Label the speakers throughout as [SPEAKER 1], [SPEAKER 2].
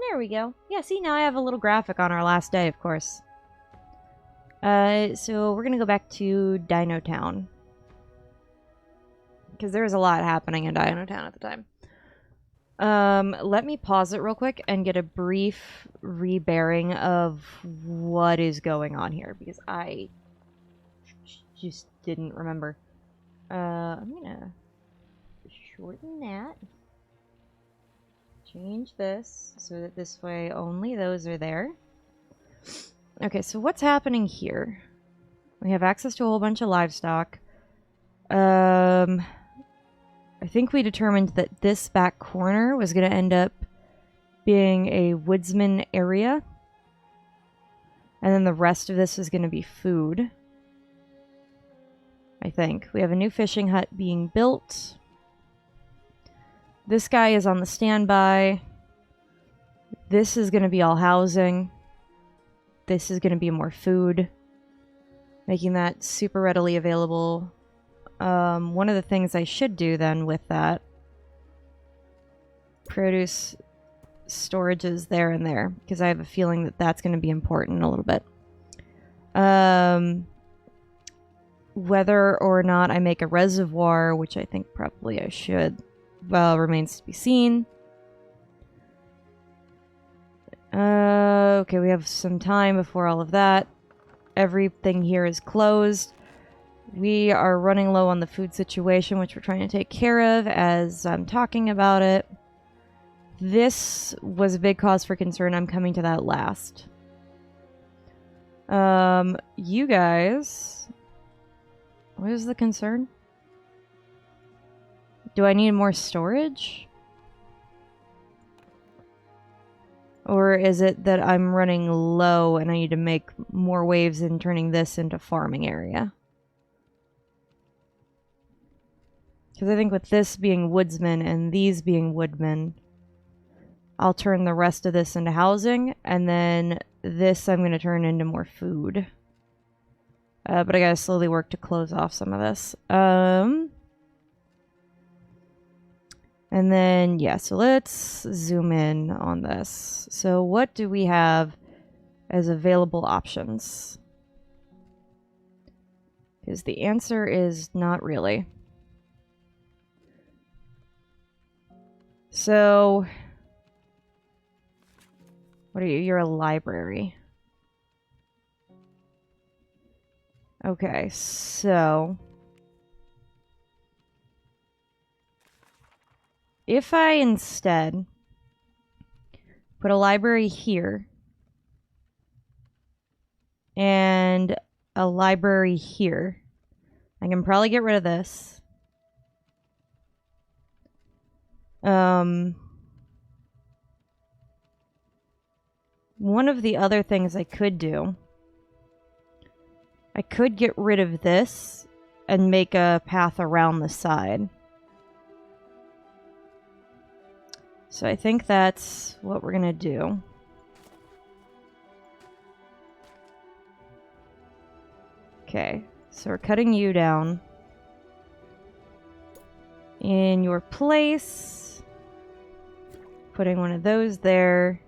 [SPEAKER 1] There we go. Yeah, see, now I have a little graphic on our last day, of course. So we're gonna go back to Dino Town. Because there's a lot happening in Dino Town at the time. Let me pause it real quick and get a brief rebearing of what is going on here, because I just didn't remember. I'm gonna shorten that. Change this so that this way only those are there. Okay, so what's happening here? We have access to a whole bunch of livestock. I think we determined that this back corner was going to end up being a woodsman area. And then the rest of this is going to be food. I think. We have a new fishing hut being built. This guy is on the standby. This is going to be all housing. This is going to be more food. Making that super readily available. One of the things I should do then with that, produce storages there and there, because I have a feeling that that's going to be important a little bit. Whether or not I make a reservoir, which I think probably I should, well, remains to be seen. Okay, we have some time before all of that. Everything here is closed. We are running low on the food situation, which we're trying to take care of as I'm talking about it. This was a big cause for concern. I'm coming to that last. You guys... What is the concern? Do I need more storage? Or is it that I'm running low and I need to make more waves and turning this into farming area? Because I think with this being woodsmen and these being woodmen, I'll turn the rest of this into housing, and then this I'm going to turn into more food. But I gotta slowly work to close off some of this. And then, yeah, so let's zoom in on this. So what do we have as available options? Because the answer is not really. So, what are you? You're a library. Okay, so... if I instead put a library here and a library here, I can probably get rid of this. One of the other things I could do, I could get rid of this and make a path around the side. So I think that's what we're gonna do. Okay, so we're cutting you down. In your place, putting one of those there,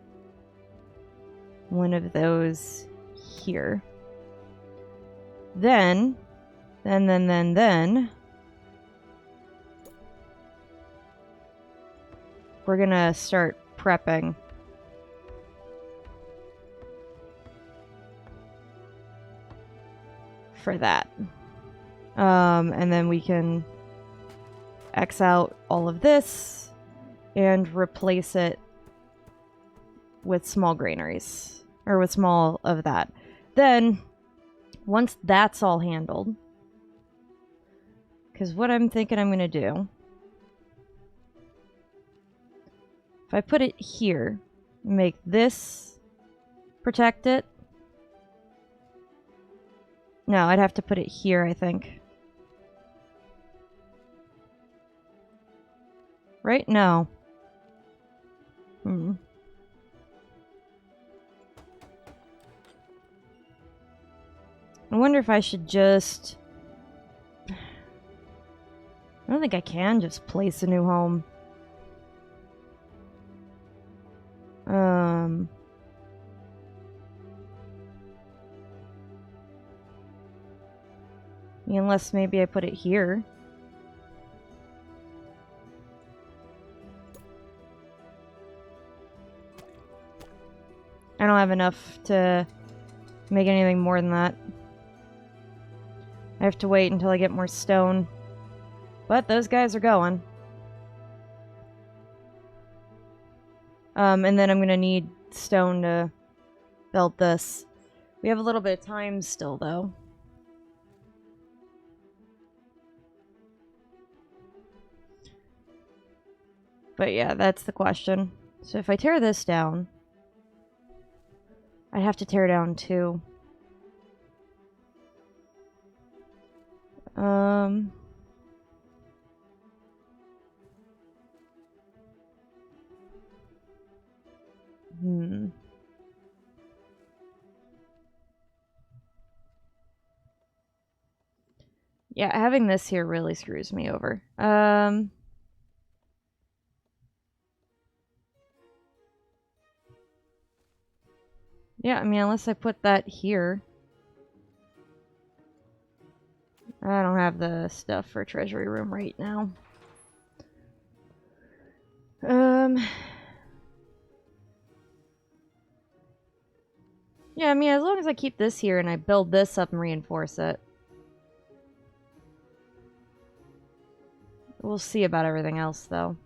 [SPEAKER 1] one of those here. Then, we're gonna start prepping. For that. And then we can X out all of this and replace it with small granaries. Or with small of that. Then, once that's all handled, because what I'm thinking I'm gonna do, if I put it here, make this protect it. No, I'd have to put it here, I think. Right? No. I wonder if I should just... I don't think I can just place a new home. Unless maybe I put it here. I don't have enough to make anything more than that. I have to wait until I get more stone. But those guys are going. And then I'm gonna need stone to build this. We have a little bit of time still, though. But yeah, that's the question. So if I tear this down, I'd have to tear down two. Yeah, having this here really screws me over. Yeah, I mean, unless I put that here. I don't have the stuff for treasury room right now. Yeah, I mean, as long as I keep this here and I build this up and reinforce it. We'll see about everything else, though.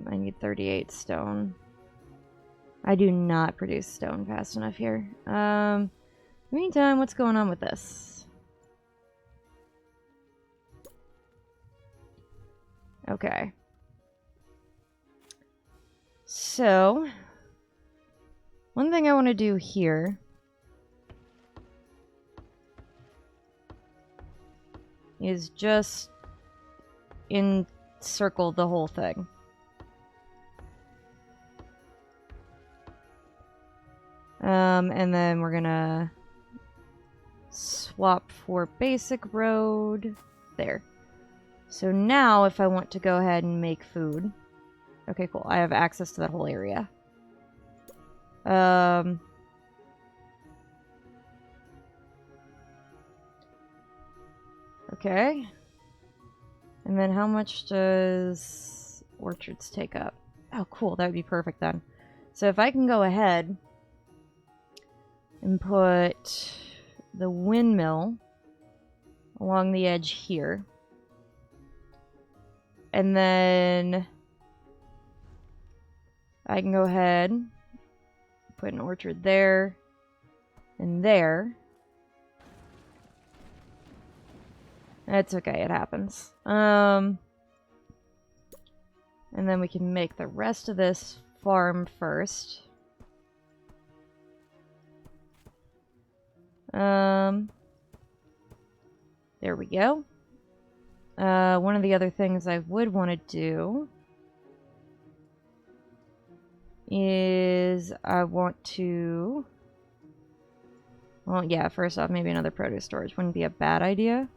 [SPEAKER 1] I need 38 stone. I do not produce stone fast enough here. Meantime, what's going on with this? Okay. So, one thing I want to do here is just encircle the whole thing. And then we're gonna swap for basic road there. So now if I want to go ahead and make food, okay, cool. I have access to that whole area. Okay. And then how much does orchards take up? Oh, cool. That would be perfect then. So if I can go ahead and put the windmill along the edge here. And then I can go ahead, put an orchard there and there. That's okay, it happens. And then we can make the rest of this farm first. There we go. One of the other things I would want to do is I want to... Well, yeah, first off, maybe another produce storage wouldn't be a bad idea.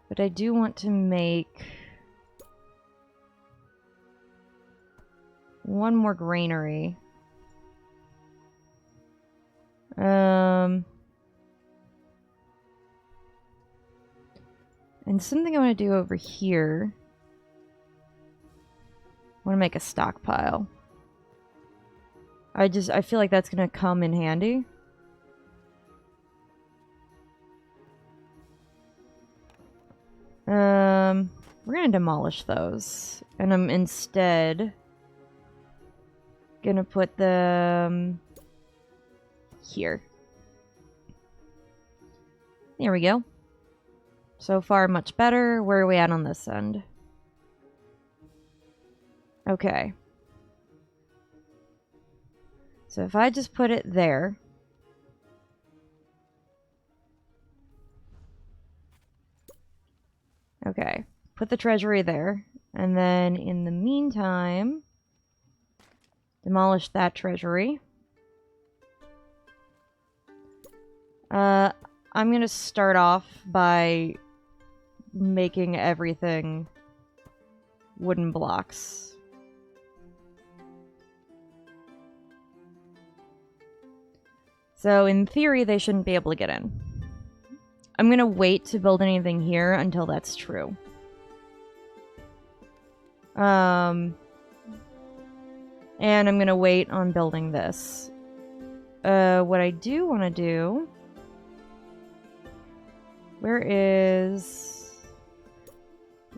[SPEAKER 1] But I do want to make one more granary. And something I want to do over here. I want to make a stockpile. I feel like that's going to come in handy. We're going to demolish those. And I'm instead going to put them here. There we go. So far, much better. Where are we at on this end? Okay. So if I just put it there. Okay. Put the treasury there. And then in the meantime, demolish that treasury. I'm going to start off by making everything wooden blocks. So in theory, they shouldn't be able to get in. I'm going to wait to build anything here until that's true. And I'm going to wait on building this. What I do want to do... Where is...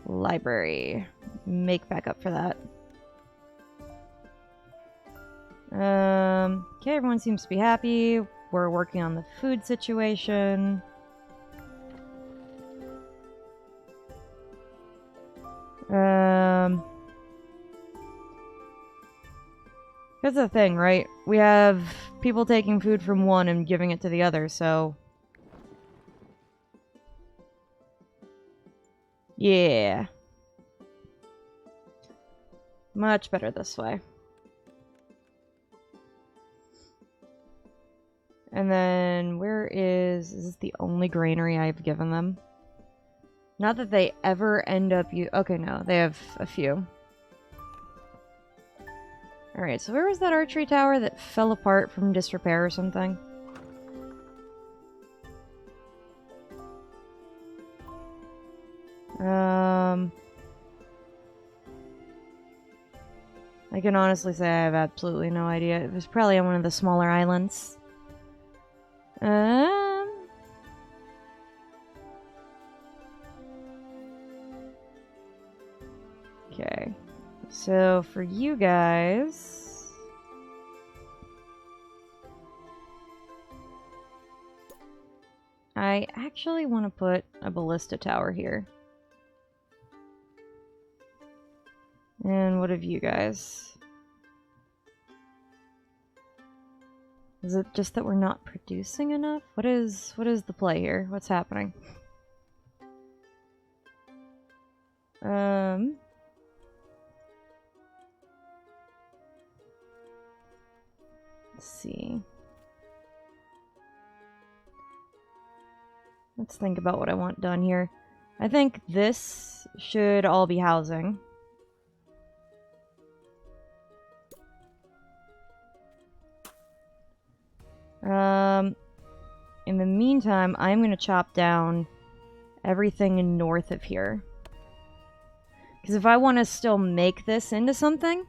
[SPEAKER 1] Library? Make back up for that. Okay, everyone seems to be happy. We're working on the food situation. That's the thing, right? We have people taking food from one and giving it to the other, so... Yeah. Much better this way. And then, where is this the only granary I've given them? Not that they ever end up... Okay, no, they have a few. Alright, so where was that archery tower that fell apart from disrepair or something? I can honestly say I have absolutely no idea. It was probably on one of the smaller islands. Okay. So, for you guys... I actually want to put a ballista tower here. And what of you guys? Is it just that we're not producing enough? What is the play here? What's happening? Let's see. Let's think about what I want done here. I think this should all be housing. In the meantime, I'm going to chop down everything north of here. Because if I want to still make this into something,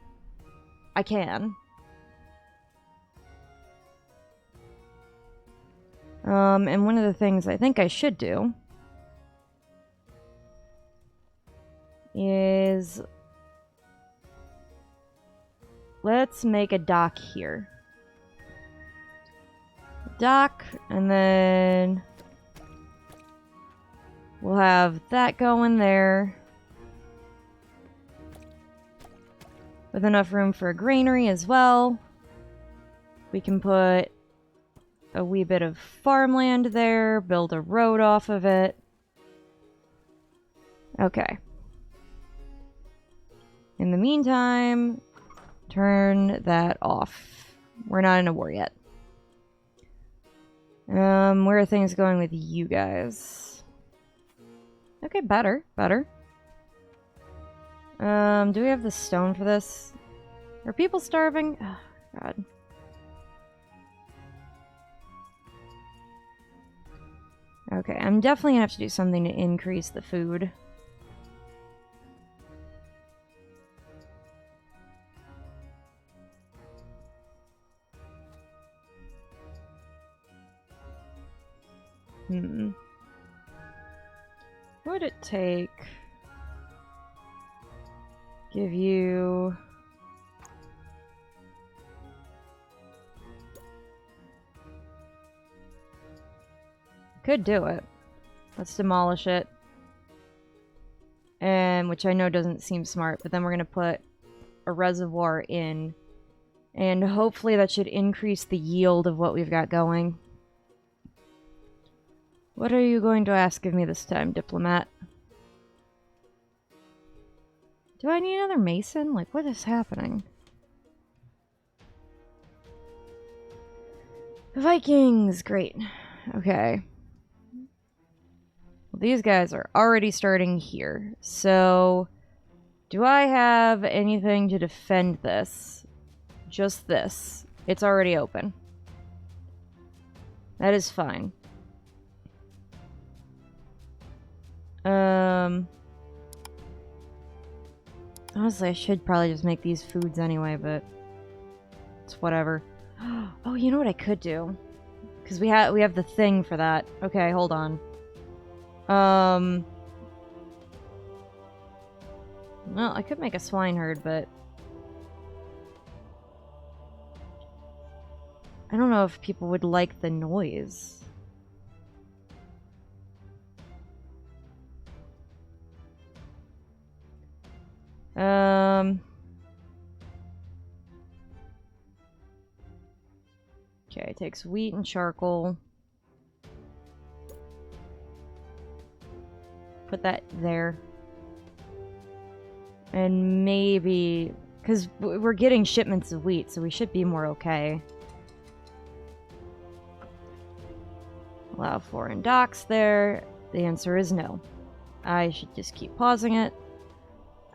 [SPEAKER 1] I can. And one of the things I think I should do is let's make a dock here. Dock, and then we'll have that going there with enough room for a granary as well. We can put a wee bit of farmland there, build a road off of it. Okay. In the meantime, turn that off. We're not in a war yet. Where are things going with you guys? Okay, better. Do we have the stone for this? Are people starving? Oh, God. Okay, I'm definitely gonna have to do something to increase the food. What would it take? Give you... Could do it. Let's demolish it. And which I know doesn't seem smart, but then we're going to put a reservoir in. And hopefully that should increase the yield of what we've got going. What are you going to ask of me this time, diplomat? Do I need another mason? Like, what is happening? Vikings! Great. Okay. Well, these guys are already starting here. So, do I have anything to defend this? Just this. It's already open. That is fine. Honestly, I should probably just make these foods anyway, but it's whatever. Oh, you know what I could do? Because we have the thing for that. Okay, hold on. Well, I could make a swine herd, but I don't know if people would like the noise. Okay, it takes wheat and charcoal. Put that there. And maybe... Because we're getting shipments of wheat, so we should be more okay. Allow foreign docks there. The answer is no. I should just keep pausing it.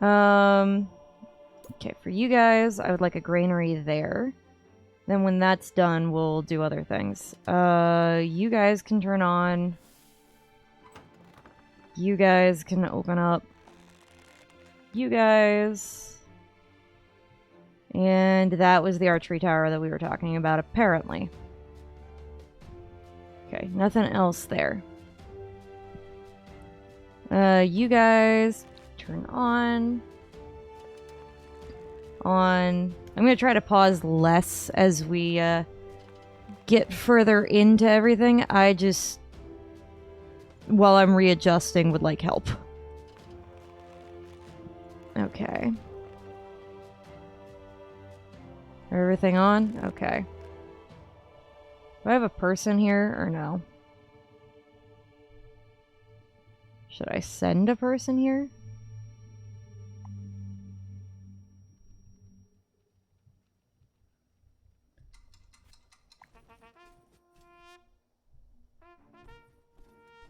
[SPEAKER 1] Okay, for you guys, I would like a granary there. Then when that's done, we'll do other things. You guys can turn on. You guys can open up. You guys. And that was the archery tower that we were talking about, apparently. Okay, nothing else there. You guys turn on. I'm gonna try to pause less as we get further into everything. I just, while I'm readjusting, would like help. Okay. Everything on? Okay. Do I have a person here or no? Should I send a person here?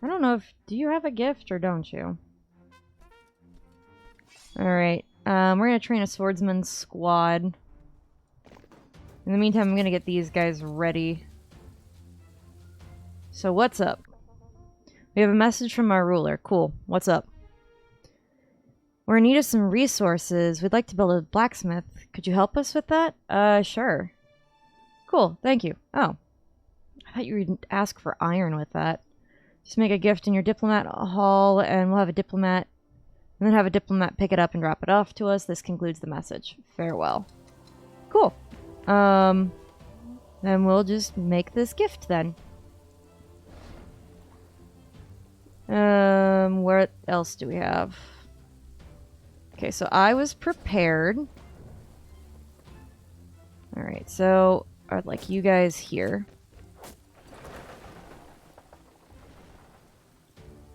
[SPEAKER 1] I don't know if... Do you have a gift or don't you? Alright. We're gonna train a swordsman squad. In the meantime, I'm gonna get these guys ready. So what's up? We have a message from our ruler. Cool. What's up? We're in need of some resources. We'd like to build a blacksmith. Could you help us with that? Sure. Cool. Thank you. Oh. I thought you would ask for iron with that. Just make a gift in your diplomat hall, and we'll have a diplomat... And then have a diplomat pick it up and drop it off to us. This concludes the message. Farewell. Cool. Then we'll just make this gift then. What else do we have? Okay, so I was prepared. Alright, so I'd like you guys here.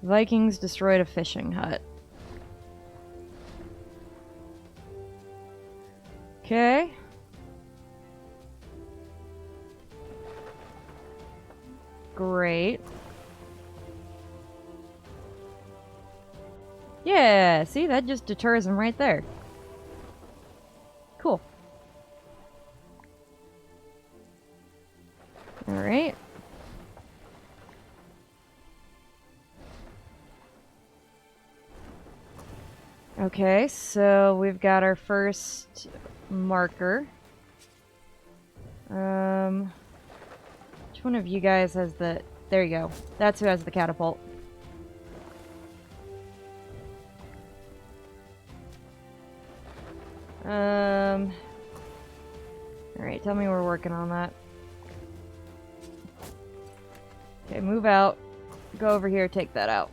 [SPEAKER 1] Vikings destroyed a fishing hut. Okay. Great. Yeah, see, that just deters them right there. Cool. Alright. Okay, so we've got our first marker. Which one of you guys has the... There you go. That's who has the catapult. Alright, tell me we're working on that. Okay, move out. Go over here, take that out.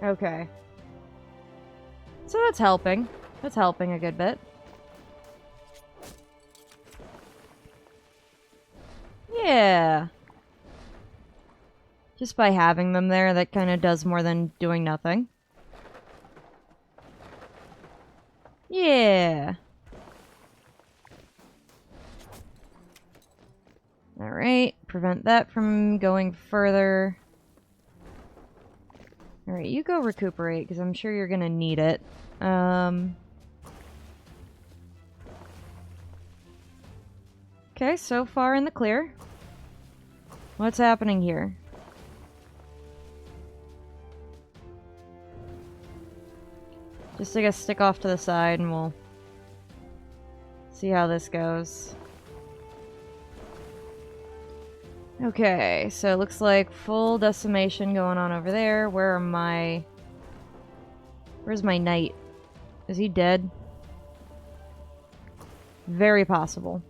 [SPEAKER 1] Okay. So that's helping. That's helping a good bit. Yeah. Just by having them there, that kind of does more than doing nothing. Yeah. Alright, prevent that from going further. Alright, you go recuperate, because I'm sure you're gonna need it. Okay, so far in the clear. What's happening here? Just take a stick off to the side and we'll see how this goes. Okay, so it looks like full decimation going on over there. Where's my knight? Is he dead? Very possible.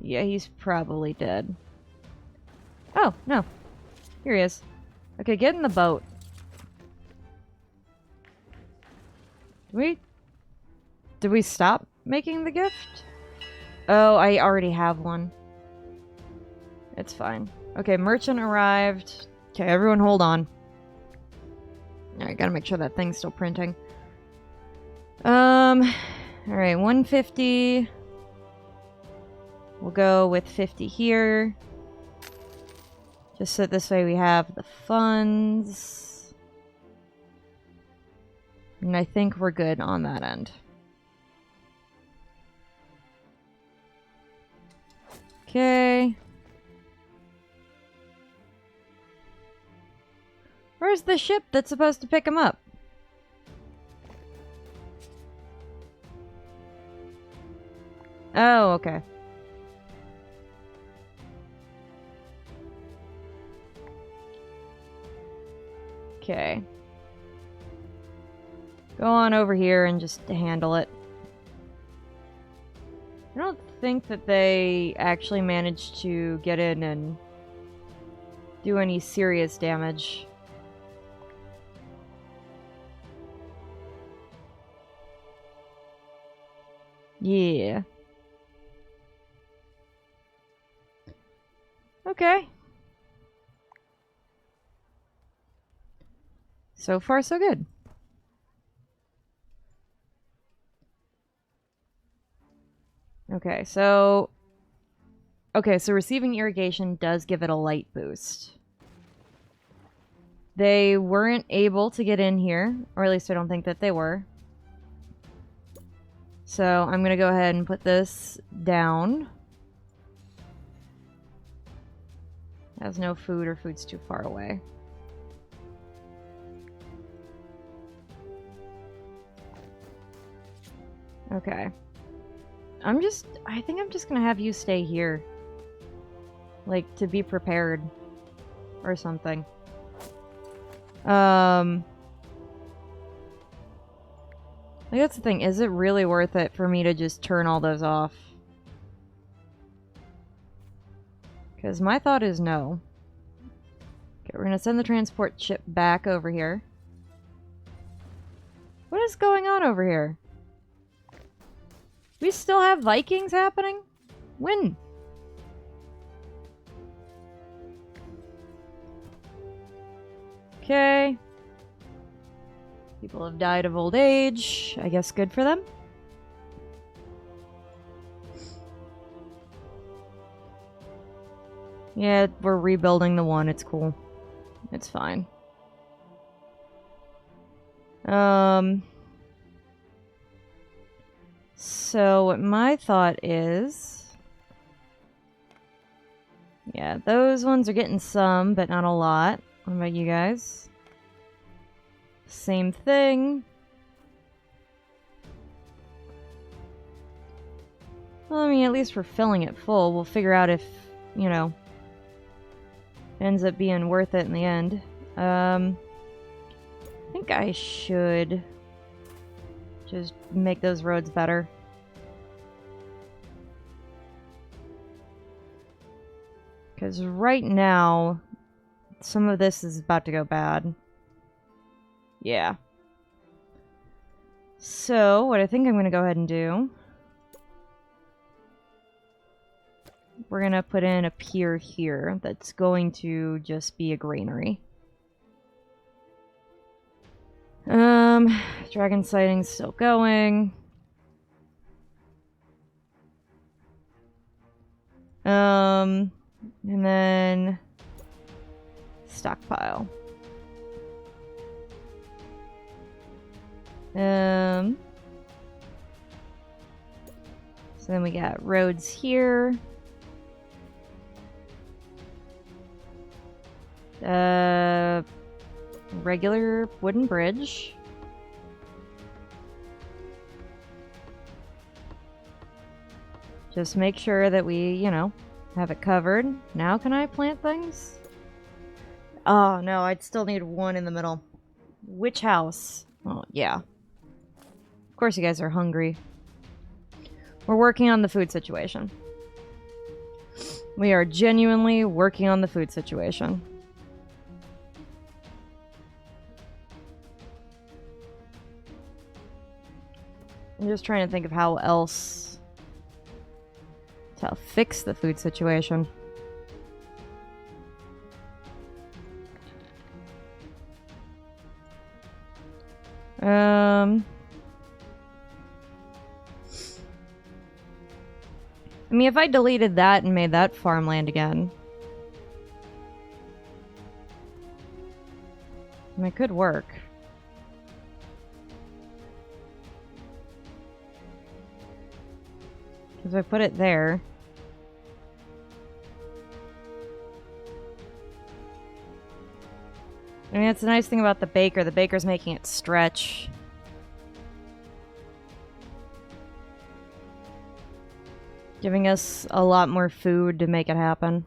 [SPEAKER 1] Yeah, he's probably dead. Oh, no. Here he is. Okay, get in the boat. Did we stop making the gift? Oh, I already have one. It's fine. Okay, merchant arrived. Okay, everyone hold on. Alright, gotta make sure that thing's still printing. Alright, 150. We'll go with 50 here. Just so this way we have the funds. And I think we're good on that end. Okay. Where's the ship that's supposed to pick him up? Oh, okay. Okay. Go on over here and just handle it. I don't think that they actually managed to get in and do any serious damage. Yeah. Okay. So far, so good. Okay, so receiving irrigation does give it a light boost. They weren't able to get in here, or at least I don't think that they were. So I'm going to go ahead and put this down. Has no food, or food's too far away. Okay. I think I'm just gonna have you stay here. Like, to be prepared. Or something. Like, that's the thing. Is it really worth it for me to just turn all those off? Because my thought is no. Okay, we're gonna send the transport ship back over here. What is going on over here? We still have Vikings happening? When? Okay. People have died of old age. I guess good for them. Yeah, we're rebuilding the one. It's cool. It's fine. So what my thought is... Yeah, those ones are getting some, but not a lot. What about you guys? Same thing. Well, I mean, at least we're filling it full. We'll figure out if, you know, it ends up being worth it in the end. I think I should just make those roads better. Because right now, some of this is about to go bad. Yeah. So, what I think I'm going to go ahead and do... We're going to put in a pier here that's going to just be a granary. Dragon sighting's still going. And then stockpile. So then we got roads here. Regular wooden bridge. Just make sure that we, you know, have it covered. Now can I plant things? Oh, no, I'd still need one in the middle. Which house? Oh, yeah. Of course you guys are hungry. We're working on the food situation. We are genuinely working on the food situation. I'm just trying to think of how else to fix the food situation. I mean, if I deleted that and made that farmland again, it could work. Because I put it there. I mean, that's the nice thing about the baker. The baker's making it stretch. Giving us a lot more food to make it happen.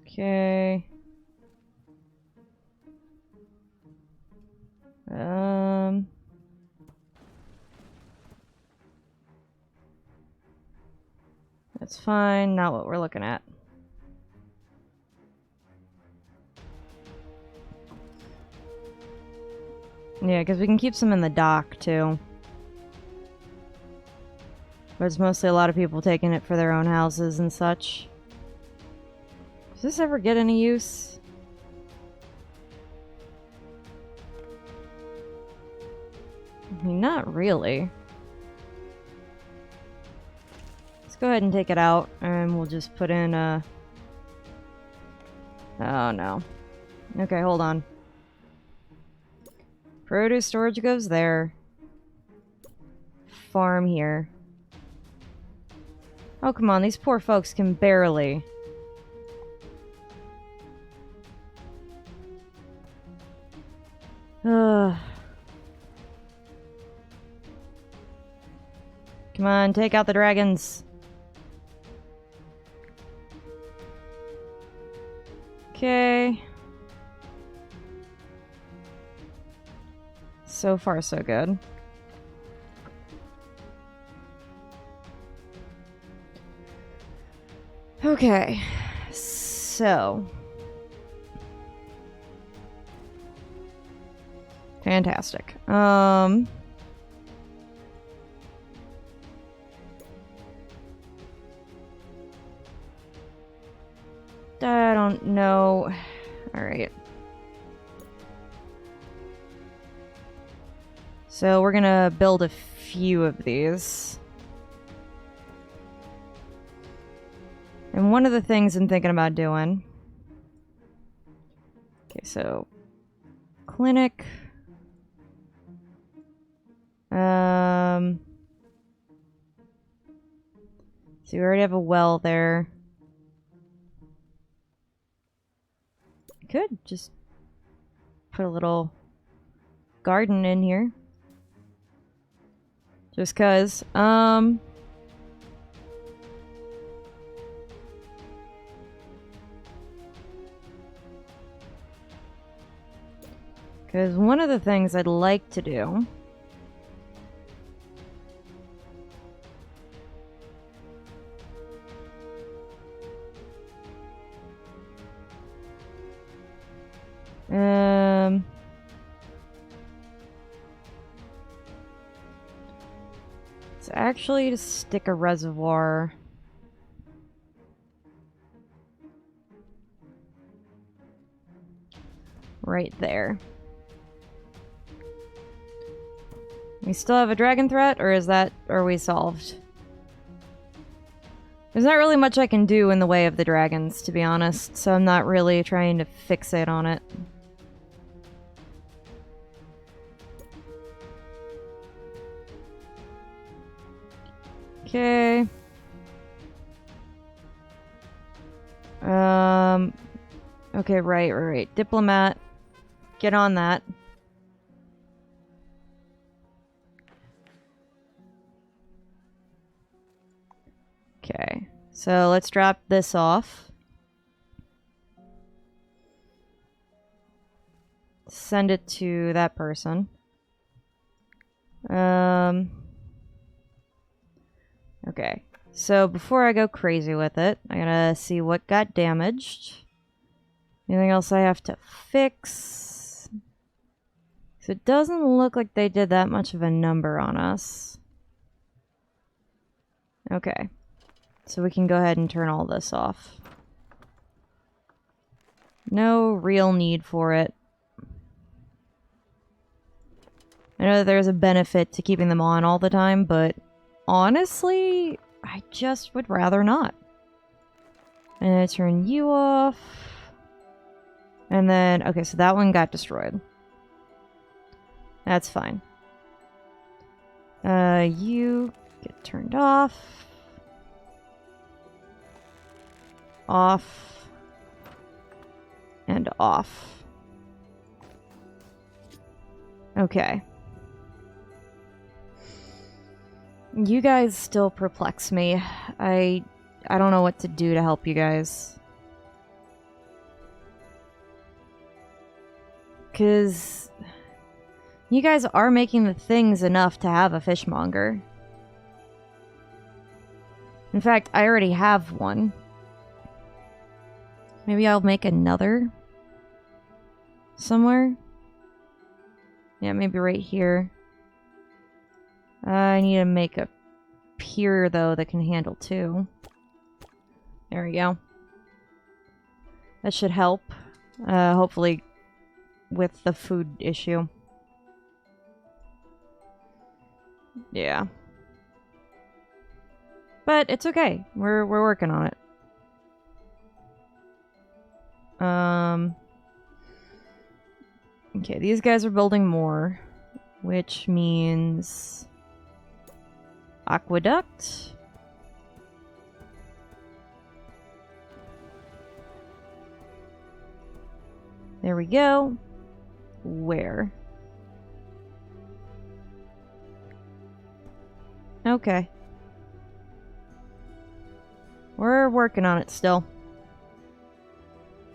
[SPEAKER 1] Okay. That's fine, not what we're looking at. Yeah, because we can keep some in the dock, too. But it's mostly a lot of people taking it for their own houses and such. Does this ever get any use? I mean, not really. Let's go ahead and take it out, and we'll just put in a... Oh, no. Okay, hold on. Produce storage goes there. Farm here. Oh, come on. These poor folks can barely. Ugh. Come on, take out the dragons. Okay. So far, so good. Okay. So. Fantastic. I don't know. All right. So we're gonna build a few of these. And one of the things I'm thinking about doing... Okay, so... Clinic. So we already have a well there. Could just put a little garden in here. Just cause, because one of the things I'd like to do it's actually to stick a reservoir right there. We still have a dragon threat, or are we solved? There's not really much I can do in the way of the dragons, to be honest, so I'm not really trying to fixate on it. Okay. Okay, right. Diplomat. Get on that. Okay. So let's drop this off. Send it to that person. Okay. So before I go crazy with it, I gotta see what got damaged. Anything else I have to fix? So it doesn't look like they did that much of a number on us. Okay. So we can go ahead and turn all this off. No real need for it. I know that there's a benefit to keeping them on all the time, but honestly, I just would rather not. And I turn you off. And then, okay, so that one got destroyed. That's fine. You get turned off. Off. And off. Okay. You guys still perplex me. I don't know what to do to help you guys. Because you guys are making the things enough to have a fishmonger. In fact, I already have one. Maybe I'll make another somewhere. Yeah, maybe right here. I need to make a pier, though, that can handle two. There we go. That should help. Hopefully with the food issue. Yeah. But it's okay. We're working on it. Okay, these guys are building more, which means aqueduct. There we go. Where? Okay. We're working on it still.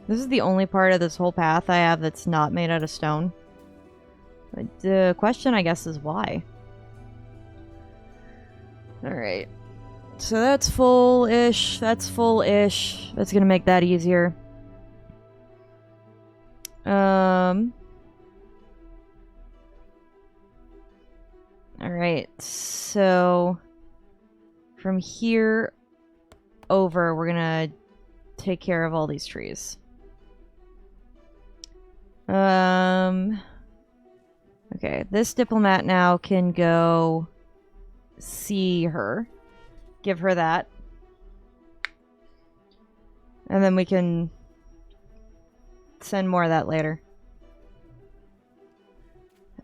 [SPEAKER 1] This is the only part of this whole path I have that's not made out of stone. But the question, I guess, is why? Alright. So that's full-ish. That's full-ish. That's gonna make that easier. Alright, so from here over, we're gonna take care of all these trees. Okay, this diplomat now can go see her. Give her that. And then we can send more of that later.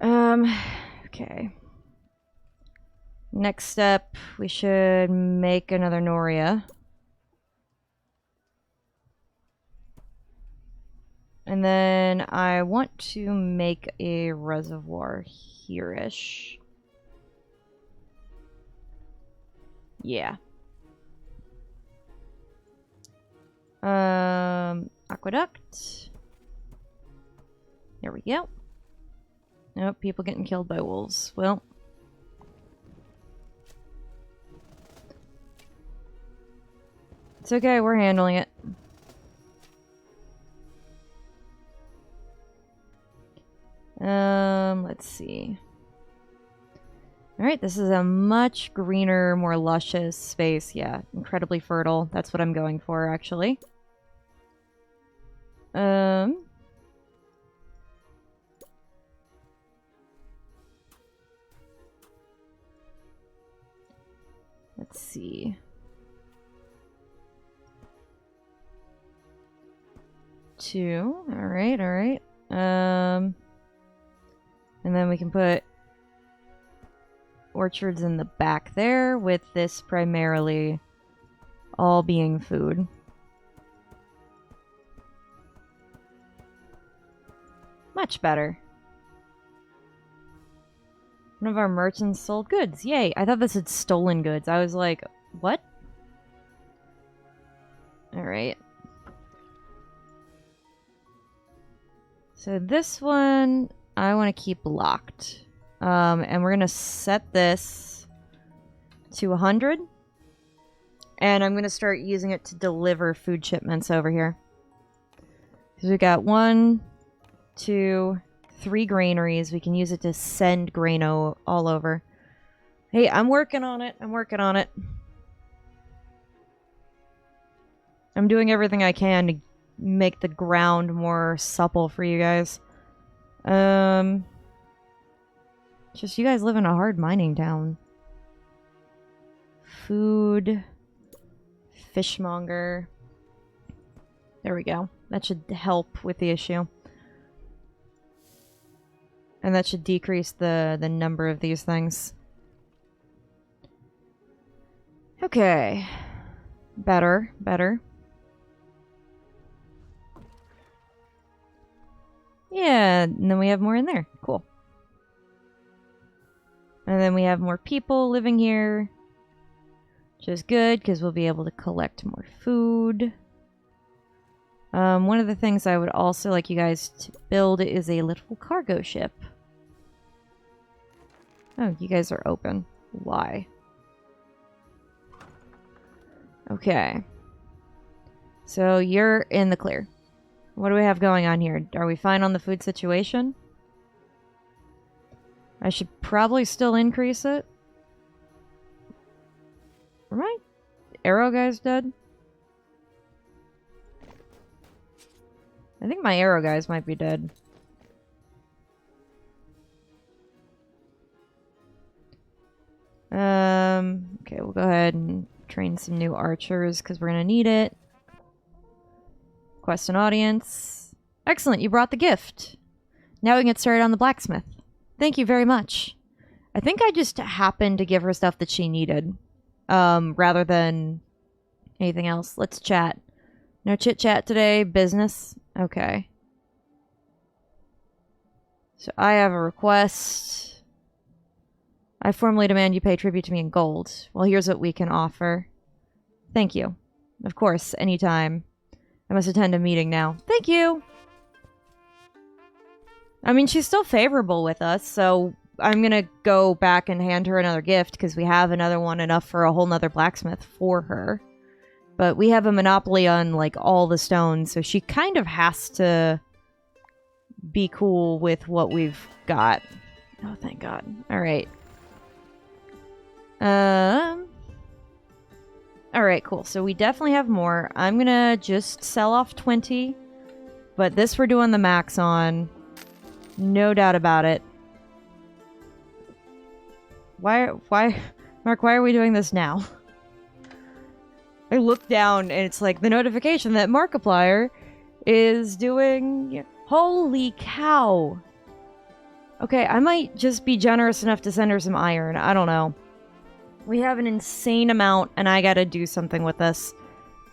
[SPEAKER 1] Okay. Next step, we should make another Noria. And then I want to make a reservoir here-ish. Yeah. Aqueduct. There we go. Nope, people getting killed by wolves. Well. It's okay, we're handling it. Let's see. Alright, this is a much greener, more luscious space. Yeah, incredibly fertile. That's what I'm going for, actually. Let's see. Two. Alright, alright. And then we can put orchards in the back there, with this primarily all being food. Much better. One of our merchants sold goods. Yay. I thought this had stolen goods. I was like, what? Alright. So this one, I want to keep locked. And we're going to set this to 100. And I'm going to start using it to deliver food shipments over here. Because we got 1, 2, 3 granaries. We can use it to send grain all over. Hey, I'm working on it. I'm working on it. I'm doing everything I can to make the ground more supple for you guys. Just you guys live in a hard mining town. Food. Fishmonger. There we go. That should help with the issue. And that should decrease the number of these things. Okay. Better. Yeah, and then we have more in there. Cool. And then we have more people living here. Which is good, because we'll be able to collect more food. One of the things I would also like you guys to build is a little cargo ship. Oh, you guys are open. Why? Okay. So you're in the clear. What do we have going on here? Are we fine on the food situation? I should probably still increase it. Are my arrow guys dead? I think my arrow guys might be dead. Okay, we'll go ahead and train some new archers because we're gonna need it. Quest an audience. Excellent, you brought the gift. Now we can get started on the blacksmith. Thank you very much. I think I just happened to give her stuff that she needed. Rather than anything else. Let's chat. No chit chat today. Business. Okay. So I have a request. I formally demand you pay tribute to me in gold. Well, here's what we can offer. Thank you. Of course, anytime. I must attend a meeting now. Thank you! I mean, she's still favorable with us, so I'm gonna go back and hand her another gift, because we have another one enough for a whole nother blacksmith for her. But we have a monopoly on, like, all the stones, so she kind of has to be cool with what we've got. Oh, thank God. Alright. Alright, cool. So we definitely have more. I'm gonna just sell off 20. But this we're doing the max on. No doubt about it. Mark, why are we doing this now? I look down and it's like the notification that Markiplier is doing... Holy cow! Okay, I might just be generous enough to send her some iron. I don't know. We have an insane amount and I gotta do something with this.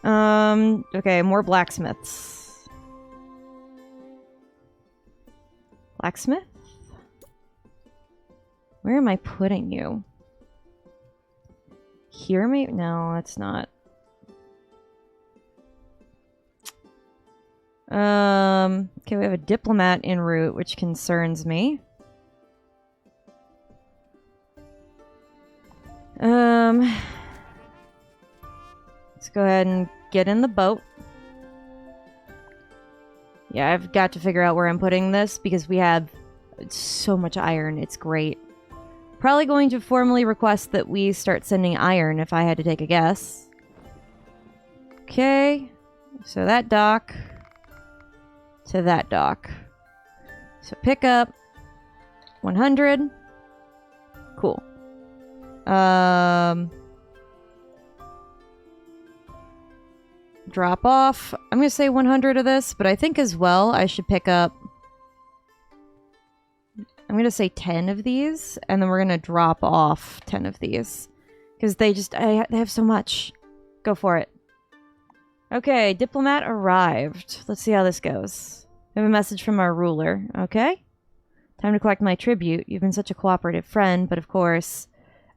[SPEAKER 1] Okay, more blacksmiths. Blacksmith? Where am I putting you? Here, maybe? No, that's not. Okay, we have a diplomat en route, which concerns me. Let's go ahead and get in the boat. Yeah, I've got to figure out where I'm putting this because we have so much iron. It's great. Probably going to formally request that we start sending iron if I had to take a guess. Okay. So that dock to that dock. So pick up 100. Cool. Drop off. I'm going to say 100 of this, but I think as well I should pick up I'm going to say 10 of these, and then we're going to drop off 10 of these. Because they have so much. Go for it. Okay, diplomat arrived. Let's see how this goes. We have a message from our ruler. Okay. Time to collect my tribute. You've been such a cooperative friend, but of course,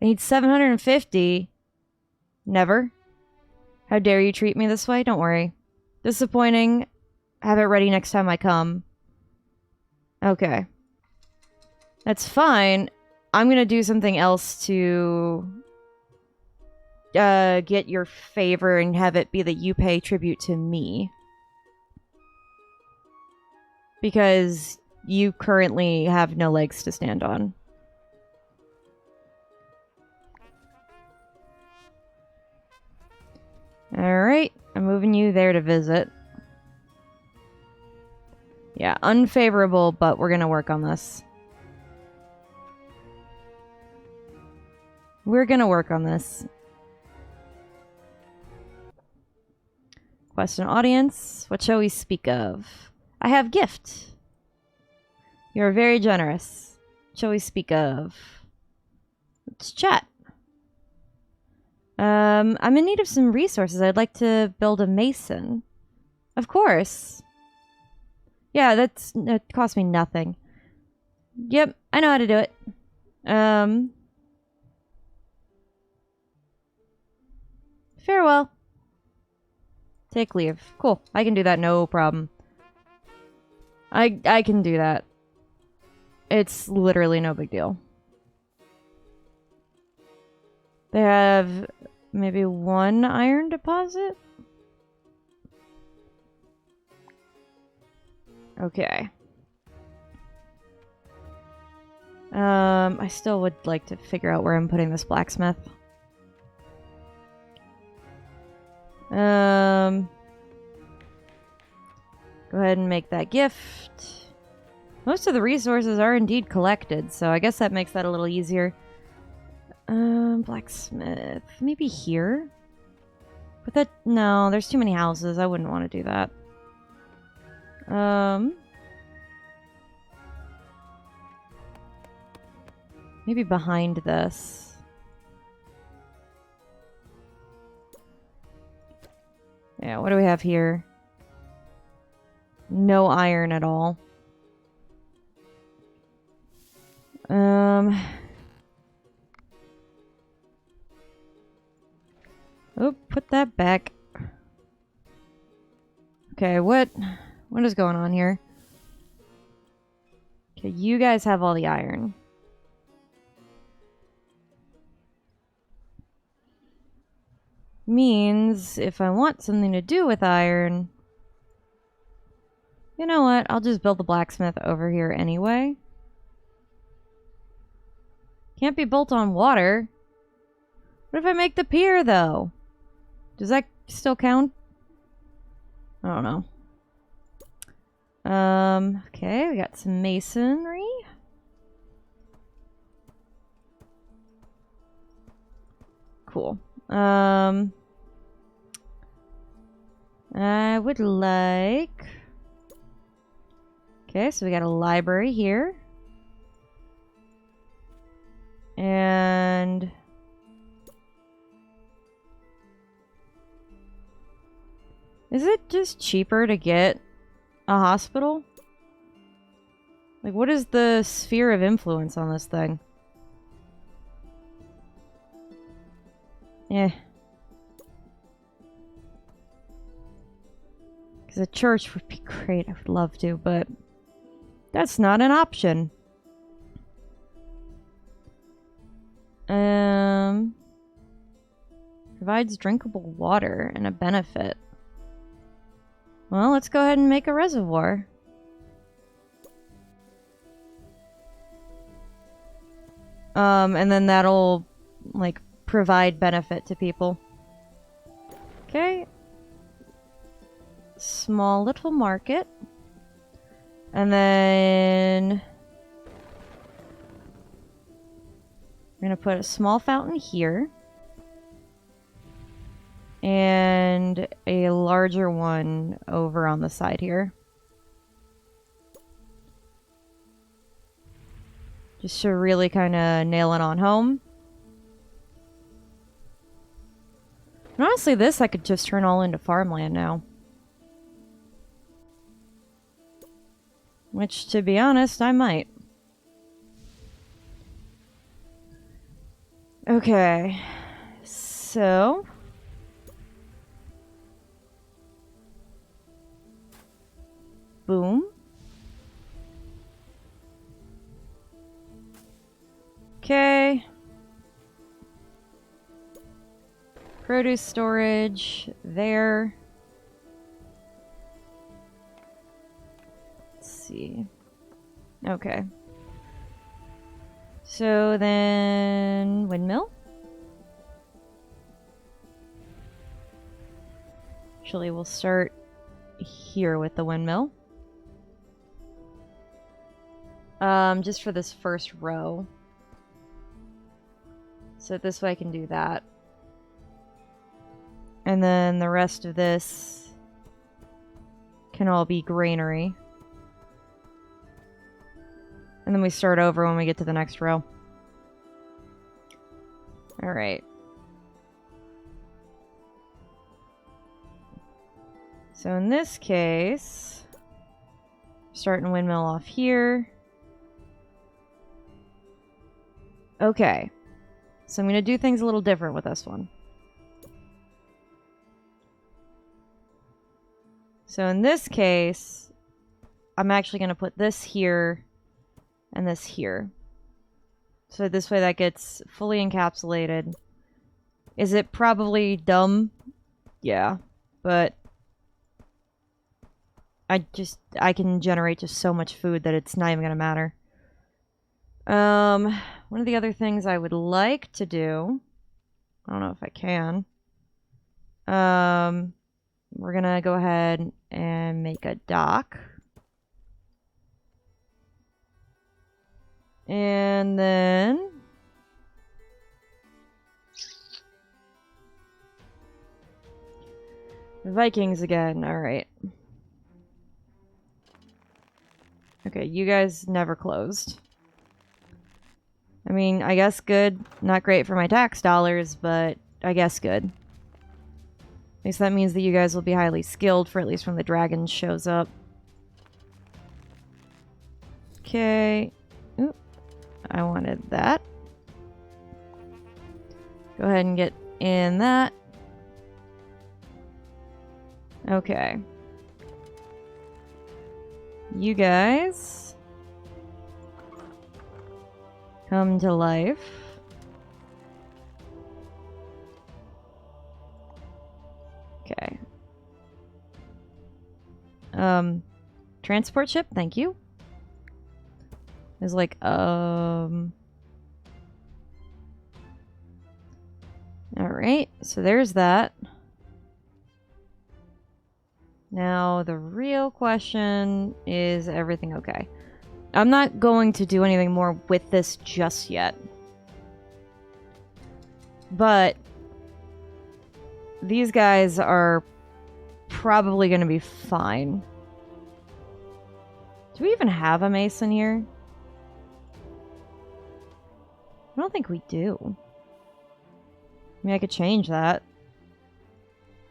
[SPEAKER 1] I need 750. Never. How dare you treat me this way? Don't worry. Disappointing. Have it ready next time I come. Okay. That's fine. I'm gonna do something else to get your favor and have it be that you pay tribute to me. Because you currently have no legs to stand on. Alright, I'm moving you there to visit. Yeah, unfavorable, but we're gonna work on this. We're gonna work on this. Question audience. What shall we speak of? I have gift. You're very generous. What shall we speak of? Let's chat. I'm in need of some resources. I'd like to build a mason. Of course. Yeah, that cost me nothing. Yep, I know how to do it. Farewell. Take leave. Cool. I can do that, no problem. I can do that. It's literally no big deal. They have maybe one iron deposit? Okay. I still would like to figure out where I'm putting this blacksmith. Go ahead and make that gift. Most of the resources are indeed collected, so I guess that makes that a little easier. Blacksmith. Maybe here? But that... No, there's too many houses. I wouldn't want to do that. Maybe behind this. Yeah, what do we have here? No iron at all. Oh, put that back. Okay, what is going on here? Okay, you guys have all the iron. Means if I want something to do with iron, you know what? I'll just build the blacksmith over here anyway. Can't be built on water. What if I make the pier, though? Does that still count? I don't know. Okay, we got some masonry. Cool. I would like... Okay, so we got a library here. And... Is it just cheaper to get a hospital? Like, what is the sphere of influence on this thing? Yeah. Because a church would be great. I would love to, but that's not an option. Provides drinkable water and a benefit. Well, let's go ahead and make a reservoir. And then that'll, like, provide benefit to people. Okay. Small little market. And then... we're gonna put a small fountain here. And a larger one over on the side here. Just to really kind of nail it on home. And honestly, this I could just turn all into farmland now. Which, to be honest, I might. Okay. So... boom. Okay. Produce storage there. Let's see. Okay. So then windmill. Actually, we'll start here with the windmill. Just for this first row. So this way I can do that. And then the rest of this can all be granary. And then we start over when we get to the next row. Alright. So in this case, starting windmill off here. Okay. So I'm going to do things a little different with this one. So in this case, I'm actually going to put this here and this here. So this way that gets fully encapsulated. Is it probably dumb? Yeah. But I can generate just so much food that it's not even going to matter. One of the other things I would like to do, I don't know if I can. We're going to go ahead and make a dock. And then Vikings again. All right. Okay, you guys never closed. I mean, I guess good. Not great for my tax dollars, but I guess good. At least that means that you guys will be highly skilled for at least when the dragon shows up. Okay. Oop. I wanted that. Go ahead and get in that. Okay. You guys come to life. Okay. Transport ship, thank you. There's like, alright, so there's that. Now, the real question is everything okay? I'm not going to do anything more with this just yet. But these guys are probably going to be fine. Do we even have a mason here? I don't think we do. I mean, I could change that.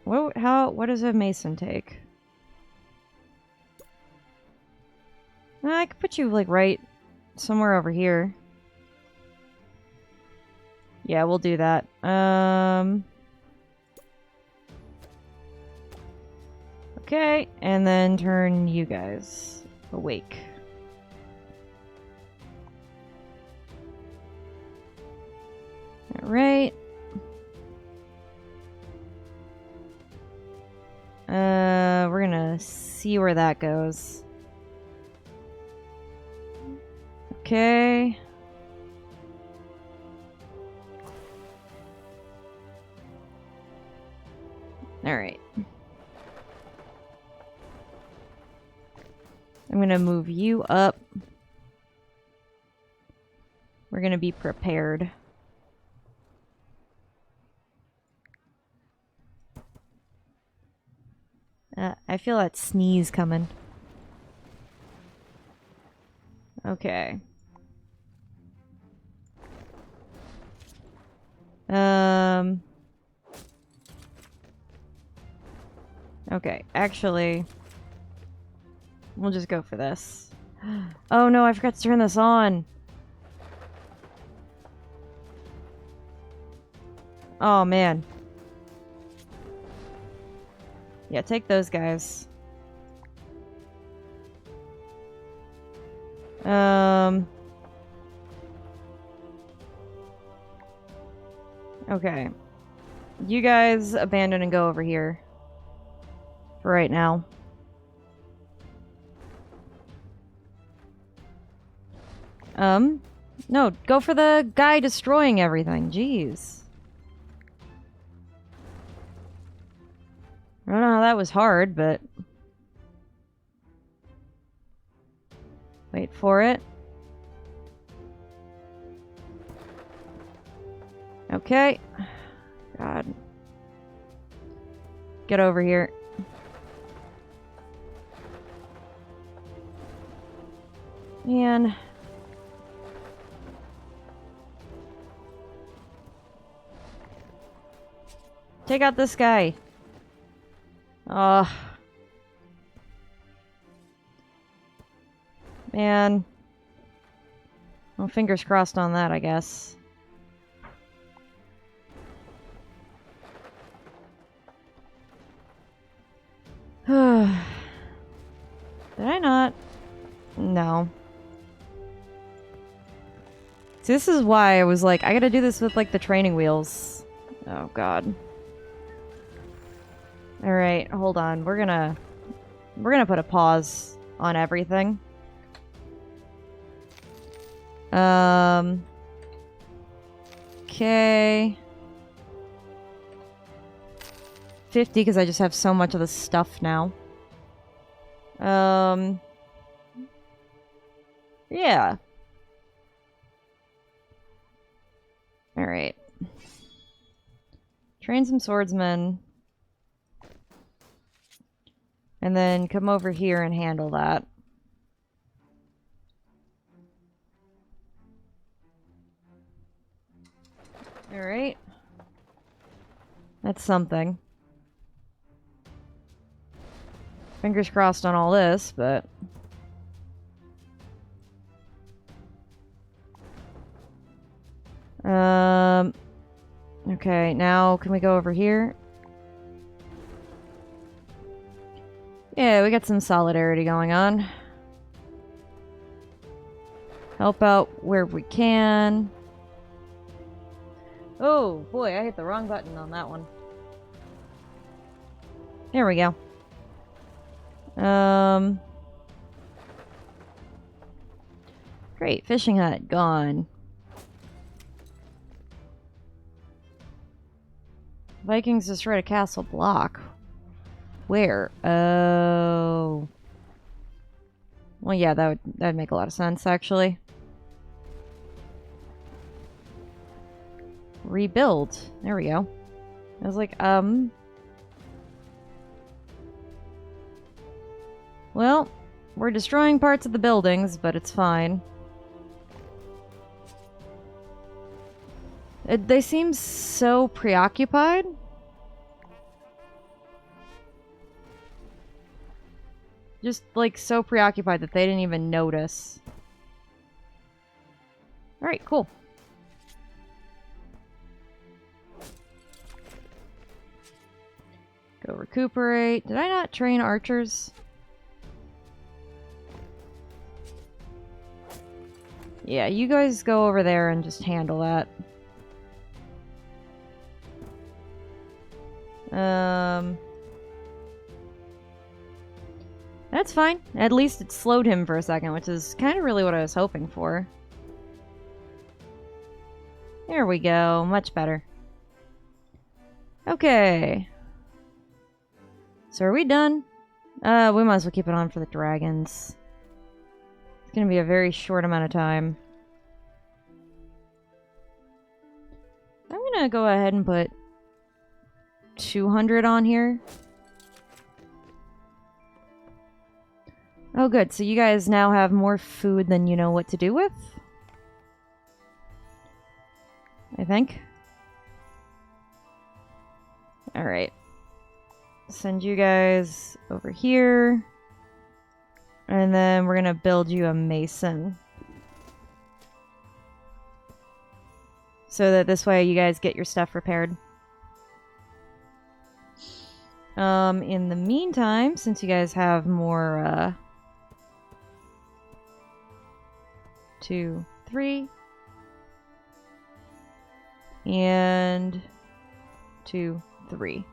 [SPEAKER 1] What does a mason take? I could put you, like, right somewhere over here. Yeah, we'll do that. Okay, and then turn you guys awake. Alright. We're gonna see where that goes. Okay. Alright. I'm gonna move you up. We're gonna be prepared. I feel that sneeze coming. Okay. Okay, actually, we'll just go for this. Oh no, I forgot to turn this on. Oh man. Yeah, take those guys. Okay. You guys abandon and go over here. For right now. No, go for the guy destroying everything. Jeez. I don't know how that was hard, but... Wait for it. Okay. God. Get over here. Man. Take out this guy. Man. Well, fingers crossed on that, I guess. Did I not? No. See, this is why I was like, I gotta do this with, like, the training wheels. Oh, God. Alright, hold on. We're gonna put a pause on everything. Okay. 50, because I just have so much of the stuff now. Yeah. Alright. Train some swordsmen. And then come over here and handle that. Alright. That's something. Fingers crossed on all this, but... Okay, now can we go over here? Yeah, we got some solidarity going on. Help out where we can. Oh, boy, I hit the wrong button on that one. There we go. Great, fishing hut, gone. Vikings destroyed a castle block. Where? Oh. Well, yeah, that'd make a lot of sense, actually. Rebuild. There we go. I was like, well, we're destroying parts of the buildings, but it's fine. They seem so preoccupied. Just, like, so preoccupied that they didn't even notice. Alright, cool. Go recuperate. Did I not train archers? Yeah, you guys go over there and just handle that. That's fine. At least it slowed him for a second, which is kind of really what I was hoping for. There we go. Much better. Okay. So are we done? We might as well keep it on for the dragons. It's gonna be a very short amount of time. I'm gonna go ahead and put 200 on here. Oh good, so you guys now have more food than you know what to do with? I think. Alright. Send you guys over here. And then we're gonna build you a mason. So that this way you guys get your stuff repaired. In the meantime, since you guys have more, 2, 3, and 2, 3.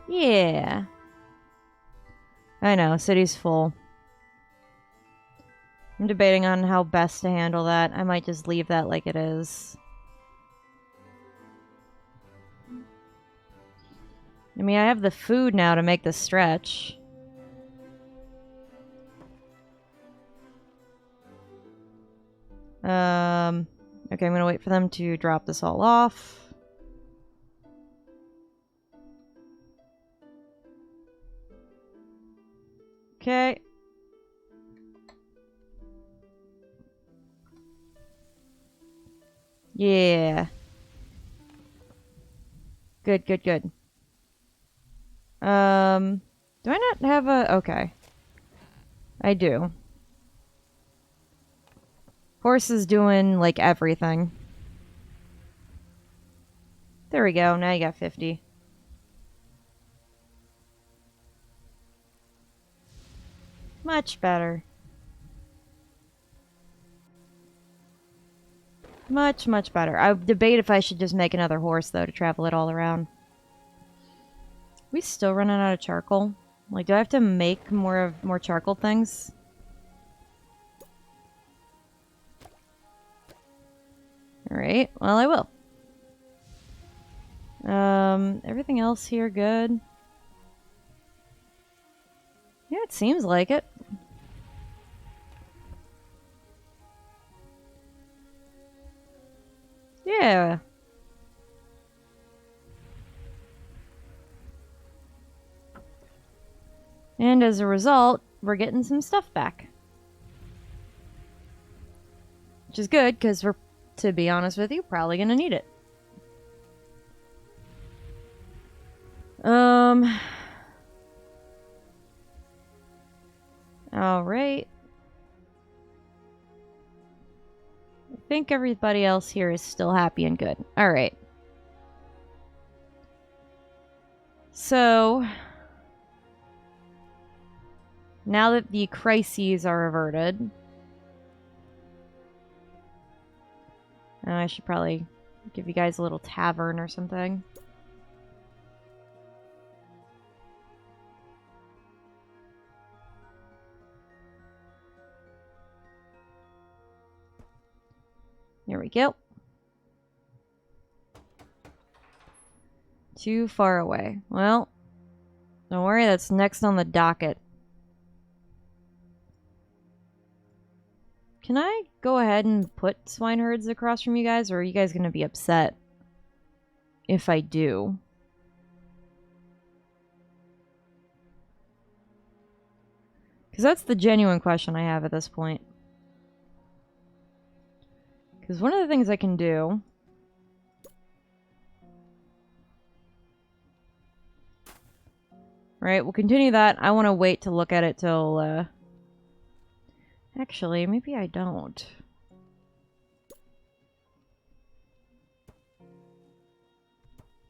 [SPEAKER 1] Yeah. I know, city's full. I'm debating on how best to handle that. I might just leave that like it is. I mean, I have the food now to make the stretch. Okay, I'm gonna wait for them to drop this all off. Okay. Yeah. Good, good, good. Do I not have a... Okay. I do. Horse is doing, like, everything. There we go. Now you got 50. Much better. Much, much better. I debate if I should just make another horse, though, to travel it all around. We still running out of charcoal? Like, do I have to make more charcoal things? Alright, well, I will. Everything else here good? Yeah, it seems like it. Yeah. And as a result, we're getting some stuff back. Which is good, because we're, to be honest with you, probably going to need it. Alright. I think everybody else here is still happy and good. Alright. So... now that the crises are averted... I should probably give you guys a little tavern or something. Here we go. Too far away. Well, don't worry, that's next on the docket. Can I go ahead and put swine herds across from you guys, or are you guys going to be upset if I do? Because that's the genuine question I have at this point. Because one of the things I can do... Right, we'll continue that. I want to wait to look at it till... Actually, maybe I don't.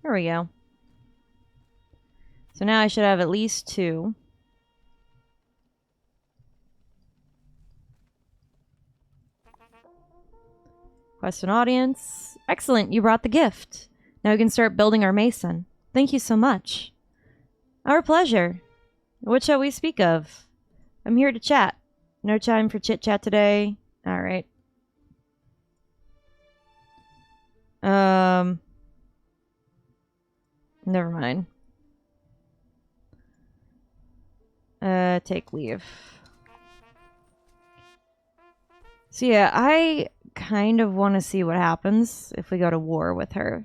[SPEAKER 1] There we go. So now I should have at least 2. Quest an audience. Excellent, you brought the gift. Now we can start building our mason. Thank you so much. Our pleasure. What shall we speak of? I'm here to chat. No time for chit-chat today. Alright. Never mind. Take leave. So yeah, I kind of want to see what happens if we go to war with her.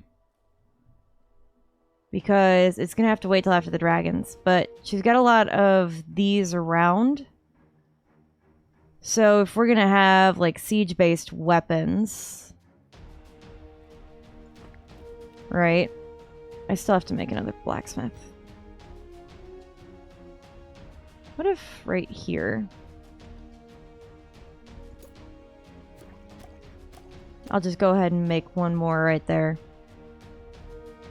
[SPEAKER 1] Because it's going to have to wait till after the dragons. But she's got a lot of these around. So if we're going to have, like, siege-based weapons... Right? I still have to make another blacksmith. What if right here? I'll just go ahead and make one more right there.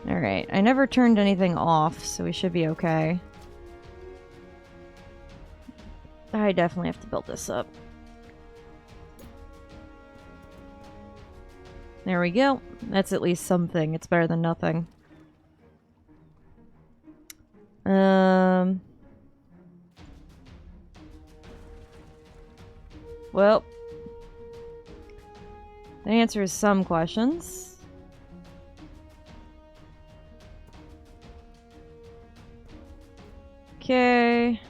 [SPEAKER 1] Alright, I never turned anything off, so we should be okay. I definitely have to build this up. There we go. That's at least something. It's better than nothing. Well, that answers some questions. Okay.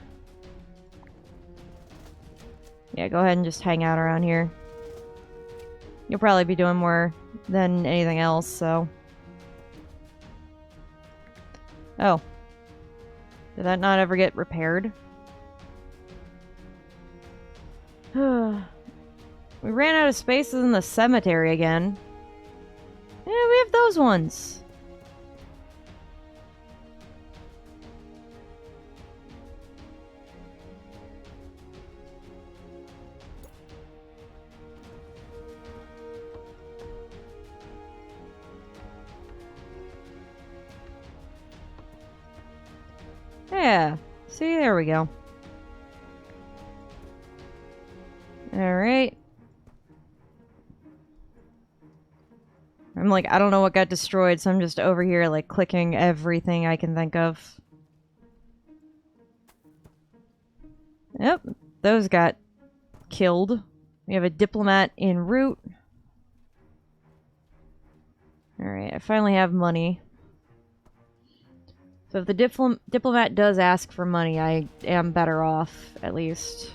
[SPEAKER 1] Yeah, go ahead and just hang out around here. You'll probably be doing more than anything else, so... Oh. Did that not ever get repaired? We ran out of spaces in the cemetery again. Yeah, we have those ones. Yeah. See, there we go. Alright. I'm like, I don't know what got destroyed, so I'm just over here, like, clicking everything I can think of. Yep, those got killed. We have a diplomat en route. Alright, I finally have money. So if the diplomat does ask for money, I am better off, at least.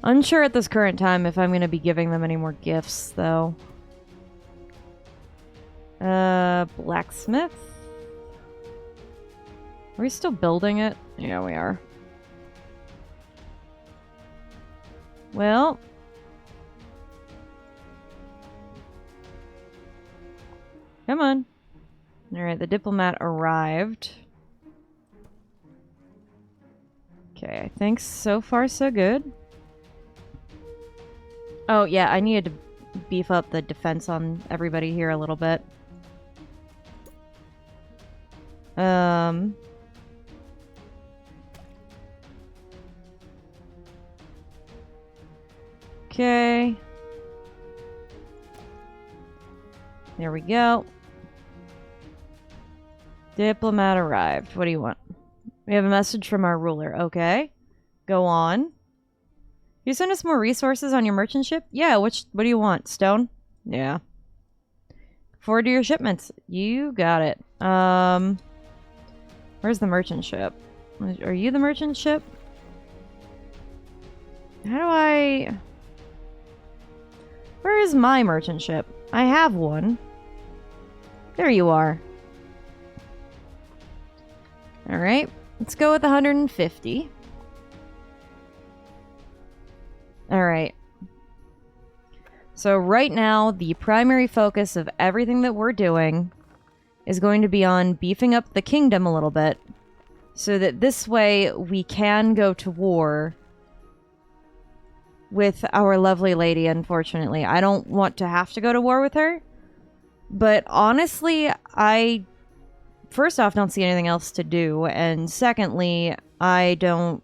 [SPEAKER 1] Unsure at this current time if I'm going to be giving them any more gifts, though. Blacksmith? Are we still building it? Yeah, we are. Well... Come on. Alright, the diplomat arrived. Okay, I think so far so good. Oh, yeah, I needed to beef up the defense on everybody here a little bit. Okay. There we go. Diplomat arrived. What do you want? We have a message from our ruler. Okay. Go on. You send us more resources on your merchant ship? Yeah, what do you want? Stone? Yeah. Forward to your shipments. You got it. Where's the merchant ship? Are you the merchant ship? How do I... Where is my merchant ship? I have one. There you are. Alright, let's go with 150. Alright. So right now, the primary focus of everything that we're doing is going to be on beefing up the kingdom a little bit, so that this way we can go to war with our lovely lady, unfortunately. I don't want to have to go to war with her, but honestly, I... First off, don't see anything else to do, and secondly, I don't,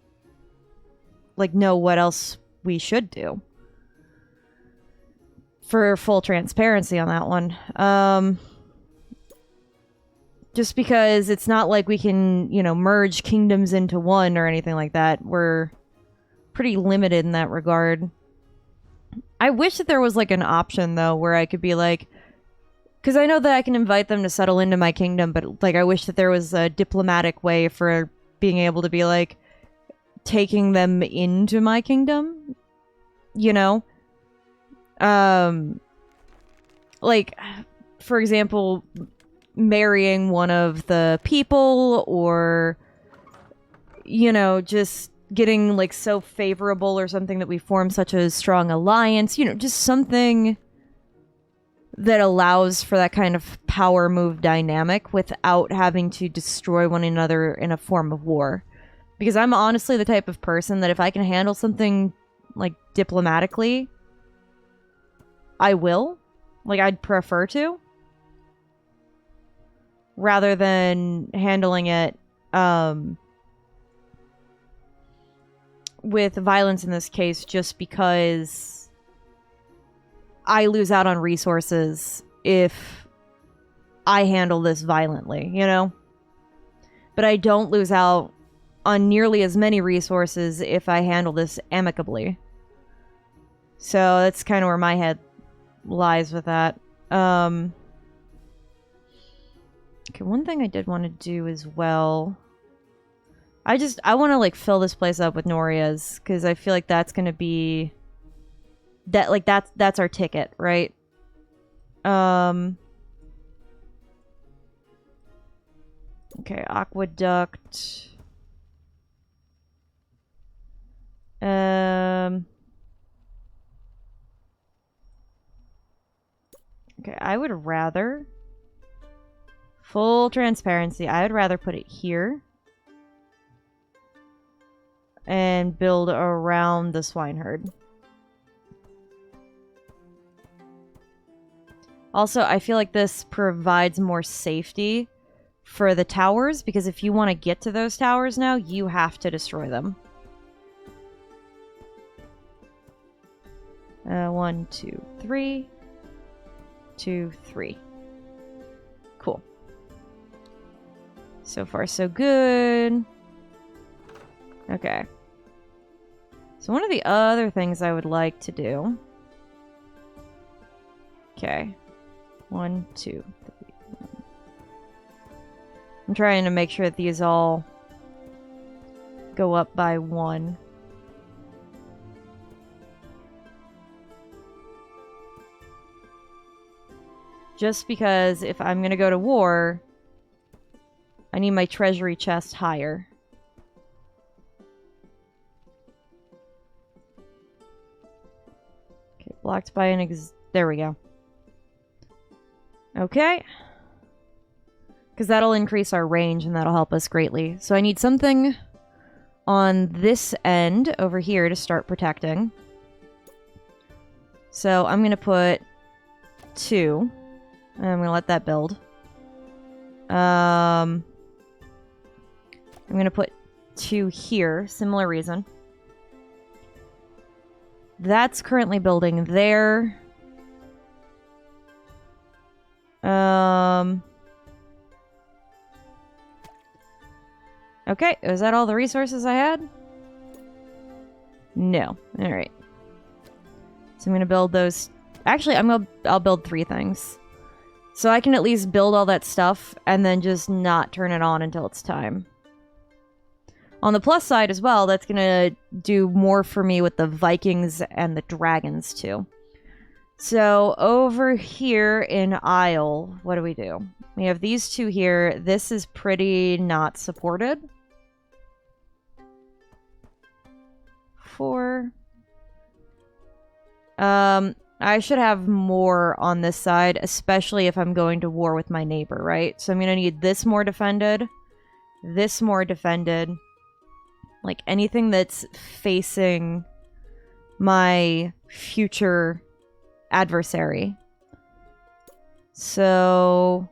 [SPEAKER 1] like, know what else we should do. For full transparency on that one. Just because it's not like we can, you know, merge kingdoms into one or anything like that. We're pretty limited in that regard. I wish that there was, like, an option, though, where I could be like... Because I know that I can invite them to settle into my kingdom, but, like, I wish that there was a diplomatic way for being able to be, like, taking them into my kingdom. You know? Like, for example, marrying one of the people, or, you know, just getting like so favorable or something that we form such a strong alliance, you know, just something that allows for that kind of power move dynamic without having to destroy one another in a form of war. Because I'm honestly the type of person that if I can handle something like diplomatically, I will. Like, I'd prefer to. Rather than handling it with violence in this case, just because I lose out on resources if I handle this violently, you know? But I don't lose out on nearly as many resources if I handle this amicably. So that's kind of where my head lies with that. Okay, one thing I did want to do as well. I want to like fill this place up with Norias because I feel like that's going to be that, like that's our ticket, right? Okay, aqueduct. Okay, I would rather, full transparency, I would rather put it here and build around the swineherd. Also, I feel like this provides more safety for the towers, because if you want to get to those towers now, you have to destroy them. 1, 2, 3. 2, 3. Cool. So far, so good. Okay. So one of the other things I would like to do... Okay. 1, 2, 3. I'm trying to make sure that these all go up by 1. Just because if I'm going to go to war, I need my treasury chest higher. Okay, blocked by an there we go. Okay. Because that'll increase our range and that'll help us greatly. So I need something on this end over here to start protecting. So I'm going to put 2. And I'm going to let that build. I'm going to put 2 here. Similar reason. That's currently building there. Okay, is that all the resources I had? No. Alright. So I'm going to build those... Actually, I'll build 3 things. So I can at least build all that stuff and then just not turn it on until it's time. On the plus side as well, that's going to do more for me with the Vikings and the dragons too. So over here in Isle, what do? We have these 2 here. This is pretty not supported. 4. I should have more on this side, especially if I'm going to war with my neighbor, right? So I'm going to need this more defended, this more defended. Like anything that's facing my future adversary. So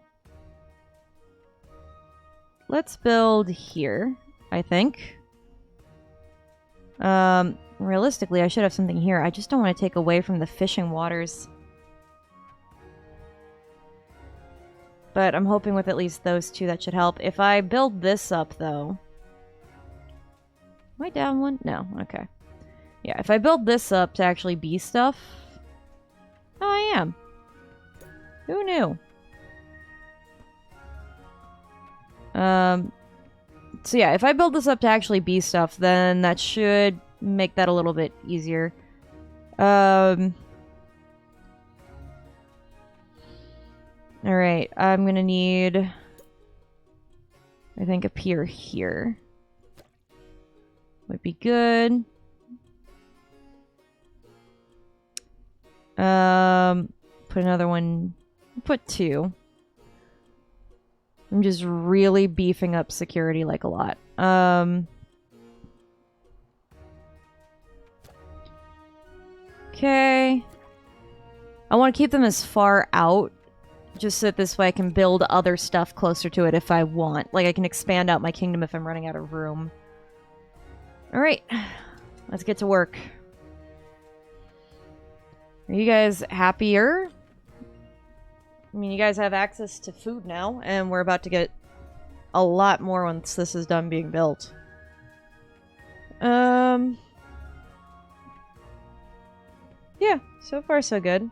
[SPEAKER 1] let's build here, I think. Realistically, I should have something here. I just don't want to take away from the fishing waters. But I'm hoping with at least those 2 that should help. If I build this up, though... Am I down 1? No, okay. Yeah, if I build this up to actually be stuff... Oh, I am. Who knew? So yeah, if I build this up to actually be stuff, then that should make that a little bit easier. Alright, I'm gonna need... I think a pier here. would be good. Put another one. Put 2. I'm just really beefing up security like a lot. Okay. I want to keep them as far out, just so that this way I can build other stuff closer to it if I want. Like, I can expand out my kingdom if I'm running out of room. Alright. Let's get to work. Are you guys happier? I mean, you guys have access to food now, and we're about to get a lot more once this is done being built. Yeah, so far so good.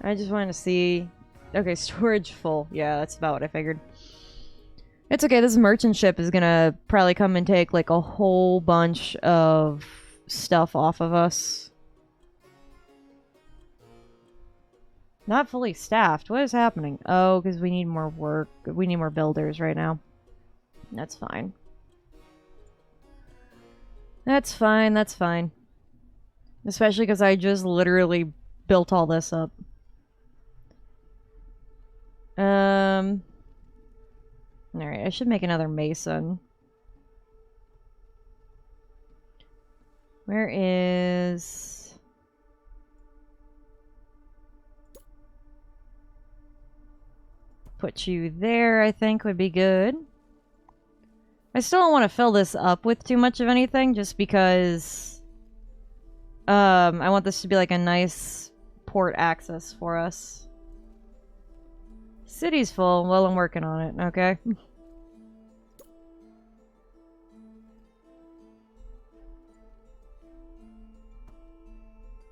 [SPEAKER 1] I just wanted to see... Okay, storage full. Yeah, that's about what I figured. It's okay, this merchant ship is gonna probably come and take, like, a whole bunch of stuff off of us. Not fully staffed. What is happening? Oh, because we need more work. We need more builders right now. That's fine. That's fine, that's fine. Especially because I just literally built all this up. Alright, I should make another mason. Where is... Put you there, I think, would be good. I still don't want to fill this up with too much of anything, just because... I want this to be like a nice port access for us. City's full. Well, I'm working on it, okay?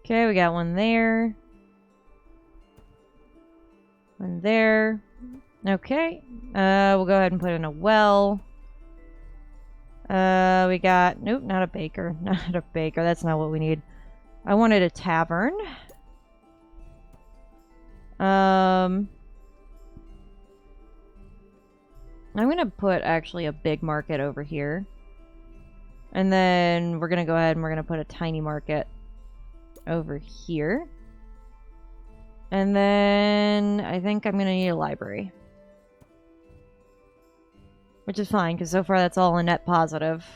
[SPEAKER 1] Okay, we got one there. One there. Okay. We'll go ahead and put in a well. We got... Nope, not a baker. Not a baker. That's not what we need. I wanted a tavern. I'm gonna put actually a big market over here. And then we're gonna go ahead and we're gonna put a tiny market over here. And then I think I'm gonna need a library. Which is fine, because so far that's all a net positive.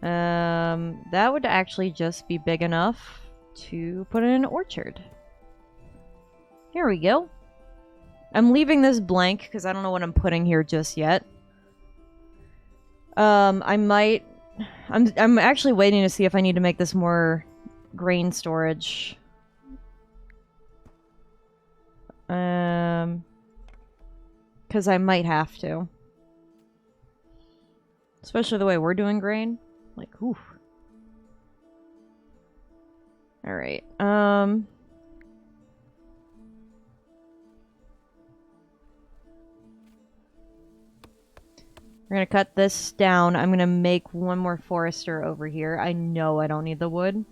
[SPEAKER 1] That would actually just be big enough to put in an orchard. Here we go. I'm leaving this blank because I don't know what I'm putting here just yet. I'm actually waiting to see if I need to make this more grain storage. Because I might have to. Especially the way we're doing grain. Like, oof. Alright, we're gonna cut this down. I'm gonna make one more forester over here. I know I don't need the wood.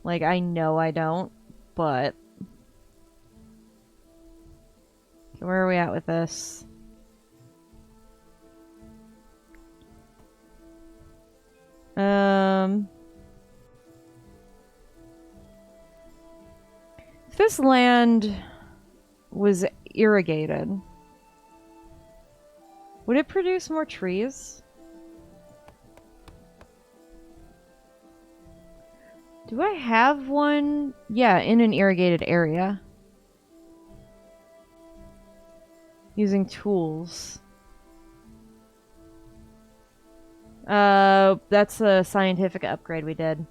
[SPEAKER 1] Like, I know I don't, but... Okay, where are we at with this? If this land was irrigated, would it produce more trees? Do I have one? Yeah, in an irrigated area. Using tools. That's a scientific upgrade we did.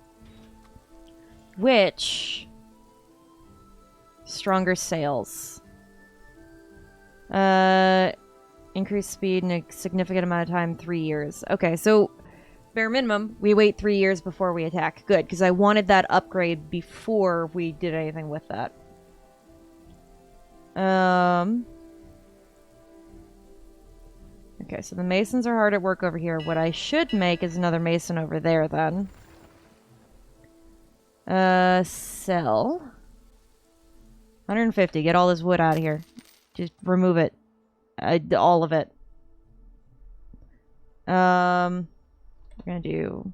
[SPEAKER 1] Which... Stronger sails. Increased speed in a significant amount of time, 3 years. Okay, so bare minimum, we wait 3 years before we attack. Good, because I wanted that upgrade before we did anything with that. Okay, so the masons are hard at work over here. What I should make is another mason over there, then. Sell. 150. Get all this wood out of here. Just remove it. All of it. We're gonna do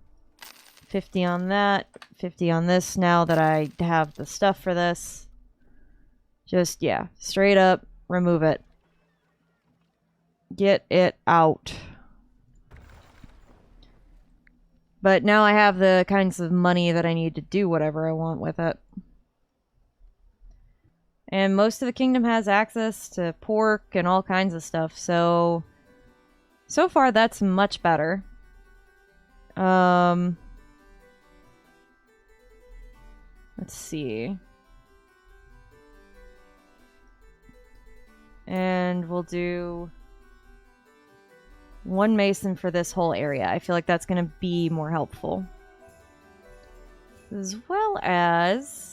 [SPEAKER 1] 50 on that, 50 on this now that I have the stuff for this. Just, yeah, straight up, remove it. Get it out. But now I have the kinds of money that I need to do whatever I want with it. And most of the kingdom has access to pork and all kinds of stuff, so far that's much better. Let's see. And we'll do 1 mason for this whole area. I feel like that's going to be more helpful. As well as...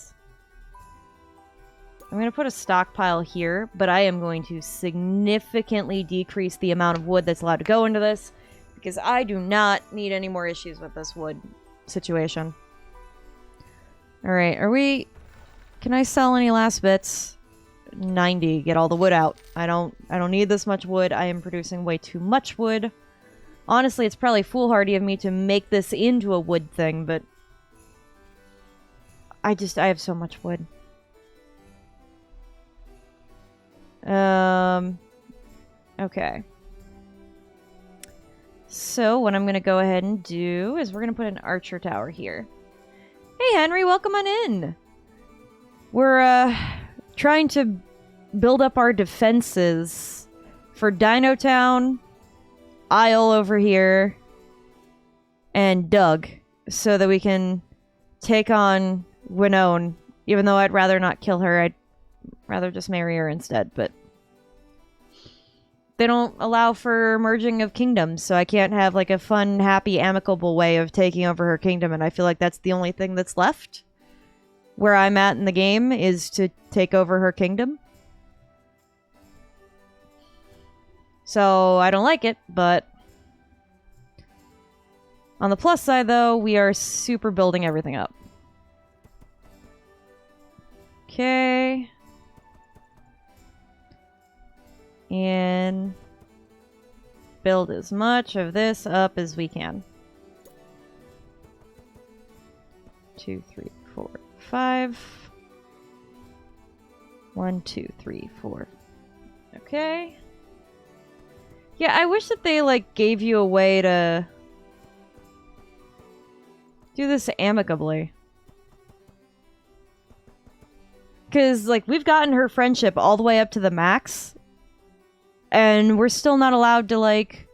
[SPEAKER 1] I'm going to put a stockpile here, but I am going to significantly decrease the amount of wood that's allowed to go into this, because I do not need any more issues with this wood situation. Alright, can I sell any last bits? 90. Get all the wood out. I don't need this much wood. I am producing way too much wood. Honestly, it's probably foolhardy of me to make this into a wood thing, but I have so much wood. Okay. So what I'm going to go ahead and do is we're going to put an archer tower here. Hey, Henry, welcome on in. We're, trying to build up our defenses for Dino Town, Isle over here, and Doug, so that we can take on Winone. Even though I'd rather not kill her, I'd rather just marry her instead, but they don't allow for merging of kingdoms, so I can't have like a fun, happy, amicable way of taking over her kingdom, and I feel like that's the only thing that's left where I'm at in the game, is to take over her kingdom. So I don't like it, but on the plus side though, we are super building everything up. Okay. And build as much of this up as we can. 2, 3, 4, 5. 1, 2, 3, 4. Okay. Yeah, I wish that they, like, gave you a way to do this amicably. Because, like, we've gotten her friendship all the way up to the max, and we're still not allowed to, like,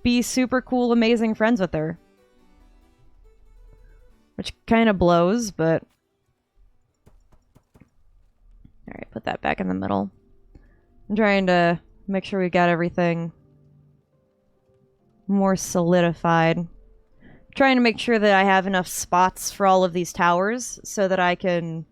[SPEAKER 1] be super cool, amazing friends with her. Which kind of blows, but... Alright, put that back in the middle. I'm trying to make sure we got everything more solidified. Trying to make sure that I have enough spots for all of these towers so that I can...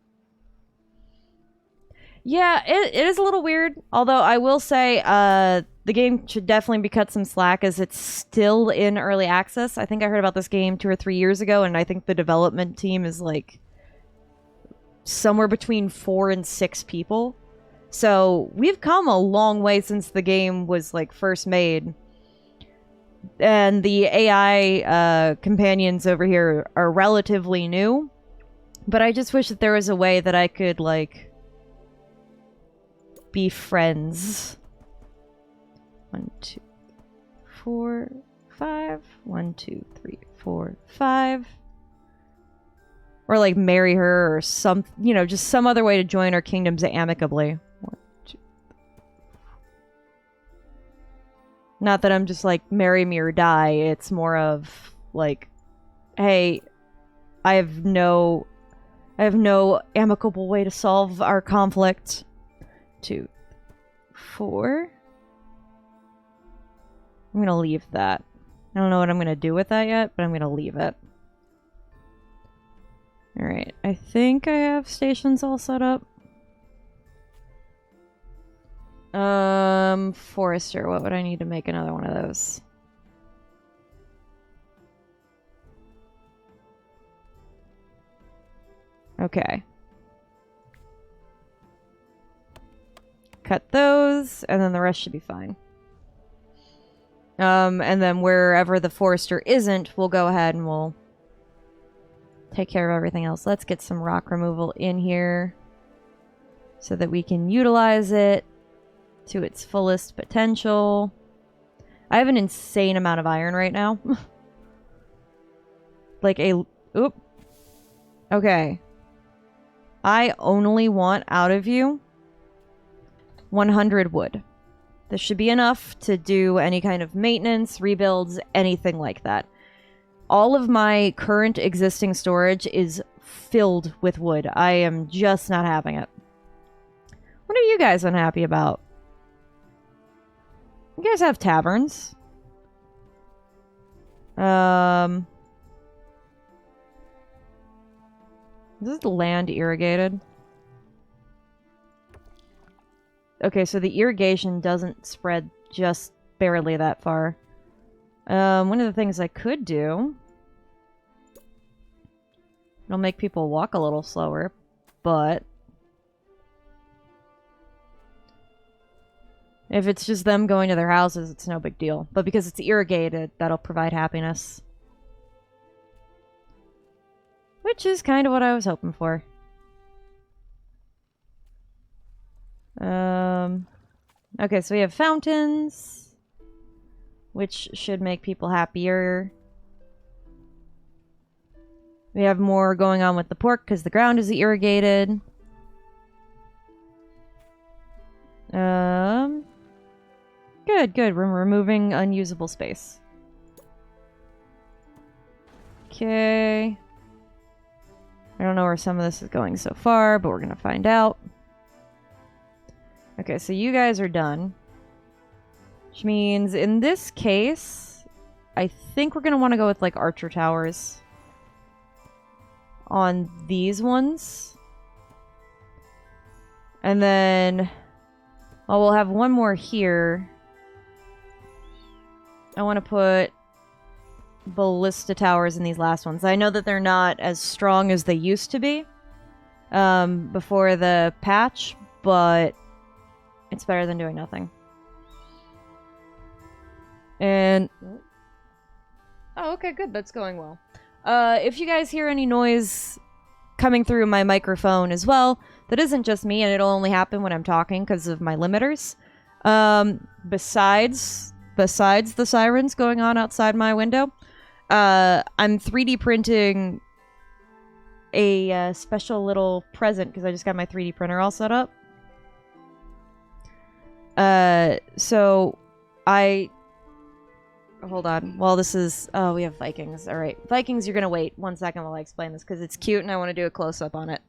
[SPEAKER 1] Yeah, it is a little weird. Although I will say the game should definitely be cut some slack as it's still in early access. I think I heard about this game 2 or 3 years ago, and I think the development team is like somewhere between 4 and 6 people. So we've come a long way since the game was like first made. And the AI companions over here are relatively new. But I just wish that there was a way that I could like be friends. 1, 2, 4, 5. 1, 2, 3, 4, 5. Or like marry her or some, you know, just some other way to join our kingdoms amicably. 1, 2. Not that I'm just like marry me or die. It's more of like, hey, I have no amicable way to solve our conflict. 2, 4. I'm gonna leave that. I don't know what I'm gonna do with that yet, but I'm gonna leave it. Alright, I think I have stations all set up. Forester, what would I need to make another one of those? Okay. cut those, and then the rest should be fine. And then wherever the forester isn't, we'll go ahead and we'll take care of everything else. Let's get some rock removal in here so that we can utilize it to its fullest potential. I have an insane amount of iron right now. Like a... Oop. Okay. I only want out of you 100 wood. This should be enough to do any kind of maintenance, rebuilds, anything like that. All of my current existing storage is filled with wood. I am just not having it. What are you guys unhappy about? You guys have taverns. Is this land irrigated? Okay, so the irrigation doesn't spread just barely that far. One of the things I could do... It'll make people walk a little slower, but... If it's just them going to their houses, it's no big deal. But because it's irrigated, that'll provide happiness. Which is kind of what I was hoping for. Okay, so we have fountains, which should make people happier. We have more going on with the pork because the ground is irrigated. Good, good. We're removing unusable space. Okay. I don't know where some of this is going so far, but we're gonna find out. Okay, so you guys are done. Which means, in this case, I think we're gonna want to go with, like, archer towers. On these ones. And then... Oh, we'll have one more here. I want to put ballista towers in these last ones. I know that they're not as strong as they used to be before the patch, but it's better than doing nothing. And... Oh, okay, good. That's going well. If you guys hear any noise coming through my microphone as well, that isn't just me, and it'll only happen when I'm talking because of my limiters. Besides the sirens going on outside my window, I'm 3D printing a special little present because I just got my 3D printer all set up. So I... Hold on. Well, this is... Oh, we have Vikings. All right. Vikings, you're going to wait 1 second while I explain this because it's cute and I want to do a close-up on it.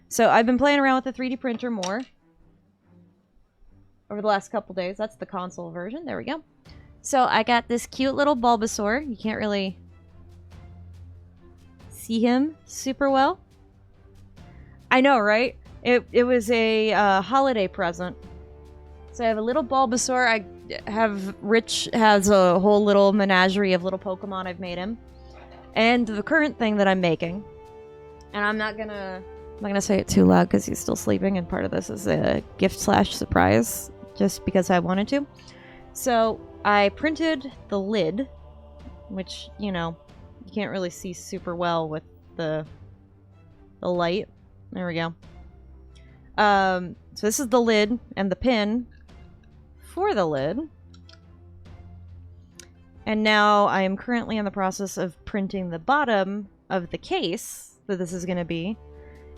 [SPEAKER 1] So I've been playing around with the 3D printer more over the last couple days. That's the console version. There we go. So I got this cute little Bulbasaur. You can't really see him super well. I know, right? It was a holiday present. So I have a little Bulbasaur. Rich has a whole little menagerie of little Pokemon I've made him. And the current thing that I'm making, and I'm not gonna say it too loud because he's still sleeping, and part of this is a gift/surprise, just because I wanted to. So I printed the lid, which, you know, you can't really see super well with the light. There we go. So this is the lid and the pin for the lid. And now I am currently in the process of printing the bottom of the case that this is going to be.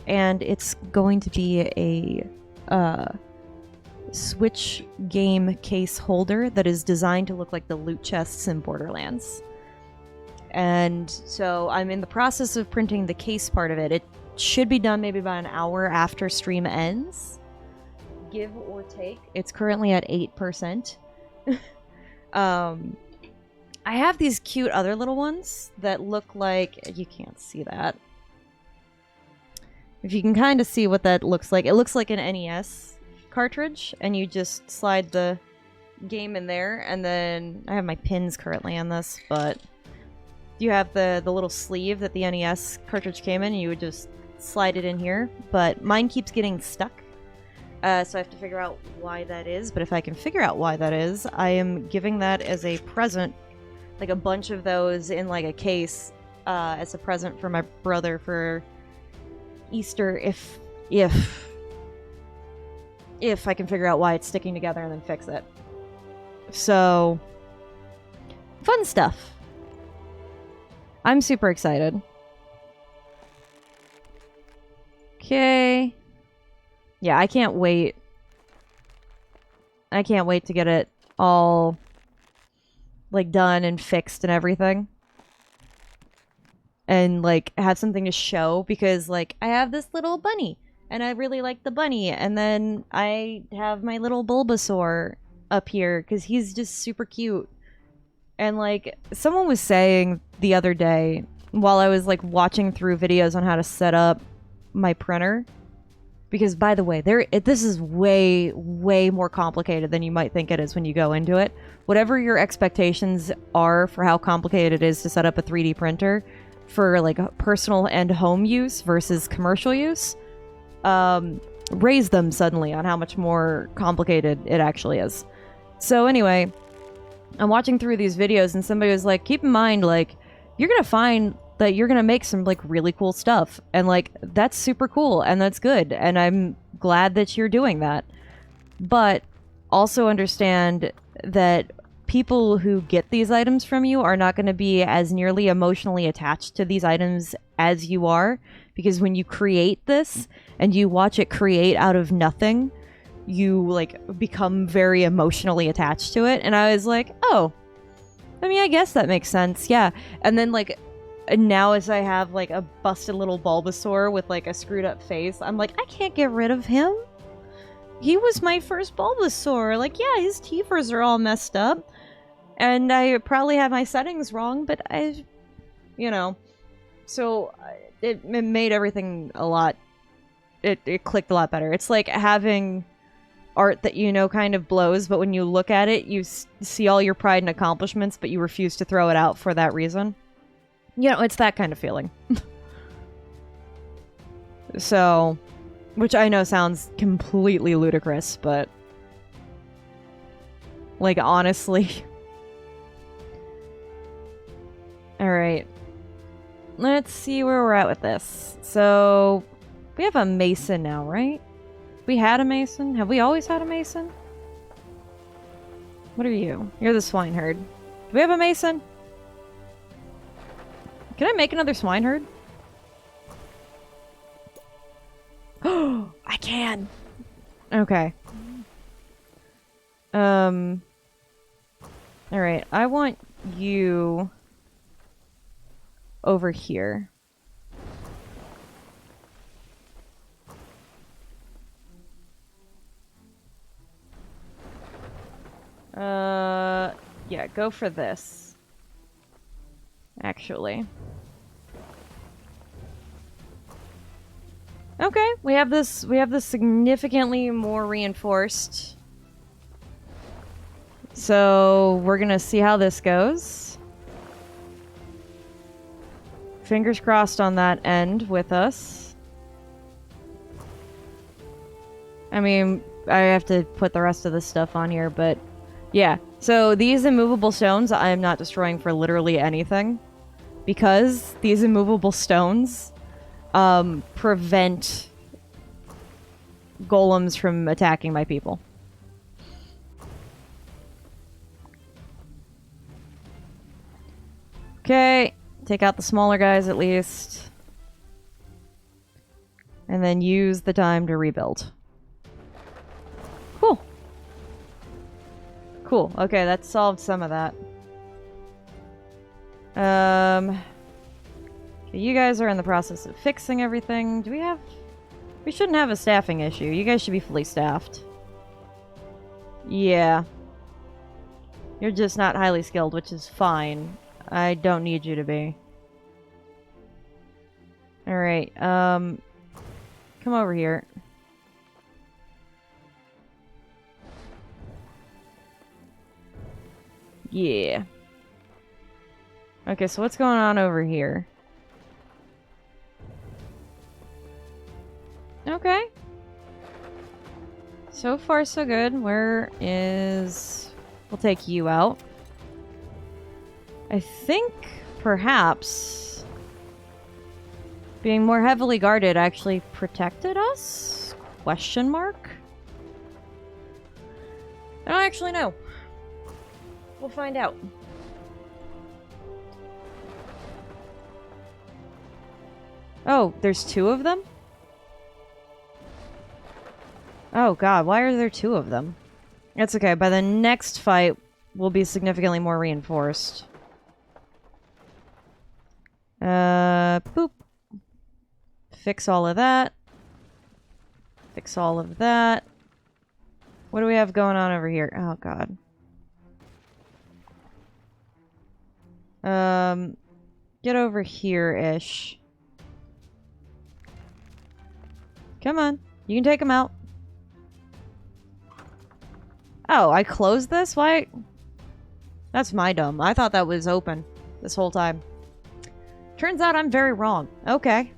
[SPEAKER 1] And it's going to be a Switch game case holder that is designed to look like the loot chests in Borderlands. And so I'm in the process of printing the case part of it. It should be done maybe about an hour after stream ends. Give or take. It's currently at 8%. I have these cute other little ones that look like... You can't see that. If you can kind of see what that looks like. It looks like an NES cartridge, and you just slide the game in there, and then... I have my pins currently on this, but... You have the little sleeve that the NES cartridge came in, and you would just slide it in here. But mine keeps getting stuck. So I have to figure out why that is. But if I can figure out why that is, I am giving that as a present, like a bunch of those in like a case, as a present for my brother for Easter. If I can figure out why it's sticking together and then fix it. So, fun stuff. I'm super excited. Okay. Yeah, I can't wait. I can't wait to get it all, like, done and fixed and everything. And, like, have something to show because, like, I have this little bunny. And I really like the bunny. And then I have my little Bulbasaur up here because he's just super cute. And like someone was saying the other day while I was like watching through videos on how to set up my printer, because by the way, this is way more complicated than you might think it is when you go into it. Whatever your expectations are for how complicated it is to set up a 3D printer for like personal and home use versus commercial use, raise them suddenly on how much more complicated it actually is. So anyway, I'm watching through these videos and somebody was like, keep in mind, like, you're gonna find that you're gonna make some like really cool stuff, and like that's super cool and that's good, and I'm glad that you're doing that. But also understand that people who get these items from you are not going to be as nearly emotionally attached to these items as you are, because when you create this and you watch it create out of nothing, you like become very emotionally attached to it. And I was like, oh, I mean, I guess that makes sense, yeah. And then like now as I have like a busted little Bulbasaur with like a screwed up face, I'm like, I can't get rid of him. He was my first Bulbasaur. Like, yeah, his teethers are all messed up. And I probably have my settings wrong, but I, you know. So it made everything a lot, it clicked a lot better. It's like having art that you know kind of blows, but when you look at it, you see all your pride and accomplishments, but you refuse to throw it out for that reason. You know, it's that kind of feeling. So, which I know sounds completely ludicrous, but like honestly. Alright. Let's see where we're at with this. So, we have a mason now, right? We had a mason? Have we always had a mason? What are you? You're the swineherd. Do we have a mason? Can I make another swineherd? Oh, I can! Okay. Alright, I want you over here. Yeah, go for this. Actually. Okay, we have this significantly more reinforced. So, we're gonna see how this goes. Fingers crossed on that end with us. I mean, I have to put the rest of this stuff on here, but yeah. So these immovable stones I am not destroying for literally anything, because these immovable stones prevent golems from attacking my people. Okay, take out the smaller guys at least. And then use the time to rebuild. Cool. Cool. Okay, that solved some of that. Okay, you guys are in the process of fixing everything. Do we have... We shouldn't have a staffing issue. You guys should be fully staffed. Yeah. You're just not highly skilled, which is fine. I don't need you to be. Alright, come over here. Yeah. Okay, so what's going on over here? Okay. So far, so good. Where is... We'll take you out. I think, perhaps, being more heavily guarded actually protected us? Question mark? I don't actually know. We'll find out. Oh, there's two of them? Oh god, why are there two of them? It's okay, by the next fight, we'll be significantly more reinforced. Boop. Fix all of that. Fix all of that. What do we have going on over here? Oh god. Get over here-ish. Come on. You can take them out. Oh, I closed this? Why? That's my dumb. I thought that was open this whole time. Turns out I'm very wrong. Okay.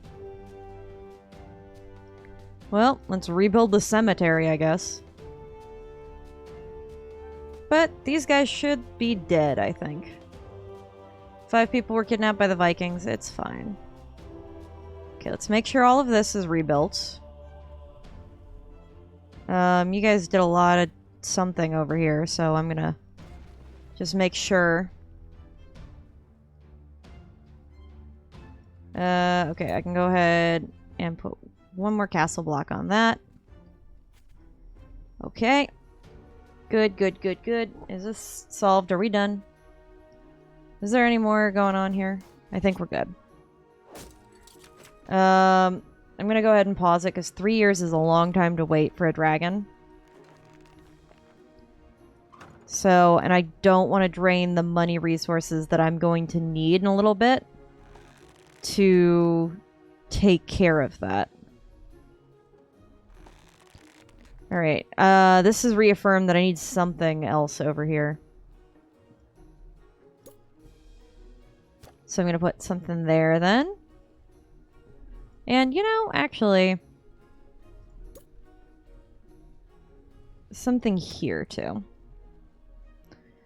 [SPEAKER 1] Well, let's rebuild the cemetery, I guess. But these guys should be dead, I think. 5 people were kidnapped by the Vikings. It's fine. Okay, let's make sure all of this is rebuilt. You guys did a lot of something over here, so I'm gonna just make sure. Okay, I can go ahead and put one more castle block on that. Okay. Good, good, good, good. Is this solved? Are we done? Is there any more going on here? I think we're good. I'm gonna go ahead and pause it because 3 years is a long time to wait for a dragon. So, and I don't want to drain the money resources that I'm going to need in a little bit to take care of that. Alright, this is reaffirmed that I need something else over here. So I'm going to put something there then. And, you know, actually, something here too.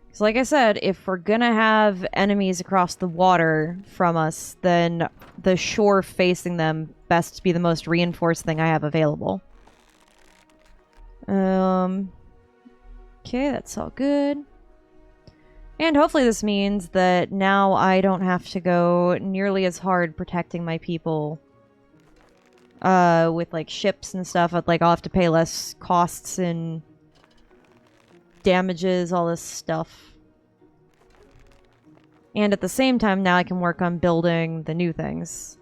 [SPEAKER 1] Because like I said, if we're going to have enemies across the water from us, then the shore facing them best be the most reinforced thing I have available. Okay, that's all good. And hopefully this means that now I don't have to go nearly as hard protecting my people with like ships and stuff. I'll have to pay less costs and damages, all this stuff. And at the same time, now I can work on building the new things.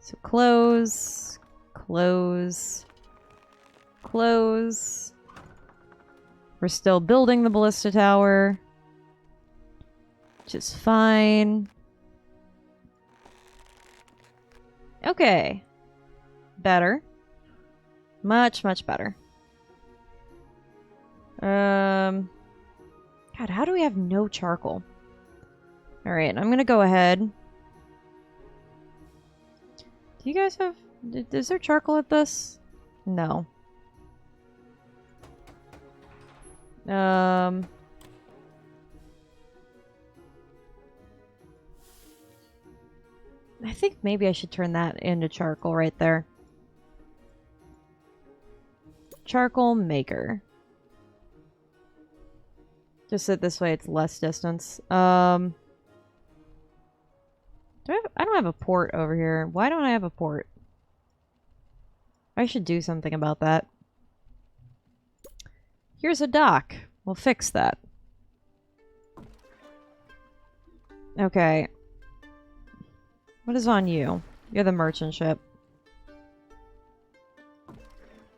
[SPEAKER 1] So close, close, close. We're still building the ballista tower, which is fine. Okay. Better. Much, much better. God, how do we have no charcoal? Alright, I'm gonna go ahead. Do you guys have... Is there charcoal at this? No. I think maybe I should turn that into charcoal right there. Charcoal maker. Just so this way it's less distance. I don't have a port over here. Why don't I have a port? I should do something about that. Here's a dock. We'll fix that. Okay. What is on you? You're the merchant ship.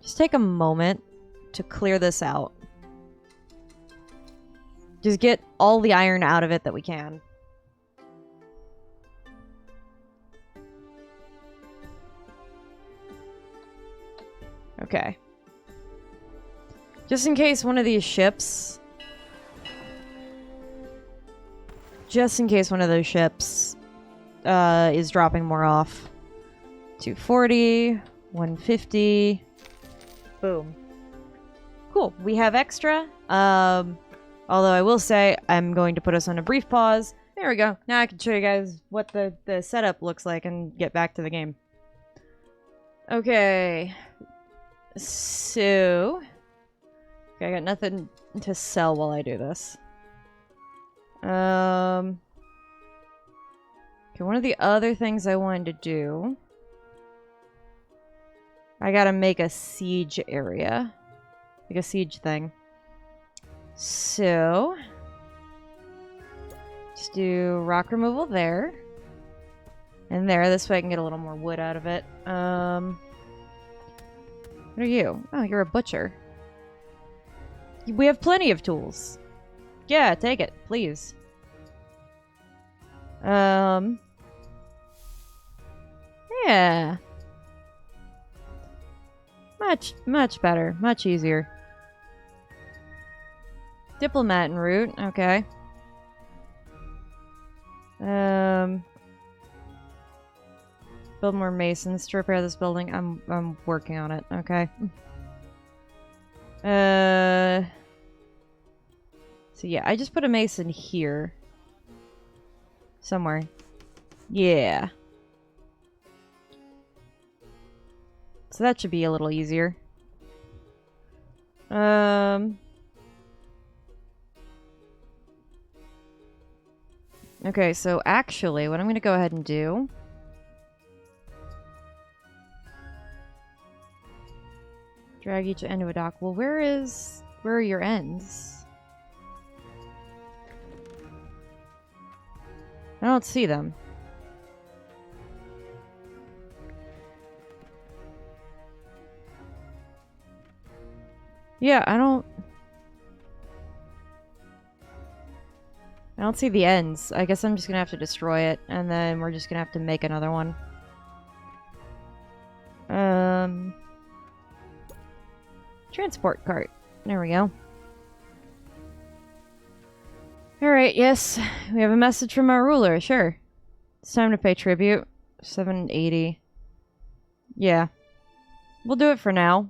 [SPEAKER 1] Just take a moment to clear this out. Just get all the iron out of it that we can. Okay. Just in case one of these ships... Just in case one of those ships is dropping more off. 240, 150. Boom. Cool. We have extra. Although I will say I'm going to put us on a brief pause. There we go. Now I can show you guys what the setup looks like and get back to the game. Okay. So... okay, I got nothing to sell while I do this. Okay, one of the other things I wanted to do... I gotta make a siege area. Like a siege thing. So... just do rock removal there. And there, this way I can get a little more wood out of it. What are you? Oh, you're a butcher. We have plenty of tools. Yeah, take it, please. Yeah. Much better. Much easier. Diplomat en route, okay. Build more masons to repair this building. I'm working on it, okay. So yeah, I just put a mason here. Somewhere. Yeah. So that should be a little easier. Okay, so actually, what I'm going to go ahead and do... drag each end of a dock. Well, where are your ends? I don't see them. Yeah, I don't see the ends. I guess I'm just gonna have to destroy it, and then we're just gonna have to make another one. Transport cart. There we go. Alright, yes. We have a message from our ruler, sure. It's time to pay tribute. 780. Yeah. We'll do it for now.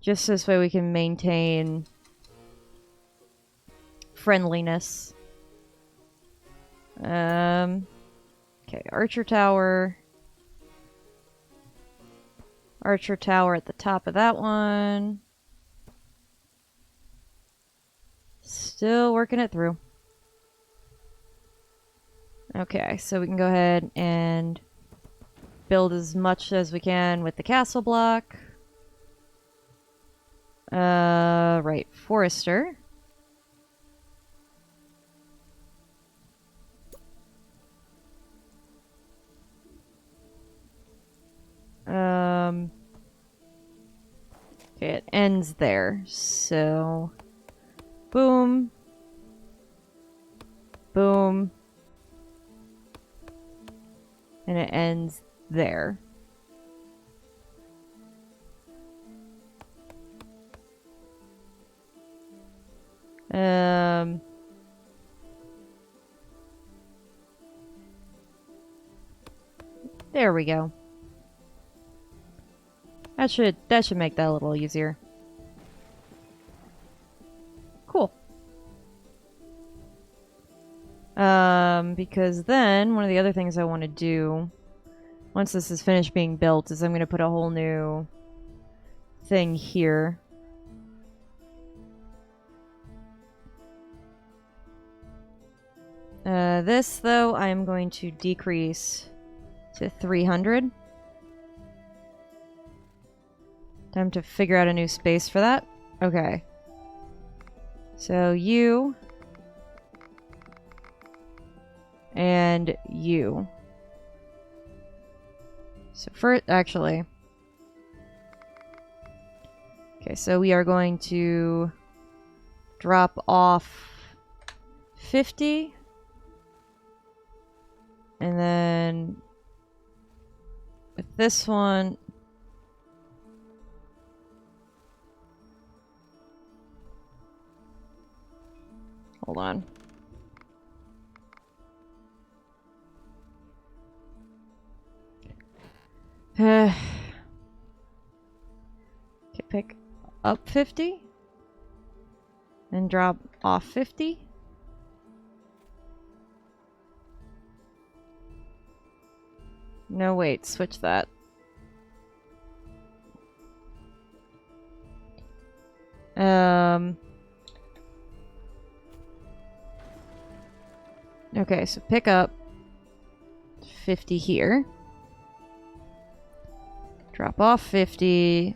[SPEAKER 1] Just this way we can maintain friendliness. Okay, Archer Tower. Archer Tower at the top of that one. Still working it through. Okay, so we can go ahead and build as much as we can with the castle block. Right, Forester. Okay, it ends there, so... boom. Boom. And it ends there. There we go. That should make that a little easier. Cool. Because then one of the other things I want to do once this is finished being built is I'm going to put a whole new thing here. This though I am going to decrease to 300. Time to figure out a new space for that. Okay. So you and you. So first, actually. Okay, so we are going to drop off 50. And then with this one, hold on. Okay, pick up 50 and drop off 50. No, wait, switch that. Okay, so pick up 50 here. Drop off 50.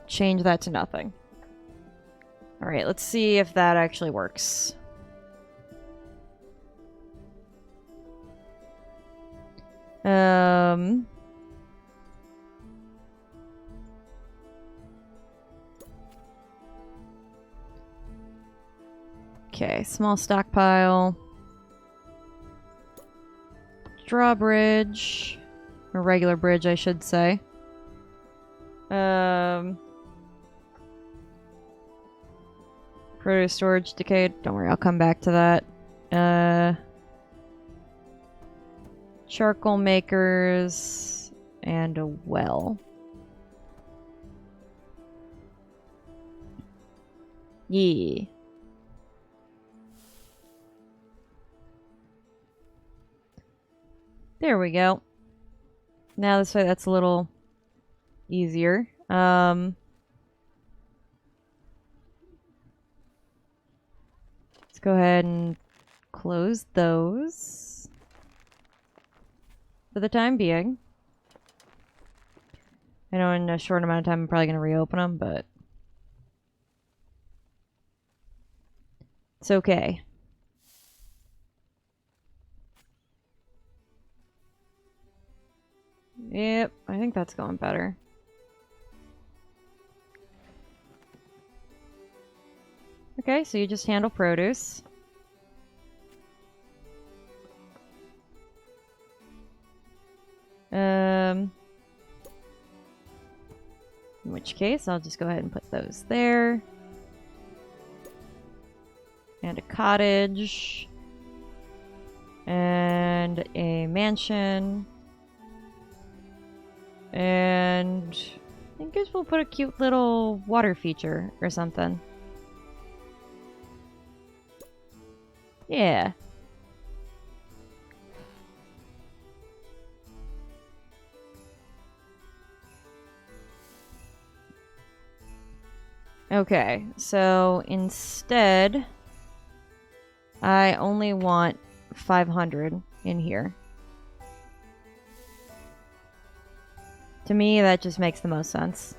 [SPEAKER 1] Change that to nothing. Alright, let's see if that actually works. Okay, small stockpile. Drawbridge. A regular bridge, I should say. Produce storage decayed. Don't worry, I'll come back to that. Charcoal makers. And a well. Yeah. There we go. Now this way that's a little easier. Let's go ahead and close those for the time being. I know in a short amount of time I'm probably going to reopen them, but it's okay. Yep, I think that's going better. Okay, so you just handle produce. In which case, I'll just go ahead and put those there. And a cottage. And a mansion. And I guess we'll put a cute little water feature or something. Yeah. Okay, so instead, I only want 500 in here. To me, that just makes the most sense.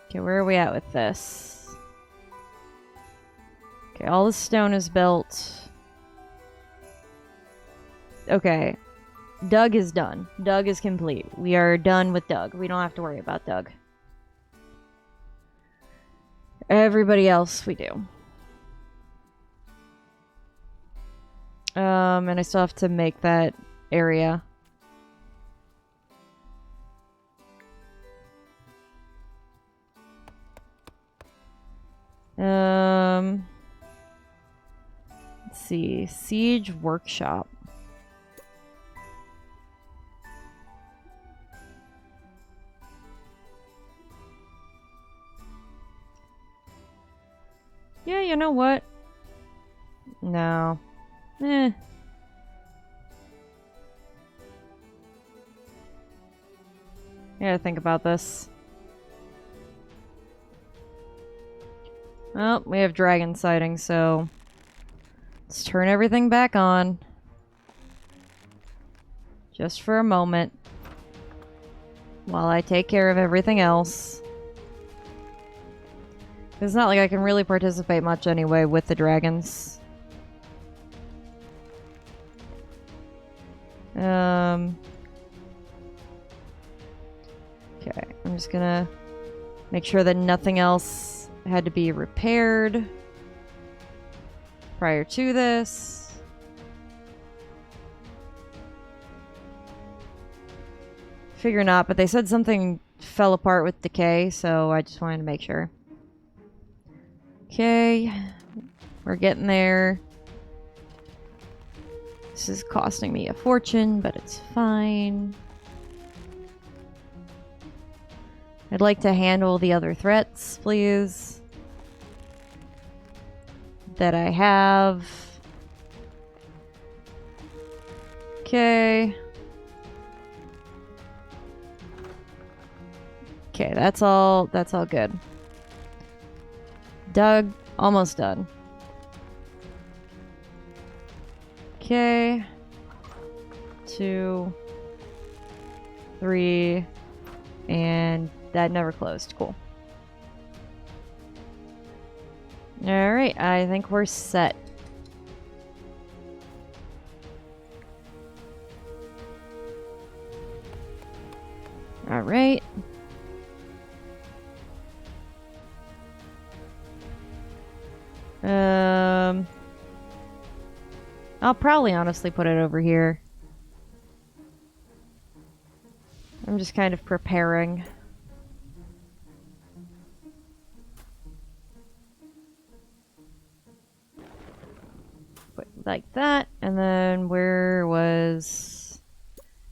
[SPEAKER 1] Okay, where are we at with this? Okay, all the stone is built. Okay, Doug is done. Doug is complete. We are done with Doug. We don't have to worry about Doug. Everybody else, we do. And I still have to make that area. Let's see. Siege Workshop. Yeah, you know what? No. I gotta think about this. Well, we have dragon sightings, so let's turn everything back on. Just for a moment. While I take care of everything else. It's not like I can really participate much anyway with the dragons. Okay, I'm just gonna make sure that nothing else had to be repaired prior to this. Figure not, but they said something fell apart with decay, so I just wanted to make sure. Okay, we're getting there. This is costing me a fortune, but it's fine. I'd like to handle the other threats, please. That I have. Okay. Okay, that's all good. Doug, almost done. Okay. 2, 3, and that never closed. Cool. Alright, I think we're set. Alright. I'll probably honestly put it over here. I'm just kind of preparing. Put like that, and then where was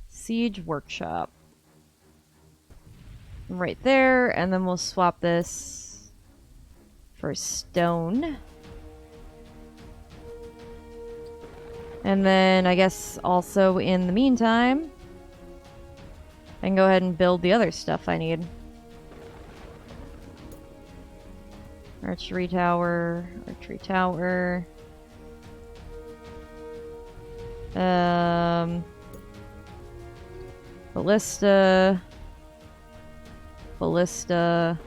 [SPEAKER 1] Siege Workshop? Right there, and then we'll swap this for stone. And then I guess also in the meantime, I can go ahead and build the other stuff I need. Archery tower, archery tower. Ballista. Ballista.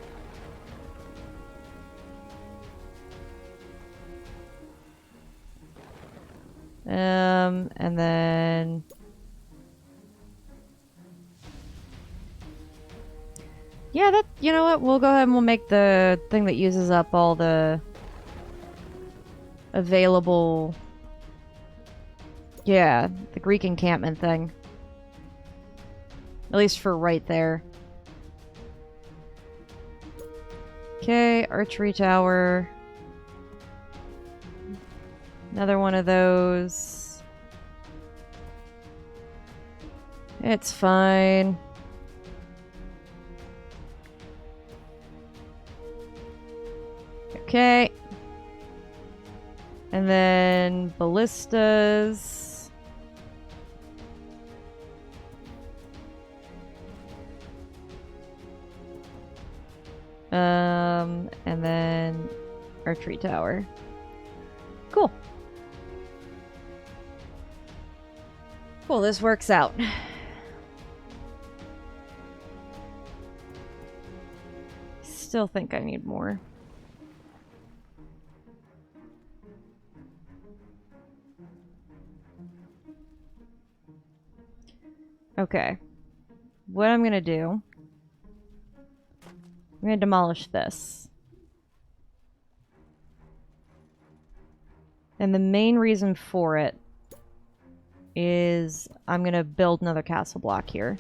[SPEAKER 1] And then yeah, that, you know what, we'll go ahead and we'll make the thing that uses up all the available, yeah, the Greek encampment thing. At least for right there. Okay, archery tower. Another one of those. It's fine. Okay. And then ballistas. And then archery tower. Cool. Cool, this works out. Still think I need more. Okay. What I'm gonna do, I'm gonna demolish this. And the main reason for it is I'm gonna build another castle block here.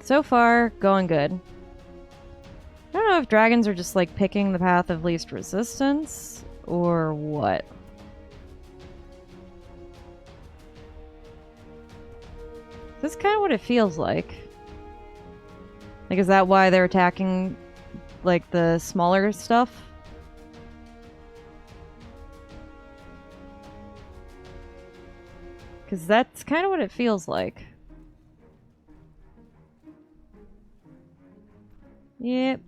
[SPEAKER 1] So far, going good. I don't know if dragons are just like picking the path of least resistance or what. This is kind of what it feels like. Like, is that why they're attacking, like, the smaller stuff? Because that's kind of what it feels like. Yep.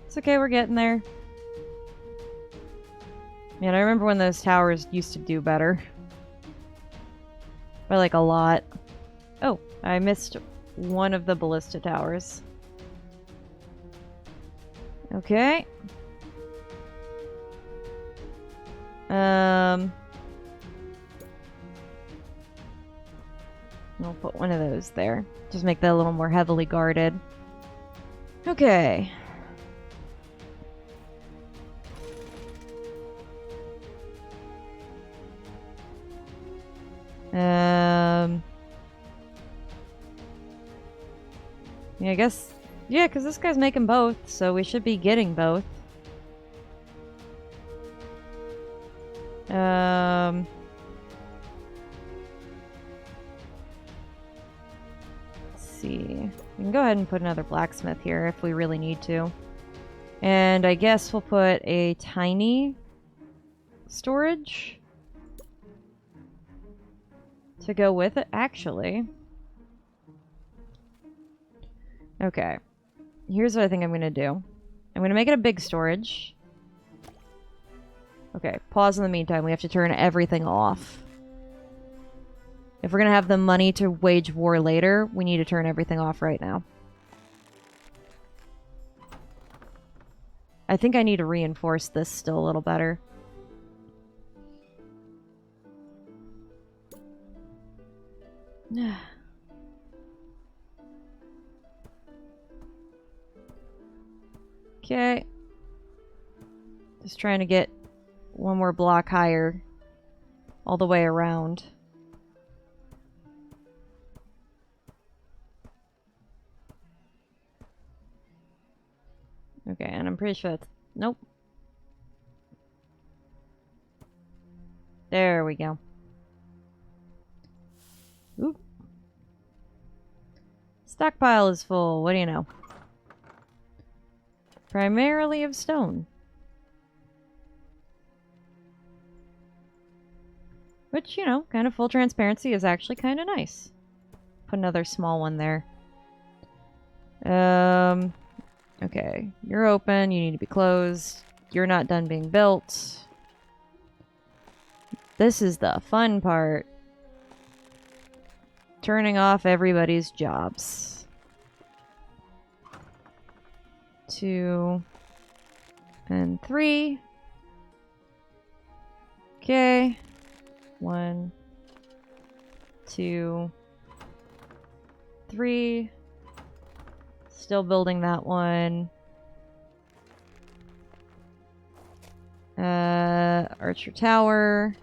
[SPEAKER 1] It's okay, we're getting there. Man, I remember when those towers used to do better. By like a lot. Oh, I missed one of the ballista towers. Okay. We'll put one of those there. Just make that a little more heavily guarded. Okay. Yeah, I guess... Yeah, because this guy's making both, so we should be getting both. see. We can go ahead and put another blacksmith here if we really need to. And I guess we'll put a tiny storage to go with it, actually. Okay. Here's what I think I'm going to do. I'm going to make it a big storage. Okay, pause in the meantime. We have to turn everything off. If we're going to have the money to wage war later, we need to turn everything off right now. I think I need to reinforce this still a little better. Okay. Just trying to get one more block higher all the way around. Okay, and I'm pretty sure that's... Nope. There we go. Oop. Stockpile is full. What do you know? Primarily of stone. Which, you know, kind of full transparency is actually kind of nice. Put another small one there. Okay. You're open. You need to be closed. You're not done being built. This is the fun part. Turning off everybody's jobs. 2 and 3. Okay. 1, 2, 3. Still building that one. Archer Tower.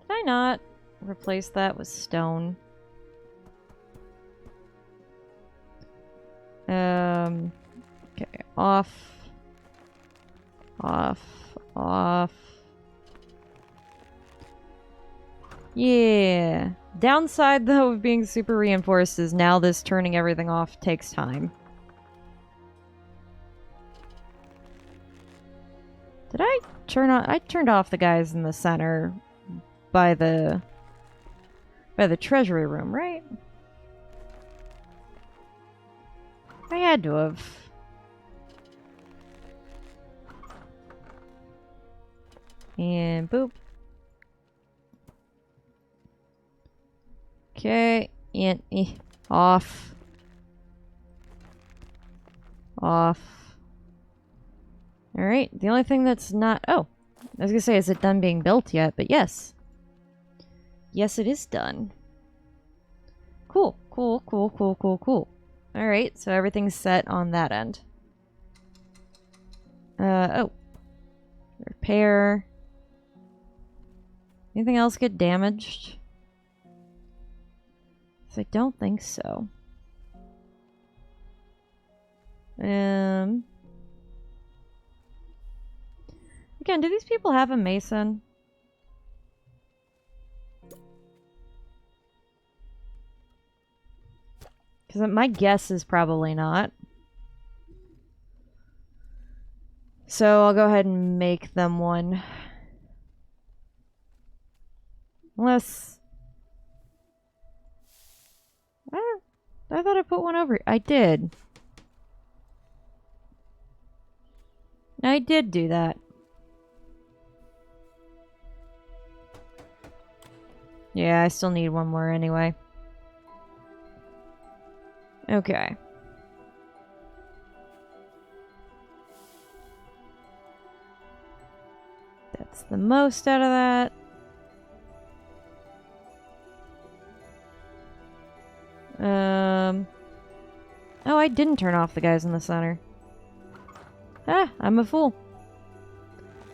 [SPEAKER 1] Did I not replace that with stone? Okay, off. Yeah. Downside, though, of being super reinforced is now this turning everything off takes time. Did I turn on... I turned off the guys in the center by the treasury room, right? I had to have. And boop. Okay, and off. Alright, the only thing that's not... Oh, I was gonna say, is it done being built yet? But yes. Yes, it is done. Cool. Alright, so everything's set on that end. Oh. Repair. Anything else get damaged? I don't think so. Again, do these people have a mason? Because my guess is probably not. So I'll go ahead and make them one. Unless... I thought I put one over. I did. I did do that. Yeah, I still need one more anyway. Okay. That's the most out of that. Oh, I didn't turn off the guys in the center. Ah, I'm a fool.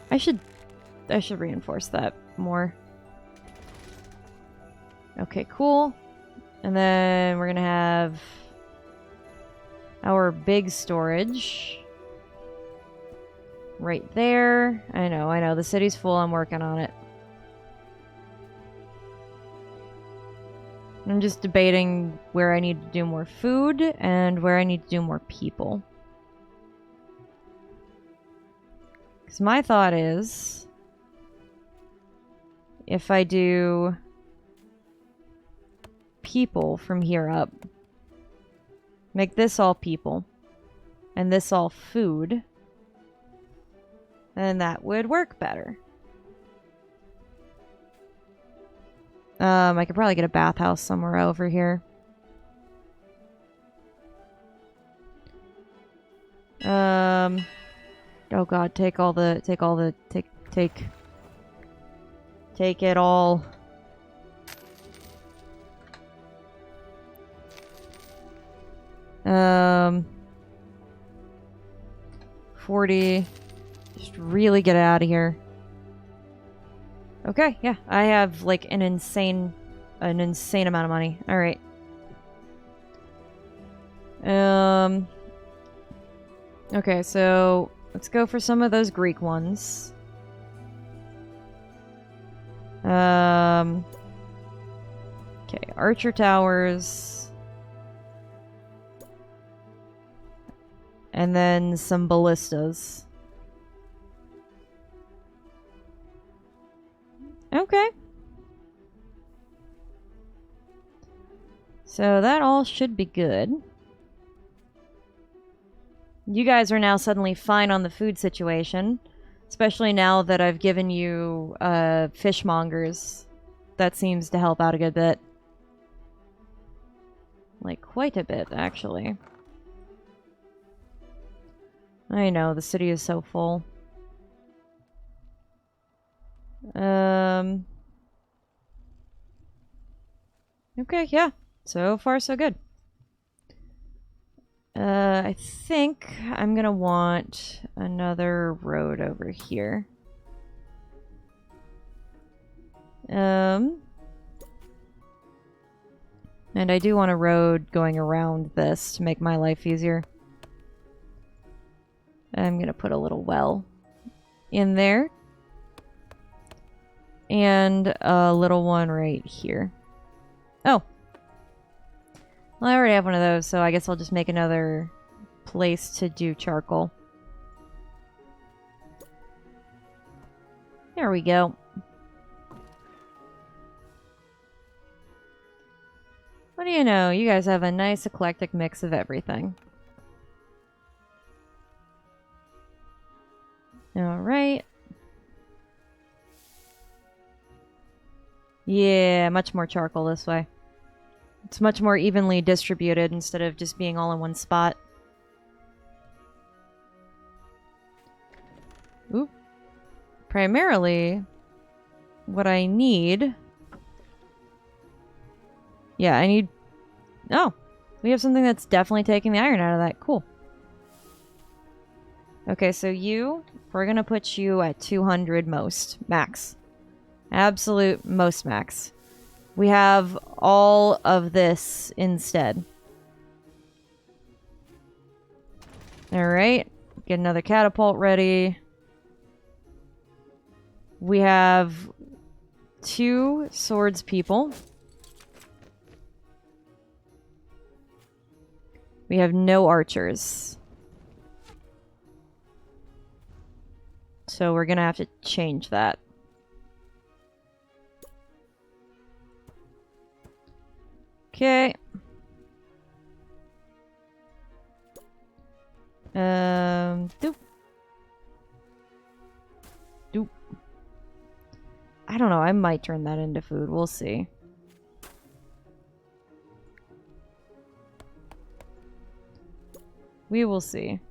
[SPEAKER 1] I should reinforce that more. Okay, cool. And then we're gonna have our big storage right there. I know. The city's full. I'm working on it. I'm just debating where I need to do more food and where I need to do more people. Because my thought is, if I do people from here up, make this all people, and this all food, then that would work better. I could probably get a bathhouse somewhere over here. Oh god, take it all. 40. Just really get out of here. Okay, yeah, I have like an insane amount of money. All right. Okay, so let's go for some of those Greek ones. Okay, archer towers. And then some ballistas. Okay. So that all should be good. You guys are now suddenly fine on the food situation. Especially now that I've given you fishmongers. That seems to help out a good bit. Like, quite a bit, actually. I know, the city is so full. Okay, yeah. So far, so good. I think I'm gonna want another road over here. And I do want a road going around this to make my life easier. I'm gonna put a little well in there. And a little one right here. Oh. Well, I already have one of those, so I guess I'll just make another place to do charcoal. There we go. What do you know? You guys have a nice eclectic mix of everything. Alright. Yeah, much more charcoal this way. It's much more evenly distributed instead of just being all in one spot. Oop. Primarily, what I need... Yeah, I need... Oh, we have something that's definitely taking the iron out of that. Cool. Okay, so we're gonna put you at 200 most. Max. Absolute most max. We have all of this instead. Alright. Get another catapult ready. We have 2 swords people. We have no archers. So we're gonna have to change that. Okay. Doop. Doop. I don't know, I might turn that into food. We'll see. We will see.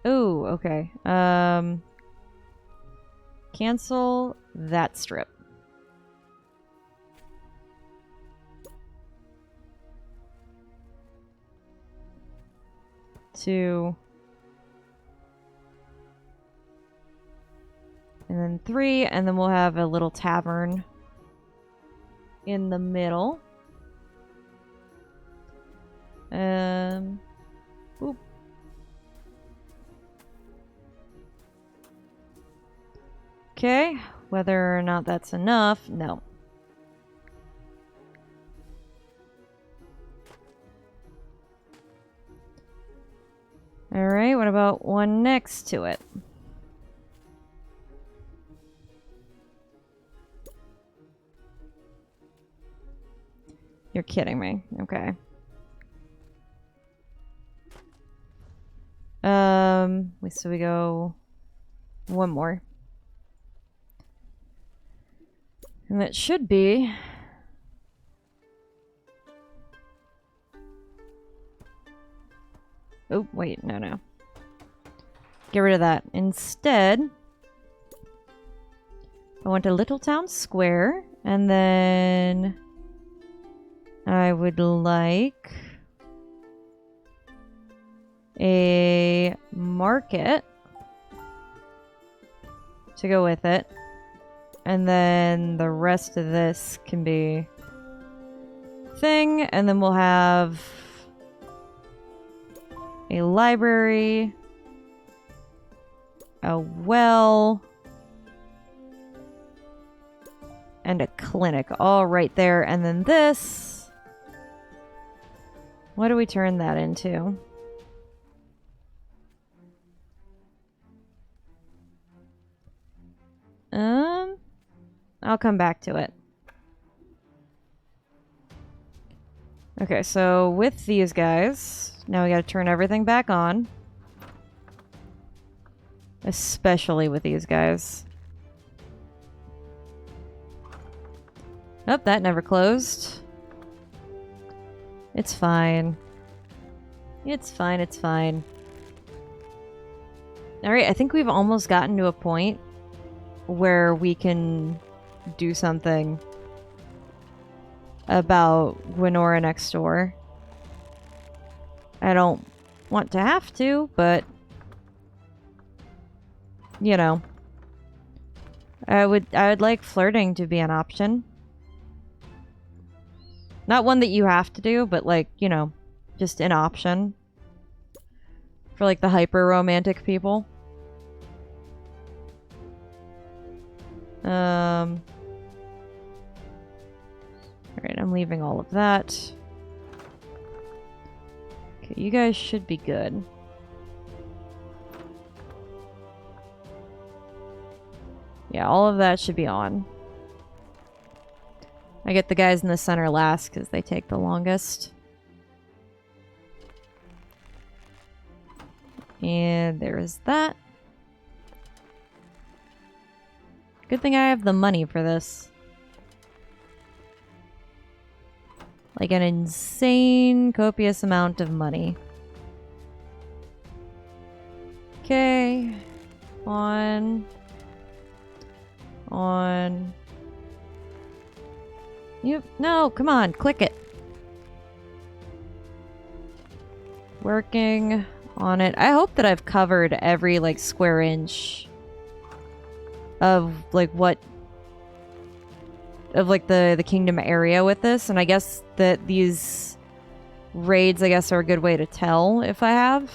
[SPEAKER 1] Oh, okay. Cancel that strip. Two. And then 3, and then we'll have a little tavern in the middle. Boop. Okay, whether or not that's enough, no. Alright, what about one next to it? You're kidding me. Okay. So we go one more. And that should be... Oh, wait, no. Get rid of that. Instead, I want a Little Town Square, and then I would like a market to go with it. And then the rest of this can be thing, and then we'll have a library, a well, and a clinic all right there. And then this, what do we turn that into? I'll come back to it. Okay, so with these guys, now we gotta turn everything back on. Especially with these guys. Oh, that never closed. It's fine. It's fine, it's fine. Alright, I think we've almost gotten to a point where we can do something about Gwenora next door. I don't want to have to, but you know, I would like flirting to be an option. Not one that you have to do, but like, you know, just an option for like the hyper romantic people. Alright, I'm leaving all of that. Okay, you guys should be good. Yeah, all of that should be on. I get the guys in the center last because they take the longest. And there is that. Good thing I have the money for this. Like an insane, copious amount of money. Okay. On. Yep. No, come on, click it. Working on it. I hope that I've covered every like square inch of like what of like the kingdom area with this, and I guess that these raids I guess are a good way to tell if I have.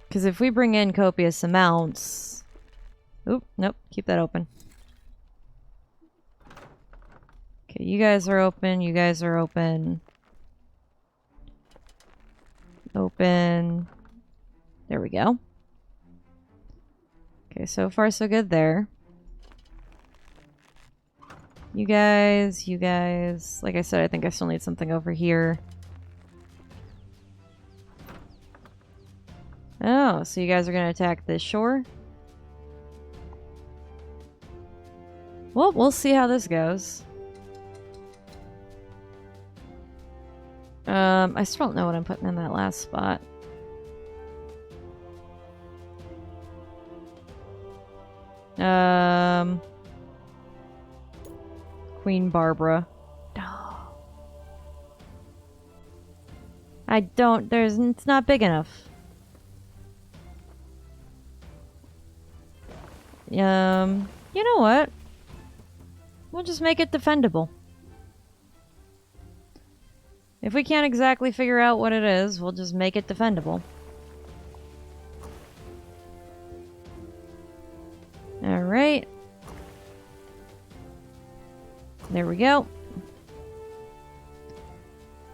[SPEAKER 1] Because if we bring in copious amounts... Oop, nope, keep that open. Okay, you guys are open, you guys are open. Open. There we go. Okay, so far so good there. You guys, like I said, I think I still need something over here. Oh, so you guys are gonna attack this shore? Well, we'll see how this goes. I still don't know what I'm putting in that last spot. Queen Barbara. I don't, it's not big enough. You know what? We'll just make it defendable. If we can't exactly figure out what it is, we'll just make it defendable. Alright. There we go.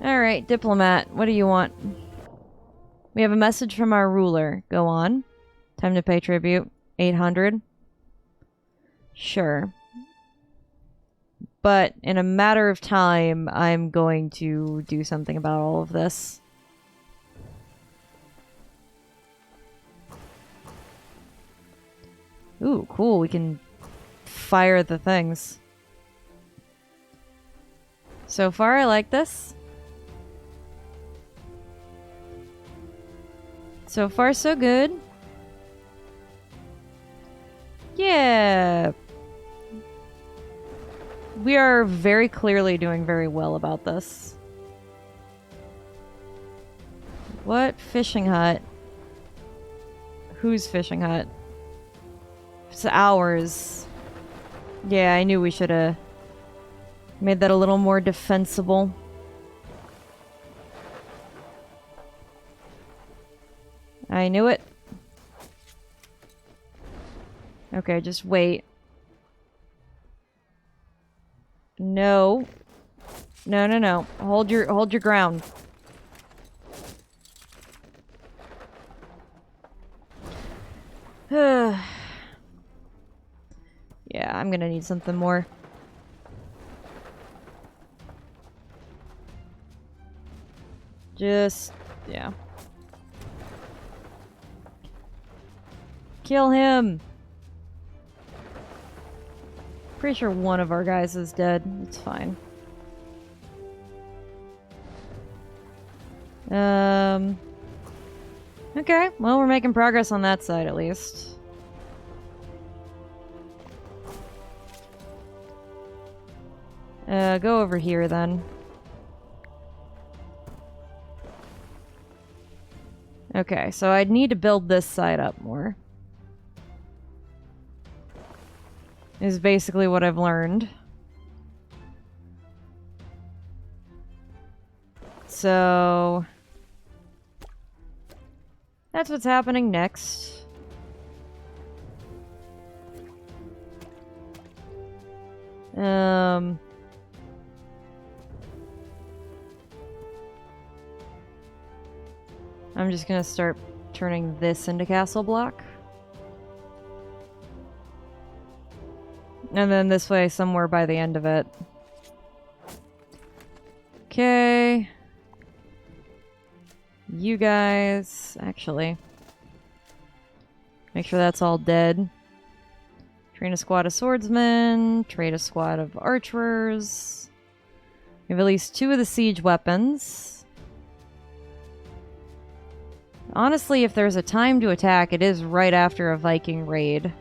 [SPEAKER 1] Alright, diplomat, what do you want? We have a message from our ruler. Go on. Time to pay tribute. 800. Sure. But in a matter of time, I'm going to do something about all of this. Ooh, cool. We can fire the things. So far, I like this. So far, so good. Yeah. We are very clearly doing very well about this. What fishing hut? Whose fishing hut? It's ours. Yeah, I knew we should have made that a little more defensible. I knew it. Okay, just wait. No. No, no, no. Hold your ground. Yeah, I'm gonna need something more. Just, yeah. Kill him! Pretty sure one of our guys is dead. It's fine. Okay, well, we're making progress on that side at least. Go over here then. Okay, so I'd need to build this side up more. Is basically what I've learned. So that's what's happening next. I'm just gonna start turning this into castle block. And then this way somewhere by the end of it. Okay. You guys, actually. Make sure that's all dead. Train a squad of swordsmen. Trade a squad of archers. We have at least 2 of the siege weapons. Honestly, if there's a time to attack, it is right after a Viking raid.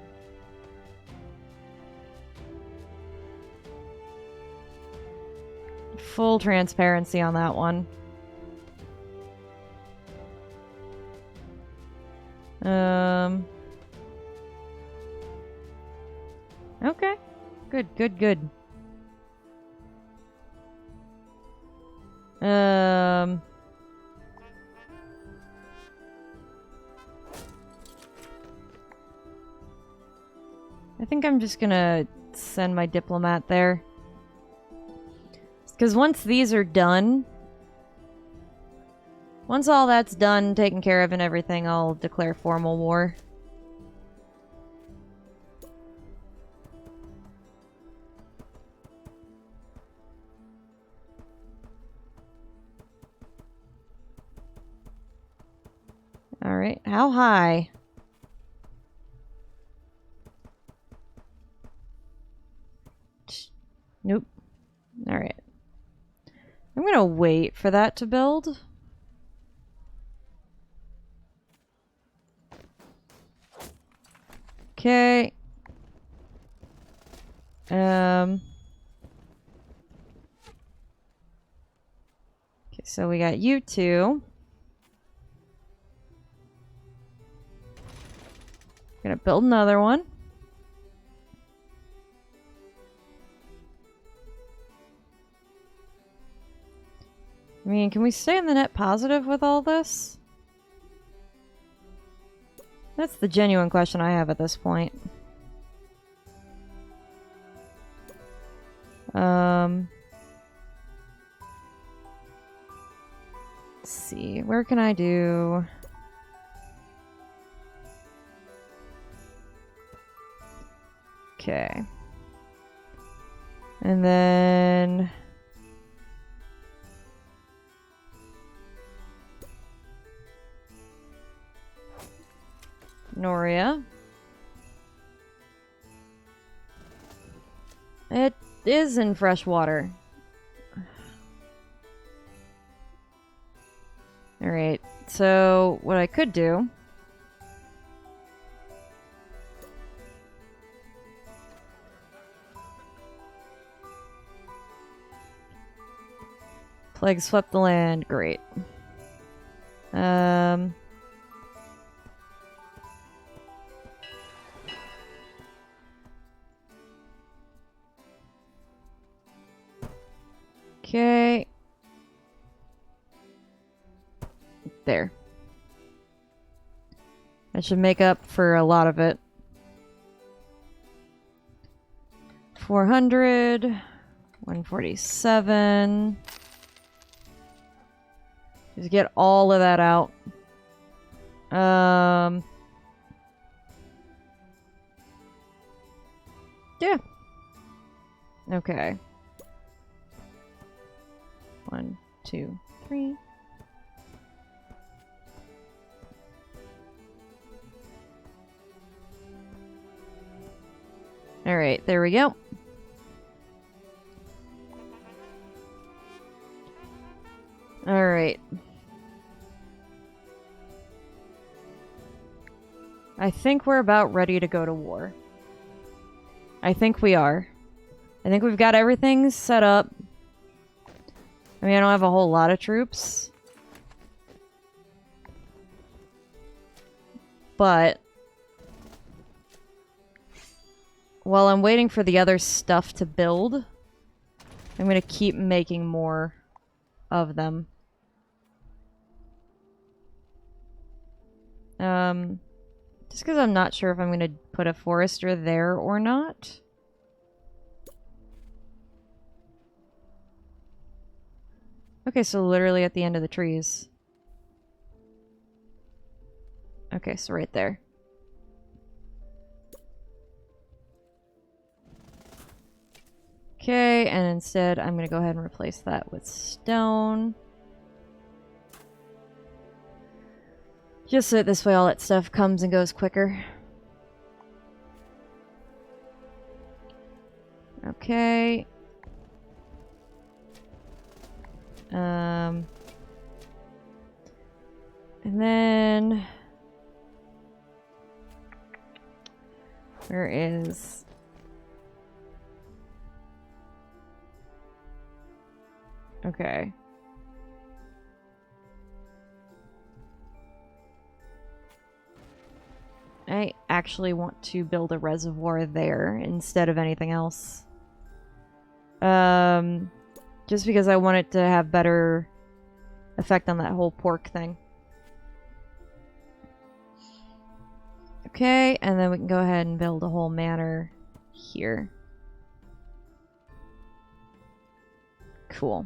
[SPEAKER 1] Full transparency on that one. Okay. Good, good, good. I think I'm just gonna send my diplomat there. Because once these are done, once all that's done, taken care of and everything, I'll declare formal war. Alright, how high? Nope. Alright. I'm gonna wait for that to build. Okay. Okay, so we got you two. Gonna build another one. I mean, can we stay in the net positive with all this? That's the genuine question I have at this point. Let's see. Where can I do... Okay. And then... Noria. It is in fresh water. Alright, so what I could do... Plague swept the land. Great. Okay. There. That should make up for a lot of it. 400. 147. Just get all of that out. Yeah. Okay. 1, 2, 3. Alright, there we go. Alright. I think we're about ready to go to war. I think we are. I think we've got everything set up. I mean, I don't have a whole lot of troops. But... while I'm waiting for the other stuff to build, I'm going to keep making more of them. Just because I'm not sure if I'm going to put a forester there or not. Okay, so literally at the end of the trees. Okay, so right there. Okay, and instead I'm going to go ahead and replace that with stone. Just so that this way all that stuff comes and goes quicker. Okay. And then... where is... okay. I actually want to build a reservoir there instead of anything else. Just because I want it to have better effect on that whole pork thing. Okay, and then we can go ahead and build a whole manor here. Cool.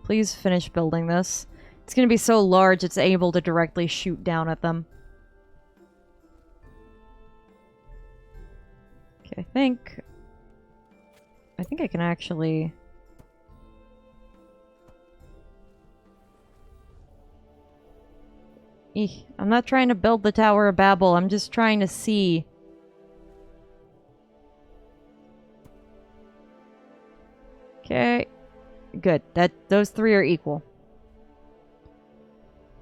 [SPEAKER 1] Please finish building this. It's going to be so large it's able to directly shoot down at them. Okay, I think I can actually... I'm not trying to build the Tower of Babel, I'm just trying to see. Okay. Good. Those three are equal.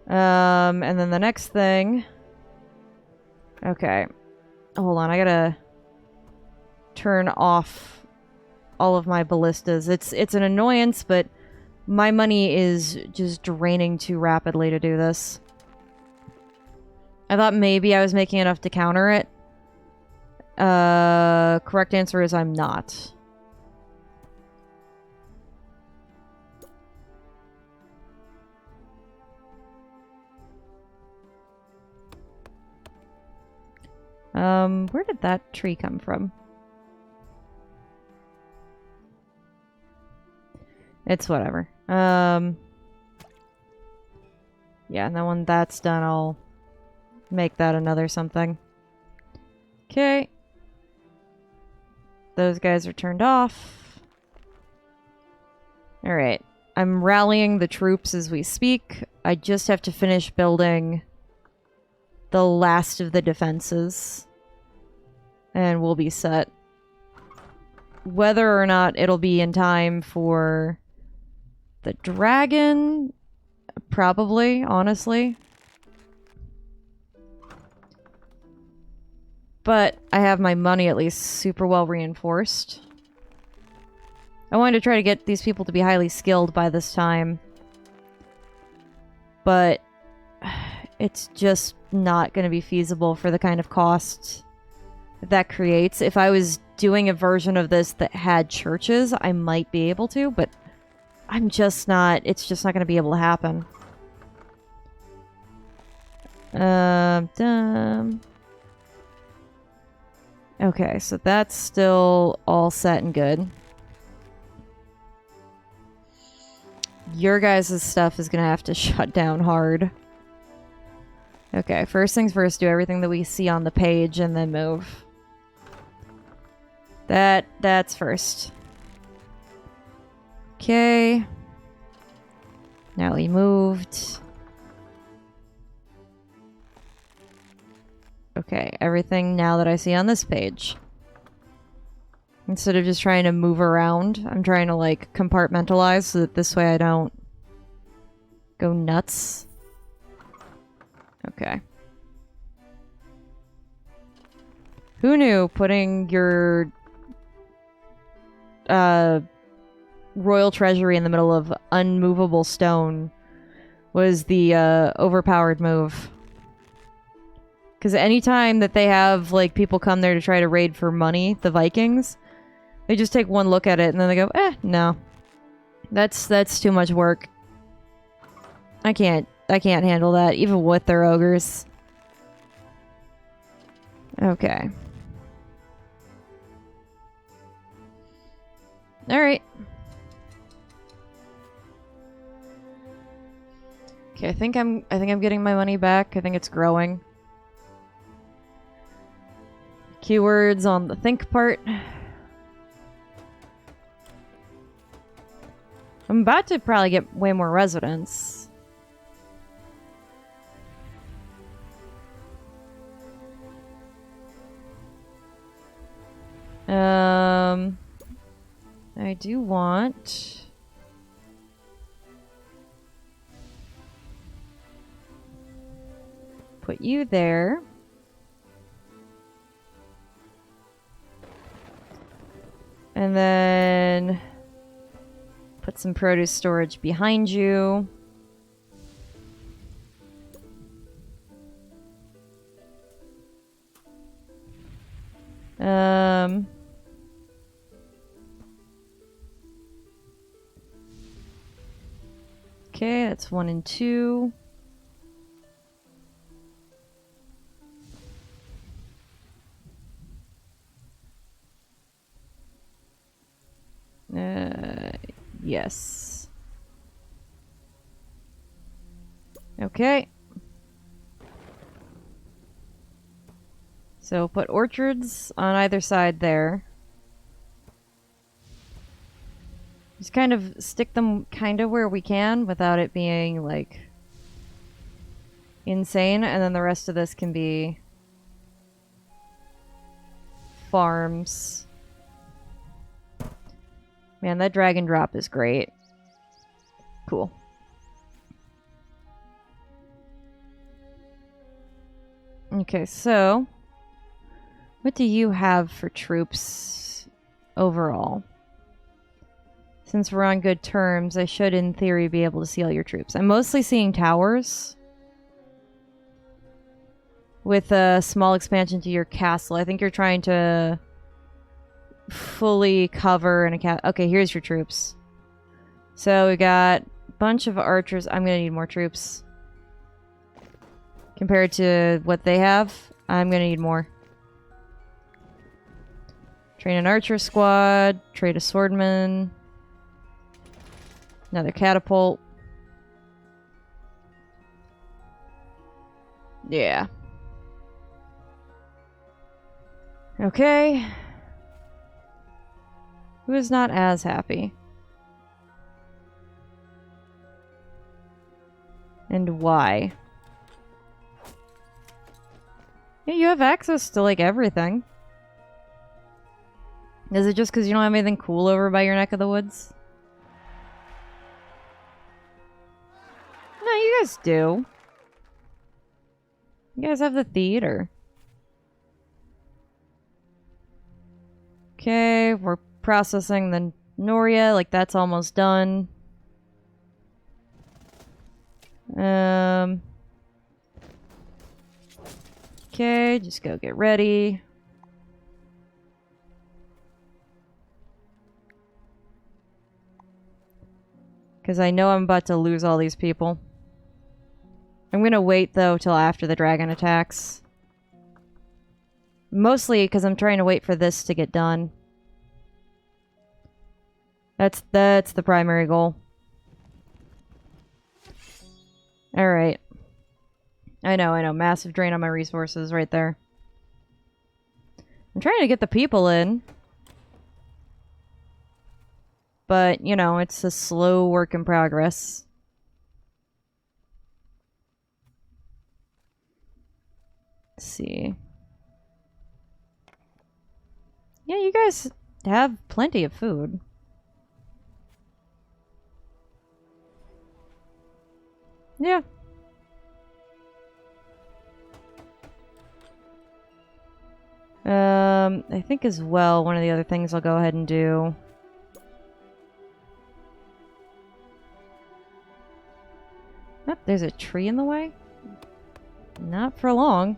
[SPEAKER 1] And then the next thing... okay. Hold on, I gotta turn off all of my ballistas. It's an annoyance, but my money is just draining too rapidly to do this. I thought maybe I was making enough to counter it. Correct answer is I'm not. Where did that tree come from? It's whatever. Yeah, and then when that's done, I'll make that another something. Okay. Those guys are turned off. Alright. I'm rallying the troops as we speak. I just have to finish building the last of the defenses. And we'll be set. Whether or not it'll be in time for the dragon, probably, honestly. But I have my money at least super well reinforced. I wanted to try to get these people to be highly skilled by this time. But it's just not going to be feasible for the kind of cost that creates. If I was doing a version of this that had churches, I might be able to, but I'm just not, it's just not going to be able to happen. Okay, so that's still all set and good. Your guys' stuff is going to have to shut down hard. Okay, first things first, do everything that we see on the page and then move. That's first. Okay. Now we moved. Okay, everything now that I see on this page. Instead of just trying to move around, I'm trying to, like, compartmentalize so that this way I don't go nuts. Okay. Who knew putting your royal treasury in the middle of unmovable stone was the overpowered move? Because anytime that they have, like, people come there to try to raid for money, the Vikings, they just take one look at it and then they go, no. That's too much work. I can't handle that, even with their ogres. Okay. Alright. Okay, I think I'm getting my money back. I think it's growing. Keywords on the think part. I'm about to probably get way more residents. I do want... put you there. And then put some produce storage behind you. Okay, that's 1 and 2. Yes. Okay. So put orchards on either side there. Just kind of stick them kind of where we can without it being, like, insane. And then the rest of this can be farms. Man, that drag and drop is great. Cool. Okay, so what do you have for troops overall? Since we're on good terms, I should, in theory, be able to see all your troops. I'm mostly seeing towers with a small expansion to your castle. I think you're trying to fully cover in a okay, here's your troops. So we got a bunch of archers. I'm gonna need more troops. Compared to what they have, I'm gonna need more. Train an archer squad. Trade a swordman. Another catapult. Yeah. Okay. Who is not as happy? And why? Yeah, you have access to, like, everything. Is it just because you don't have anything cool over by your neck of the woods? No, you guys do. You guys have the theater. Okay, we're processing the Noria, like that's almost done. Okay, just go get ready. Because I know I'm about to lose all these people. I'm gonna wait, though, till after the dragon attacks. Mostly because I'm trying to wait for this to get done. That's the primary goal. Alright. I know. Massive drain on my resources right there. I'm trying to get the people in. But, you know, it's a slow work in progress. Let's see. Yeah, you guys have plenty of food. Yeah. I think as well, one of the other things I'll go ahead and do. Oh, there's a tree in the way? Not for long.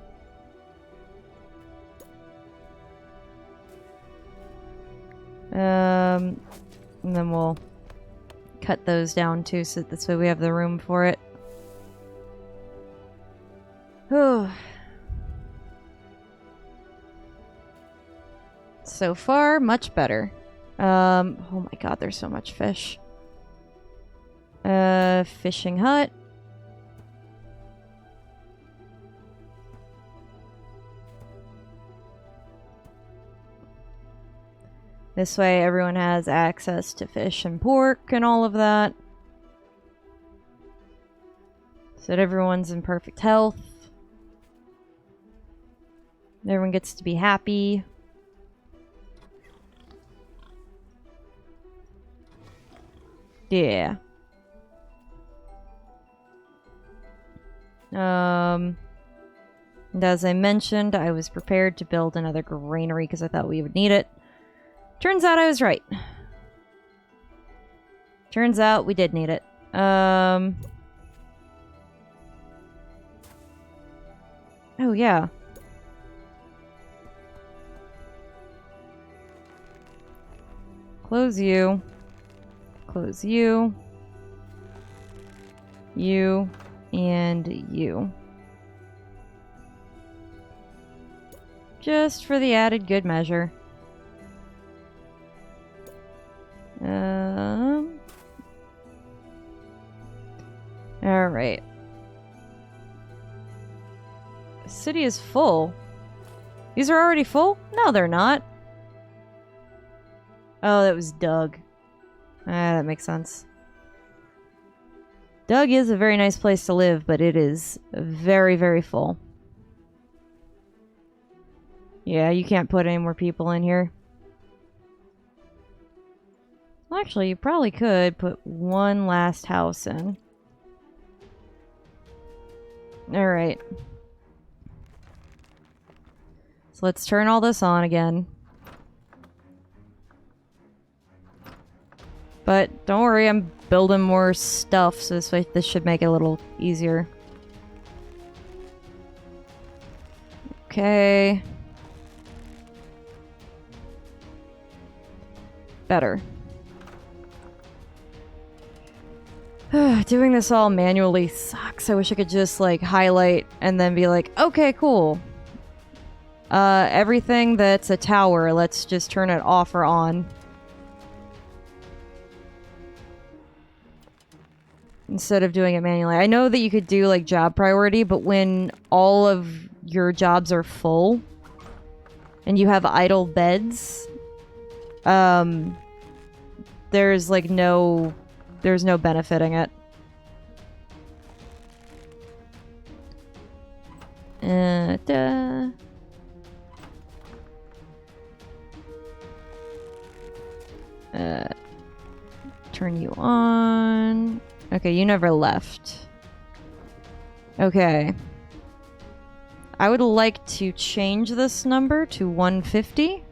[SPEAKER 1] And then we'll cut those down too, so this way we have the room for it. So far, much better. Oh my god, there's so much fish. Fishing hut. This way everyone has access to fish and pork and all of that. So that everyone's in perfect health. Everyone gets to be happy. Yeah. And as I mentioned, I was prepared to build another granary because I thought we would need it. Turns out I was right. Turns out we did need it. Oh, yeah. Close you. Close you. You. And you. Just for the added good measure. Alright. The city is full. These are already full? No, they're not. Oh, that was Doug. That makes sense. Doug is a very nice place to live, but it is very, very full. Yeah, you can't put any more people in here. Well, actually, you probably could put one last house in. Alright. So let's turn all this on again. But don't worry, I'm building more stuff, so this should make it a little easier. Okay. Better. Doing this all manually sucks. I wish I could just, like, highlight and then be like, okay, cool. Everything that's a tower, let's just turn it off or on. Instead of doing it manually. I know that you could do like job priority, but when all of your jobs are full and you have idle beds, there's like no benefiting it. Turn you on. Okay, you never left. Okay. I would like to change this number to 150.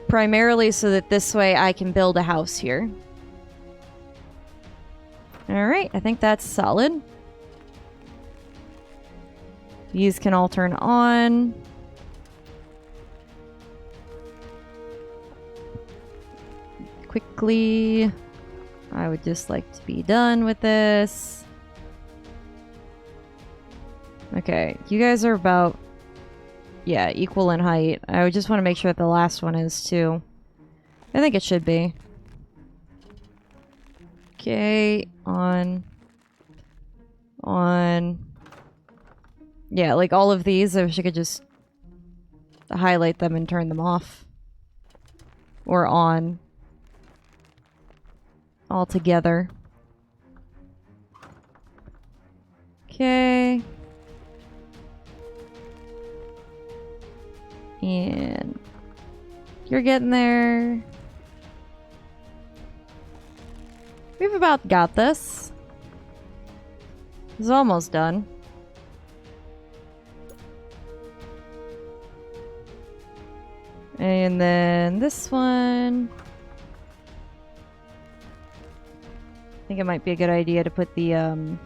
[SPEAKER 1] Primarily so that this way I can build a house here. Alright, I think that's solid. These can all turn on. Quickly. I would just like to be done with this. Okay, you guys are about, yeah, equal in height. I would just want to make sure that the last one is too. I think it should be. Okay, on. Yeah, like all of these, I wish I could just highlight them and turn them off. Or on. All together. Okay. And you're getting there. We've about got this. It's almost done. And then this one. I think it might be a good idea to put the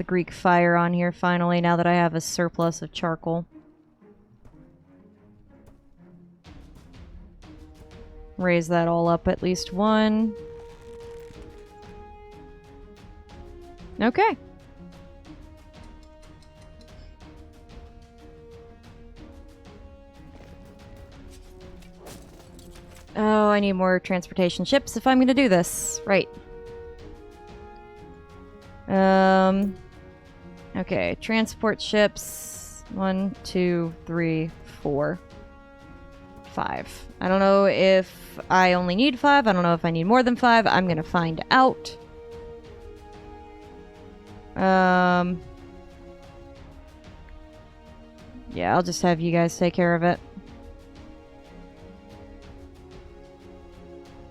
[SPEAKER 1] Greek fire on here finally, now that I have a surplus of charcoal. Raise that all up at least one. Okay. Oh, I need more transportation ships if I'm gonna do this. Right. Okay, transport ships. 1, 2, 3, 4, 5. I don't know if I only need 5. I don't know if I need more than 5. I'm gonna find out. Yeah, I'll just have you guys take care of it.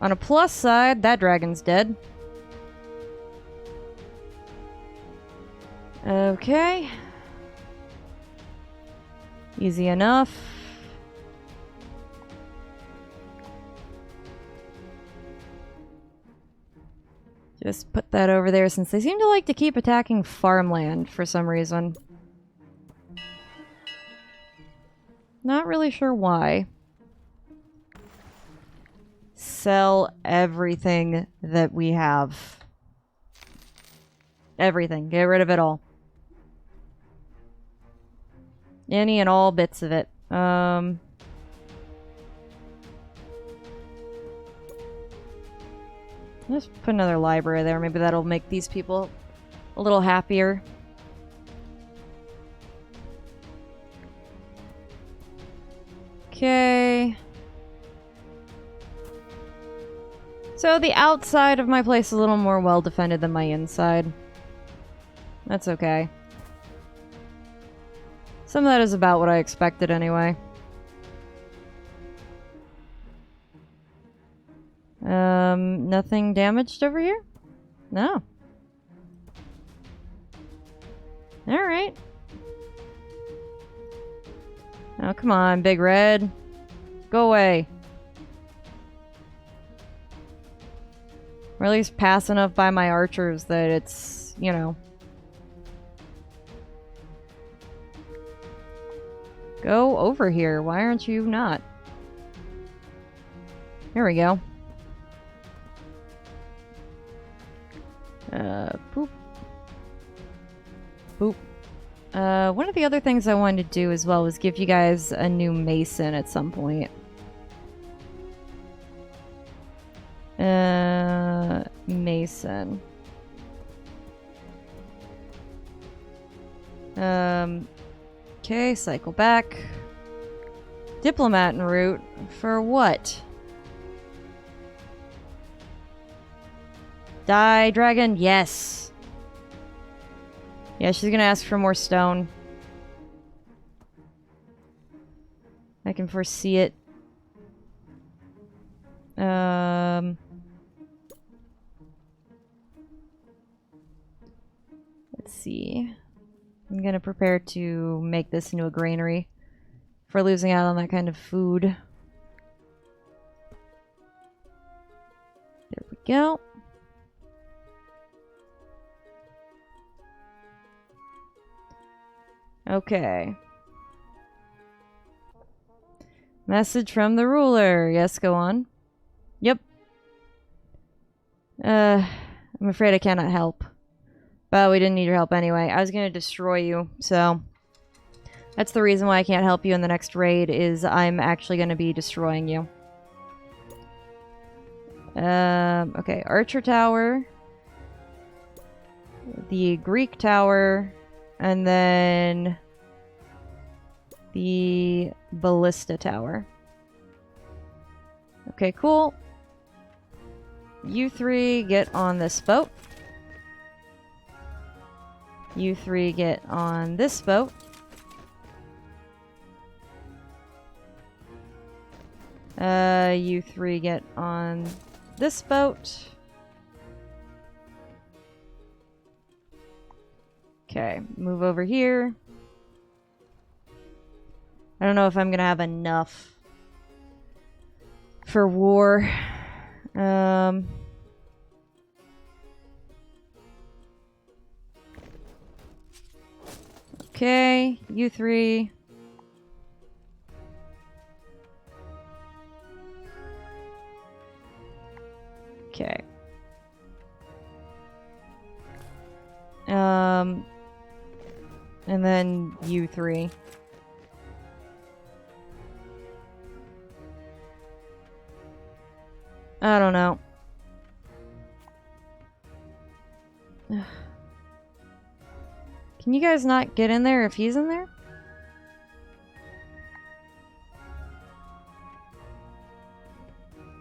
[SPEAKER 1] On a plus side, that dragon's dead. Okay. Easy enough. Just put that over there since they seem to like to keep attacking farmland for some reason. Not really sure why. Sell everything that we have. Everything. Get rid of it all. Any and all bits of it. Let's put another library there. Maybe that'll make these people a little happier. Okay. So the outside of my place is a little more well defended than my inside. That's okay. Some of that is about what I expected anyway. Nothing damaged over here? No. Alright. Oh, come on, Big Red. Go away. Or at least pass enough by my archers that it's, you know. Go over here. Why aren't you not? Here we go. Poop. Boop. One of the other things I wanted to do as well was give you guys a new mason at some point. Mason. Okay, cycle back. Diplomat en route. For what? Die, dragon. Yes. Yeah, she's gonna ask for more stone. I can foresee it. Let's see. I'm gonna prepare to make this into a granary for losing out on that kind of food. There we go. Okay. Message from the ruler. Yes, go on. Yep. I'm afraid I cannot help. But we didn't need your help anyway. I was gonna destroy you, so... That's the reason why I can't help you in the next raid, is I'm actually gonna be destroying you. Okay, Archer Tower. The Greek Tower. And then... the Ballista Tower. Okay, cool. You three get on this boat. You three get on this boat. You three get on this boat. Okay, move over here. I don't know if I'm gonna have enough for war. Okay, you three. Okay. And then you three. I don't know. Can you guys not get in there if he's in there?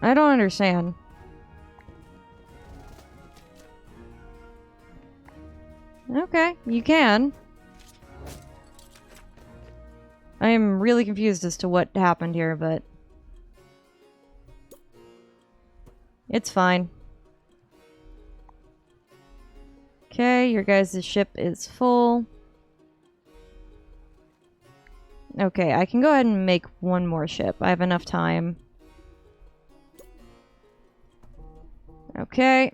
[SPEAKER 1] I don't understand. Okay, you can. I am really confused as to what happened here, but... it's fine. Okay, your guys' ship is full. Okay, I can go ahead and make one more ship. I have enough time. Okay.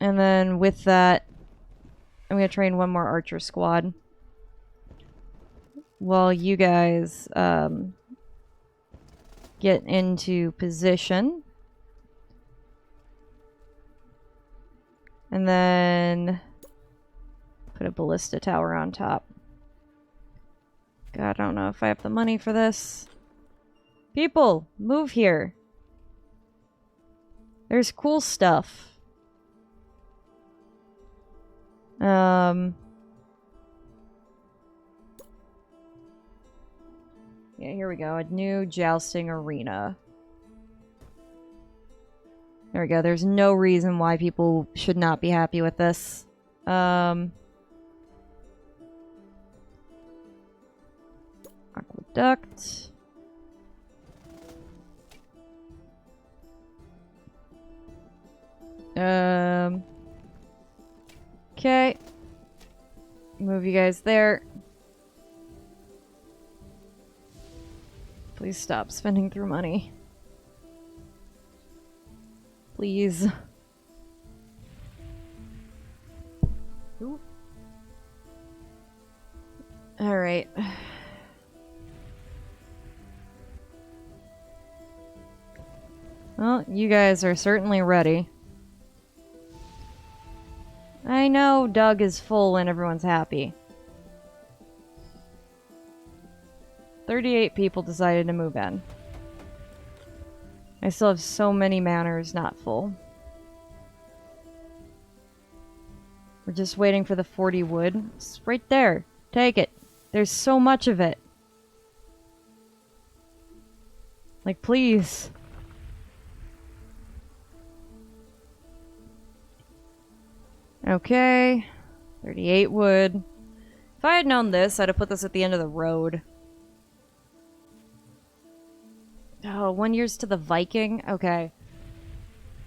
[SPEAKER 1] And then with that, I'm going to train one more archer squad. While you guys get into position. And then put a ballista tower on top. God, I don't know if I have the money for this. People, move here. There's cool stuff. Yeah, here we go. A new jousting arena. There we go. There's no reason why people should not be happy with this. Aqueduct. Okay. Move you guys there. Please stop spending through money. Please. Ooh. All right. Well, you guys are certainly ready. I know Doug is full and everyone's happy. 38 people decided to move in. I still have so many manors not full. We're just waiting for the 40 wood. It's right there. Take it. There's so much of it. Like, please. Okay. 38 wood. If I had known this, I'd have put this at the end of the road. Oh, 1 year's to the Viking? Okay.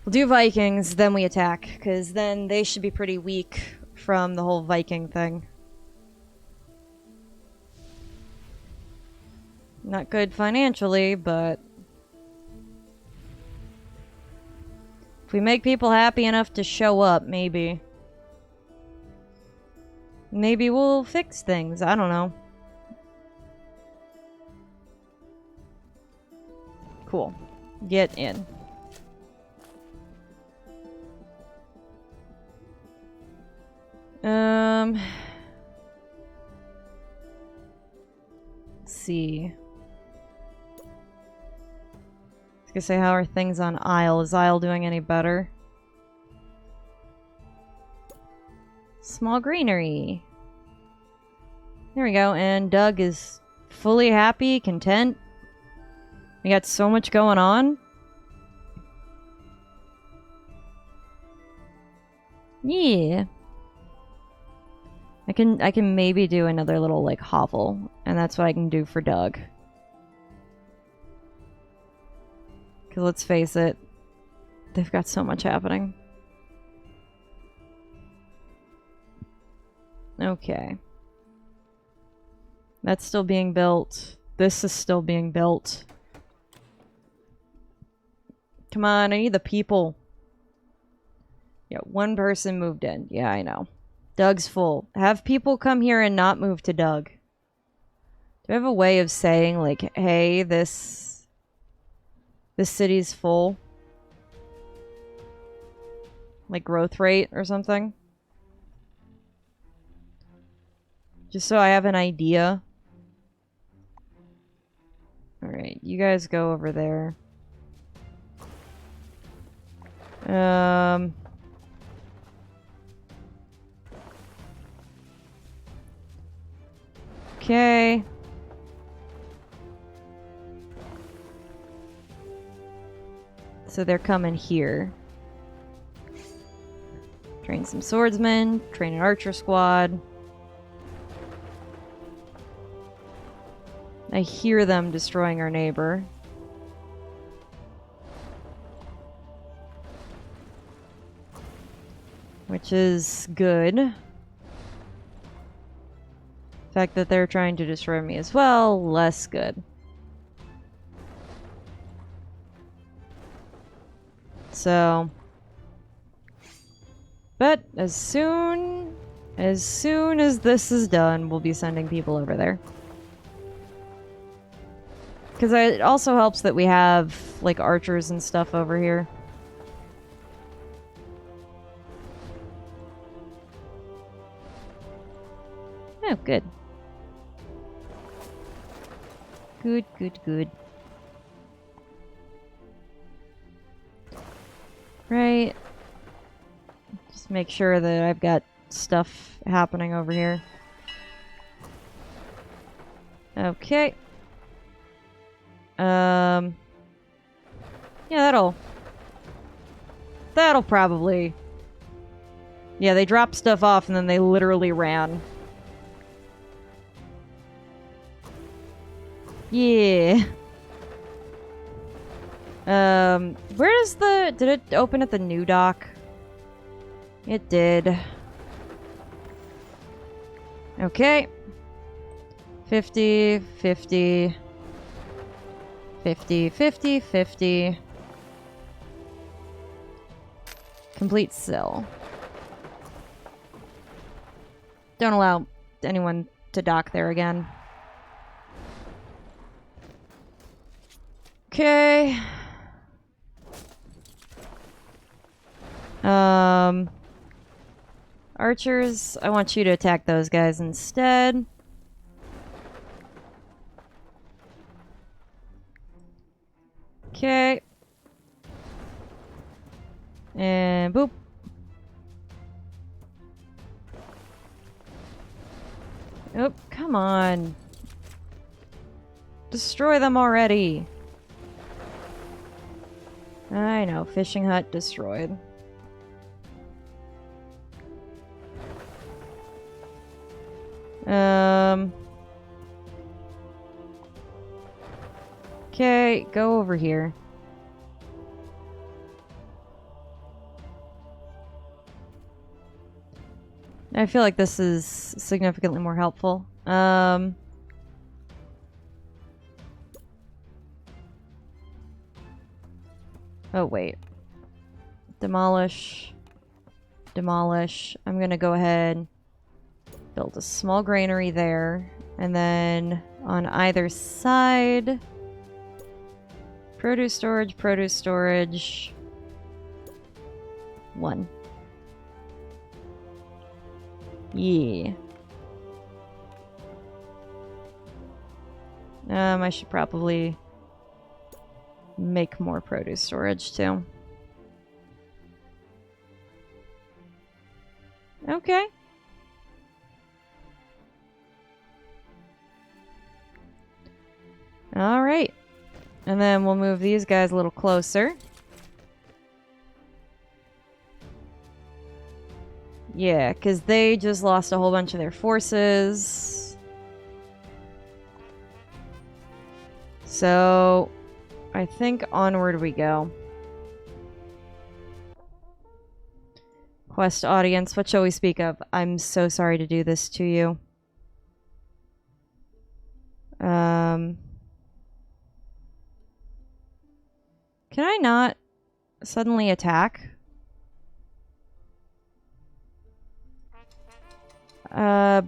[SPEAKER 1] We'll do Vikings, then we attack, because then they should be pretty weak from the whole Viking thing. Not good financially, but if we make people happy enough to show up, maybe. Maybe we'll fix things. I don't know. Cool. Get in. Let's see. I was gonna say, how are things on Isle? Is Isle doing any better? Small greenery. There we go, and Doug is fully happy, content. We got so much going on. Yeah. I can maybe do another little, like, hovel, and that's what I can do for Doug. Because let's face it, they've got so much happening. Okay. That's still being built. This is still being built. Come on, I need the people. Yeah, one person moved in. Yeah, I know. Doug's full. Have people come here and not move to Doug. Do I have a way of saying, like, hey, this city's full? Like growth rate or something? Just so I have an idea. Alright, you guys go over there. Okay. So they're coming here. Train some swordsmen, train an archer squad. I hear them destroying our neighbor. Which is good. The fact that they're trying to destroy me as well, less good. So, but as soon as this is done, we'll be sending people over there. Because it also helps that we have, like, archers and stuff over here. Oh, good. Good, good, good. Right. Just make sure that I've got stuff happening over here. Okay. Yeah, that'll probably... Yeah, they dropped stuff off and then they literally ran. Yeah. Where is the... Did it open at the new dock? It did. Okay. 50, 50... 50, 50, 50. Complete sill. Don't allow anyone to dock there again. Okay. Archers, I want you to attack those guys instead. Okay. And boop. Oh, come on. Destroy them already. I know, fishing hut destroyed. Okay, go over here. I feel like this is significantly more helpful. Oh, wait. Demolish. Demolish. I'm gonna go ahead, build a small granary there, and then on either side, produce storage. 1. Yeah. I should probably make more produce storage too. Okay. All right. And then we'll move these guys a little closer. Yeah, because they just lost a whole bunch of their forces. So, I think onward we go. Quest audience, what shall we speak of? I'm so sorry to do this to you. Can I not suddenly attack?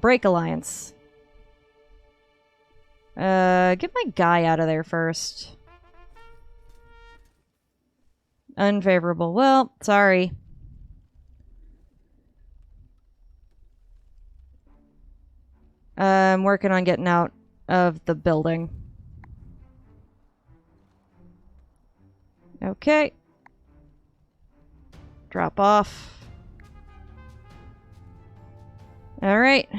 [SPEAKER 1] Break alliance. Get my guy out of there first. Unfavorable. Well, sorry. I'm working on getting out of the building. Okay. Drop off. Alright.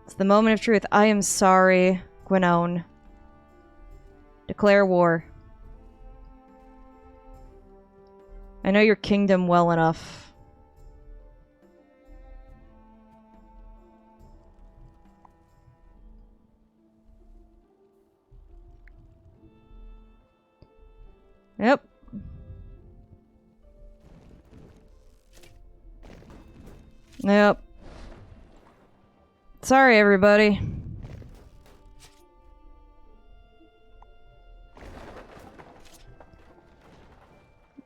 [SPEAKER 1] It's the moment of truth. I am sorry, Gwenone. Declare war. I know your kingdom well enough. Yep. Yep. Sorry, everybody.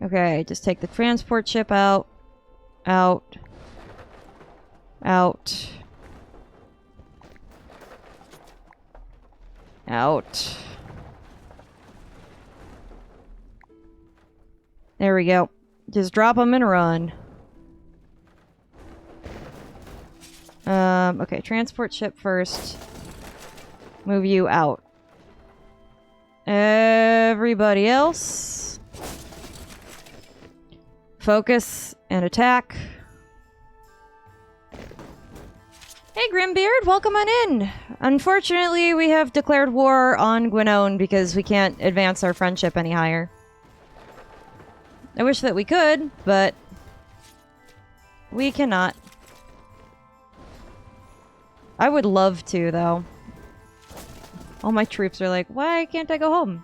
[SPEAKER 1] Okay, just take the transport ship out. Out. Out. Out. There we go. Just drop them and run. Okay, transport ship first. Move you out. Everybody else. Focus and attack. Hey, Grimbeard, welcome on in. Unfortunately, we have declared war on Gwenone because we can't advance our friendship any higher. I wish that we could, but we cannot. I would love to, though. All my troops are like, why can't I go home?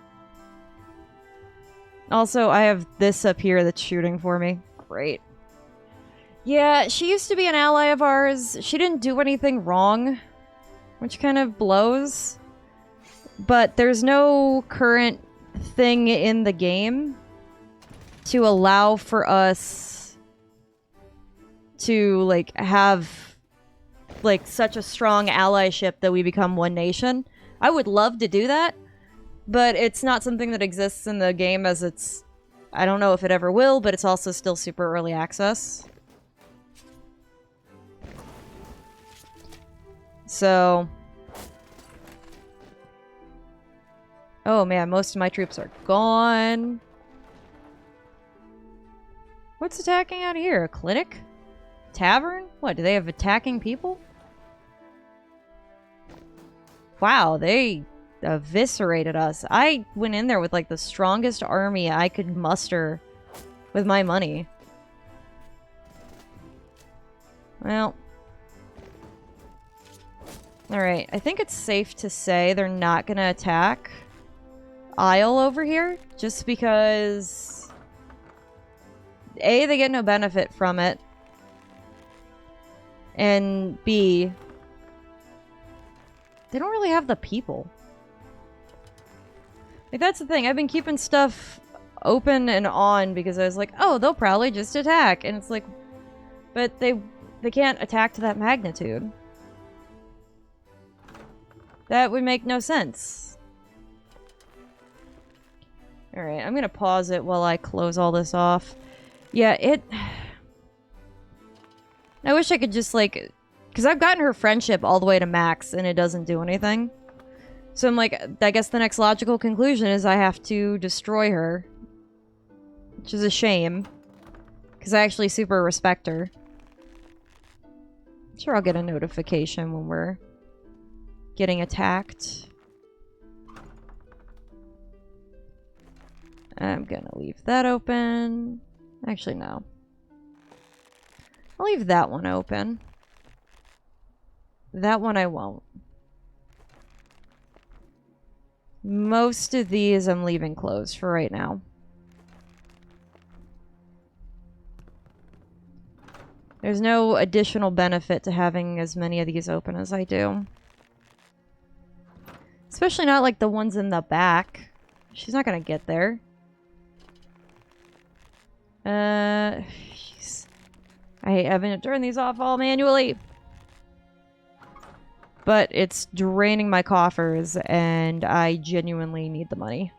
[SPEAKER 1] Also, I have this up here that's shooting for me. Great. Yeah, she used to be an ally of ours. She didn't do anything wrong, which kind of blows. But there's no current thing in the game to allow for us to, like, have like such a strong allyship that we become one nation. I would love to do that, but it's not something that exists in the game as it's... I don't know if it ever will, but it's also still super early access. So... Oh man, most of my troops are gone. What's attacking out here? A clinic? Tavern? What, do they have attacking people? Wow, they eviscerated us. I went in there with like the strongest army I could muster with my money. Well. Alright, I think it's safe to say they're not gonna attack Isle over here, just because A, they get no benefit from it, and B, they don't really have the people. Like, that's the thing. I've been keeping stuff open and on because I was like, oh, they'll probably just attack. And it's like, but they can't attack to that magnitude. That would make no sense. Alright, I'm gonna pause it while I close all this off. Yeah, I wish I could just, like... Because I've gotten her friendship all the way to max, and it doesn't do anything. So I'm like, I guess the next logical conclusion is I have to destroy her. Which is a shame. Because I actually super respect her. I'm sure I'll get a notification when we're getting attacked. I'm gonna leave that open. Actually, no. I'll leave that one open. That one I won't. Most of these I'm leaving closed for right now. There's no additional benefit to having as many of these open as I do. Especially not like the ones in the back. She's not gonna get there. Jeez. I hate having to turn these off all manually. But it's draining my coffers, and I genuinely need the money.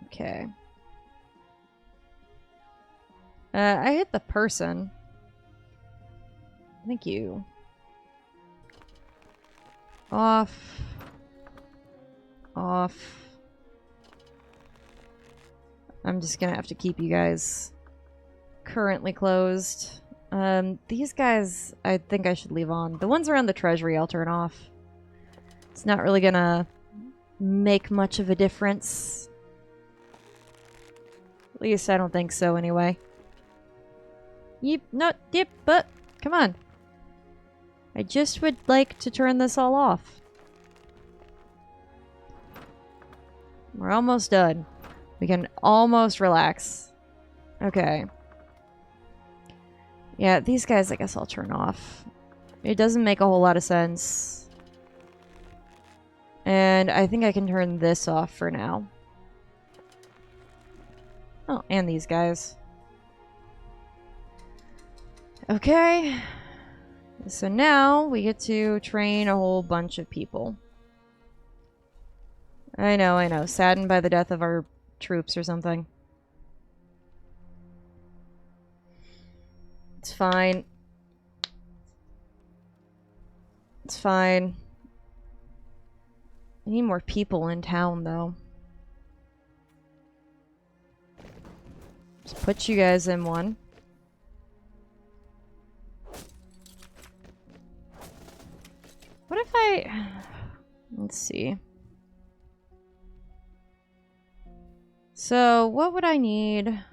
[SPEAKER 1] Okay. I hit the person. Thank you. Off. Off. I'm just gonna have to keep you guys currently closed. These guys, I think I should leave on. The ones around the treasury, I'll turn off. It's not really gonna make much of a difference. At least I don't think so, anyway. Yep, not yep, but come on. I just would like to turn this all off. We're almost done. We can almost relax. Okay. Yeah, these guys I guess I'll turn off. It doesn't make a whole lot of sense. And I think I can turn this off for now. Oh, and these guys. Okay. So now we get to train a whole bunch of people. I know. Saddened by the death of our troops or something. It's fine. It's fine. I need more people in town, though. Just put you guys in one. What if I... Let's see. So, what would I need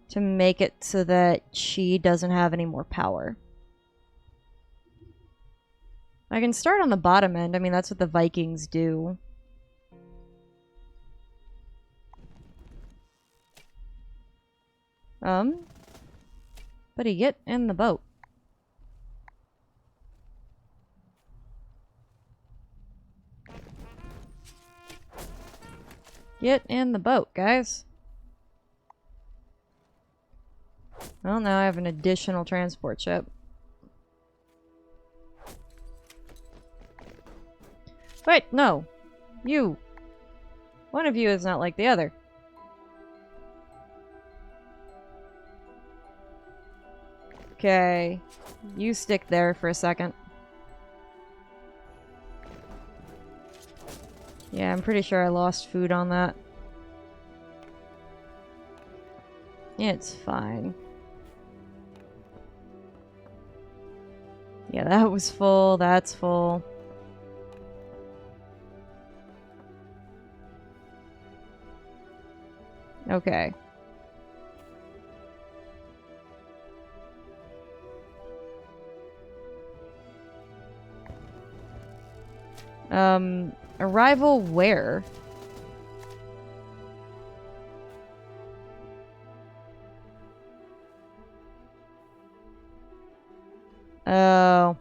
[SPEAKER 1] to make it so that she doesn't have any more power? I can start on the bottom end. I mean, that's what the Vikings do. Buddy, get in the boat. Get in the boat, guys. Well, now I have an additional transport ship. Wait, no. You. One of you is not like the other. Okay. You stick there for a second. Yeah, I'm pretty sure I lost food on that. It's fine. Yeah, that was full. That's full. Okay. Arrival where? Oh.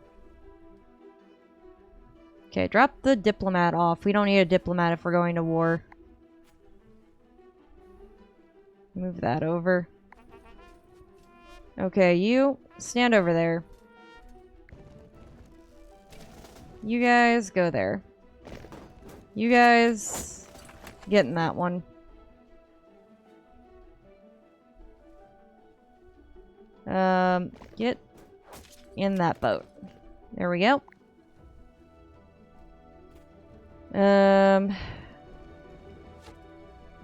[SPEAKER 1] Okay, drop the diplomat off. We don't need a diplomat if we're going to war. Move that over. Okay, you stand over there. You guys go there. You guys get in that one. Get in that boat. There we go.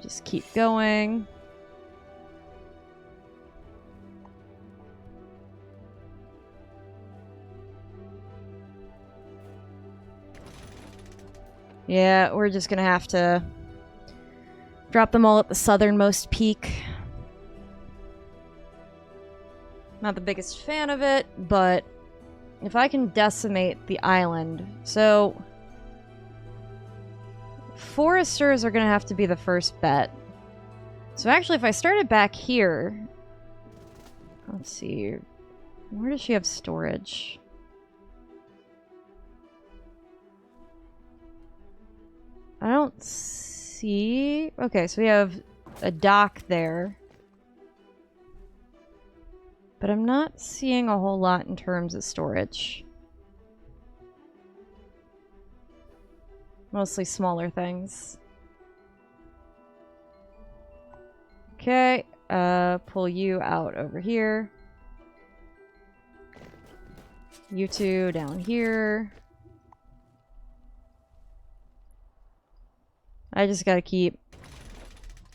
[SPEAKER 1] Just keep going. Yeah, we're just gonna have to drop them all at the southernmost peak. Not the biggest fan of it, but if I can decimate the island... So... Foresters are gonna have to be the first bet. So actually, if I started back here... Let's see... Where does she have storage? I don't see... Okay, so we have a dock there. But I'm not seeing a whole lot in terms of storage. Mostly smaller things. Okay, pull you out over here. You two down here. I just gotta keep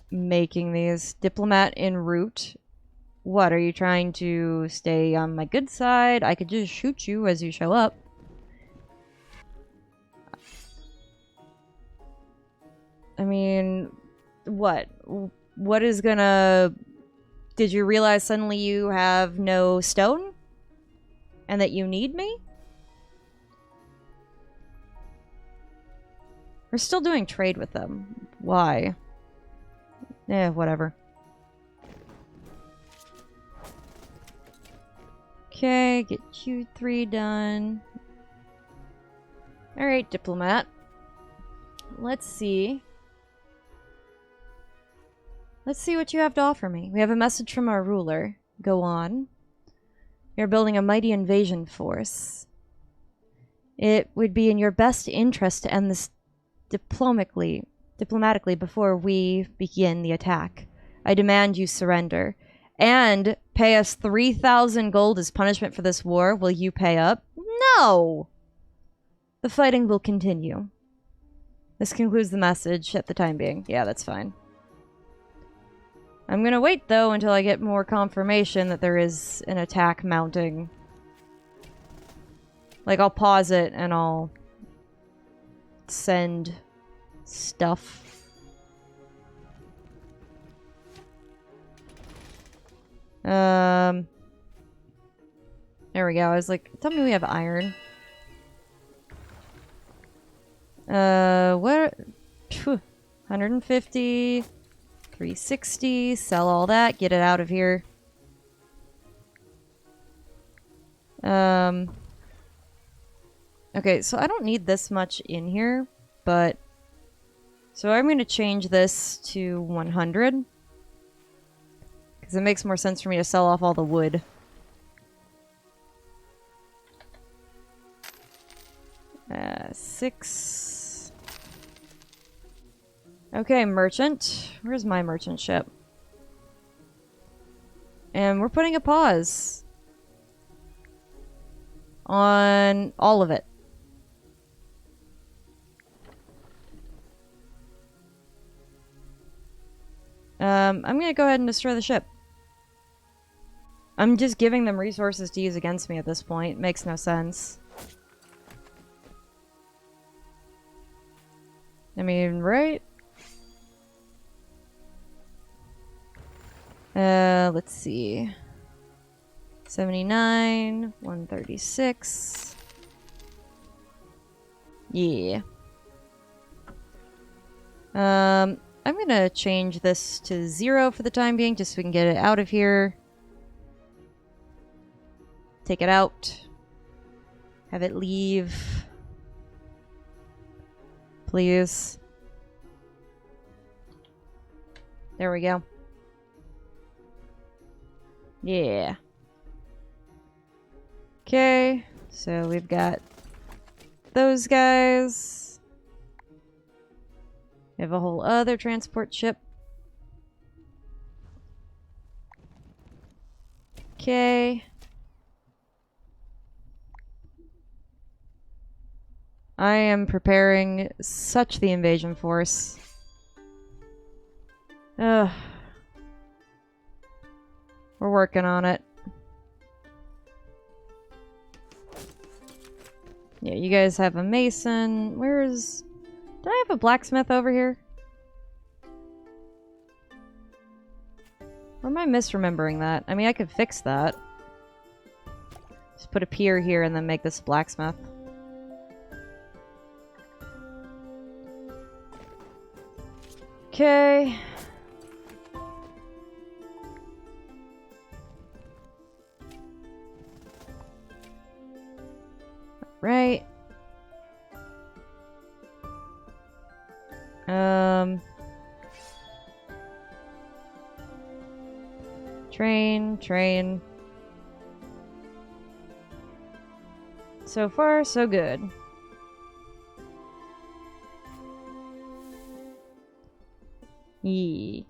[SPEAKER 1] making these. Diplomat en route. What, are you trying to stay on my good side? I could just shoot you as you show up. I mean, what? What is gonna... Did you realize suddenly you have no stone? And that you need me? We're still doing trade with them. Why? Eh, whatever. Okay, get you 3 done. Alright, diplomat. Let's see. Let's see what you have to offer me. We have a message from our ruler. Go on. You're building a mighty invasion force. It would be in your best interest to end this diplomatically before we begin the attack. I demand you surrender. And pay us 3,000 gold as punishment for this war. Will you pay up? No! The fighting will continue. This concludes the message at the time being. Yeah, that's fine. I'm gonna wait, though, until I get more confirmation that there is an attack mounting. Like, I'll pause it and I'll send stuff. There we go. I was like, tell me we have iron. What? 150, 360, sell all that, get it out of here. Okay, so I don't need this much in here, but... So I'm going to change this to 100. Because it makes more sense for me to sell off all the wood. Six. Okay, merchant. Where's my merchant ship? And we're putting a pause. on all of it. I'm gonna go ahead and destroy the ship. I'm just giving them resources to use against me at this point. Makes no sense. I mean, right? Let's see. 79, 136. Yeah. I'm gonna change this to 0 for the time being, just so we can get it out of here. Take it out. Have it leave. Please. There we go. Yeah. Okay, so we've got those guys. We have a whole other transport ship. Okay. I am preparing such the invasion force. Ugh. We're working on it. Yeah, you guys have a mason. Where's... Do I have a blacksmith over here? Or am I misremembering that? I mean, I could fix that. Just put a pier here and then make this blacksmith. Okay. Right. Train. So far, so good. Yee.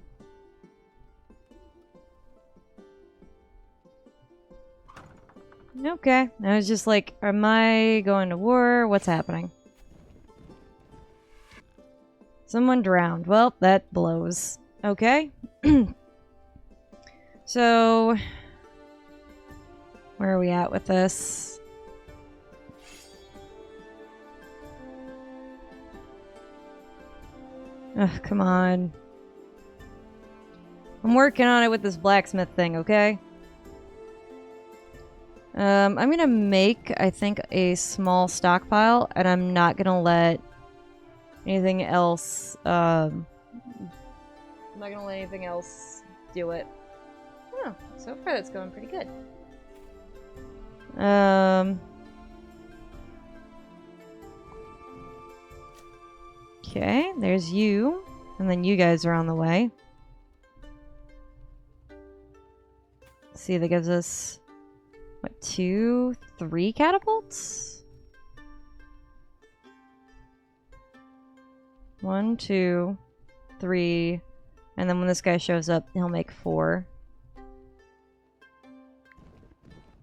[SPEAKER 1] Okay. I was just like, am I going to war? What's happening? Someone drowned. Well, that blows. Okay. So, where are we at with this? Ugh, come on. I'm working on it with this blacksmith thing, okay? I'm gonna make, I think, a small stockpile, and I'm not gonna let anything else, I'm not gonna let anything else do it. Oh, so far that's going pretty good. Okay, there's you. And then you guys are on the way. Let's see, that gives us, what, 2, 3 catapults? 1, 2, 3. And then when this guy shows up, he'll make 4.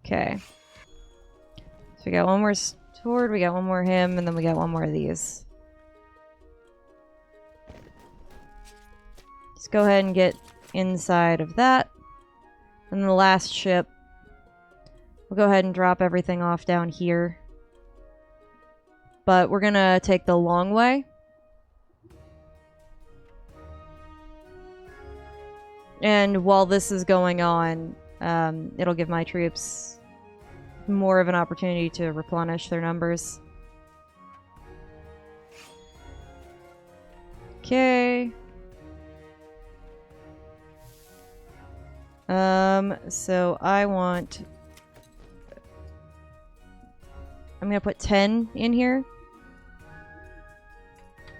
[SPEAKER 1] Okay. So we got one more sword, we got one more him, and then we got one more of these. Just go ahead and get inside of that. And the last ship, we'll go ahead and drop everything off down here. But we're gonna take the long way. And while this is going on, it'll give my troops more of an opportunity to replenish their numbers. Okay. So I'm gonna put 10 in here.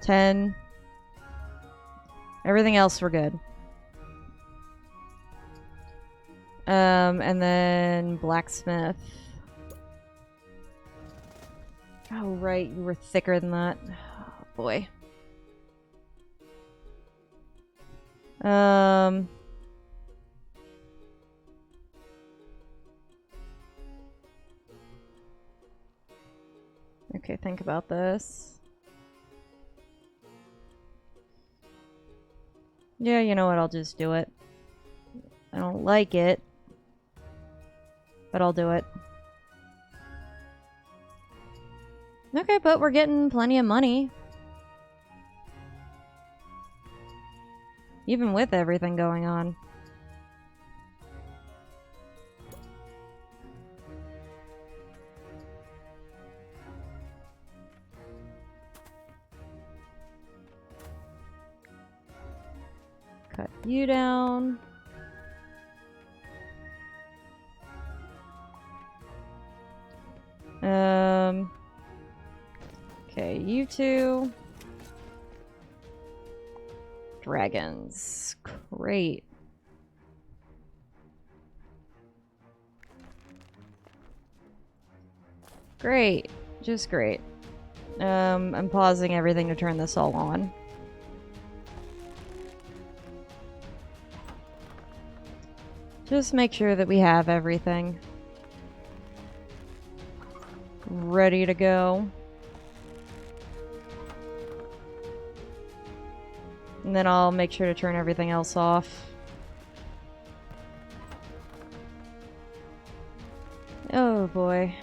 [SPEAKER 1] 10. Everything else we're good. And then blacksmith. Oh, right, you were thicker than that. Oh, boy. I'm Okay, think about this. Yeah, you know what? I'll just do it. I don't like it, but I'll do it. Okay, but we're getting plenty of money. Even with everything going on. Cut you down. Okay, you two. Dragons. Great. Great. Just great. I'm pausing everything to turn this all on. Just make sure that we have everything ready to go. And then I'll make sure to turn everything else off. Oh boy.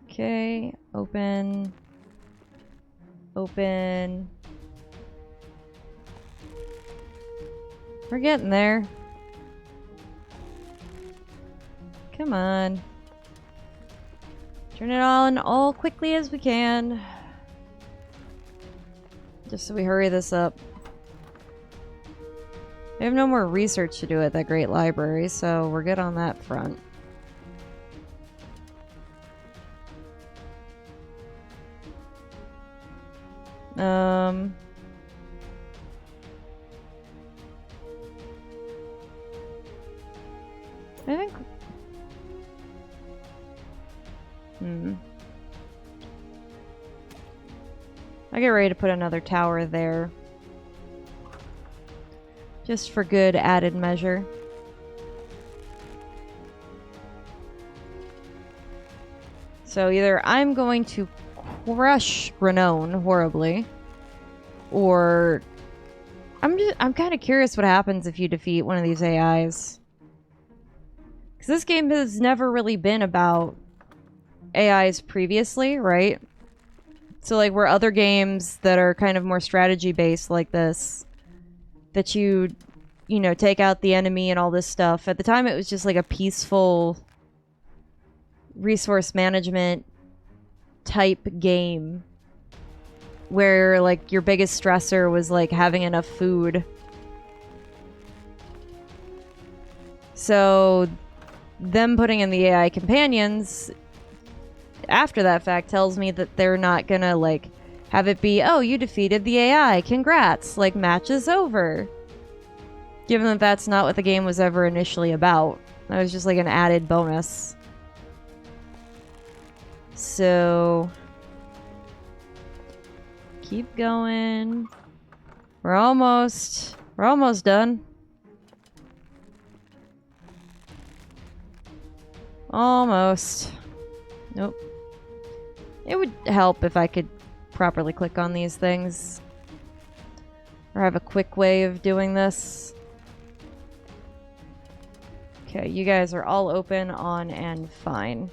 [SPEAKER 1] Okay, open. Open. We're getting there. Come on. Turn it on all quickly as we can. Just so we hurry this up. We have no more research to do at that great library, so we're good on that front. I think... I get ready to put another tower there. Just for good added measure. So either I'm going to crush Renone horribly, or I'm kind of curious what happens if you defeat one of these AIs. Because this game has never really been about AIs previously, right? So like where other games that are kind of more strategy based like this, that you know, take out the enemy and all this stuff. At the time it was just like a peaceful resource management type game where like your biggest stressor was like having enough food. So them putting in the AI companions after that fact tells me that they're not gonna like have it be, oh, you defeated the AI, congrats, like match is over. Given that that's not what the game was ever initially about. That was just like an added bonus. So keep going. We're almost done. Almost. Nope. It would help if I could properly click on these things. Or have a quick way of doing this. Okay, you guys are all open, on, and fine.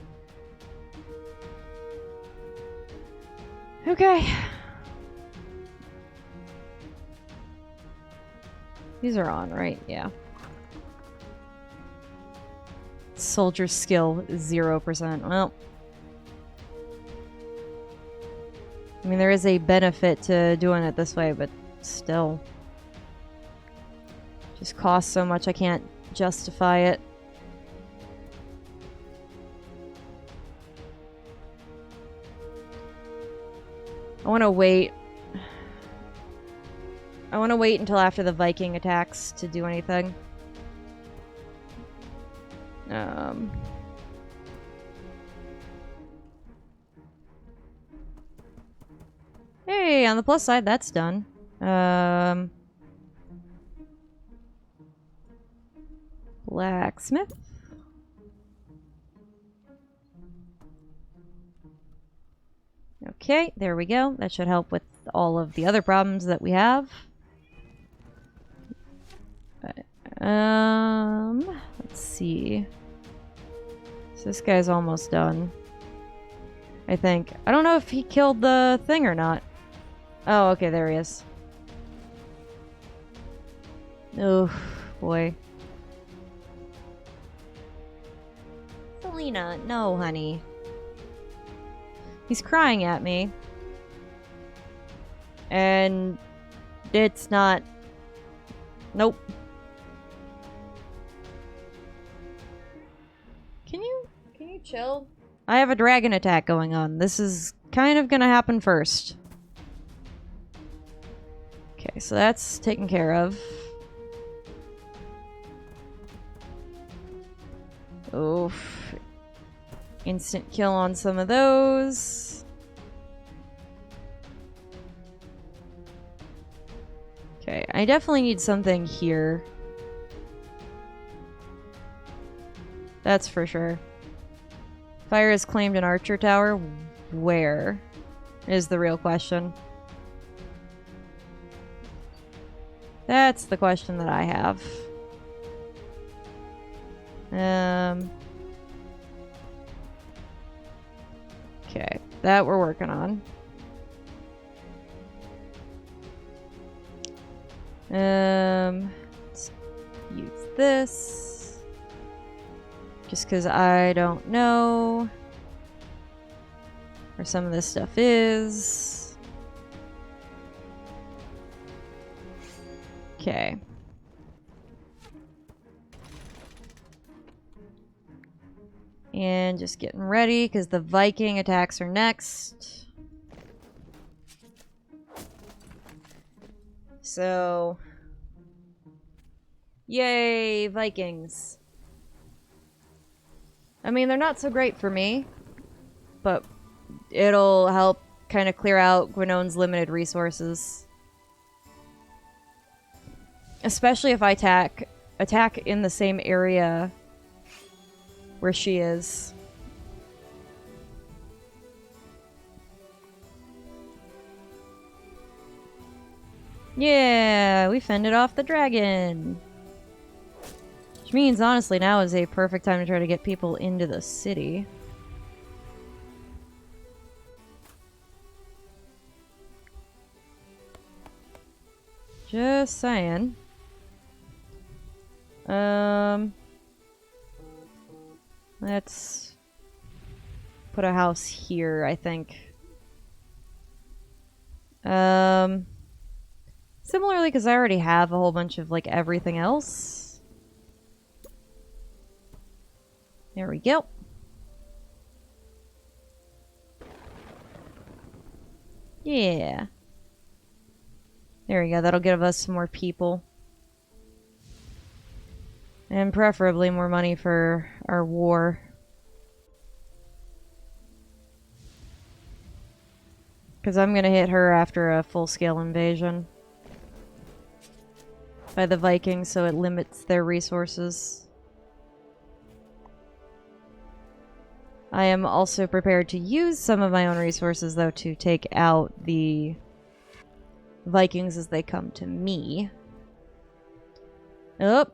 [SPEAKER 1] Okay. These are on, right? Yeah. Soldier skill, 0%. Well. I mean, there is a benefit to doing it this way, but still. Just costs so much I can't justify it. I want to wait. I want to wait until after the Viking attacks to do anything. Hey, on the plus side, that's done. Blacksmith. Okay, there we go. That should help with all of the other problems that we have. Let's see. So this guy's almost done, I think. I don't know if he killed the thing or not. Oh, okay, there he is. Oh, boy. Selena, no, honey. He's crying at me. And it's not... Nope. Can you chill? I have a dragon attack going on. This is kind of gonna happen first. Okay, so that's taken care of. Oof. Instant kill on some of those. Okay, I definitely need something here. That's for sure. Fire has claimed an archer tower. Where is the real question? That's the question that I have. Okay, that we're working on. Let's use this. Just because I don't know where some of this stuff is. Okay. And just getting ready because the Viking attacks are next. So, yay, Vikings. I mean, they're not so great for me, but it'll help kind of clear out Gwenone's limited resources. Especially if I attack in the same area where she is. Yeah, we fended off the dragon. Which means, honestly, now is a perfect time to try to get people into the city. Just saying. Let's put a house here, I think. Similarly, because I already have a whole bunch of, like, everything else. There we go. Yeah. There we go. That'll give us some more people. And preferably more money for our war. Because I'm going to hit her after a full-scale invasion by the Vikings, so it limits their resources. I am also prepared to use some of my own resources, though, to take out the Vikings as they come to me. Oh,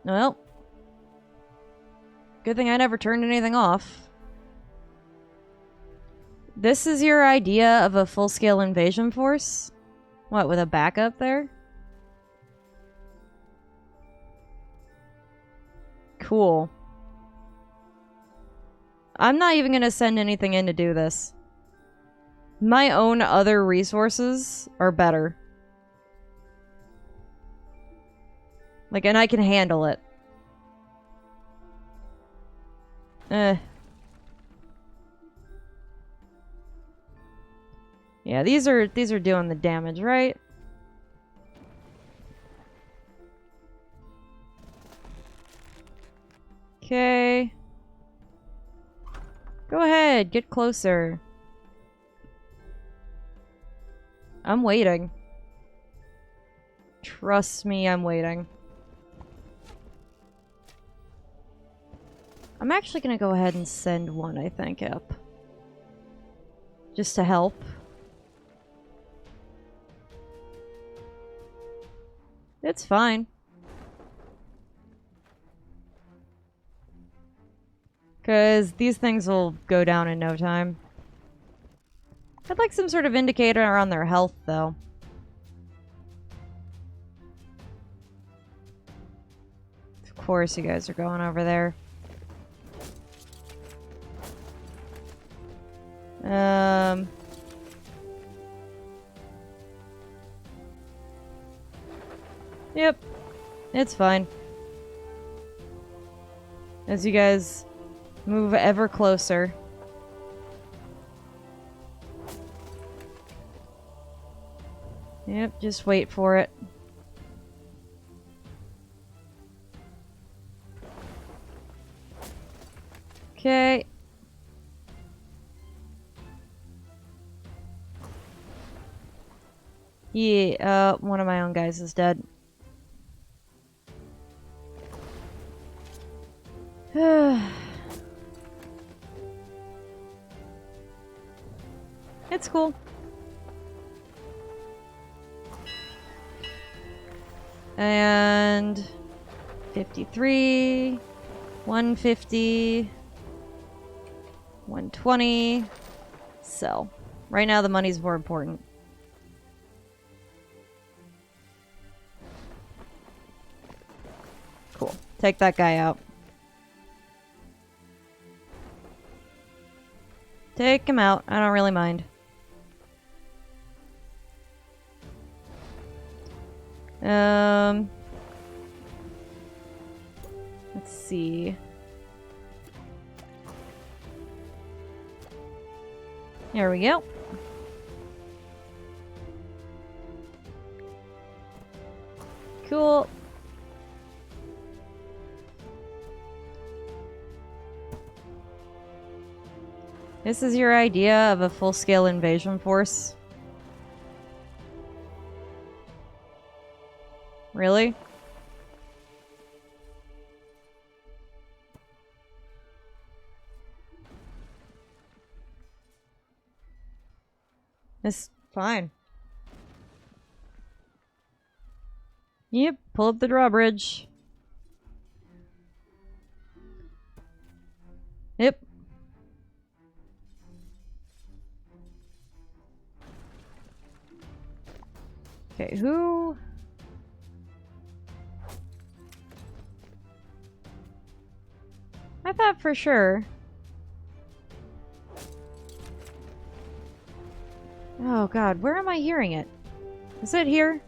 [SPEAKER 1] well. Good thing I never turned anything off. This is your idea of a full-scale invasion force? What, with a backup there? Cool. I'm not even gonna send anything in to do this. My own other resources are better. Like, and I can handle it. Yeah, these are doing the damage, right? Okay. Go ahead, get closer. I'm waiting. Trust me, I'm waiting. I'm actually gonna go ahead and send one, I think, up. just to help. It's fine. Because these things will go down in no time. I'd like some sort of indicator on their health, though. Of course you guys are going over there. Yep. It's fine. As you guys move ever closer. Yep, just wait for it. Okay. Yeah, one of my own guys is dead. It's cool. And 53, 150, 120. Sell. Right now the money's more important. Cool. Take that guy out. Take him out. I don't really mind. Let's see. There we go. Cool. This is your idea of a full-scale invasion force? Really? It's fine. Yep, pull up the drawbridge. Yep. Okay, who? I thought for sure. Oh god, where am I hearing it? Is it here?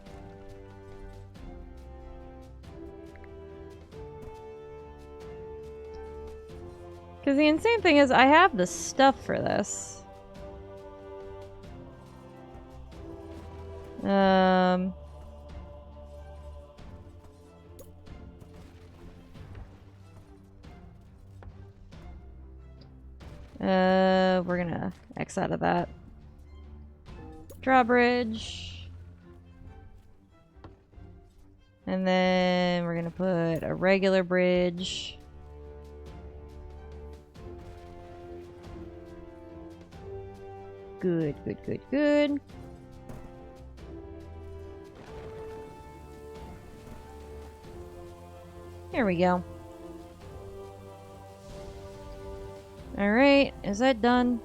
[SPEAKER 1] Because the insane thing is, I have the stuff for this. We're gonna X out of that. Drawbridge. And then we're gonna put a regular bridge. Good, good, good, good. There we go. Alright, is that done?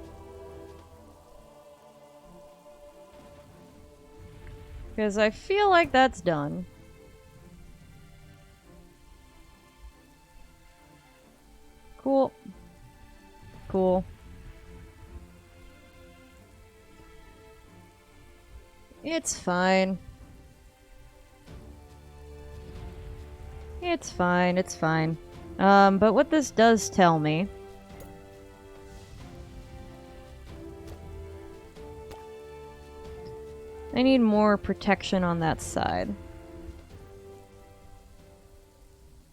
[SPEAKER 1] Because I feel like that's done. Cool. Cool. It's fine. It's fine, it's fine. But what this does tell me... I need more protection on that side.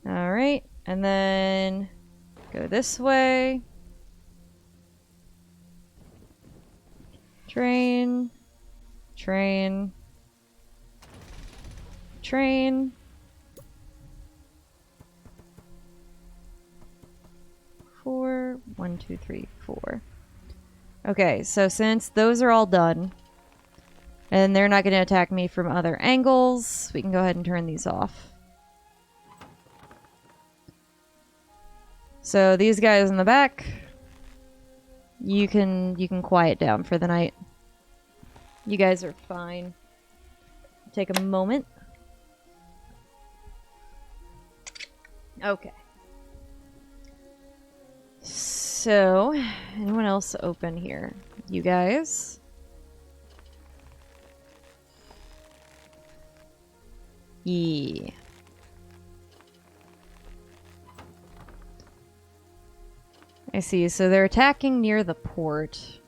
[SPEAKER 1] Alright, and then go this way. Train. Train. Train. Four. 1, 2, 3, 4. Okay, so since those are all done, and they're not going to attack me from other angles, we can go ahead and turn these off. So these guys in the back, you can quiet down for the night. You guys are fine. Take a moment. Okay. So, anyone else open here? You guys? Yeah. I see. So they're attacking near the port.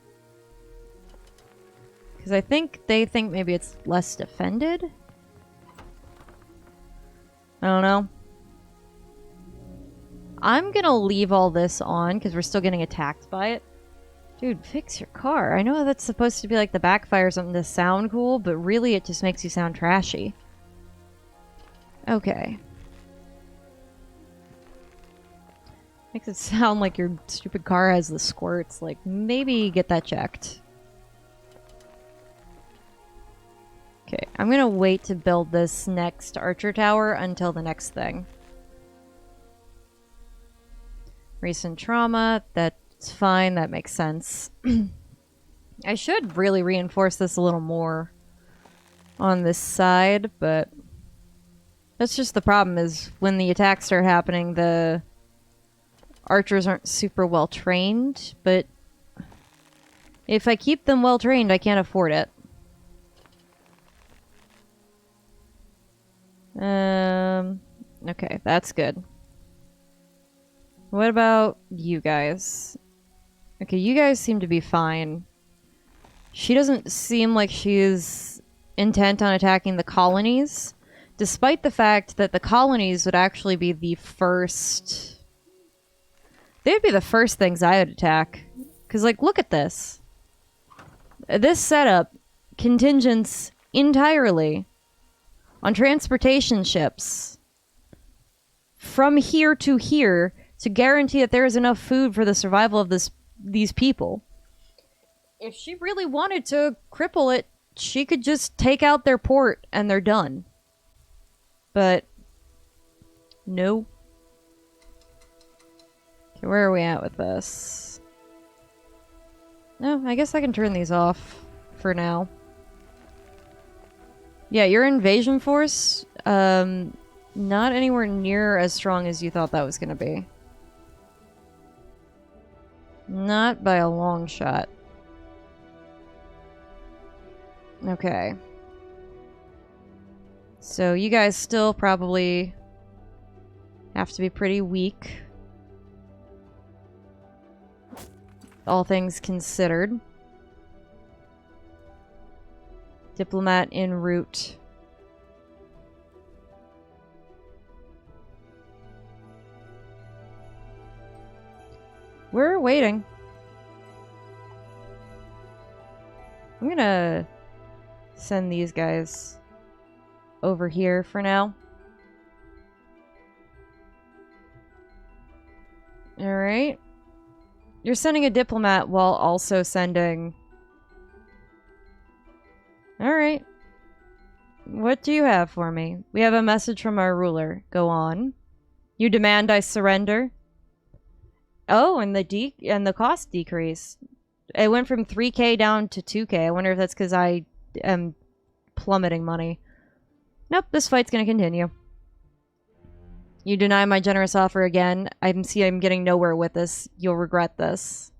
[SPEAKER 1] Because I think they think maybe it's less defended? I don't know. I'm gonna leave all this on because we're still getting attacked by it. Dude, fix your car. I know that's supposed to be like the backfire or something to sound cool, but really it just makes you sound trashy. Okay. Makes it sound like your stupid car has the squirts. Like, maybe get that checked. Okay, I'm gonna wait to build this next archer tower until the next thing. Recent trauma, that's fine, that makes sense. I should really reinforce this a little more on this side, but that's just the problem is when the attacks start happening, the archers aren't super well trained, but if I keep them well trained, I can't afford it. Okay, that's good. What about you guys? Okay, you guys seem to be fine. She doesn't seem like she's intent on attacking the colonies, despite the fact that the colonies would actually be the first... They'd be the first things I would attack. Because, like, look at this. This setup contingents entirely on transportation ships from here to here to guarantee that there is enough food for the survival of these people. If she really wanted to cripple it, she could just take out their port and they're done. But no. Okay, where are we at with this? No, I guess I can turn these off for now. Yeah, your invasion not anywhere near as strong as you thought that was going to be. Not by a long shot. Okay. So you guys still probably have to be pretty weak. All things considered. Diplomat en route. We're waiting. I'm gonna send these guys over here for now. Alright. You're sending a diplomat while also sending... Alright. What do you have for me? We have a message from our ruler. Go on. You demand I surrender? Oh, and the cost decrease. It went from 3K down to 2K. I wonder if that's because I am plummeting money. Nope, this fight's gonna continue. You deny my generous offer again. I'm getting nowhere with this. You'll regret this.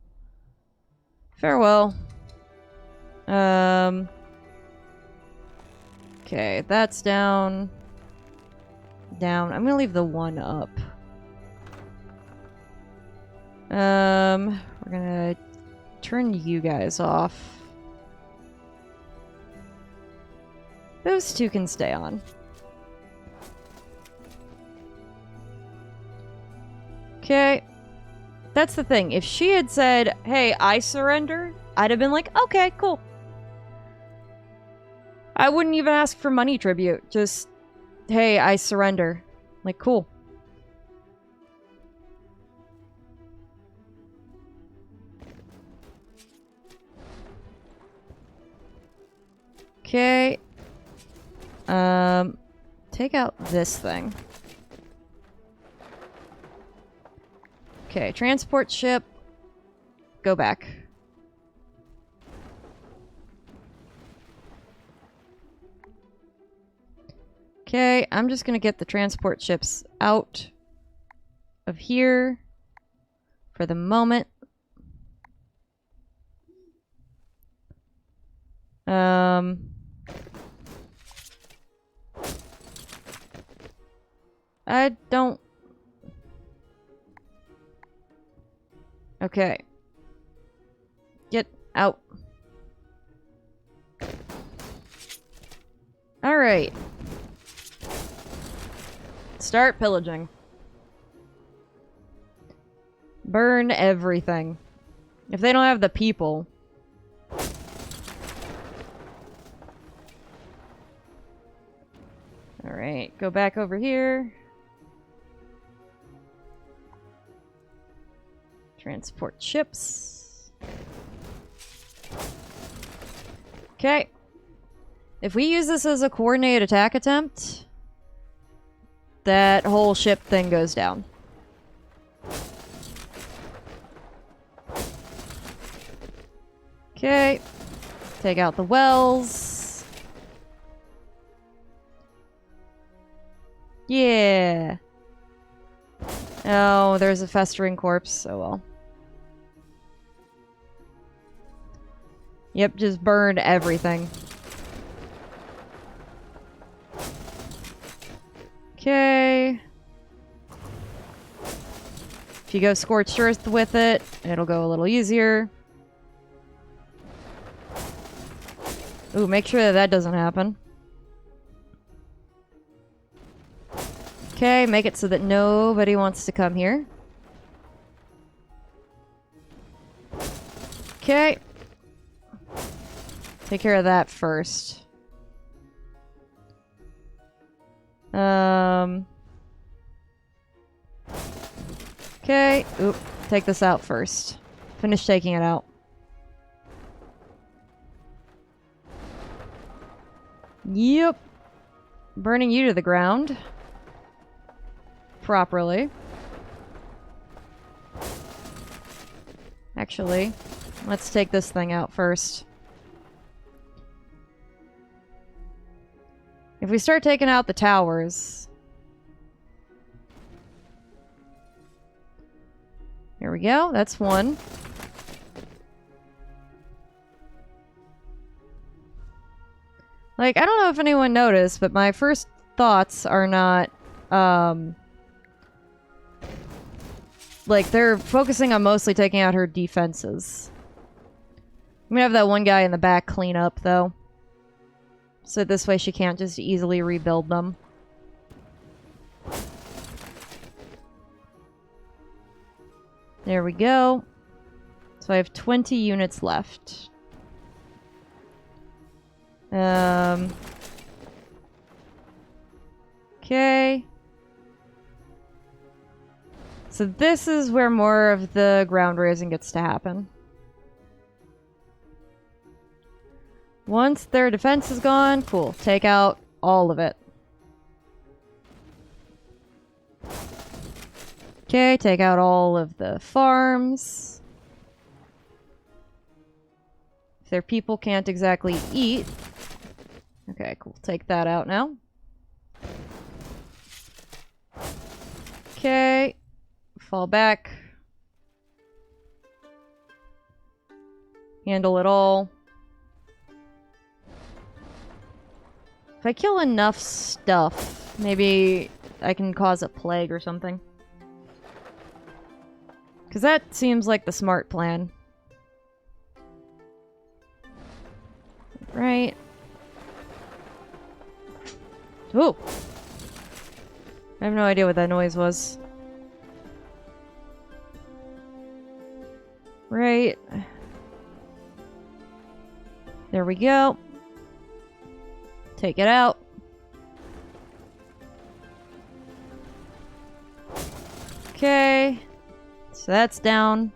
[SPEAKER 1] Farewell. Okay, that's down. Down. I'm gonna leave the one up. We're gonna turn you guys off. Those two can stay on. Okay. That's the thing. If she had said, hey, I surrender, I'd have been like, okay, cool. I wouldn't even ask for money tribute. Just, hey, I surrender. Like, cool. Okay. Take out this thing. Okay, transport ship. Go back. Okay, I'm just gonna get the transport ships out of here for the moment. I don't... Okay. Get out. Alright. Start pillaging. Burn everything. If they don't have the people... Alright, go back over here. Transport ships. Okay. If we use this as a coordinated attack attempt, that whole ship thing goes down. Okay. Take out the wells. Yeah. Oh, there's a festering corpse. Oh well. Yep, just burned everything. Okay. If you go scorched earth with it, it'll go a little easier. Ooh, make sure that that doesn't happen. Okay, make it so that nobody wants to come here. Okay. Take care of that first. Okay. Oop. Take this out first. Finish taking it out. Yep. Burning you to the ground. Properly. Actually, let's take this thing out first. If we start taking out the towers... Here we go, that's one. Like, I don't know if anyone noticed, but my first thoughts are not, like, they're focusing on mostly taking out her defenses. I'm gonna have that one guy in the back clean up, though. So this way she can't just easily rebuild them. There we go. So I have 20 units left. Okay. So this is where more of the ground raising gets to happen. Once their defense is gone, cool. Take out all of it. Okay, take out all of the farms. If their people can't exactly eat. Okay, cool. Take that out now. Okay. Fall back. Handle it all. If I kill enough stuff, maybe I can cause a plague or something. Because that seems like the smart plan. Right. Ooh! I have no idea what that noise was. Right. There we go. Take it out. Okay. So that's down.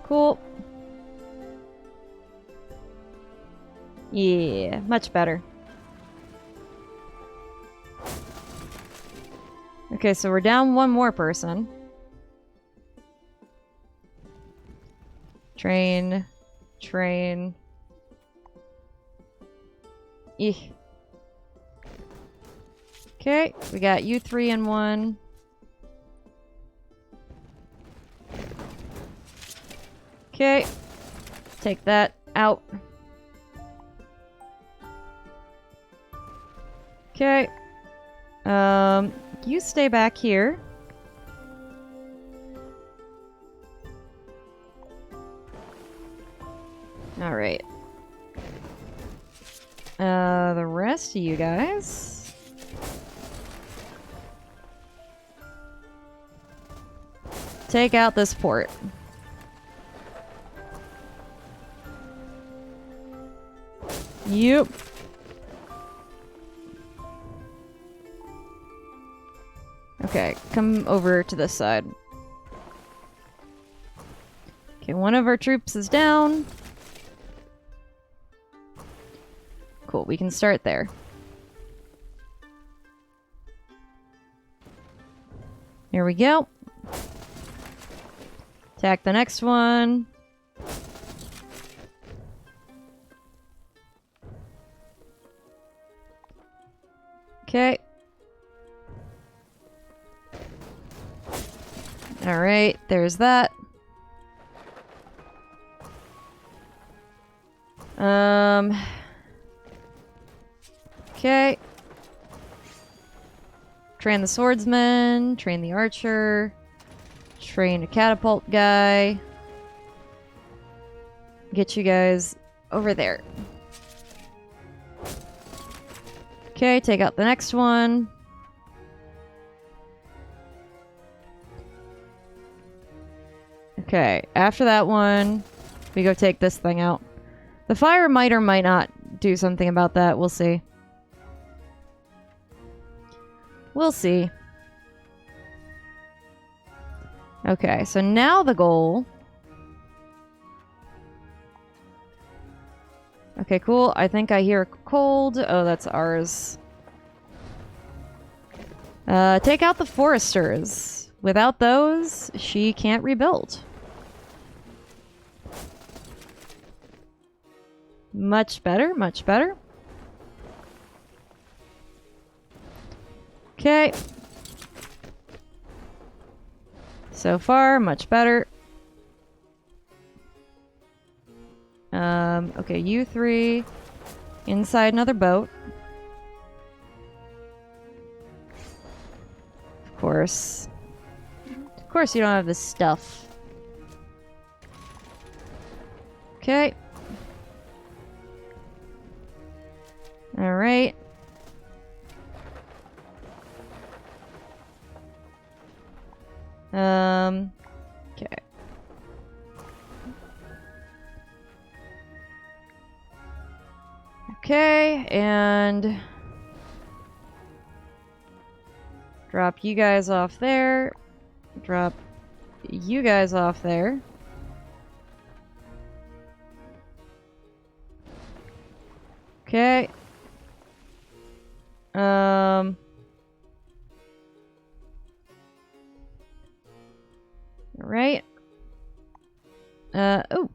[SPEAKER 1] Cool. Yeah, much better. Okay, so we're down one more person. Train. Train. Eeh. Okay, we got you 3 and 1. Okay. Take that out. Okay. You stay back here. Alright. The rest of you guys. Take out this port. Yep. Okay, come over to this side. Okay, one of our troops is down. Cool, we can start there. Here we go. Attack the next one. Okay. Alright, there's that. Okay. Train the swordsman, train the archer, train a catapult guy. Get you guys over there. Okay, take out the next one. Okay, after that one, we go take this thing out. The fire might or might not do something about that. We'll see. We'll see. Okay, so now the goal... Okay, cool. I think I hear cold. Oh, that's ours. Take out the foresters. Without those, she can't rebuild. Much better, much better. Okay. So far, much better. Okay, you 3 inside another boat. Of course. Of course you don't have this stuff. Okay. Alright. Okay. Okay, and drop you guys off there. Drop you guys off there. Okay. Alright. Oh.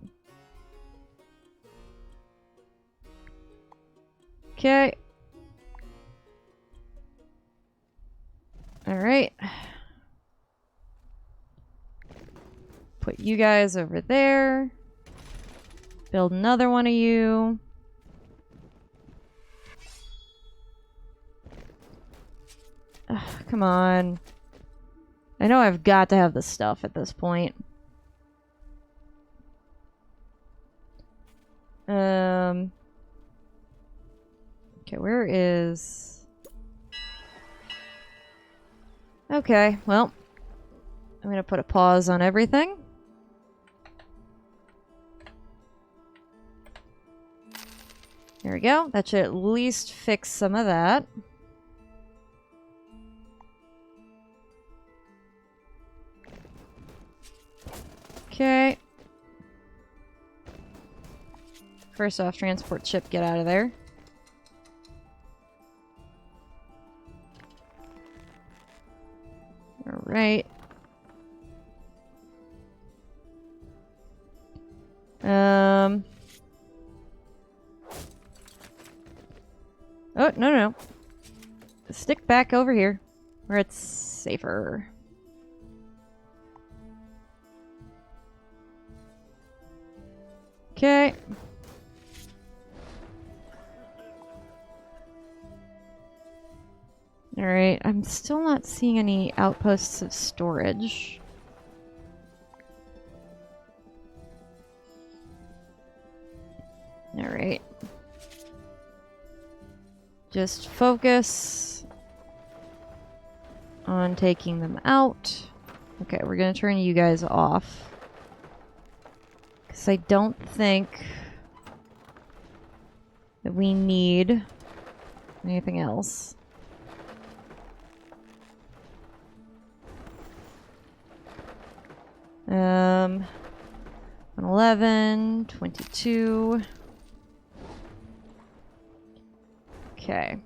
[SPEAKER 1] Okay. Alright. Put you guys over there. Build another one of you. Ugh, come on. I know I've got to have the stuff at this point. Okay, where is... Okay, well, I'm gonna put a pause on everything. There we go. That should at least fix some of that. Okay. First off, transport ship, get out of there. Alright. Oh, no. Stick back over here, where it's safer. Okay. Alright, I'm still not seeing any outposts of storage. Alright. Just focus on taking them out. Okay, we're gonna turn you guys off. Because I don't think that we need anything else. Um, 11, 22. Okay.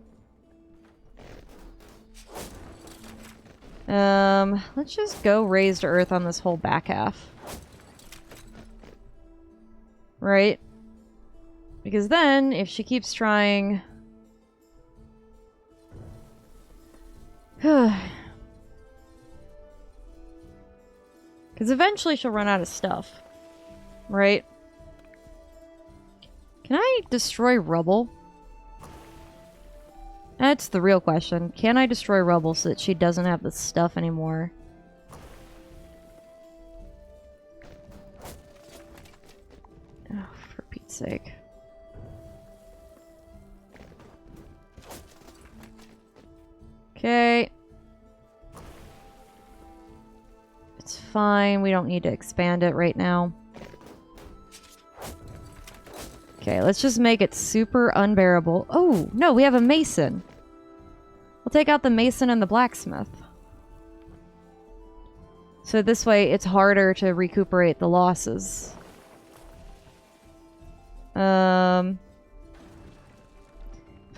[SPEAKER 1] Let's just go raised earth on this whole back half. Right? Because then, if she keeps trying... Because eventually she'll run out of stuff. Right? Can I destroy rubble? That's the real question. Can I destroy rubble so that she doesn't have the stuff anymore? Oh, for Pete's sake. Okay. It's fine. We don't need to expand it right now. Okay, let's just make it super unbearable. Oh, no, we have a mason. We'll take out the mason and the blacksmith. So this way it's harder to recuperate the losses. If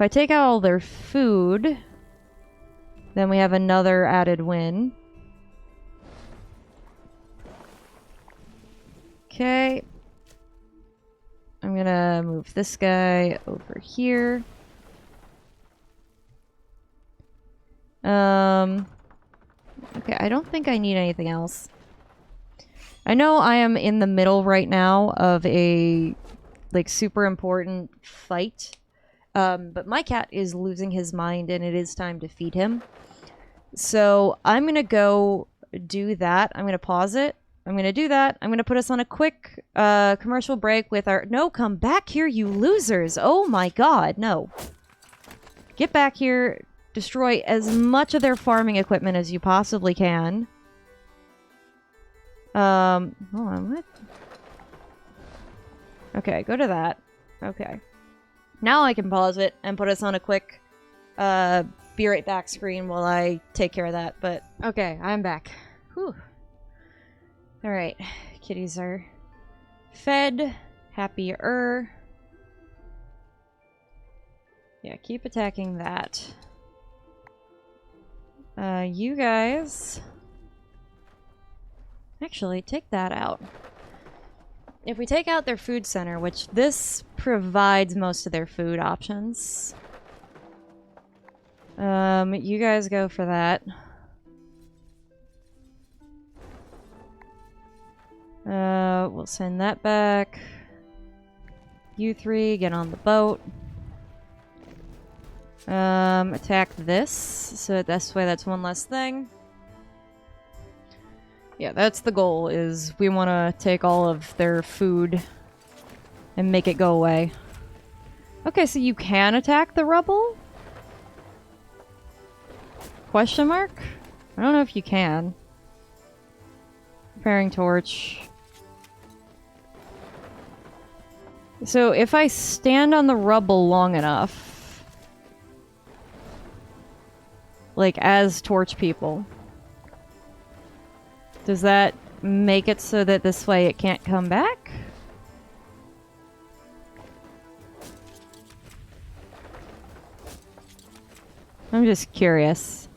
[SPEAKER 1] I take out all their food, then we have another added win. Okay. I'm gonna move this guy over here. Okay, I don't think I need anything else. I know I am in the middle right now of a, like, super important fight. But my cat is losing his mind and it is time to feed him. So I'm gonna go do that. I'm gonna pause it. I'm going to do that. I'm going to put us on a quick commercial break with our... No, come back here, you losers. Oh my god, no. Get back here. Destroy as much of their farming equipment as you possibly can. Hold on, what? Okay, go to that. Okay. Now I can pause it and put us on a quick be right back screen while I take care of that. But, okay, I'm back. Whew. Alright, kitties are fed, happier. Yeah, keep attacking that. You guys... Actually, take that out. If we take out their food center, which this provides most of their food options. You guys go for that. We'll send that back. You three, get on the boat. Attack this. So this way, that's one less thing. Yeah, that's the goal, is we want to take all of their food and make it go away. Okay, so you can attack the rubble? Question mark? I don't know if you can. Preparing torch. So if I stand on the rubble long enough, like as torch people, does that make it so that this way it can't come back? I'm just curious.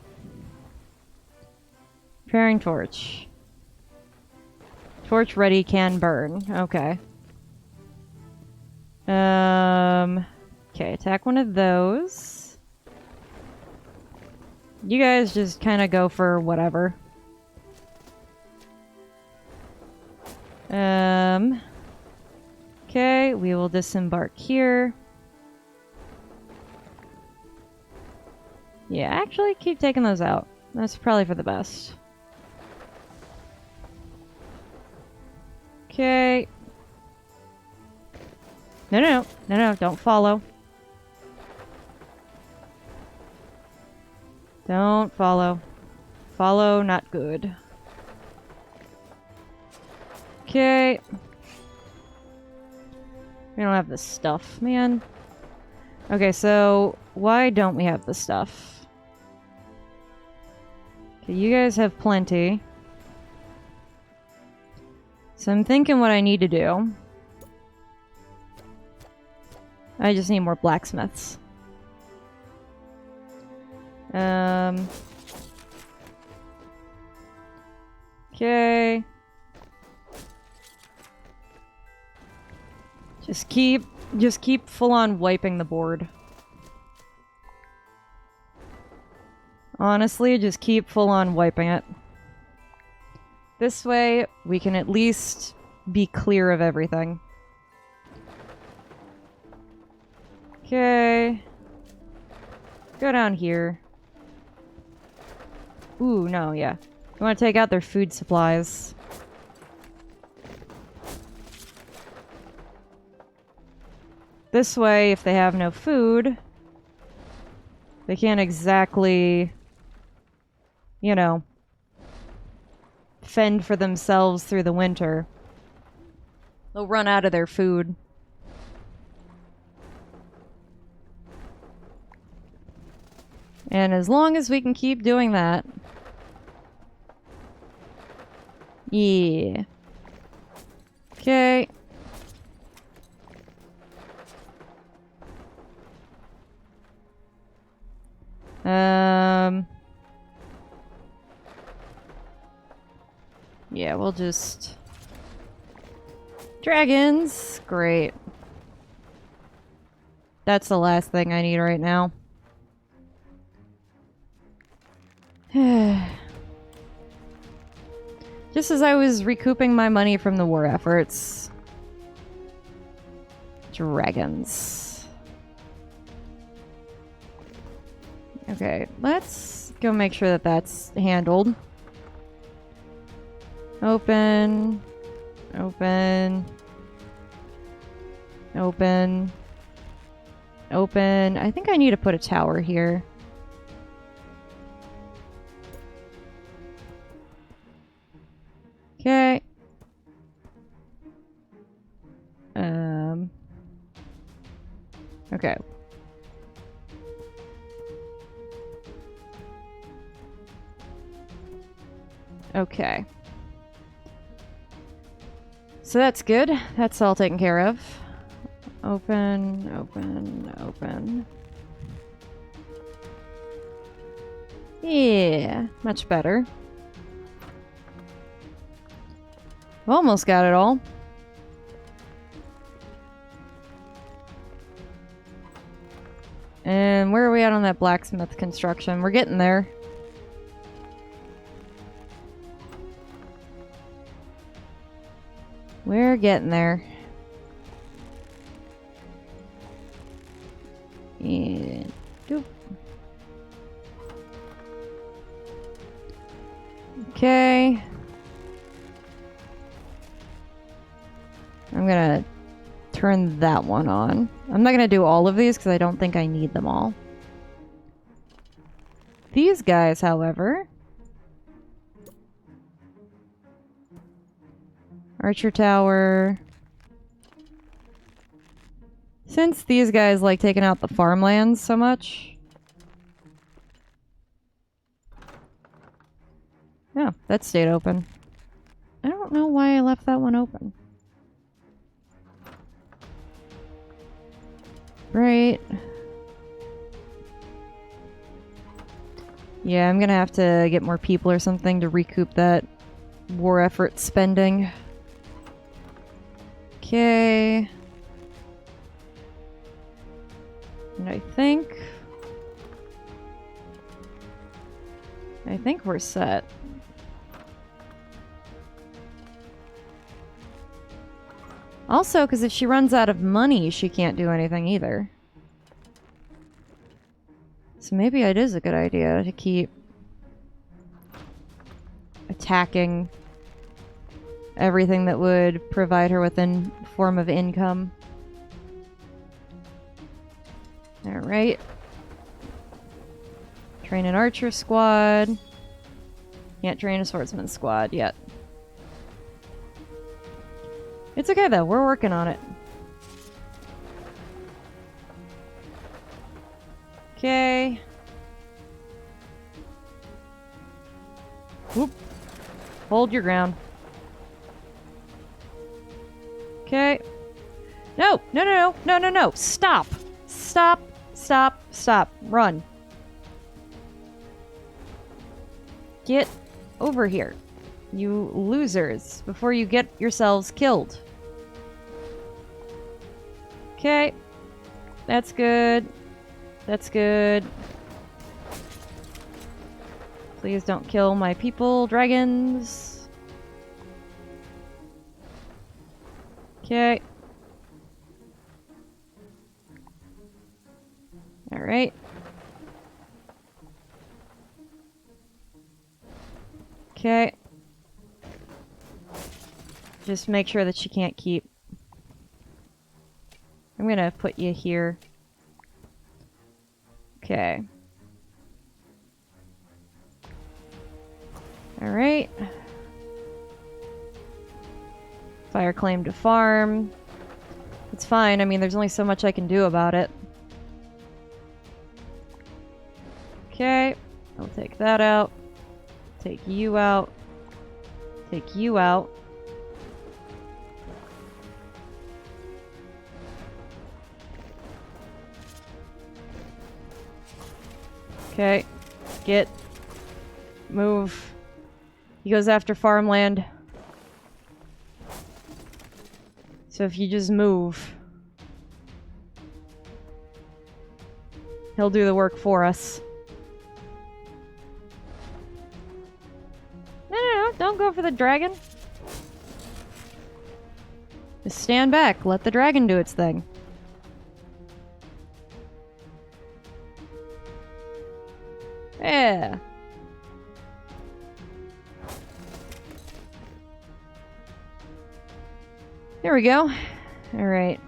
[SPEAKER 1] Preparing torch. Torch ready, can burn. Okay. Okay, attack one of those. You guys just kind of go for whatever. Okay, we will disembark here. Yeah, actually keep taking those out. That's probably for the best. Okay. No, don't follow. Don't follow. Follow, not good. Okay. We don't have the stuff, man. Okay, so why don't we have the stuff? Okay, you guys have plenty. So I'm thinking what I need to do. I just need more blacksmiths. Okay. Just keep full on wiping the board. Honestly, just keep full on wiping it. This way, we can at least be clear of everything. Okay. Go down here. Ooh, no, yeah. You want to take out their food supplies. This way, if they have no food, they can't exactly, you know, fend for themselves through the winter. They'll run out of their food. And as long as we can keep doing that. Yeah. Okay. Yeah, we'll just... Dragons! Great. That's the last thing I need right now. Just as I was recouping my money from the war efforts. Dragons. Okay, let's go make sure that that's handled. Open. Open. Open. Open. I think I need to put a tower here. Okay. Okay. Okay. So that's good. That's all taken care of. Open, open, open. Yeah, much better. Almost got it all. And where are we at on that blacksmith construction? We're getting there. We're getting there. And doop. Okay. I'm gonna turn that one on. I'm not gonna do all of these because I don't think I need them all. These guys, however... Archer tower. Since these guys like taking out the farmlands so much. Yeah, that stayed open. I don't know why I left that one open. Right. Yeah, I'm gonna have to get more people or something to recoup that war effort spending. Okay. And I think we're set. Also, because if she runs out of money, she can't do anything either. So maybe it is a good idea to keep attacking everything that would provide her with a form of income. Alright. Train an archer squad. Can't train a swordsman squad yet. It's okay though, we're working on it. Okay. Whoop. Hold your ground. Okay. No! No, no, no! No, no, no! Stop! Stop! Stop! Stop! Run! Get over here, you losers, before you get yourselves killed. Okay. That's good. That's good. Please don't kill my people, dragons. Okay. Alright. Okay. Just make sure that she can't keep. I'm gonna put you here. Okay. Alright. Fire claim to farm. It's fine. I mean, there's only so much I can do about it. Okay. I'll take that out. Take you out. Take you out. Okay. Get. Move. He goes after farmland. So if you just move, he'll do the work for us. No, don't go for the dragon. Just stand back. Let the dragon do its thing. Yeah. There we go. Alright.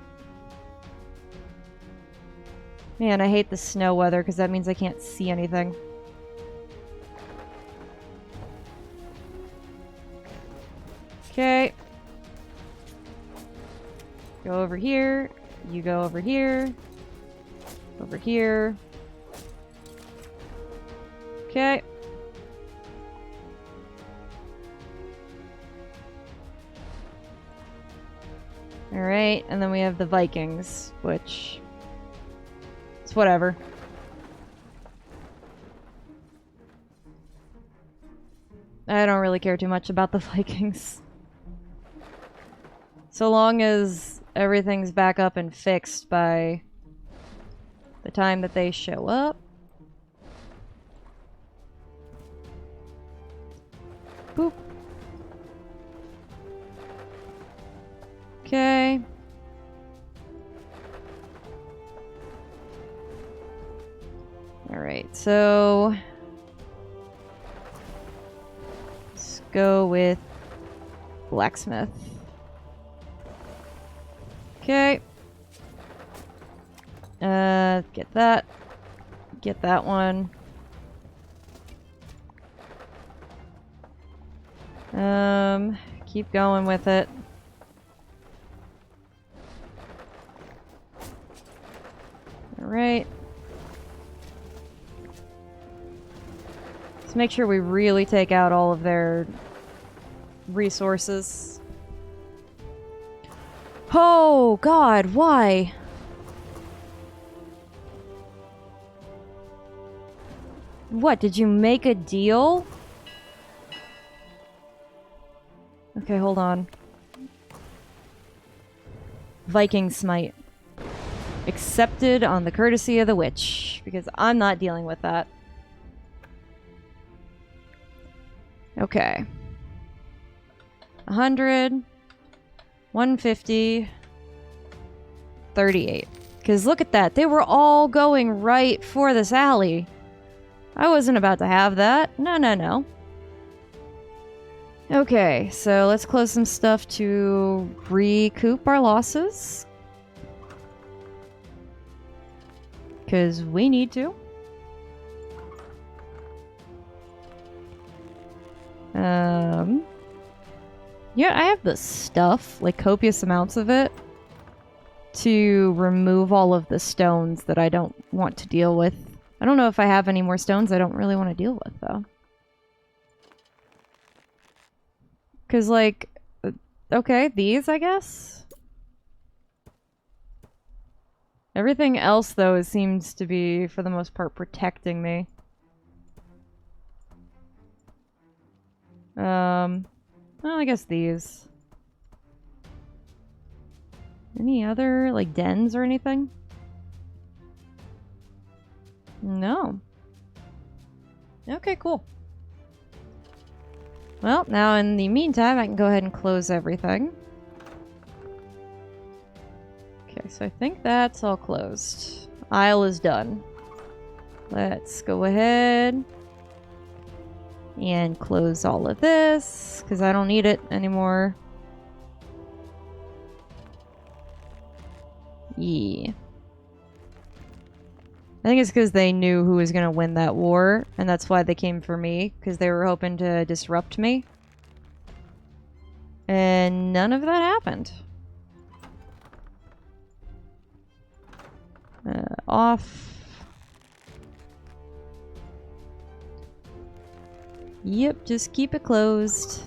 [SPEAKER 1] Man, I hate the snow weather because that means I can't see anything. Okay. Go over here. You go over here. Over here. Okay. Alright, and then we have the Vikings, which... it's whatever. I don't really care too much about the Vikings. So long as everything's back up and fixed by the time that they show up. Boop. Okay. Alright, so... let's go with blacksmith. Okay. Get that. Get that one. Keep going with it. Alright. Let's make sure we really take out all of their resources. Oh, God, why? What, did you make a deal? Okay, hold on. Viking Smite. Accepted on the courtesy of the witch, because I'm not dealing with that. Okay. 100, 150, 38. Because look at that. They were all going right for this alley. I wasn't about to have that. No, no, no. Okay, so let's close some stuff to recoup our losses. Because we need to. Yeah, I have the stuff, like copious amounts of it, to remove all of the stones that I don't want to deal with. I don't know if I have any more stones I don't really want to deal with, though. Because, like, okay, these, I guess? Everything else, though, seems to be, for the most part, protecting me. Well, I guess these. Any other, like, dens or anything? No. Okay, cool. Well, now in the meantime, I can go ahead and close everything. Okay, so I think that's all closed. Aisle is done. Let's go ahead and close all of this, because I don't need it anymore. Yeah. I think it's because they knew who was going to win that war, and that's why they came for me, because they were hoping to disrupt me. And none of that happened. Off. Yep, just keep it closed.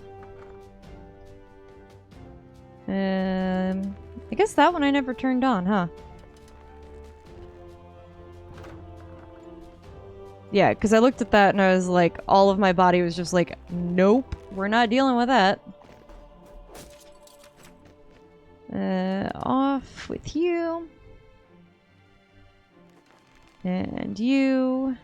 [SPEAKER 1] I guess that one I never turned on, huh? Yeah, because I looked at that and I was like, all of my body was just like, nope, we're not dealing with that. Off with you. And you.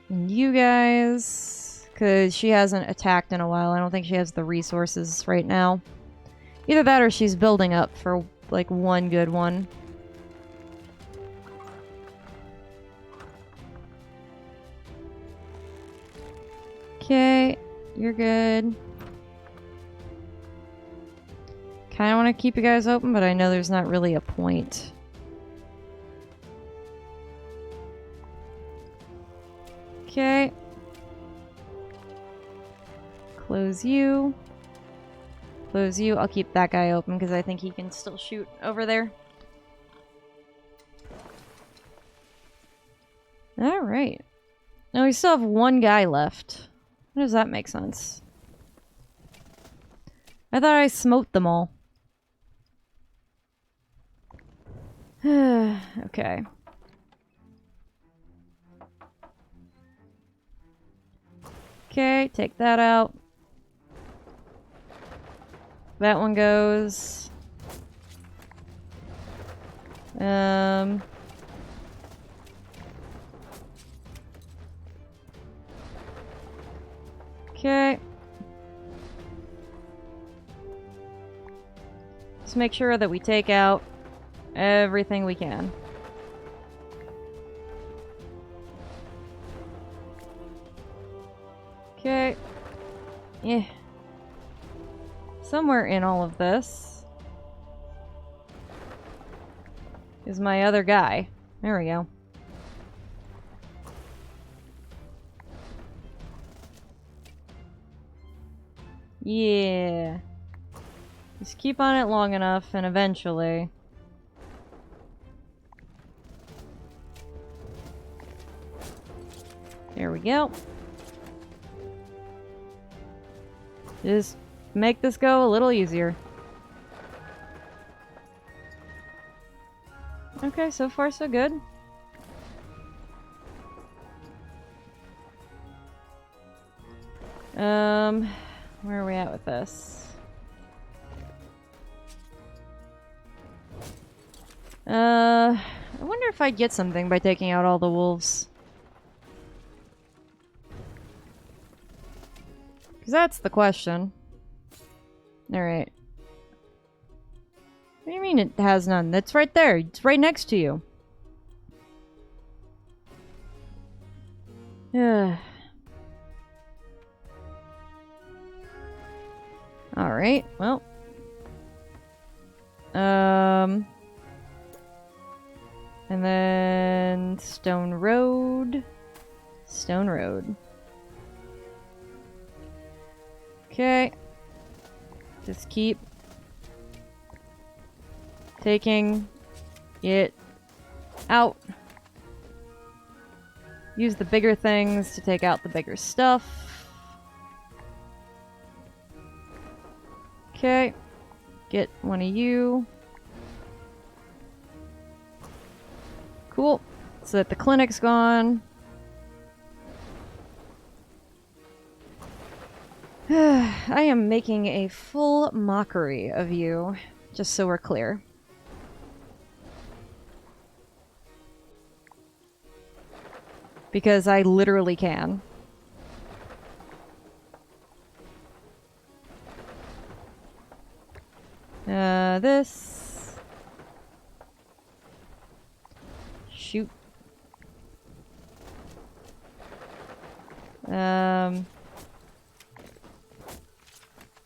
[SPEAKER 1] And you guys. Because she hasn't attacked in a while. I don't think she has the resources right now. Either that or she's building up for, like, one good one. Okay, you're good. Kind of want to keep you guys open, but I know there's not really a point. Okay. Close you. Close you. I'll keep that guy open because I think he can still shoot over there. Alright. Now we still have one guy left. How does that make sense? I thought I smote them all. Okay. Okay, take that out. That one goes. Okay. Just make sure that we take out everything we can. Okay. Yeah. Somewhere in all of this is my other guy. There we go. Yeah. Just keep on it long enough and eventually. There we go. Just make this go a little easier. Okay, so far so good. Where are we at with this? I wonder if I'd get something by taking out all the wolves. Because that's the question. Alright. What do you mean it has none? It's right there. It's right next to you. Alright, well. And then Stone Road. Stone Road. Okay. Just keep taking it out. Use the bigger things to take out the bigger stuff. Okay. Get one of you. Cool. So that the clinic's gone. I am making a full mockery of you, just so we're clear. Because I literally can. This. Shoot.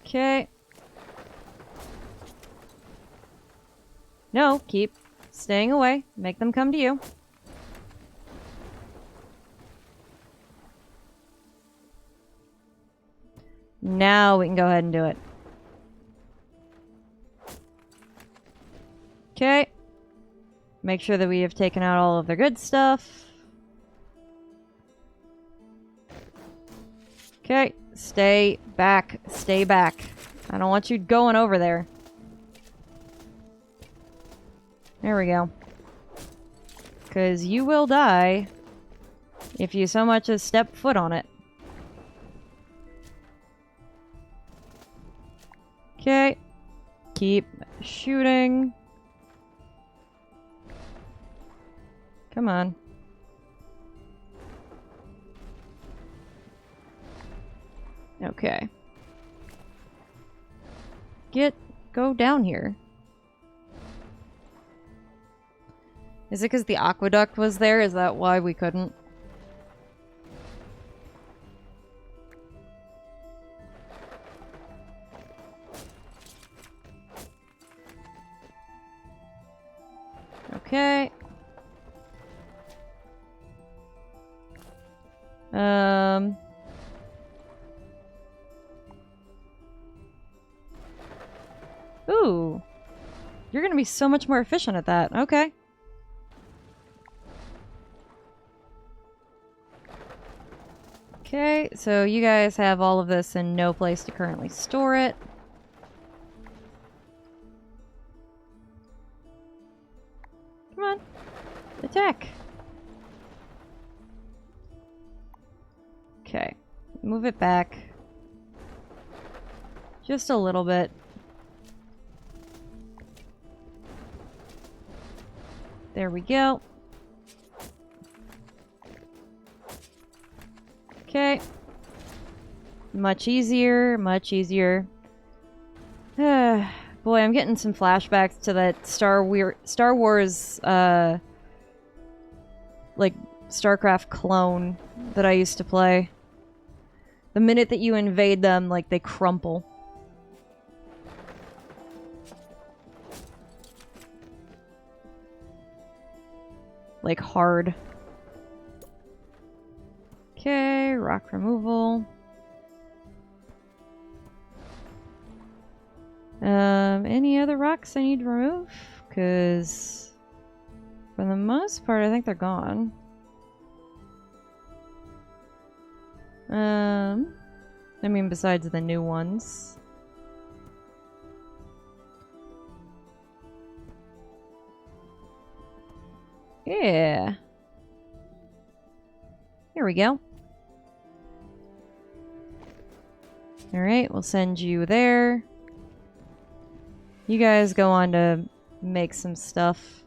[SPEAKER 1] Okay. No, keep staying away. Make them come to you. Now we can go ahead and do it. Okay. Make sure that we have taken out all of their good stuff. Okay. Stay back. Stay back. I don't want you going over there. There we go. Because you will die if you so much as step foot on it. Okay. Keep shooting. Come on. Okay. Go down here. Is it because the aqueduct was there? Is that why we couldn't? Okay. Ooh. You're gonna be so much more efficient at that. Okay. Okay, so you guys have all of this and no place to currently store it. Come on. Attack. Okay. Move it back. Just a little bit. There we go. Okay. Much easier, much easier. Boy, I'm getting some flashbacks to that Star Wars, like, StarCraft clone that I used to play. The minute that you invade them, like, they crumple. Like, hard. Okay, rock removal. Any other rocks I need to remove? Because for the most part, I think they're gone. I mean, besides the new ones. Yeah. Here we go. Alright, we'll send you there. You guys go on to make some stuff.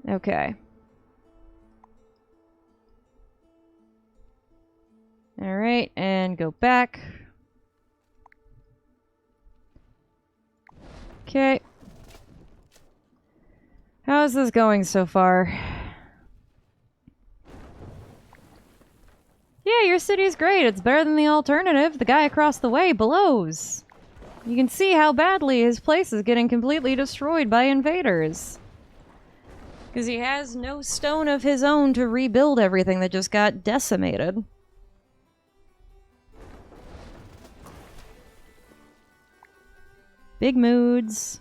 [SPEAKER 1] Okay. Alright, and go back. Okay. How's this going so far? Yeah, your city's great. It's better than the alternative. The guy across the way blows. You can see how badly his place is getting completely destroyed by invaders. Because he has no stone of his own to rebuild everything that just got decimated. Big moods.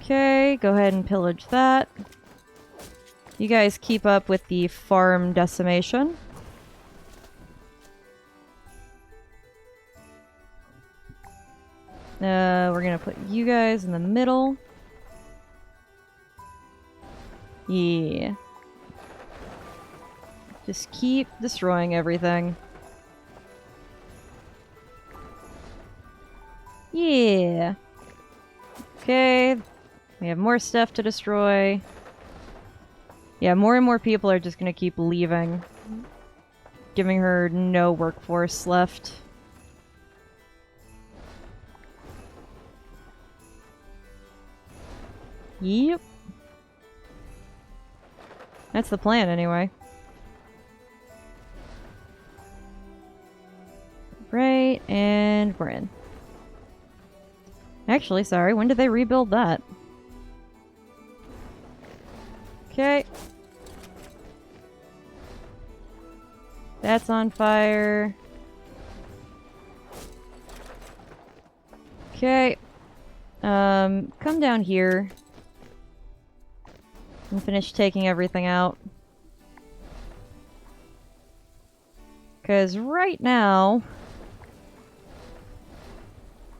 [SPEAKER 1] Okay, go ahead and pillage that. You guys keep up with the farm decimation. We're gonna put you guys in the middle. Yeah. Just keep destroying everything. Yeah. Okay. We have more stuff to destroy. Yeah, more and more people are just gonna keep leaving. Giving her no workforce left. Yep. That's the plan, anyway. Right, and we're in. Actually, sorry, when did they rebuild that? Okay. That's on fire. Okay. Come down here. And finish taking everything out. Because right now,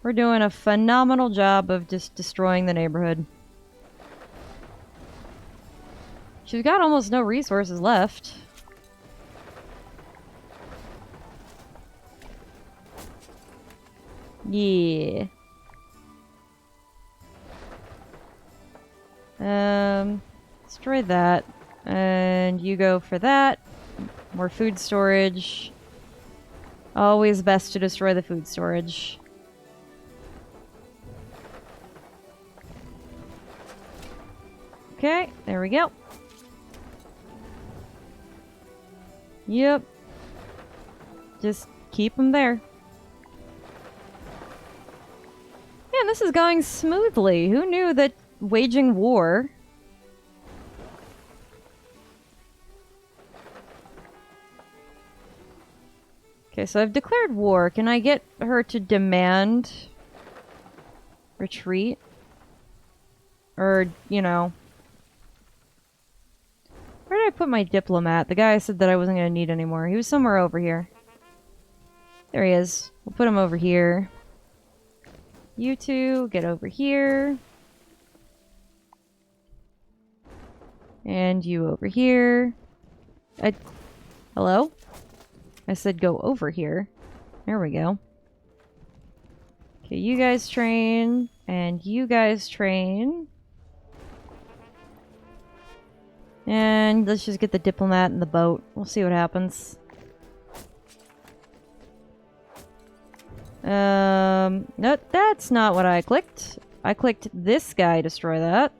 [SPEAKER 1] we're doing a phenomenal job of just destroying the neighborhood. She's got almost no resources left. Yeah. Destroy that. And you go for that. More food storage. Always best to destroy the food storage. Okay, there we go. Yep. Just keep them there. Man, this is going smoothly. Who knew that waging war... Okay, so I've declared war. Can I get her to demand retreat? Or, you know... Where did I put my diplomat? The guy I said that I wasn't going to need anymore. He was somewhere over here. There he is. We'll put him over here. You two, get over here. And you over here. Hello? I said go over here. There we go. Okay, you guys train. And you guys train. And let's just get the diplomat in the boat. We'll see what happens. No, that's not what I clicked. I clicked this guy, destroy that.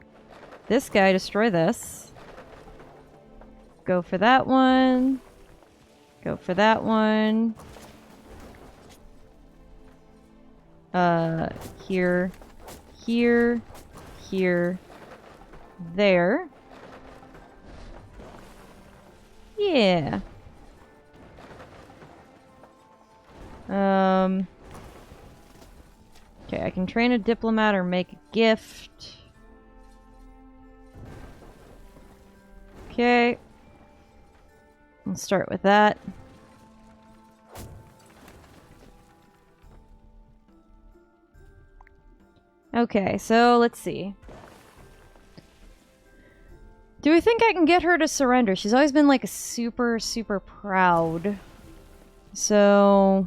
[SPEAKER 1] This guy, destroy this. Go for that one. Go for that one. Here. Here. Here. There. Yeah. Okay, I can train a diplomat or make a gift. Okay. Let's start with that. Okay, so let's see. Do we think I can get her to surrender? She's always been like super, super proud. So...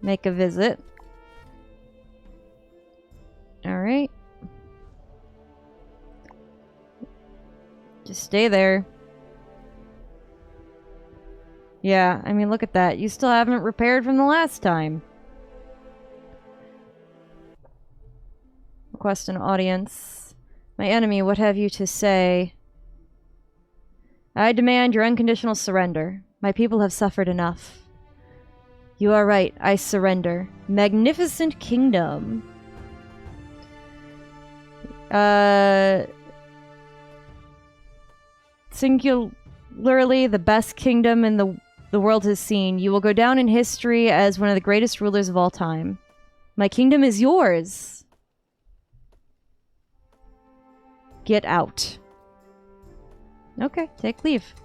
[SPEAKER 1] make a visit. Alright. Just stay there. Yeah, I mean, look at that. You still haven't repaired from the last time. Request an audience. My enemy, what have you to say? I demand your unconditional surrender. My people have suffered enough. You are right, I surrender. Magnificent kingdom. Singularly the best kingdom in the world has seen. You will go down in history as one of the greatest rulers of all time. My kingdom is yours. Get out. Okay, take leave.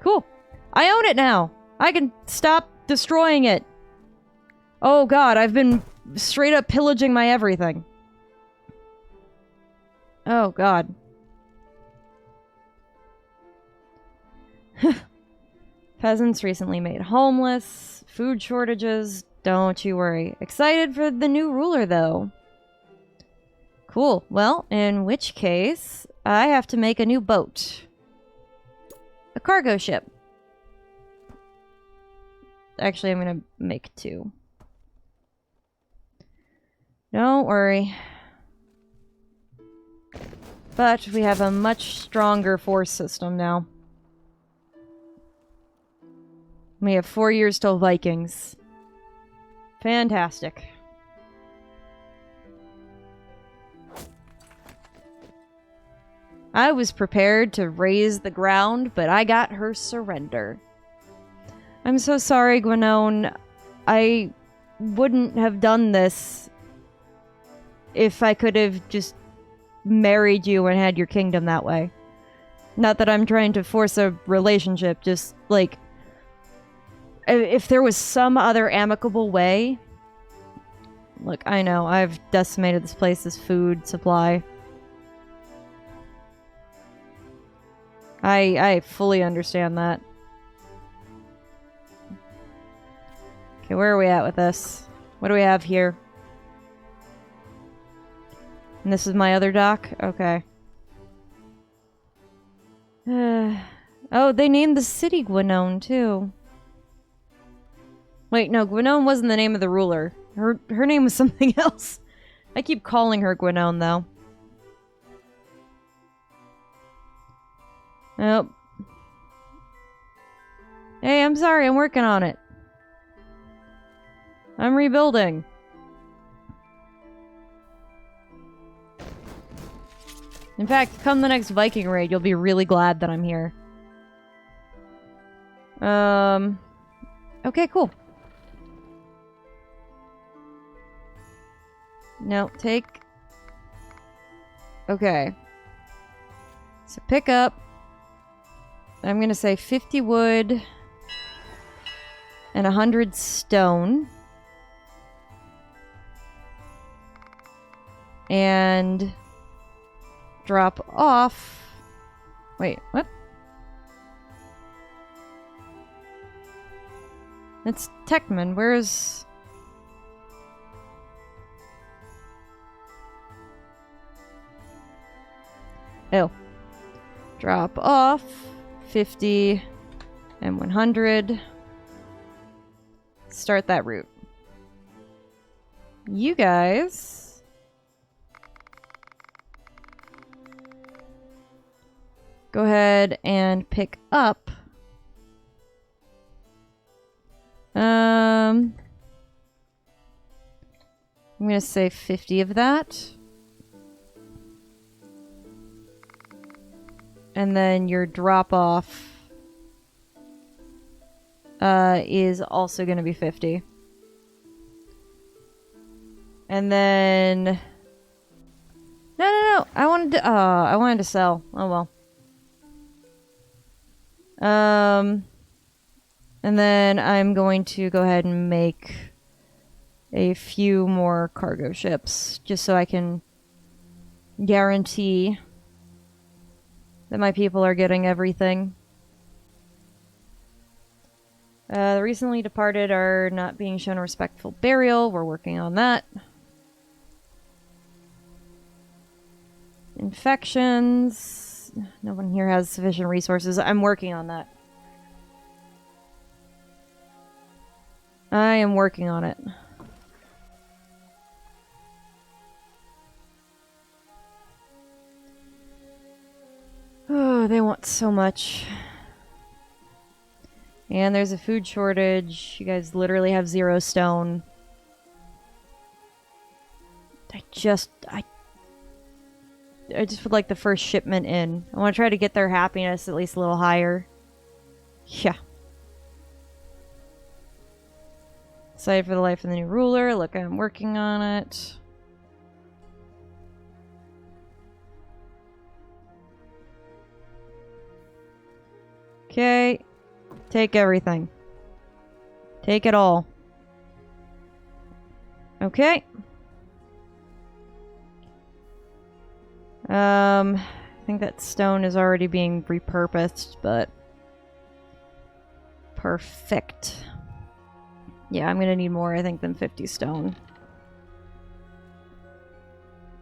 [SPEAKER 1] Cool. I own it now. I can stop destroying it. Oh god, I've been straight up pillaging my everything. Oh god. Peasants recently made homeless. Food shortages. Don't you worry. Excited for the new ruler, though. Cool. Well, in which case, I have to make a new boat. A cargo ship. Actually, I'm gonna make 2. Don't worry. But we have a much stronger force system now. We have 4 years till Vikings. Fantastic. I was prepared to raise the ground, but I got her surrender. I'm so sorry, Gwenone. I wouldn't have done this if I could have just married you and had your kingdom that way. Not that I'm trying to force a relationship, just, like... if there was some other amicable way... Look, I know, I've decimated this place's food supply. I fully understand that. Okay, where are we at with this? What do we have here? And this is my other dock? Okay. Oh, they named the city Gwenone, too. Wait, no, Gwenone wasn't the name of the ruler. Her name was something else. I keep calling her Gwenone, though. Nope. Hey, I'm sorry, I'm working on it. I'm rebuilding. In fact, come the next Viking raid, you'll be really glad that I'm here. Okay, cool. No, take... Okay. So pick up... I'm gonna say 50 wood... and 100 stone. And... drop off... Wait, what? It's Techman, where's... Oh. Drop off 50 and 100. Start that route. You guys... go ahead and pick up... I'm gonna say 50 of that. And then your drop-off is also gonna be 50. And then... No. I wanted to sell. Oh well. And then I'm going to go ahead and make a few more cargo ships just so I can guarantee that my people are getting everything. The recently departed are not being shown respectful burial. We're working on that. Infections. No one here has sufficient resources. I'm working on that. I am working on it. Oh, they want so much. And there's a food shortage. You guys literally have 0 stone. I just would like the first shipment in. I want to try to get their happiness at least a little higher. Yeah. Excited for the life of the new ruler. Look, I'm working on it. Okay. Take everything. Take it all. Okay. I think that stone is already being repurposed, but perfect. Yeah, I'm gonna need more, I think, than 50 stone.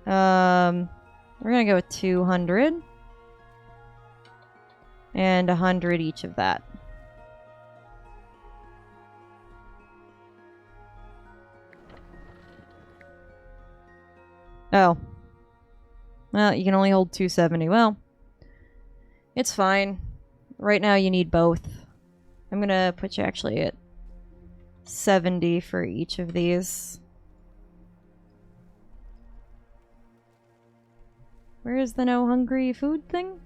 [SPEAKER 1] We're gonna go with 200. And 100 each of that. Oh. Well, you can only hold 270. Well, it's fine. Right now you need both. I'm gonna put you actually at 70 for each of these. Where is the no hungry food thing?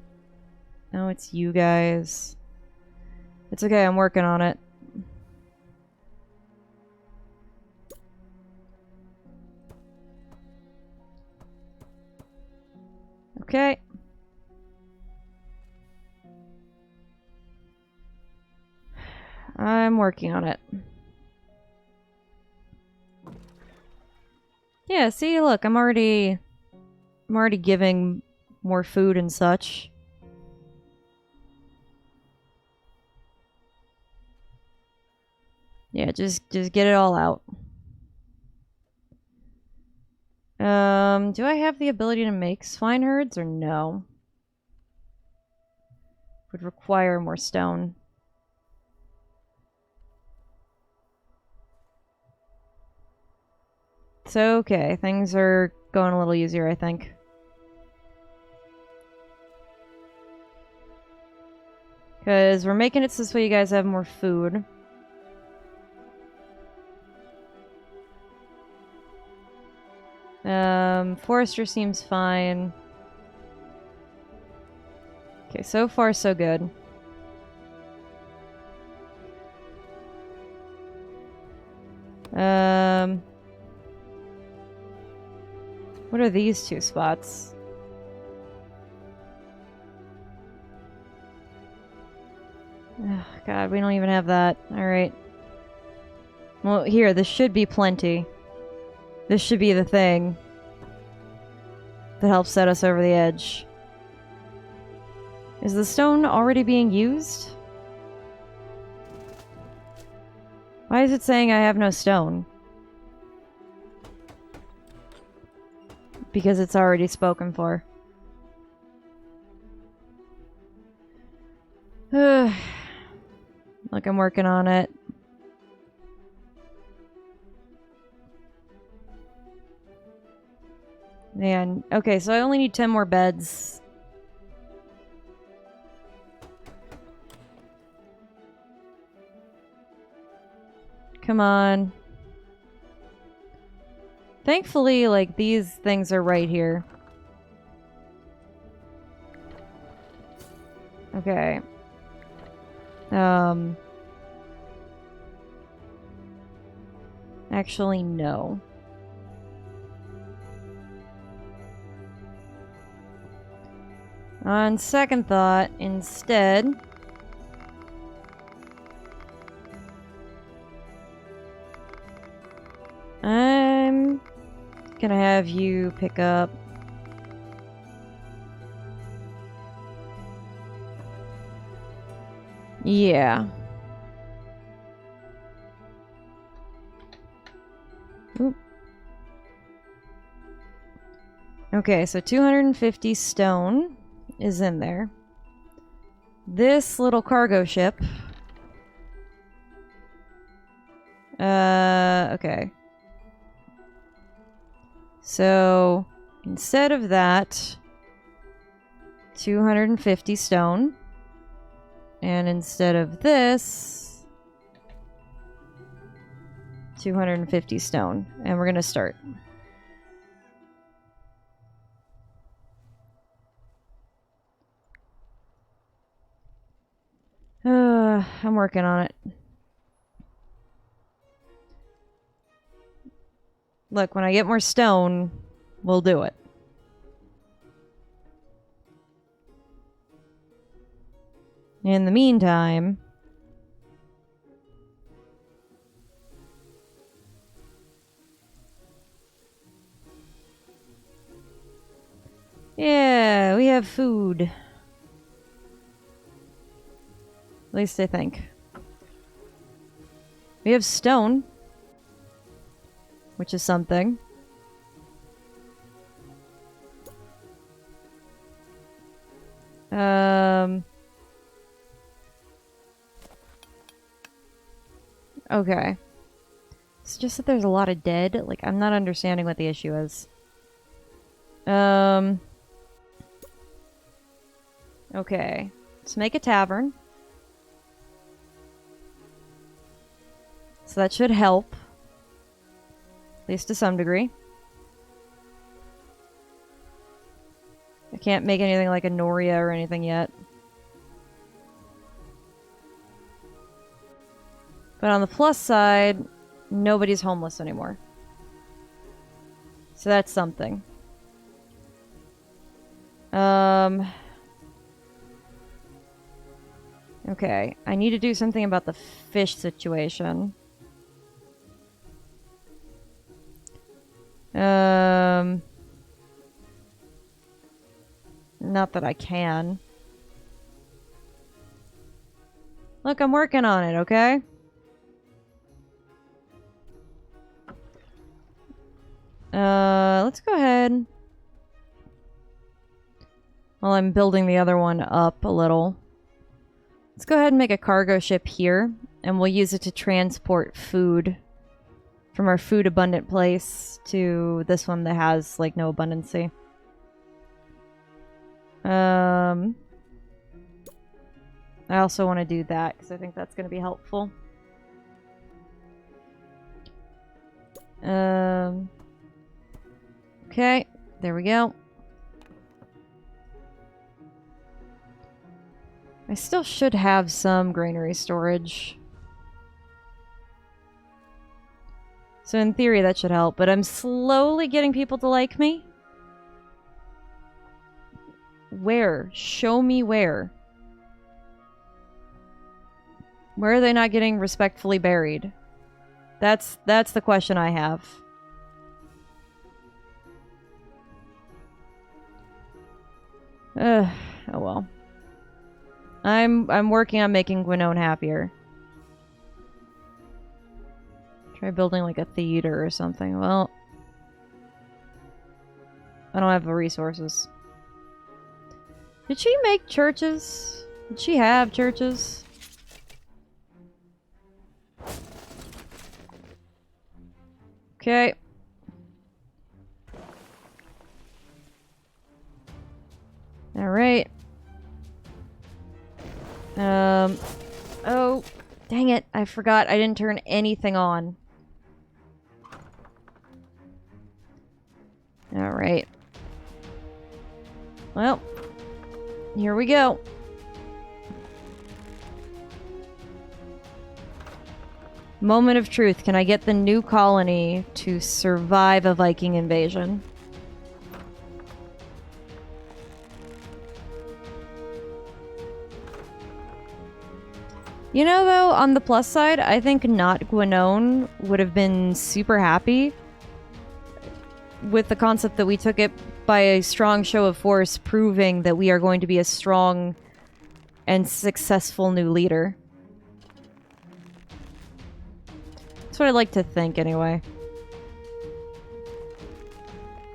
[SPEAKER 1] No, it's you guys. It's okay, I'm working on it. Okay. I'm working on it. Yeah, see, look, I'm already giving more food and such. Yeah, just get it all out. Do I have the ability to make swine herds or no? Would require more stone. So, okay, things are going a little easier, I think. Because we're making it so this way you guys have more food. Forester seems fine. Okay, so far so good. What are these 2 spots? Oh, God, we don't even have that. Alright. Well, here, this should be plenty. This should be the thing that helps set us over the edge. Is the stone already being used? Why is it saying I have no stone? Because it's already spoken for. Look, I'm working on it. Man, okay, so I only need 10 more beds. Come on. Thankfully, like, these things are right here. Okay. Actually, no. On second thought, instead, Can I have you pick up? Yeah. Oop. Okay, so 250 stone is in there. This little cargo ship. Okay. So, instead of that, 250 stone. And instead of this, 250 stone. And we're gonna start. I'm working on it. Look, when I get more stone, we'll do it. In the meantime... Yeah, we have food. At least I think. We have stone. Which is something. Okay. It's just that there's a lot of dead. Like, I'm not understanding what the issue is. Okay. Let's make a tavern. So that should help. At least to some degree. I can't make anything like a Noria or anything yet. But on the plus side, nobody's homeless anymore. So that's something. Okay, I need to do something about the fish situation. Not that I can. Look, I'm working on it, okay? Let's go ahead. While I'm building the other one up a little. Let's go ahead and make a cargo ship here, and we'll use it to transport food from our food abundant place to this one that has, like, no abundancy. I also want to do that, because I think that's going to be helpful. Okay, there we go. I still should have some granary storage. So in theory that should help, but I'm slowly getting people to like me. Where? Show me where. Where are they not getting respectfully buried? That's the question I have. Oh well. I'm working on making Gwinnone happier. Try building like a theater or something. Well, I don't have the resources. Did she make churches? Did she have churches? Okay. Alright. Oh, dang it. I forgot I didn't turn anything on. Alright. Well, here we go. Moment of truth. Can I get the new colony to survive a Viking invasion? You know, though, on the plus side, I think not Gwinnone would have been super happy with the concept that we took it by a strong show of force, proving that we are going to be a strong and successful new leader. That's what I like to think, anyway.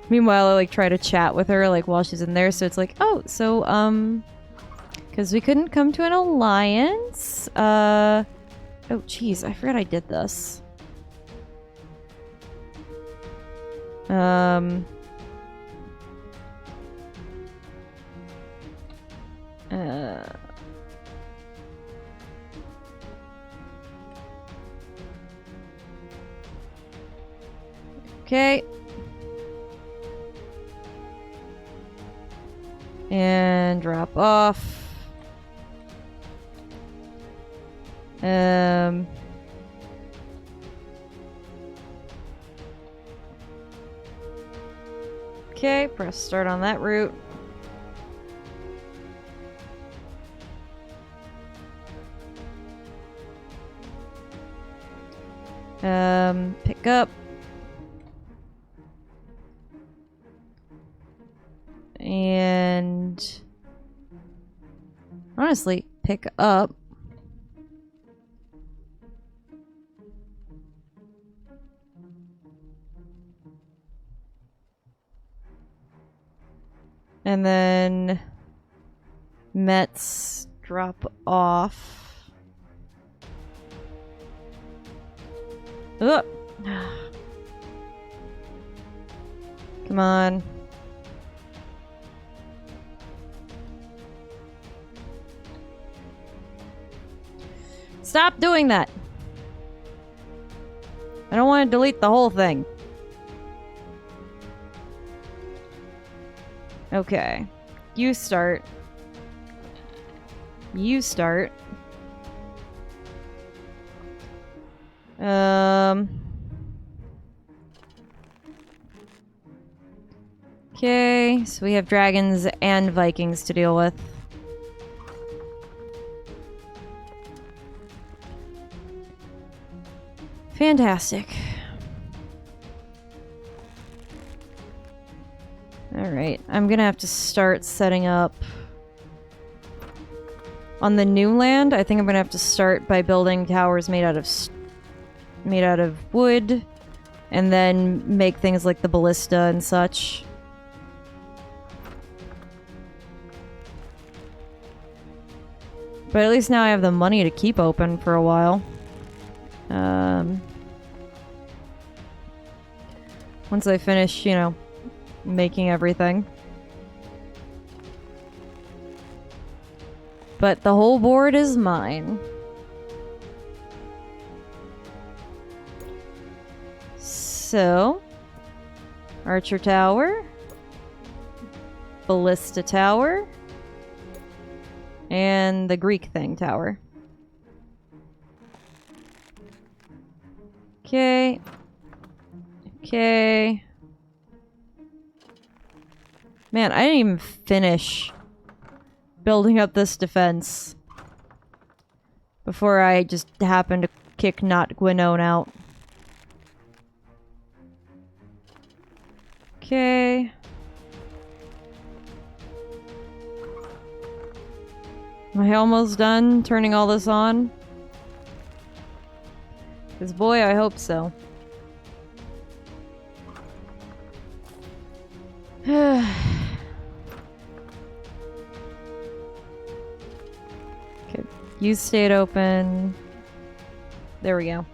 [SPEAKER 1] Meanwhile, I, like, try to chat with her, like, while she's in there, so it's like, oh, so, because we couldn't come to an alliance, oh, jeez, I forgot I did this. Okay. And drop off. Okay, press start on that route. Pick up. And honestly, pick up. And then Mets drop off. Ugh. Come on. Stop doing that. I don't want to delete the whole thing. Okay. You start. You start. Okay, so we have dragons and Vikings to deal with. Fantastic. Alright, I'm gonna have to start setting up on the new land. I think I'm gonna have to start by building towers made out of wood, and then make things like the ballista and such. But at least now I have the money to keep open for a while. Once I finish, you know, making everything. But the whole board is mine. So, Archer Tower, Ballista Tower, and the Greek thing tower. Okay. Okay. Man, I didn't even finish building up this defense before I just happened to kick Not Gwinnone out. Okay. Am I almost done turning all this on? Because boy, I hope so. Okay, you stayed open. There we go.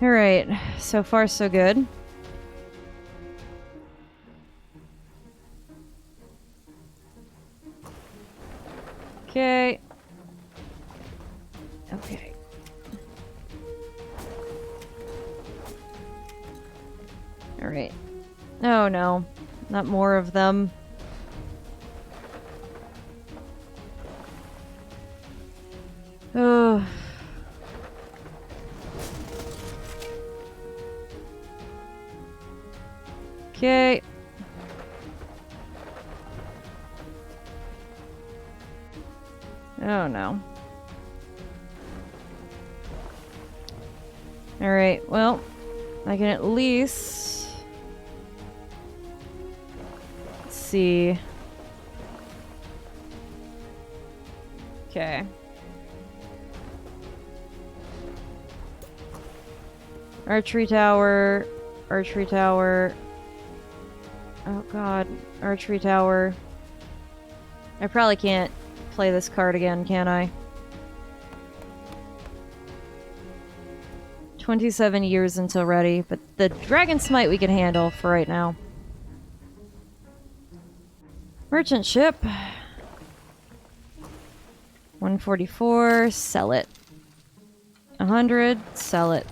[SPEAKER 1] Alright, so far so good. Okay. Okay. Alright. Oh no, not more of them. Oh. Okay. Oh no. Alright, well, I can at least... Let's see. Okay. Archery tower. Archery tower. Oh god. Archery tower. I probably can't play this card again, can I? 27 years until ready, but the Dragon Smite we can handle for right now. Merchant ship. 144, sell it. 100, sell it.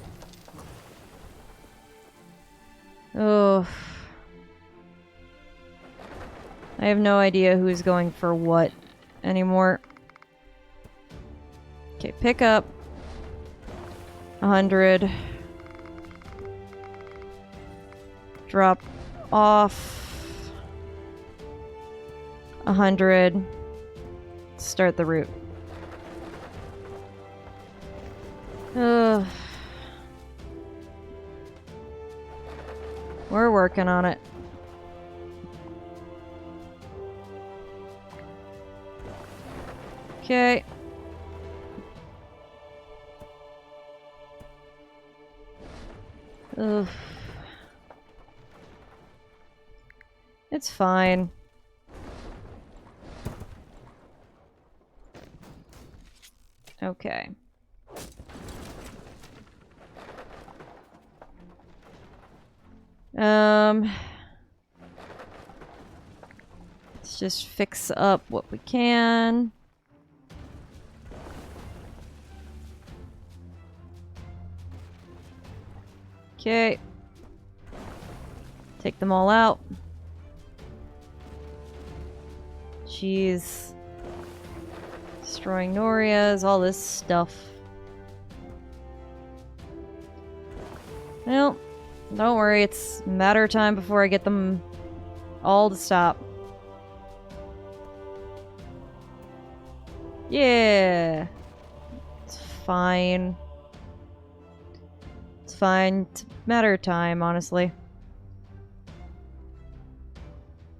[SPEAKER 1] Oh. I have no idea who's going for what anymore. Okay, pick up. 100. Drop off. 100. Start the route. Ugh. We're working on it. Okay. Ugh. It's fine. Okay. Let's just fix up what we can. Okay. Take them all out. Jeez. Destroying Norias, all this stuff. Well, don't worry, it's a matter of time before I get them all to stop. Yeah. It's fine. It's fine. It's a matter of time, honestly.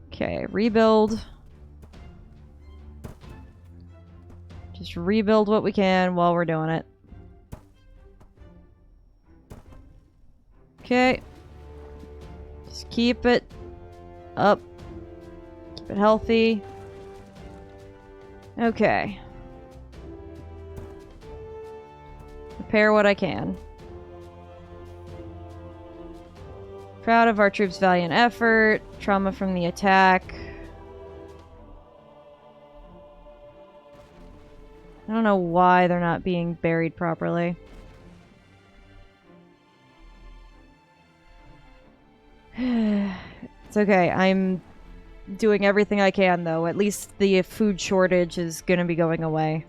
[SPEAKER 1] Okay, rebuild. Just rebuild what we can while we're doing it. Okay. Just keep it up. Keep it healthy. Okay. Repair what I can. Proud of our troops' valiant effort. Trauma from the attack. I don't know why they're not being buried properly. It's okay. I'm doing everything I can, though. At least the food shortage is gonna be going away.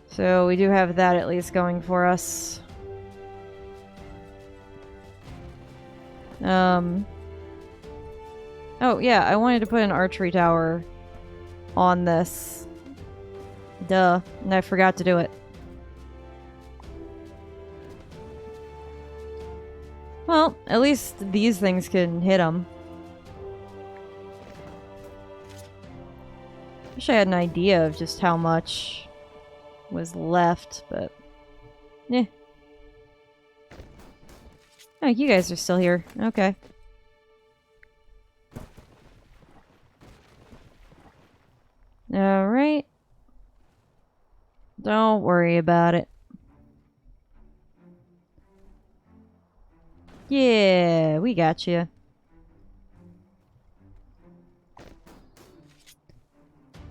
[SPEAKER 1] So we do have that at least going for us. Oh, yeah, I wanted to put an archery tower on this. Duh. And I forgot to do it. Well, at least these things can hit them. Wish I had an idea of just how much was left, but... eh. Oh, you guys are still here. Okay. Alright. Don't worry about it. Yeah, we got you.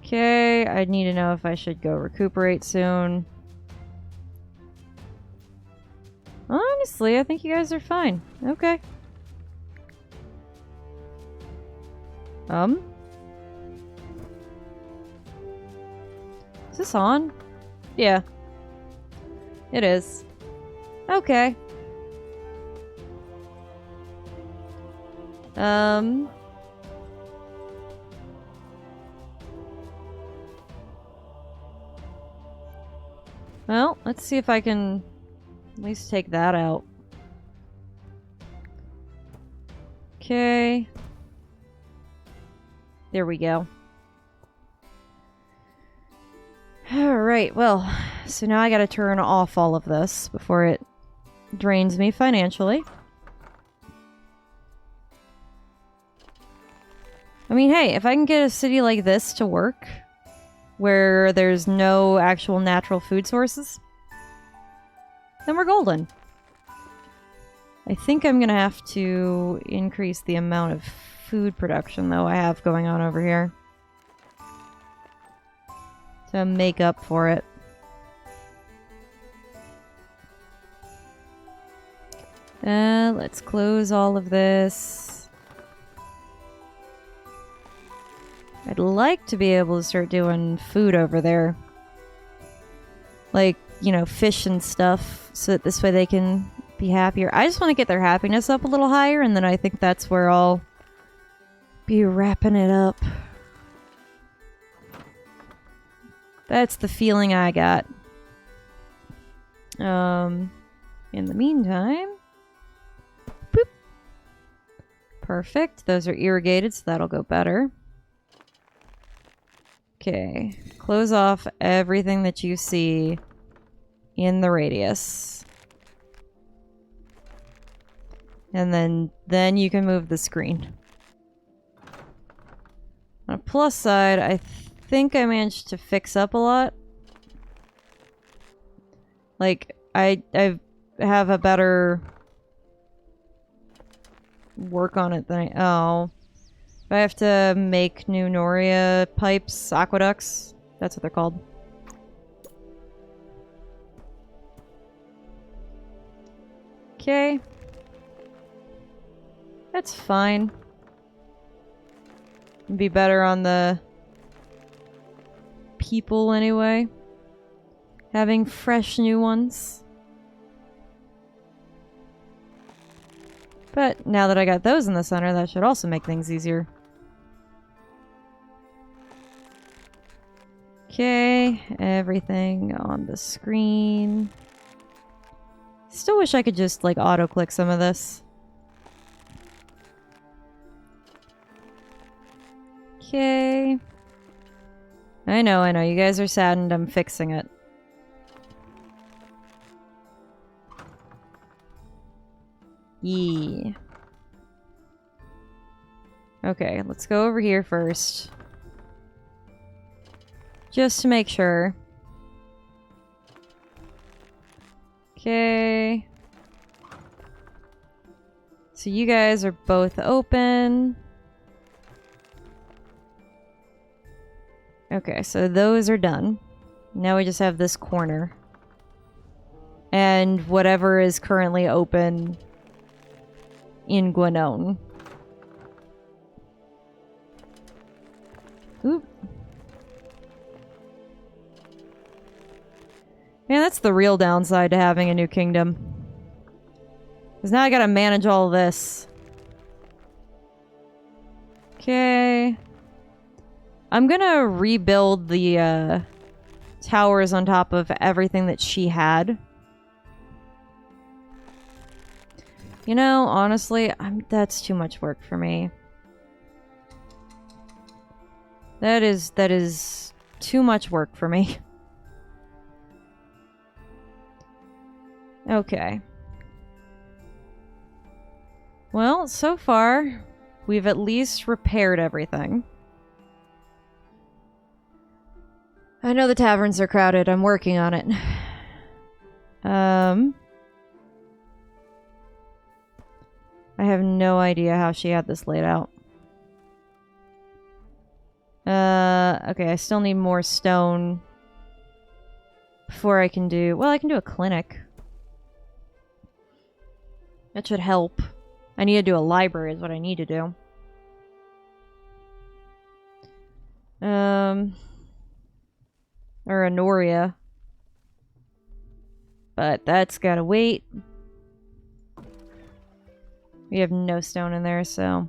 [SPEAKER 1] Okay, I need to know if I should go recuperate soon. Honestly, I think you guys are fine. Okay. Is this on? Yeah. It is. Okay. Well, let's see if I can at least take that out. Okay. There we go. Alright, well, so now I gotta turn off all of this before it drains me financially. I mean, hey, if I can get a city like this to work, where there's no actual natural food sources, then we're golden. I think I'm gonna have to increase the amount of food production, though, I have going on over here to make up for it. Let's close all of this. I'd like to be able to start doing food over there. Like, you know, fish and stuff, so that this way they can be happier. I just want to get their happiness up a little higher, and then I think that's where I'll be wrapping it up. That's the feeling I got. In the meantime... Boop. Perfect. Those are irrigated, so that'll go better. Okay. Close off everything that you see in the radius. And then you can move the screen. On a plus side, I think I managed to fix up a lot. Like, I have a better work on it than oh. I have to make new Noria pipes, aqueducts. That's what they're called. Okay. That's fine. Be better on the people anyway. Having fresh new ones. But now that I got those in the center, that should also make things easier. Okay, everything on the screen. Still wish I could just, like, auto-click some of this. Okay. I know. You guys are saddened. I'm fixing it. Yeah. Okay, let's go over here first. Just to make sure. Okay. So you guys are both open. Okay, so those are done. Now we just have this corner. And whatever is currently open in Gwenone. Oop. Man, that's the real downside to having a new kingdom. Because now I gotta manage all this. Okay. I'm gonna rebuild the towers on top of everything that she had. You know, honestly, that's too much work for me. That is too much work for me. Okay. Well, so far, we've at least repaired everything. I know the taverns are crowded. I'm working on it. I have no idea how she had this laid out. Okay, I still need more stone before I can do... Well, I can do a clinic. That should help. I need to do a library is what I need to do. Or a Noria. But that's gotta wait. We have no stone in there, so...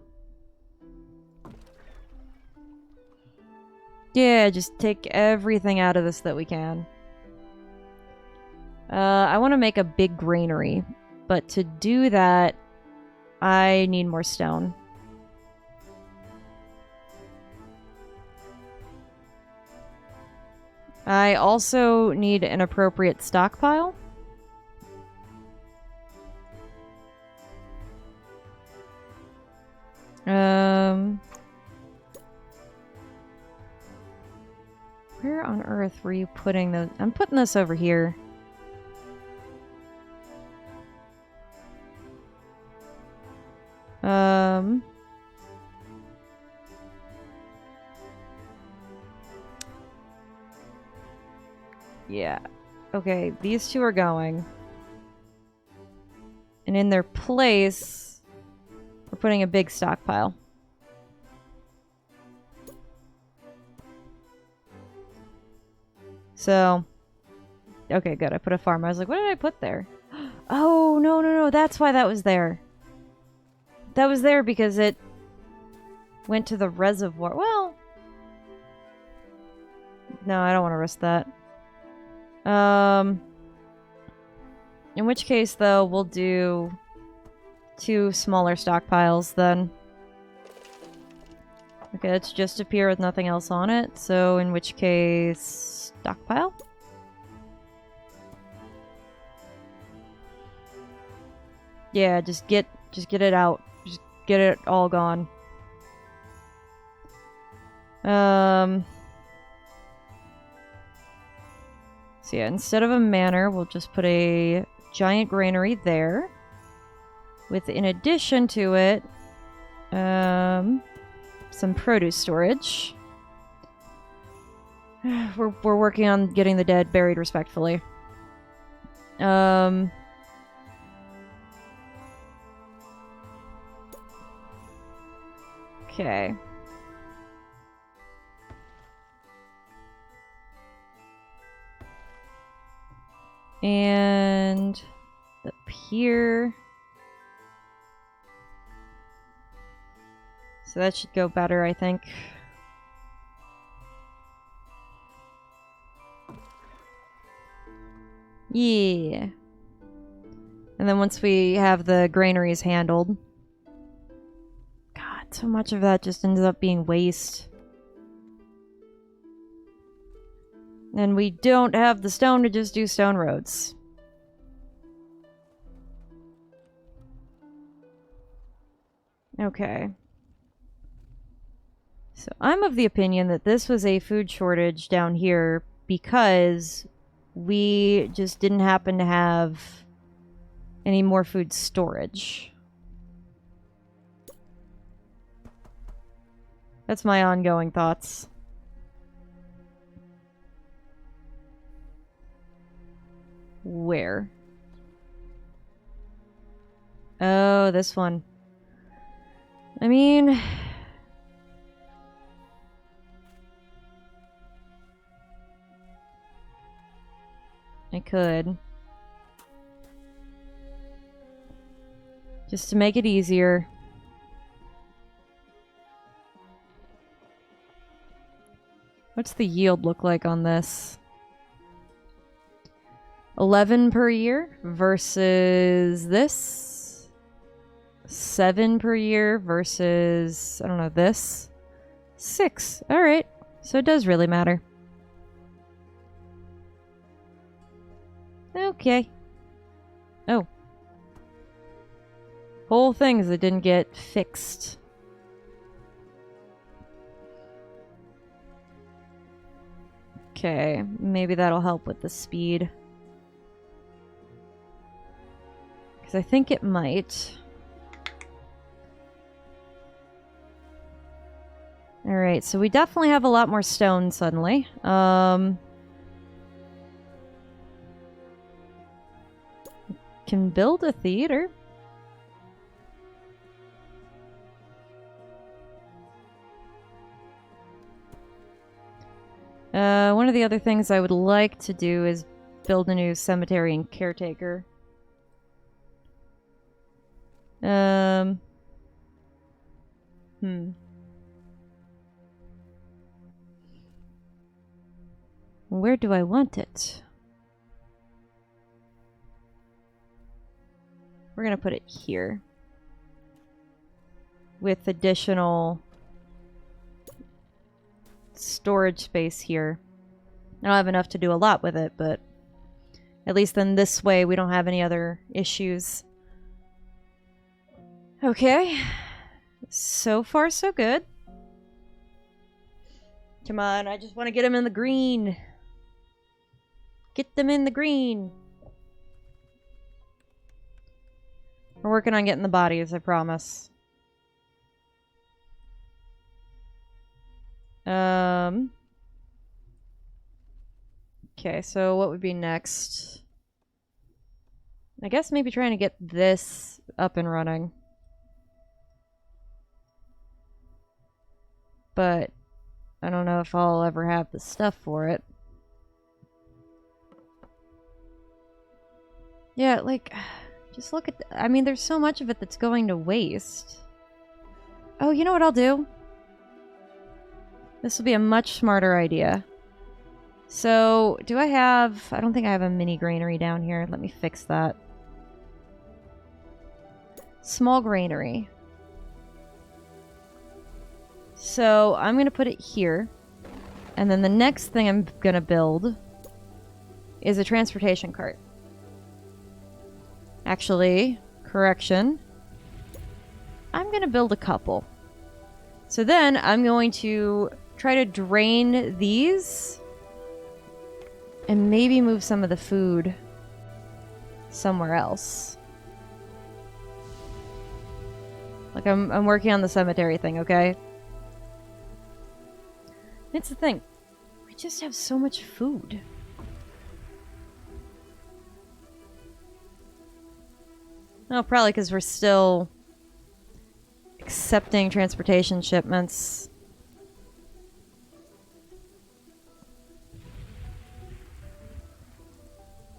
[SPEAKER 1] Yeah, just take everything out of this that we can. I want to make a big granary, but to do that, I need more stone. I also need an appropriate stockpile. Where on earth were you putting those? I'm putting this over here. Yeah. Okay, these two are going. And in their place, we're putting a big stockpile. So, okay, good. I put a farm. I was like, what did I put there? Oh, no. That's why that was there. That was there because it went to the reservoir. Well, no, I don't want to risk that. In which case, though, we'll do 2 smaller stockpiles then. Okay, let's just appear with nothing else on it. So, in which case, stockpile? Yeah, just get it out. Just get it all gone. So yeah, instead of a manor, we'll just put a giant granary there. With, in addition to it, some produce storage. We're working on getting the dead buried respectfully. Okay. And up here. So that should go better, I think. Yeah. And then once we have the granaries handled... God, so much of that just ends up being waste. And we don't have the stone to just do stone roads. Okay. So I'm of the opinion that this was a food shortage down here because we just didn't happen to have any more food storage. That's my ongoing thoughts. Where? Oh, this one. I mean... I could. Just to make it easier. What's the yield look like on this? 11 per year versus this. 7 per year versus, I don't know, this. 6. Alright. So it does really matter. Okay. Oh. Whole things that didn't get fixed. Okay, maybe that'll help with the speed. Because I think it might. Alright, so we definitely have a lot more stone suddenly. Can build a theater. One of the other things I would like to do is build a new cemetery and caretaker. Where do I want it? we're gonna put it here with additional storage space here. I don't have enough to do a lot with it, but at least then this way we don't have any other issues. Okay. So far, so good. Come on, I just want to get them in the green. Get them in the green. We're working on getting the bodies, I promise. Okay, so what would be next? I guess maybe trying to get this up and running. But I don't know if I'll ever have the stuff for it. Yeah, like, just look at... I mean, there's so much of it that's going to waste. Oh, you know what I'll do? This will be a much smarter idea. So, do I have... I don't think I have a mini granary down here. Let me fix that. Small granary. So, I'm going to put it here. And then the next thing I'm going to build is a transportation cart. Actually, correction. I'm going to build a couple. So then I'm going to try to drain these and maybe move some of the food somewhere else. Like I'm working on the cemetery thing, okay? It's the thing. We just have so much food. Oh, probably because we're still accepting transportation shipments.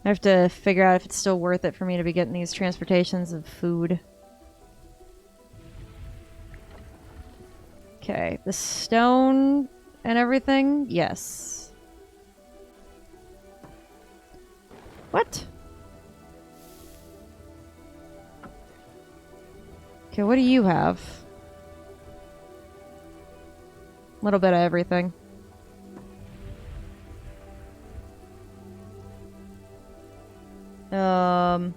[SPEAKER 1] I have to figure out if it's still worth it for me to be getting these transportations of food. Okay, the stone and everything? Yes. What? Okay, what do you have? A little bit of everything. Okay,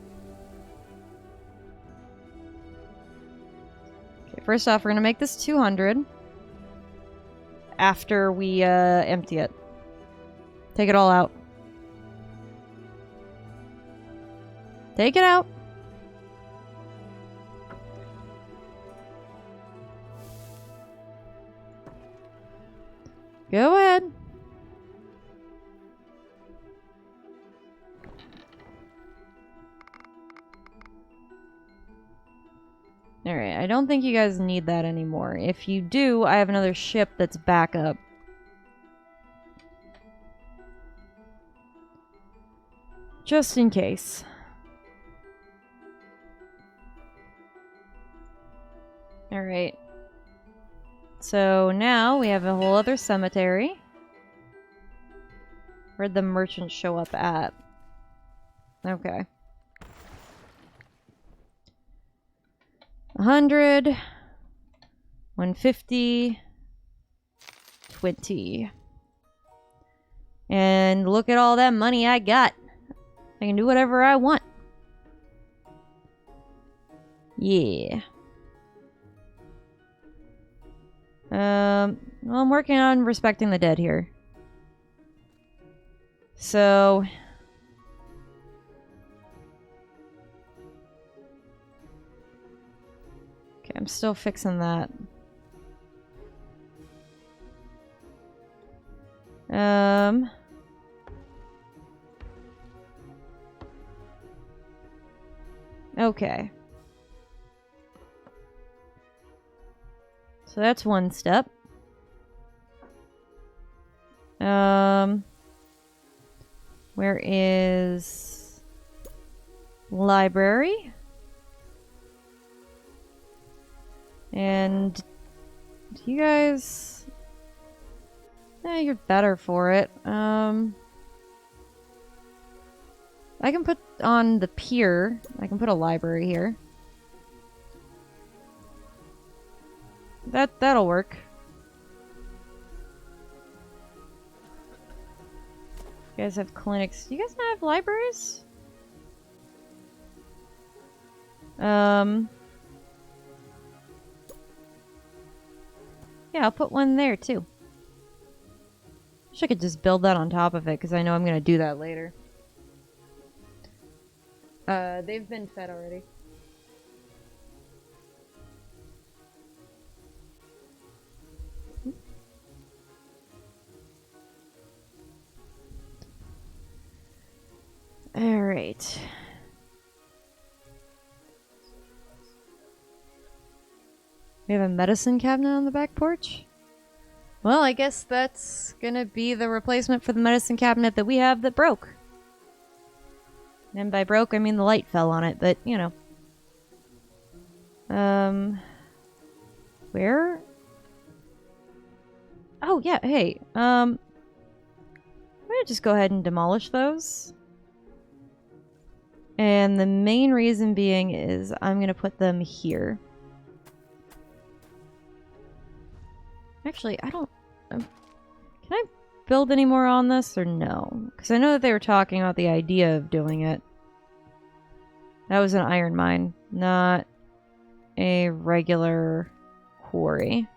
[SPEAKER 1] first off, we're gonna make this 200 after we empty it. Take it all out. Take it out. Go ahead. Alright, I don't think you guys need that anymore. If you do, I have another ship that's backup. Just in case. Alright. So now we have a whole other cemetery. Where'd the merchant show up at? Okay. 100, 150, 20. And look at all that money I got. I can do whatever I want. Yeah. Well, I'm working on respecting the dead here. So... okay, I'm still fixing that. Okay. So that's one step. Where is library? And you guys, you're better for it. I can put on the pier. I can put a library here. That'll work. You guys have clinics. Do you guys not have libraries? Yeah, I'll put one there too. Wish I could just build that on top of it because I know I'm gonna do that later. They've been fed already. All right. We have a medicine cabinet on the back porch. Well, I guess that's gonna be the replacement for the medicine cabinet that we have that broke. And by broke, I mean the light fell on it, but, you know. Where? Oh, yeah, hey, I'm gonna just go ahead and demolish those. And the main reason being is I'm gonna put them here. Actually, I don't... can I build any more on this or no? Because I know that they were talking about the idea of doing it. That was an iron mine, not a regular quarry.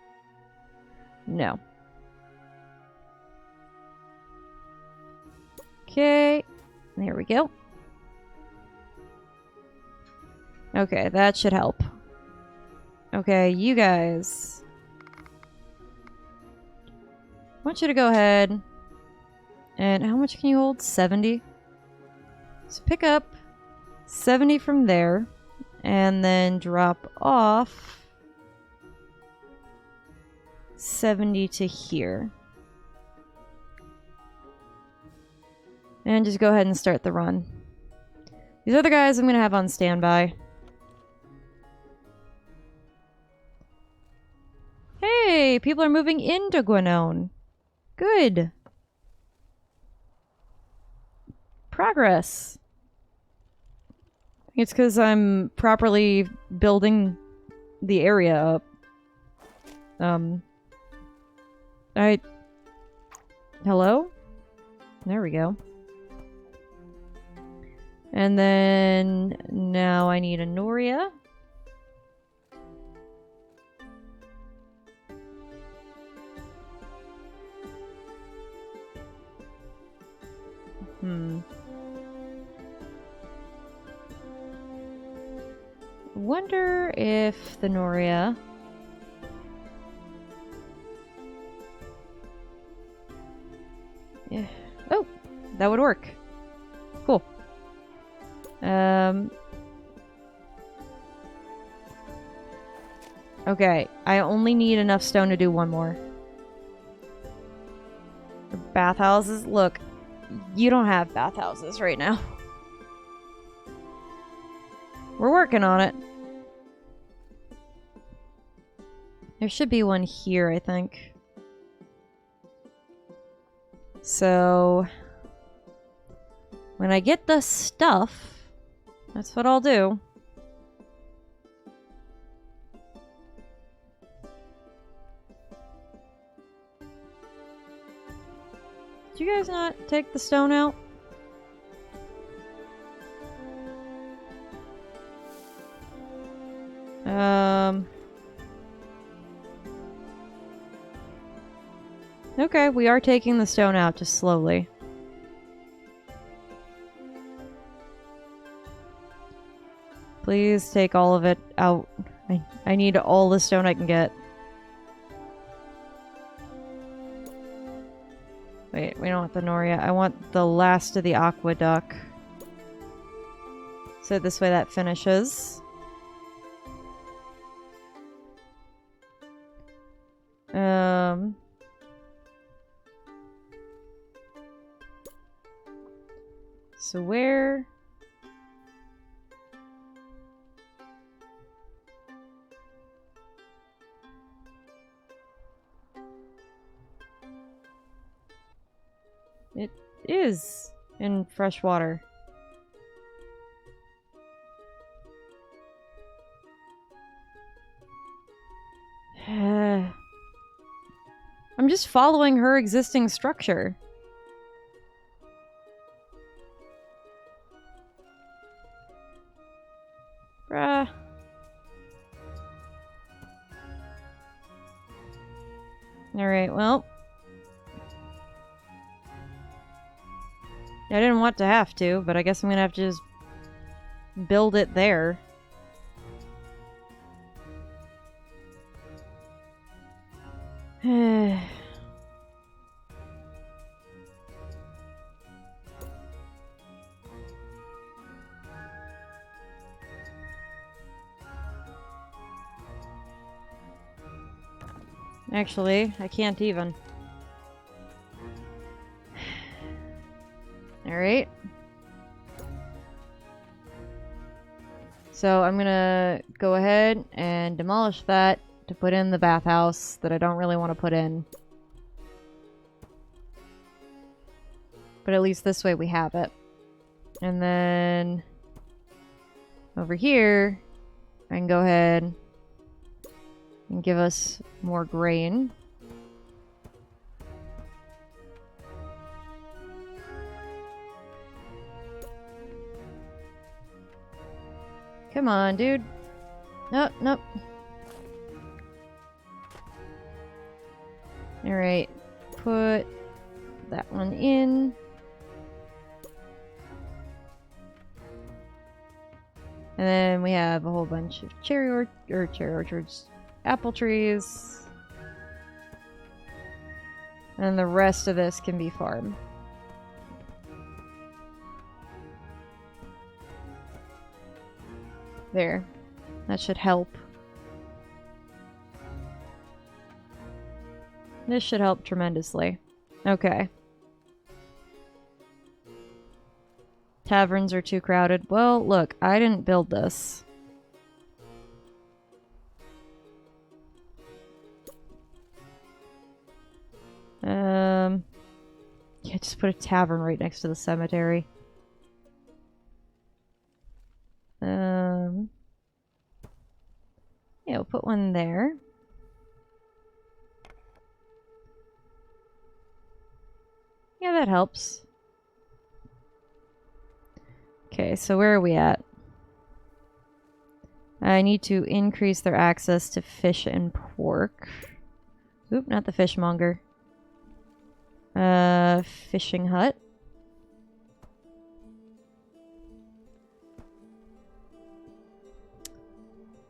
[SPEAKER 1] No. Okay, there we go. Okay, that should help. Okay, you guys. I want you to go ahead. And how much can you hold? 70? So pick up 70 from there. And then drop off 70 to here. And just go ahead and start the run. These other guys I'm going to have on standby. Hey, people are moving into Gwenone. Good. Progress. It's because I'm properly building the area up. Hello? There we go. And then now I need a Noria. Wonder if the Noria... Yeah. Oh! That would work. Cool. Okay. I only need enough stone to do one more. Bathhouses? Look. You don't have bathhouses right now. We're working on it. There should be one here, I think. So... when I get the stuff, that's what I'll do. Did you guys not take the stone out? Okay, we are taking the stone out just slowly. Please take all of it out. I need all the stone I can get. Wait, we don't want the Noria. I want the last of the aqueduct. So this way that finishes. So where... It is in fresh water. I'm just following her existing structure. Bruh. Alright, well. I didn't want to have to, but I guess I'm gonna have to just build it there. Actually, I can't even. Alright. So I'm gonna go ahead and demolish that to put in the bathhouse that I don't really want to put in. But at least this way we have it. And then over here, I can go ahead and give us more grain. Come on, dude. Nope, nope. Alright. Put that one in. And then we have a whole bunch of cherry orchards, apple trees. And the rest of this can be farmed. There. That should help. This should help tremendously. Okay. Taverns are too crowded. Well, look, I didn't build this. Yeah, just put a tavern right next to the cemetery. Yeah, we'll put one there. Yeah, that helps. Okay, so where are we at? I need to increase their access to fish and pork. Oop, not the fishmonger. Fishing hut.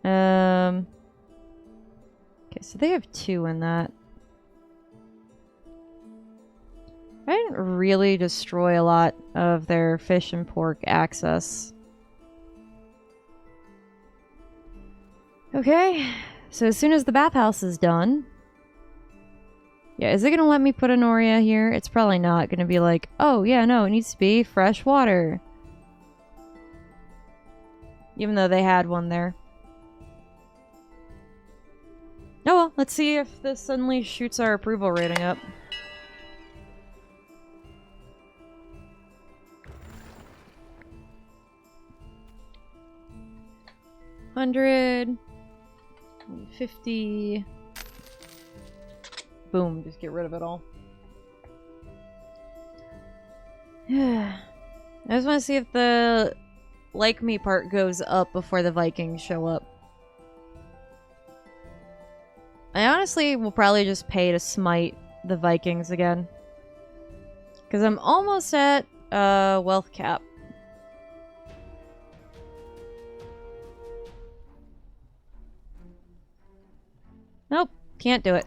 [SPEAKER 1] Okay, so they have 2 in that. I didn't really destroy a lot of their fish and pork access. Okay, so as soon as the bathhouse is done... Yeah, is it going to let me put a Noria here? It's probably not going to be like, oh yeah, no, it needs to be fresh water. Even though they had one there. Oh well, let's see if this suddenly shoots our approval rating up. $150. Boom, just get rid of it all. I just want to see if the like me part goes up before the Vikings show up. I honestly will probably just pay to smite the Vikings again. Because I'm almost at wealth cap. Nope, can't do it.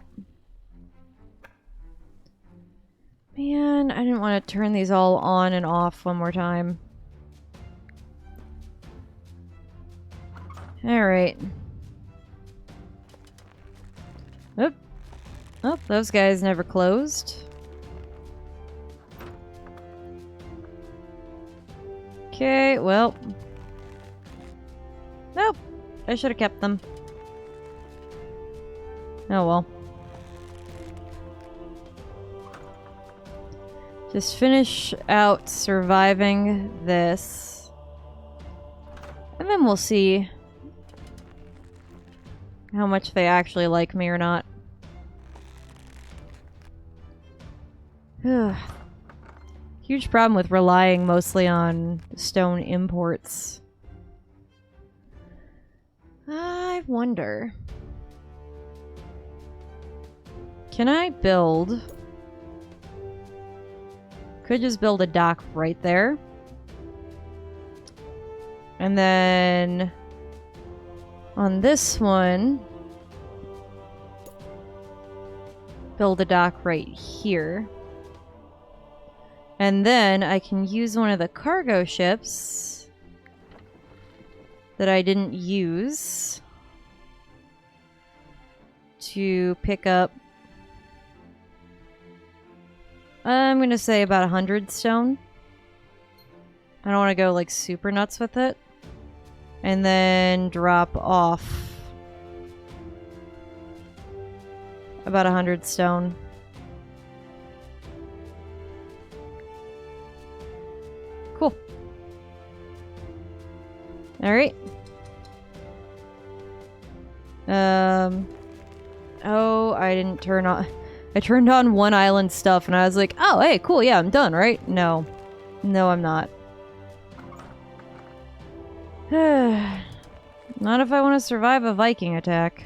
[SPEAKER 1] Man, I didn't want to turn these all on and off one more time. Alright. Oop. Oh, those guys never closed. Okay, well. Nope. I should have kept them. Oh well. Just finish out surviving this. And then we'll see how much they actually like me or not. Huge problem with relying mostly on stone imports. I wonder. Can I build... Could just build a dock right there. And then... on this one... build a dock right here. And then I can use one of the cargo ships that I didn't use to pick up, I'm going to say about 100 stone. I don't want to go like super nuts with it. And then drop off about 100 stone. Cool. All right. Oh, I didn't turn on... I turned on one island stuff and I was like, oh, hey, cool, yeah, I'm done, right? No. No, I'm not. Not if I want to survive a Viking attack.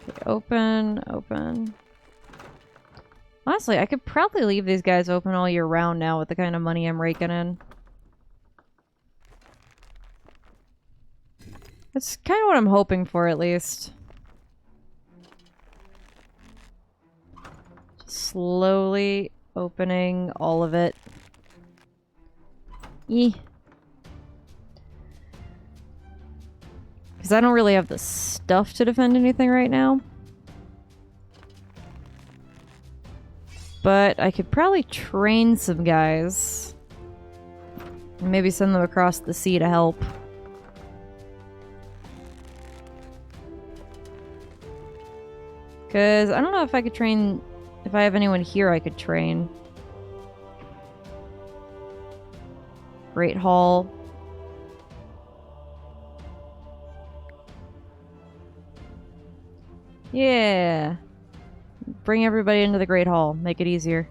[SPEAKER 1] Okay, open, open. Honestly, I could probably leave these guys open all year round now with the kind of money I'm raking in. That's kind of what I'm hoping for, at least. Just slowly opening all of it. Because I don't really have the stuff to defend anything right now. But I could probably train some guys. And maybe send them across the sea to help. Because I don't know if I could train... If I have anyone here I could train. Great Hall. Yeah. Bring everybody into the Great Hall. Make it easier.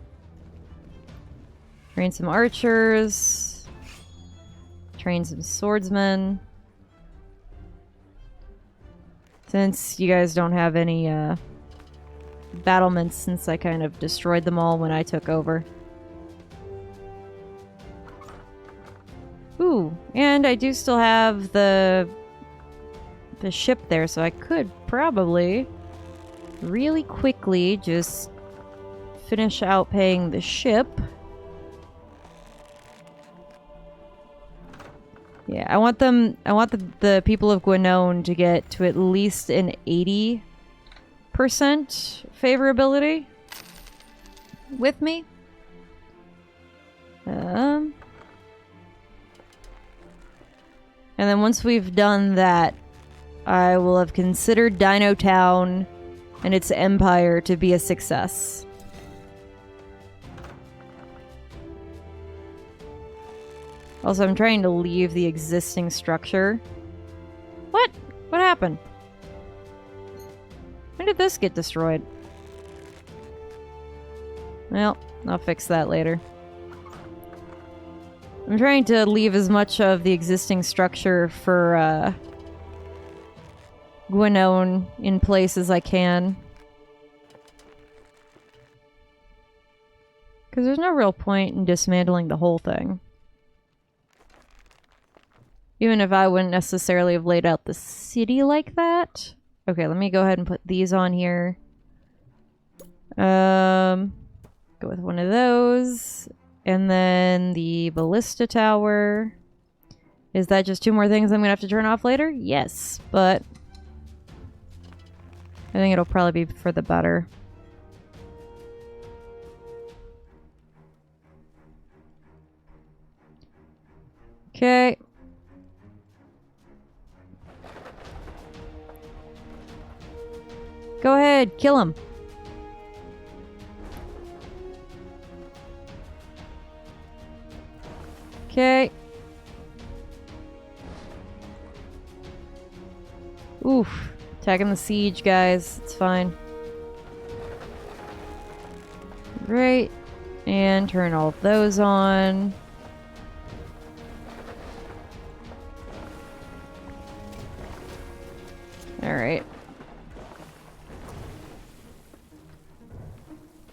[SPEAKER 1] Train some archers. Train some swordsmen. Since you guys don't have any battlements, since I kind of destroyed them all when I took over. Ooh, and I do still have the ship there, so I could probably really quickly just finish out paying the ship. Yeah, I want the people of Gwenone to get to at least an 80% favorability with me. And then once we've done that, I will have considered Dino Town and its empire to be a success. Also, I'm trying to leave the existing structure. What? What happened? When did this get destroyed? Well, I'll fix that later. I'm trying to leave as much of the existing structure for Gwenone in place as I can. Because there's no real point in dismantling the whole thing. Even if I wouldn't necessarily have laid out the city like that. Okay, let me go ahead and put these on here. Go with one of those. And then the ballista tower. Is that just 2 more things I'm going to have to turn off later? Yes, but I think it'll probably be for the better. Okay. Go ahead, kill him. Okay. Oof. Attacking the siege, guys. It's fine. Right. And turn all of those on. Alright.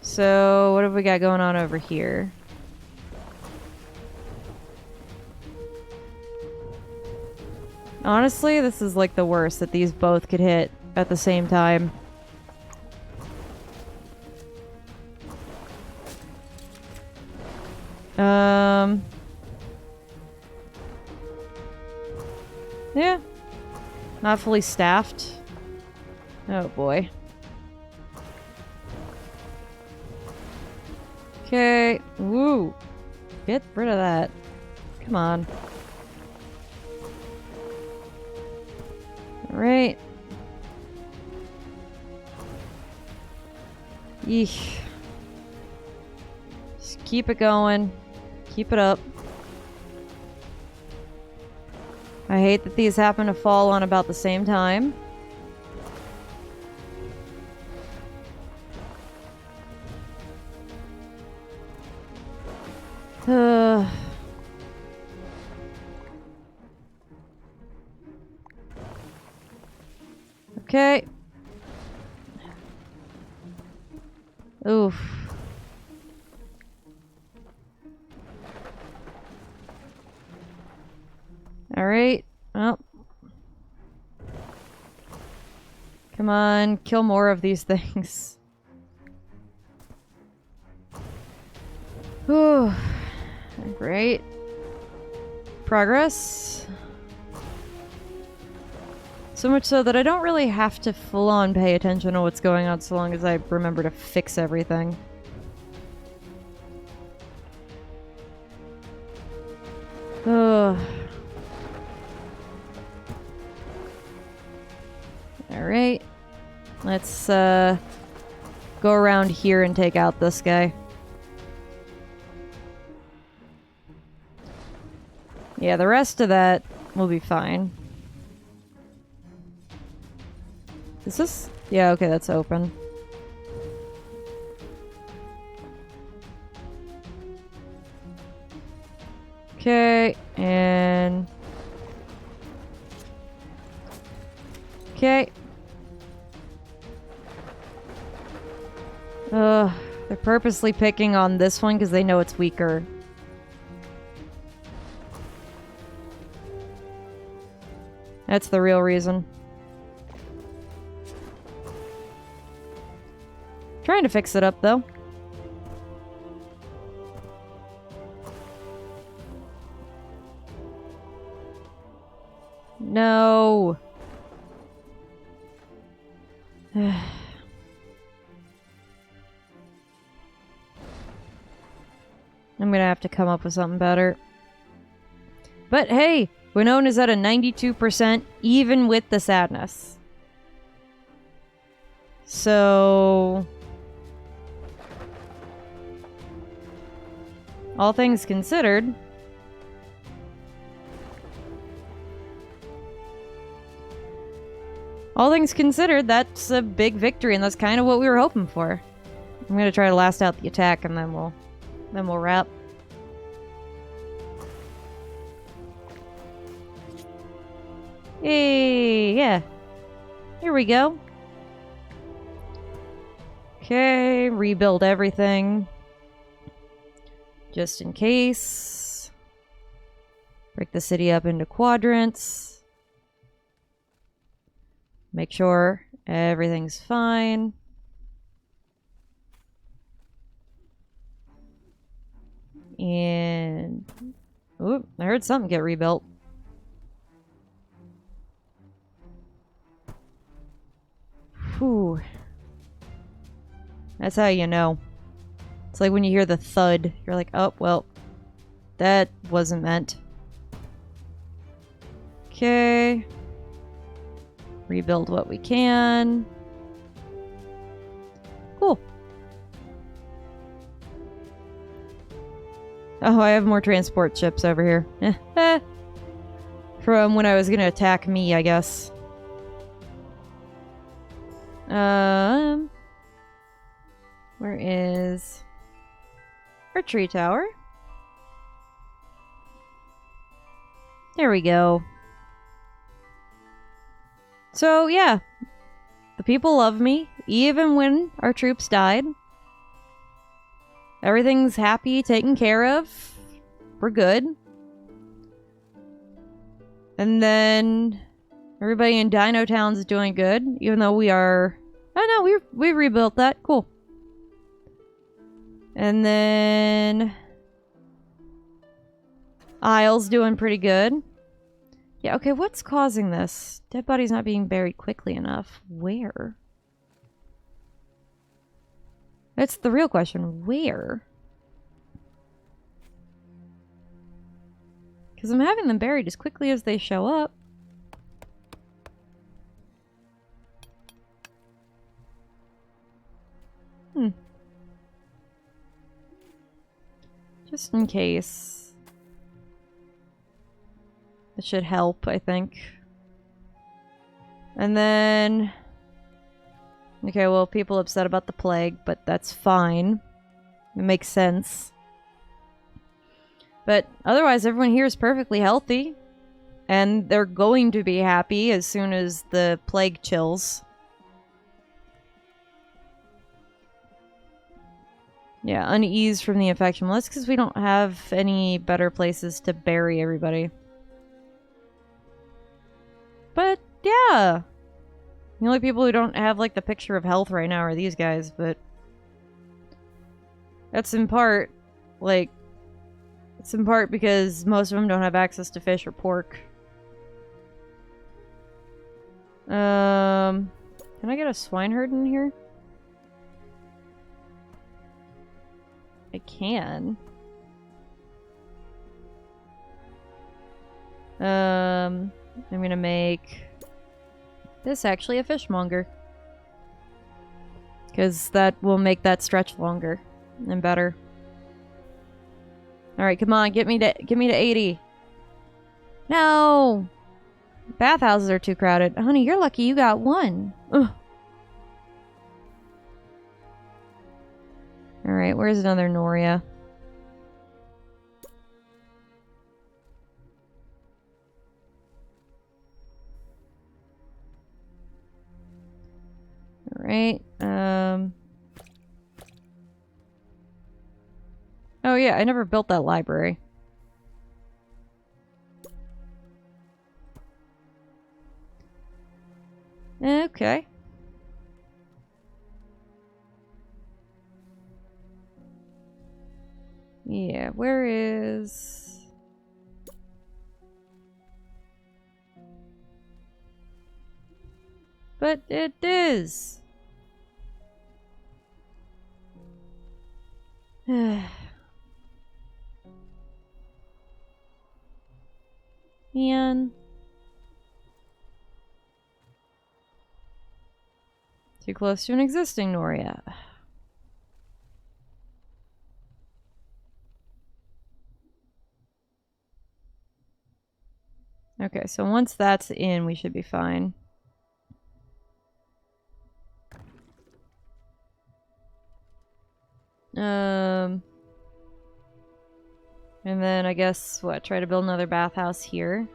[SPEAKER 1] So, what have we got going on over here? Honestly, this is like the worst that these both could hit at the same time. Yeah. Not fully staffed. Oh boy. Okay. Woo. Get rid of that. Come on. Alright. Yeesh. Just keep it going. Keep it up. I hate that these happen to fall on about the same time. Okay. Oof. Alright. Well. Come on, kill more of these things. Whew. Great. Progress. So much so that I don't really have to full-on pay attention to what's going on so long as I remember to fix everything. Ugh. Alright. Let's go around here and take out this guy. Yeah, the rest of that will be fine. Is this? Yeah, okay, that's open. Okay, and... Okay. They're purposely picking on this one because they know it's weaker. That's the real reason. Trying to fix it up, though. No. I'm gonna have to come up with something better. But hey, Winona's at a 92% even with the sadness. So... all things considered... all things considered, that's a big victory, and that's kind of what we were hoping for. I'm gonna try to last out the attack, and then we'll wrap. Hey, yeah. Here we go. Okay, rebuild everything. Just in case. Break the city up into quadrants. Make sure everything's fine. And... oop, I heard something get rebuilt. Whew. That's how you know. It's like when you hear the thud, you're like, oh, well, that wasn't meant. Okay. Rebuild what we can. Cool. Oh, I have more transport ships over here. From when I was gonna attack me, I guess. Where is our tree tower? There we go. So, yeah. The people love me, even when our troops died. Everything's happy, taken care of. We're good. And then everybody in Dino Town's doing good, even though we are... Oh no, we rebuilt that. Cool. And then... Isle's doing pretty good. Yeah, okay, what's causing this? Dead body's not being buried quickly enough. Where? That's the real question. Where? Because I'm having them buried as quickly as they show up. Just in case. It should help, I think. And then... Okay, well, people upset about the plague, but that's fine. It makes sense. But otherwise, everyone here is perfectly healthy. And they're going to be happy as soon as the plague chills. Yeah, unease from the infection. Well, that's because we don't have any better places to bury everybody. But, yeah. The only people who don't have, like, the picture of health right now are these guys, but... That's in part, like... It's in part because most of them don't have access to fish or pork. Can I get a swine herd in here? I can. I'm gonna make this actually a fishmonger. Because that will make that stretch longer and better. Alright, come on, get me to 80. No! Bathhouses are too crowded. Honey, you're lucky you got one. Ugh. Alright, where's another Noria? Alright, Oh yeah, I never built that library. Okay. Yeah, where is... But it is! Man. Too close to an existing Noria. Okay, so once that's in, we should be fine. And then I guess, what, try to build another bathhouse here.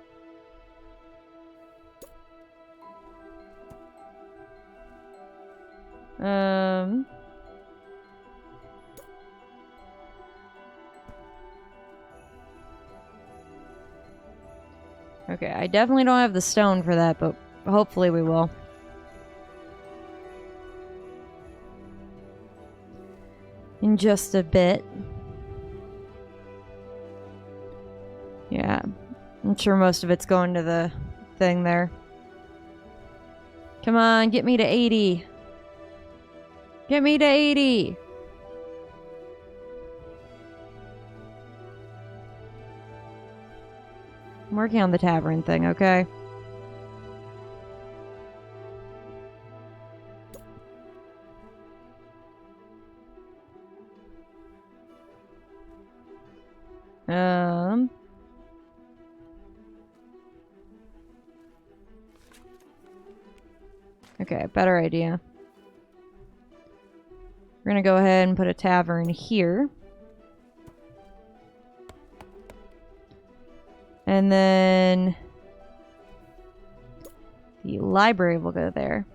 [SPEAKER 1] Okay, I definitely don't have the stone for that, but hopefully we will. In just a bit. Yeah, I'm sure most of it's going to the thing there. Come on, get me to 80. Get me to 80. I'm working on the tavern thing, okay? Okay, better idea. We're gonna go ahead and put a tavern here. And then the library will go there.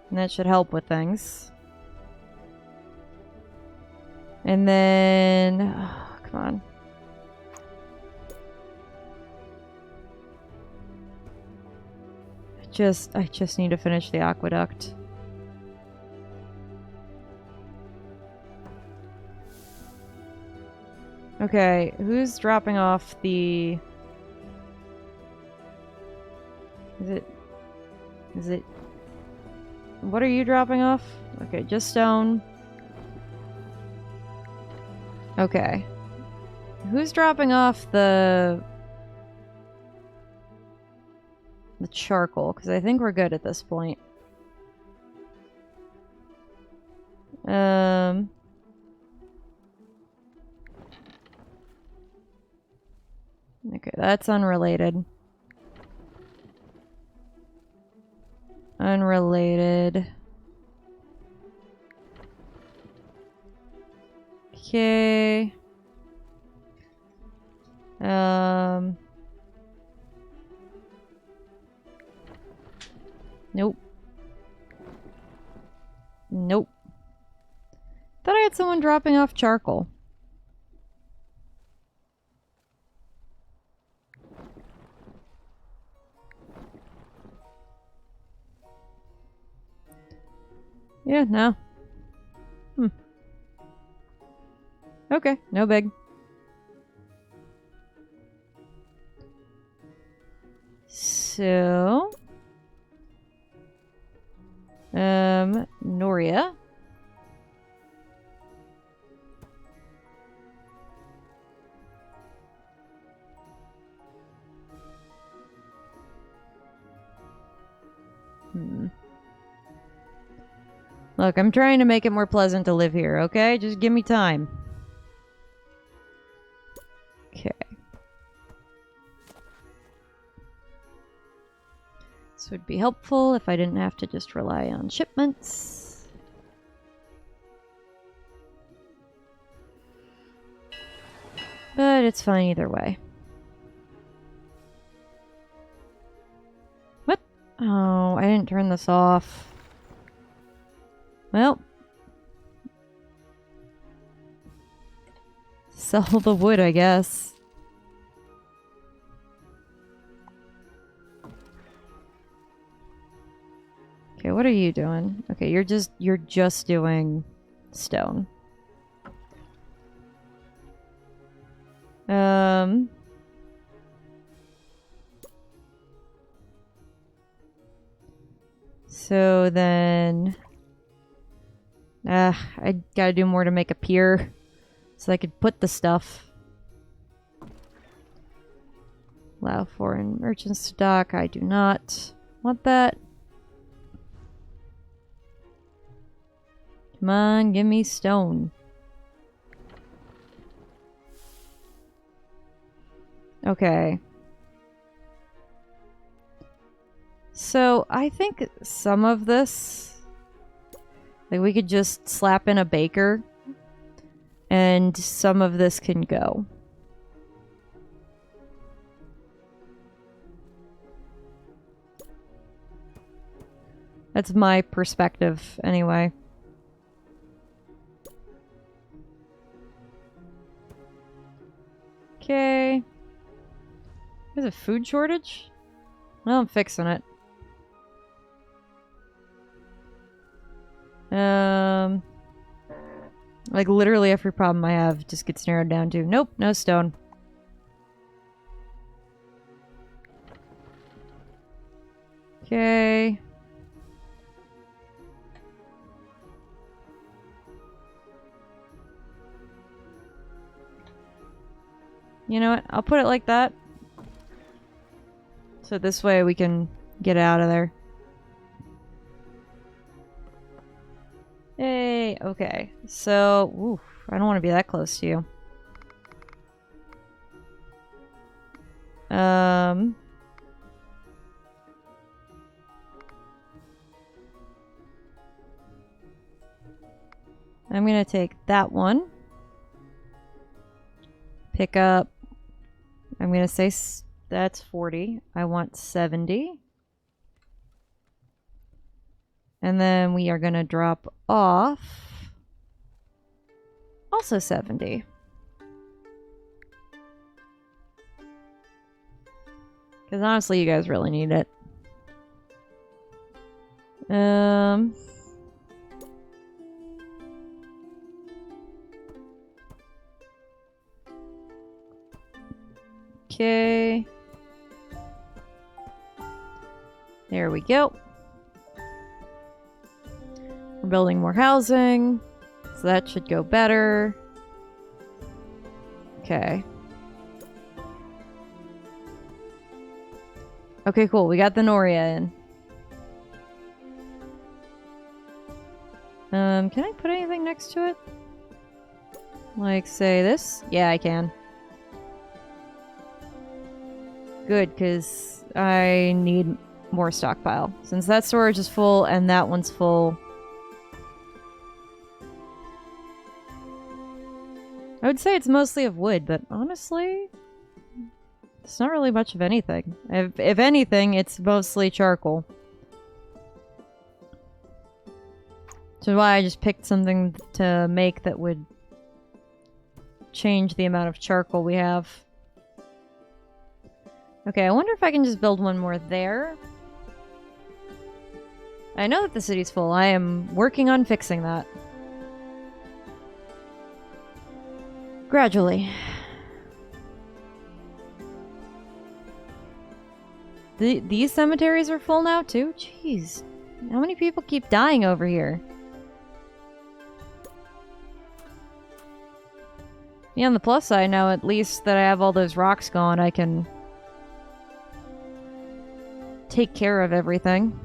[SPEAKER 1] And that should help with things. And then... oh, come on. I just need to finish the aqueduct. Okay, who's dropping off the... Is it... What are you dropping off? Okay, just stone. Okay. Who's dropping off the charcoal? Because I think we're good at this point. Okay, that's unrelated. Unrelated. Okay. Nope. Nope. Thought I had someone dropping off charcoal. Yeah, no. Okay, no big. So... Noria. Look, I'm trying to make it more pleasant to live here, okay? Just give me time. Okay. This would be helpful if I didn't have to just rely on shipments. But it's fine either way. What? Oh, I didn't turn this off. Well. Sell the wood, I guess. Okay, what are you doing? Okay, you're just doing stone. So then I gotta do more to make a pier so I could put the stuff. Allow foreign merchants to dock. I do not want that. Come on, give me stone. Okay. So, I think some of this... like, we could just slap in a baker. And some of this can go. That's my perspective, anyway. Okay. There's a food shortage? Well, I'm fixing it. Like literally every problem I have just gets narrowed down to nope, no stone. Okay. You know what? I'll put it like that. So this way we can get out of there. Yay, okay. So, oof, I don't want to be that close to you. I'm gonna take that one. Pick up. I'm gonna say that's 40. I want 70. And then we are gonna drop off also 70. Because honestly, you guys really need it. Okay. There we go. We're building more housing, so that should go better. Okay. Okay, cool. We got the Noria in. Can I put anything next to it? Like, say this? Yeah, I can. Good, because I need more stockpile. Since that storage is full and that one's full. I would say it's mostly of wood, but honestly, it's not really much of anything. If anything, it's mostly charcoal. So why I just picked something to make that would change the amount of charcoal we have. Okay, I wonder if I can just build one more there. I know that the city's full. I am working on fixing that. Gradually. These cemeteries are full now too? Jeez. How many people keep dying over here? Yeah, on the plus side now, at least that I have all those rocks gone, I can take care of everything.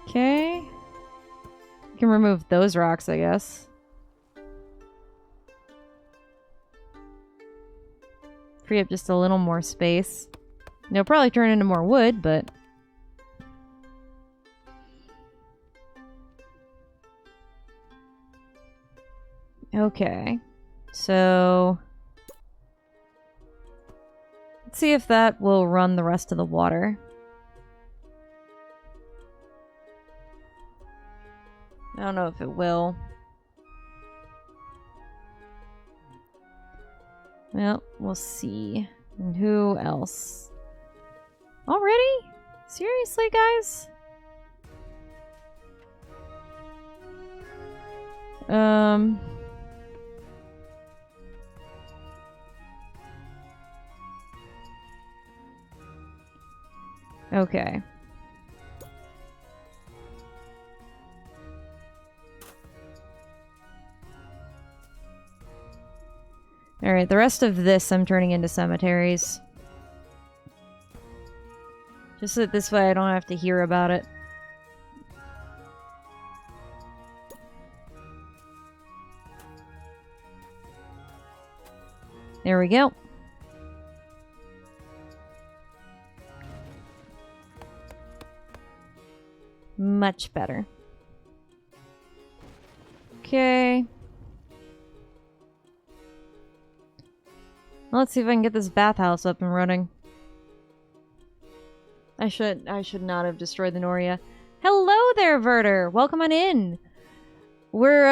[SPEAKER 1] Okay. I can remove those rocks, I guess. Free up just a little more space. They'll probably turn into more wood, but... Okay. So... let's see if that will run the rest of the water. I don't know if it will. Well, we'll see. And who else? Already? Seriously, guys? Okay. Alright, the rest of this I'm turning into cemeteries. Just so that this way I don't have to hear about it. There we go. Much better. Okay. Let's see if I can get this bathhouse up and running. I should not have destroyed the Noria. Hello there, Verter! Welcome on in! We're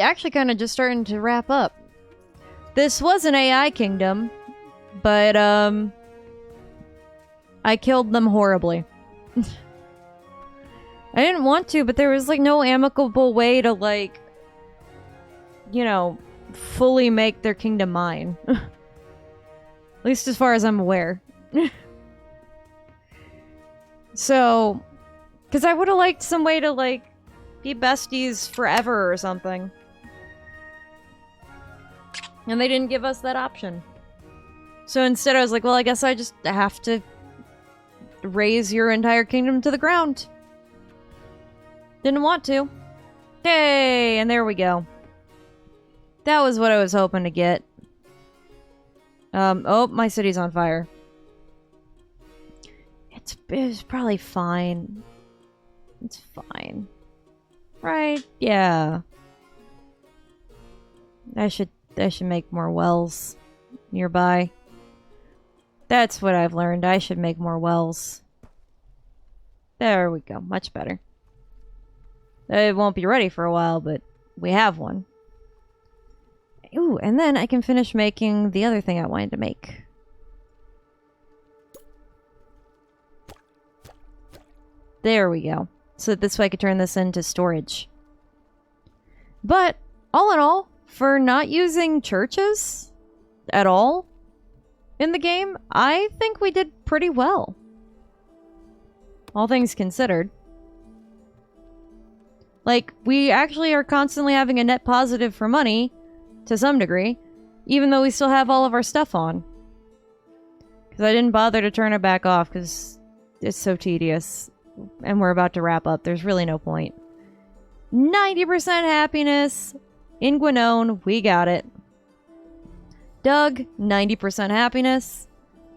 [SPEAKER 1] actually kind of just starting to wrap up. This was an AI kingdom, but, I killed them horribly. I didn't want to, but there was, like, no amicable way to, like, you know, fully make their kingdom mine. At least as far as I'm aware. So, because I would have liked some way to, like, be besties forever or something. And they didn't give us that option. So instead I was like, well, I guess I just have to raise your entire kingdom to the ground. Didn't want to. Hey, and there we go. That was what I was hoping to get. Oh, my city's on fire. It's probably fine. It's fine. Right? Yeah. I should make more wells nearby. That's what I've learned. I should make more wells. There we go. Much better. It won't be ready for a while, but we have one. Ooh, and then I can finish making the other thing I wanted to make. There we go. So this way I could turn this into storage. But, all in all, for not using churches at all in the game, I think we did pretty well. All things considered. Like, we actually are constantly having a net positive for money, to some degree, even though we still have all of our stuff on. Because I didn't bother to turn it back off, because it's so tedious. And we're about to wrap up. There's really no point. 90% happiness in Gwenone. We got it. Doug, 90% happiness.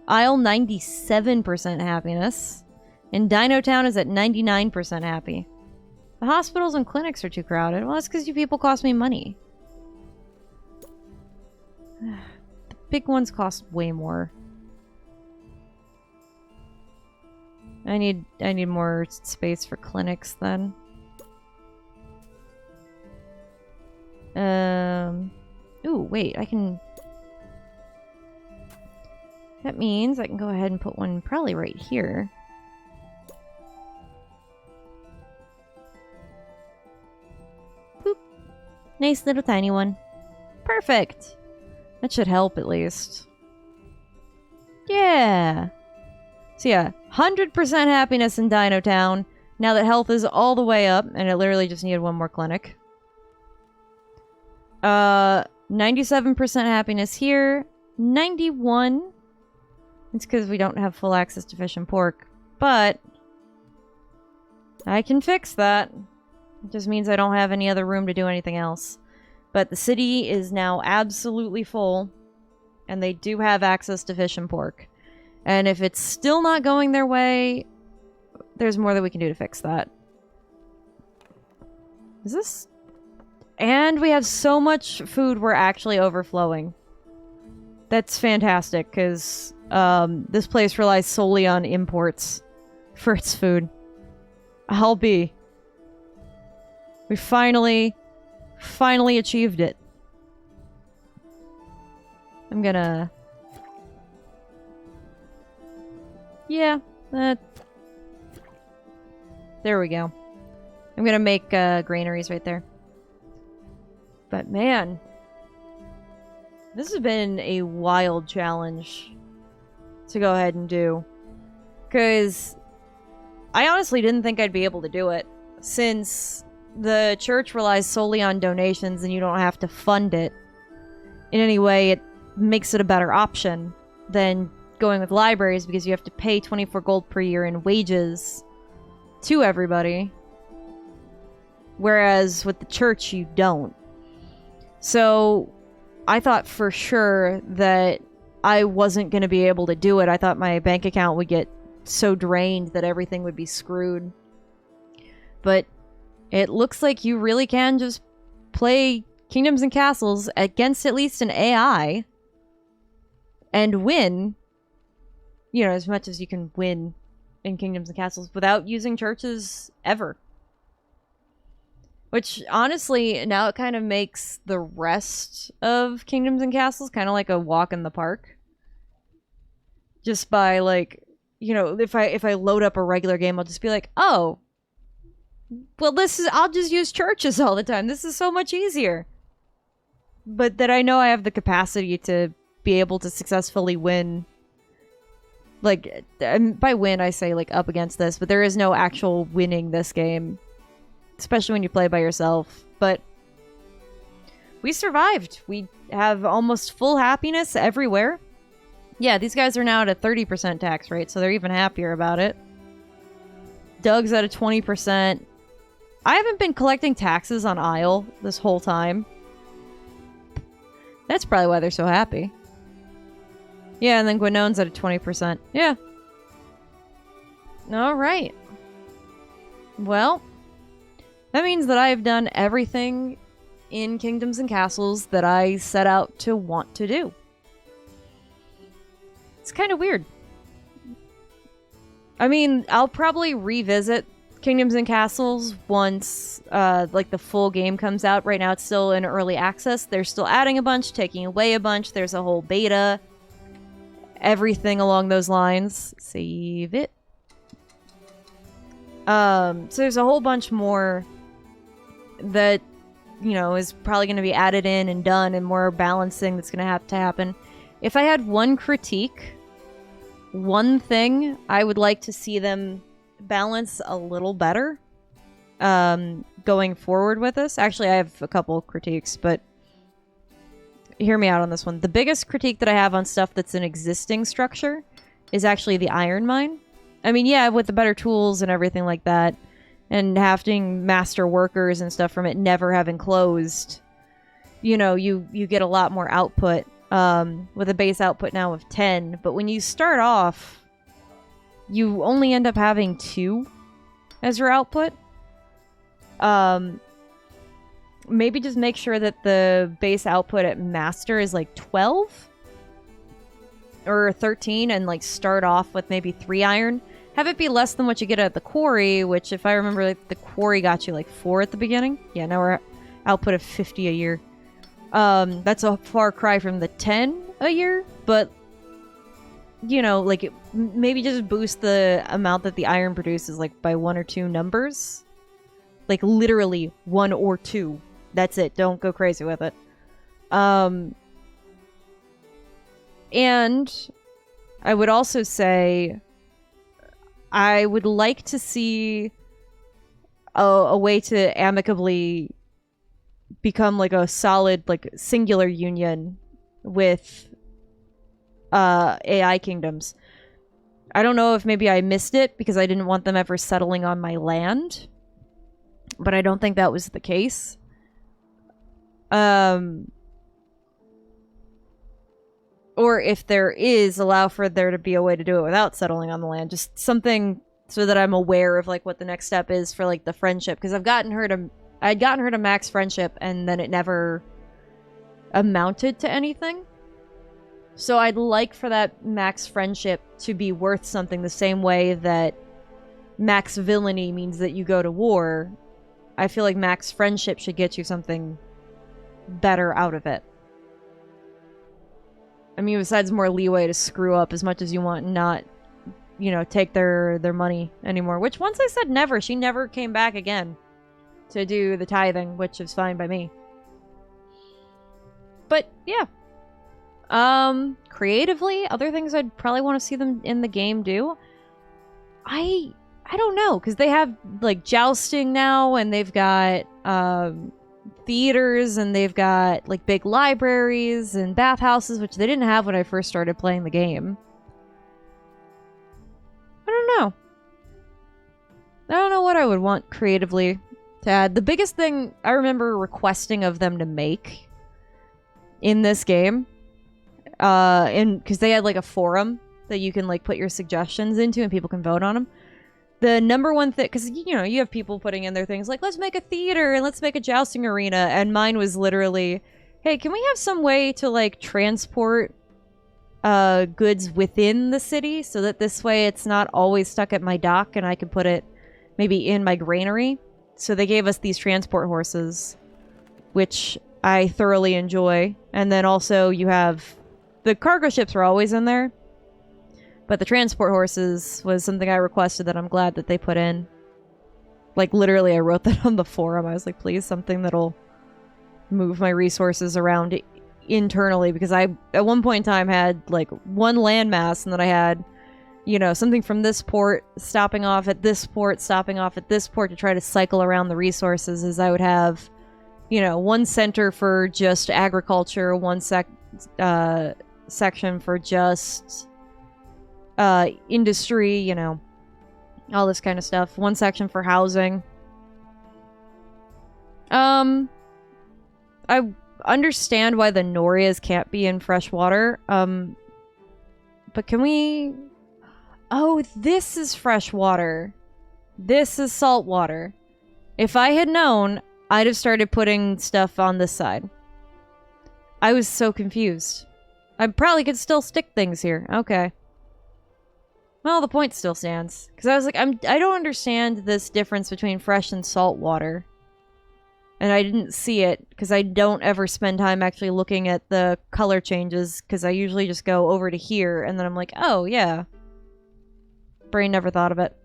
[SPEAKER 1] Isle, 97% happiness. And Dino Town is at 99% happy. The hospitals and clinics are too crowded. Well, that's because you people cost me money. The big ones cost way more. I need more space for clinics then. Ooh, wait, I can... That means I can go ahead and put one probably right here. Boop. Nice little tiny one. Perfect! That should help at least. Yeah! So yeah, 100% happiness in Dino Town. Now that health is all the way up, and it literally just needed one more clinic. 97% happiness here. 91. It's because we don't have full access to fish and pork. But I can fix that. It just means I don't have any other room to do anything else. But the city is now absolutely full. And they do have access to fish and pork. And if it's still not going their way, there's more that we can do to fix that. Is this... And we have so much food we're actually overflowing. That's fantastic, because this place relies solely on imports for its food. I'll be. We finally achieved it. I'm gonna... Yeah, there we go. I'm gonna make granaries right there. But man, this has been a wild challenge to go ahead and do. Because I honestly didn't think I'd be able to do it, since the church relies solely on donations and you don't have to fund it in any way. It makes it a better option than going with libraries, because you have to pay 24 gold per year in wages to everybody, whereas with the church you don't. So I thought for sure that I wasn't going to be able to do it. I thought my bank account would get so drained that everything would be screwed. But it looks like you really can just play Kingdoms and Castles against at least an AI and win, you know, as much as you can win in Kingdoms and Castles without using churches ever. Which, honestly, now it kind of makes the rest of Kingdoms and Castles kind of like a walk in the park. Just by, like, you know, if I load up a regular game, I'll just be like, oh, well, I'll just use churches all the time. This is so much easier. But that I know I have the capacity to be able to successfully win. Like, and by win, I say, like, up against this, but there is no actual winning this game. Especially when you play by yourself. But we survived. We have almost full happiness everywhere. Yeah, these guys are now at a 30% tax rate, so they're even happier about it. Doug's at a 20%. I haven't been collecting taxes on Isle this whole time. That's probably why they're so happy. Yeah, and then Gwenone's at a 20%. Yeah. All right. Well, that means that I've done everything in Kingdoms and Castles that I set out to want to do. It's kind of weird. I mean, I'll probably revisit Kingdoms and Castles once like the full game comes out. Right now it's still in early access. They're still adding a bunch, taking away a bunch. There's a whole beta. Everything along those lines. Save it. So there's a whole bunch more that, you know, is probably going to be added in and done, and more balancing that's going to have to happen. If I had one critique, one thing I would like to see them balance a little better going forward with this. Actually, I have a couple critiques, but hear me out on this one. The biggest critique that I have on stuff that's an existing structure is actually the iron mine. I mean, yeah, with the better tools and everything like that, and having master workers and stuff from it never having closed, you know, you get a lot more output with a base output now of 10. But when you start off, you only end up having 2 as your output. Maybe just make sure that the base output at master is like 12 or 13, and like start off with maybe 3 iron. Have it be less than what you get at the quarry, which, if I remember, like, the quarry got you like 4 at the beginning. Yeah, now we're output of 50 a year. That's a far cry from the 10 a year, but, you know, like, maybe just boost the amount that the iron produces, like, by 1 or 2 numbers. Like, literally 1 or 2. That's it. Don't go crazy with it. And I would also say I would like to see a way to amicably become like a solid, like, singular union with AI kingdoms. I don't know if maybe I missed it because I didn't want them ever settling on my land, but I don't think that was the case. Or if there is, allow for there to be a way to do it without settling on the land. Just something so that I'm aware of, like, what the next step is for, like, the friendship. Because I'd gotten her to max friendship, and then it never amounted to anything. So I'd like for that max friendship to be worth something, the same way that max villainy means that you go to war. I feel like max friendship should get you something better out of it. I mean, besides more leeway to screw up as much as you want and not, you know, take their money anymore. Which, once I said never, she never came back again to do the tithing, which is fine by me. But, yeah. Creatively, other things I'd probably want to see them in the game do. I don't know, because they have, like, jousting now, and they've got, theaters, and they've got, like, big libraries and bathhouses, which they didn't have when I first started playing the game. I don't know. I don't know what I would want creatively to add. The biggest thing I remember requesting of them to make in this game, because they had, like, a forum that you can, like, put your suggestions into and people can vote on them. The number one thing, because, you know, you have people putting in their things like, let's make a theater and let's make a jousting arena, and mine was literally, hey, can we have some way to, like, transport goods within the city, so that this way it's not always stuck at my dock and I can put it maybe in my granary? So they gave us these transport horses, which I thoroughly enjoy. And then also you have, the cargo ships are always in there, but the transport horses was something I requested that I'm glad that they put in. Like, literally, I wrote that on the forum. I was like, please, something that'll move my resources around internally, because I, at one point in time, had, like, one landmass, and then I had, you know, something from this port stopping off at this port, stopping off at this port to try to cycle around the resources. As I would have, you know, one center for just agriculture, one section for just industry, you know, all this kind of stuff. One section for housing. I understand why the Norias can't be in freshwater. But can we... Oh, this is fresh water. This is salt water. If I had known, I'd have started putting stuff on this side. I was so confused. I probably could still stick things here. Okay. Well, the point still stands. Because I was like, I don't understand this difference between fresh and salt water. And I didn't see it, because I don't ever spend time actually looking at the color changes, because I usually just go over to here, and then I'm like, oh, yeah. Brain never thought of it.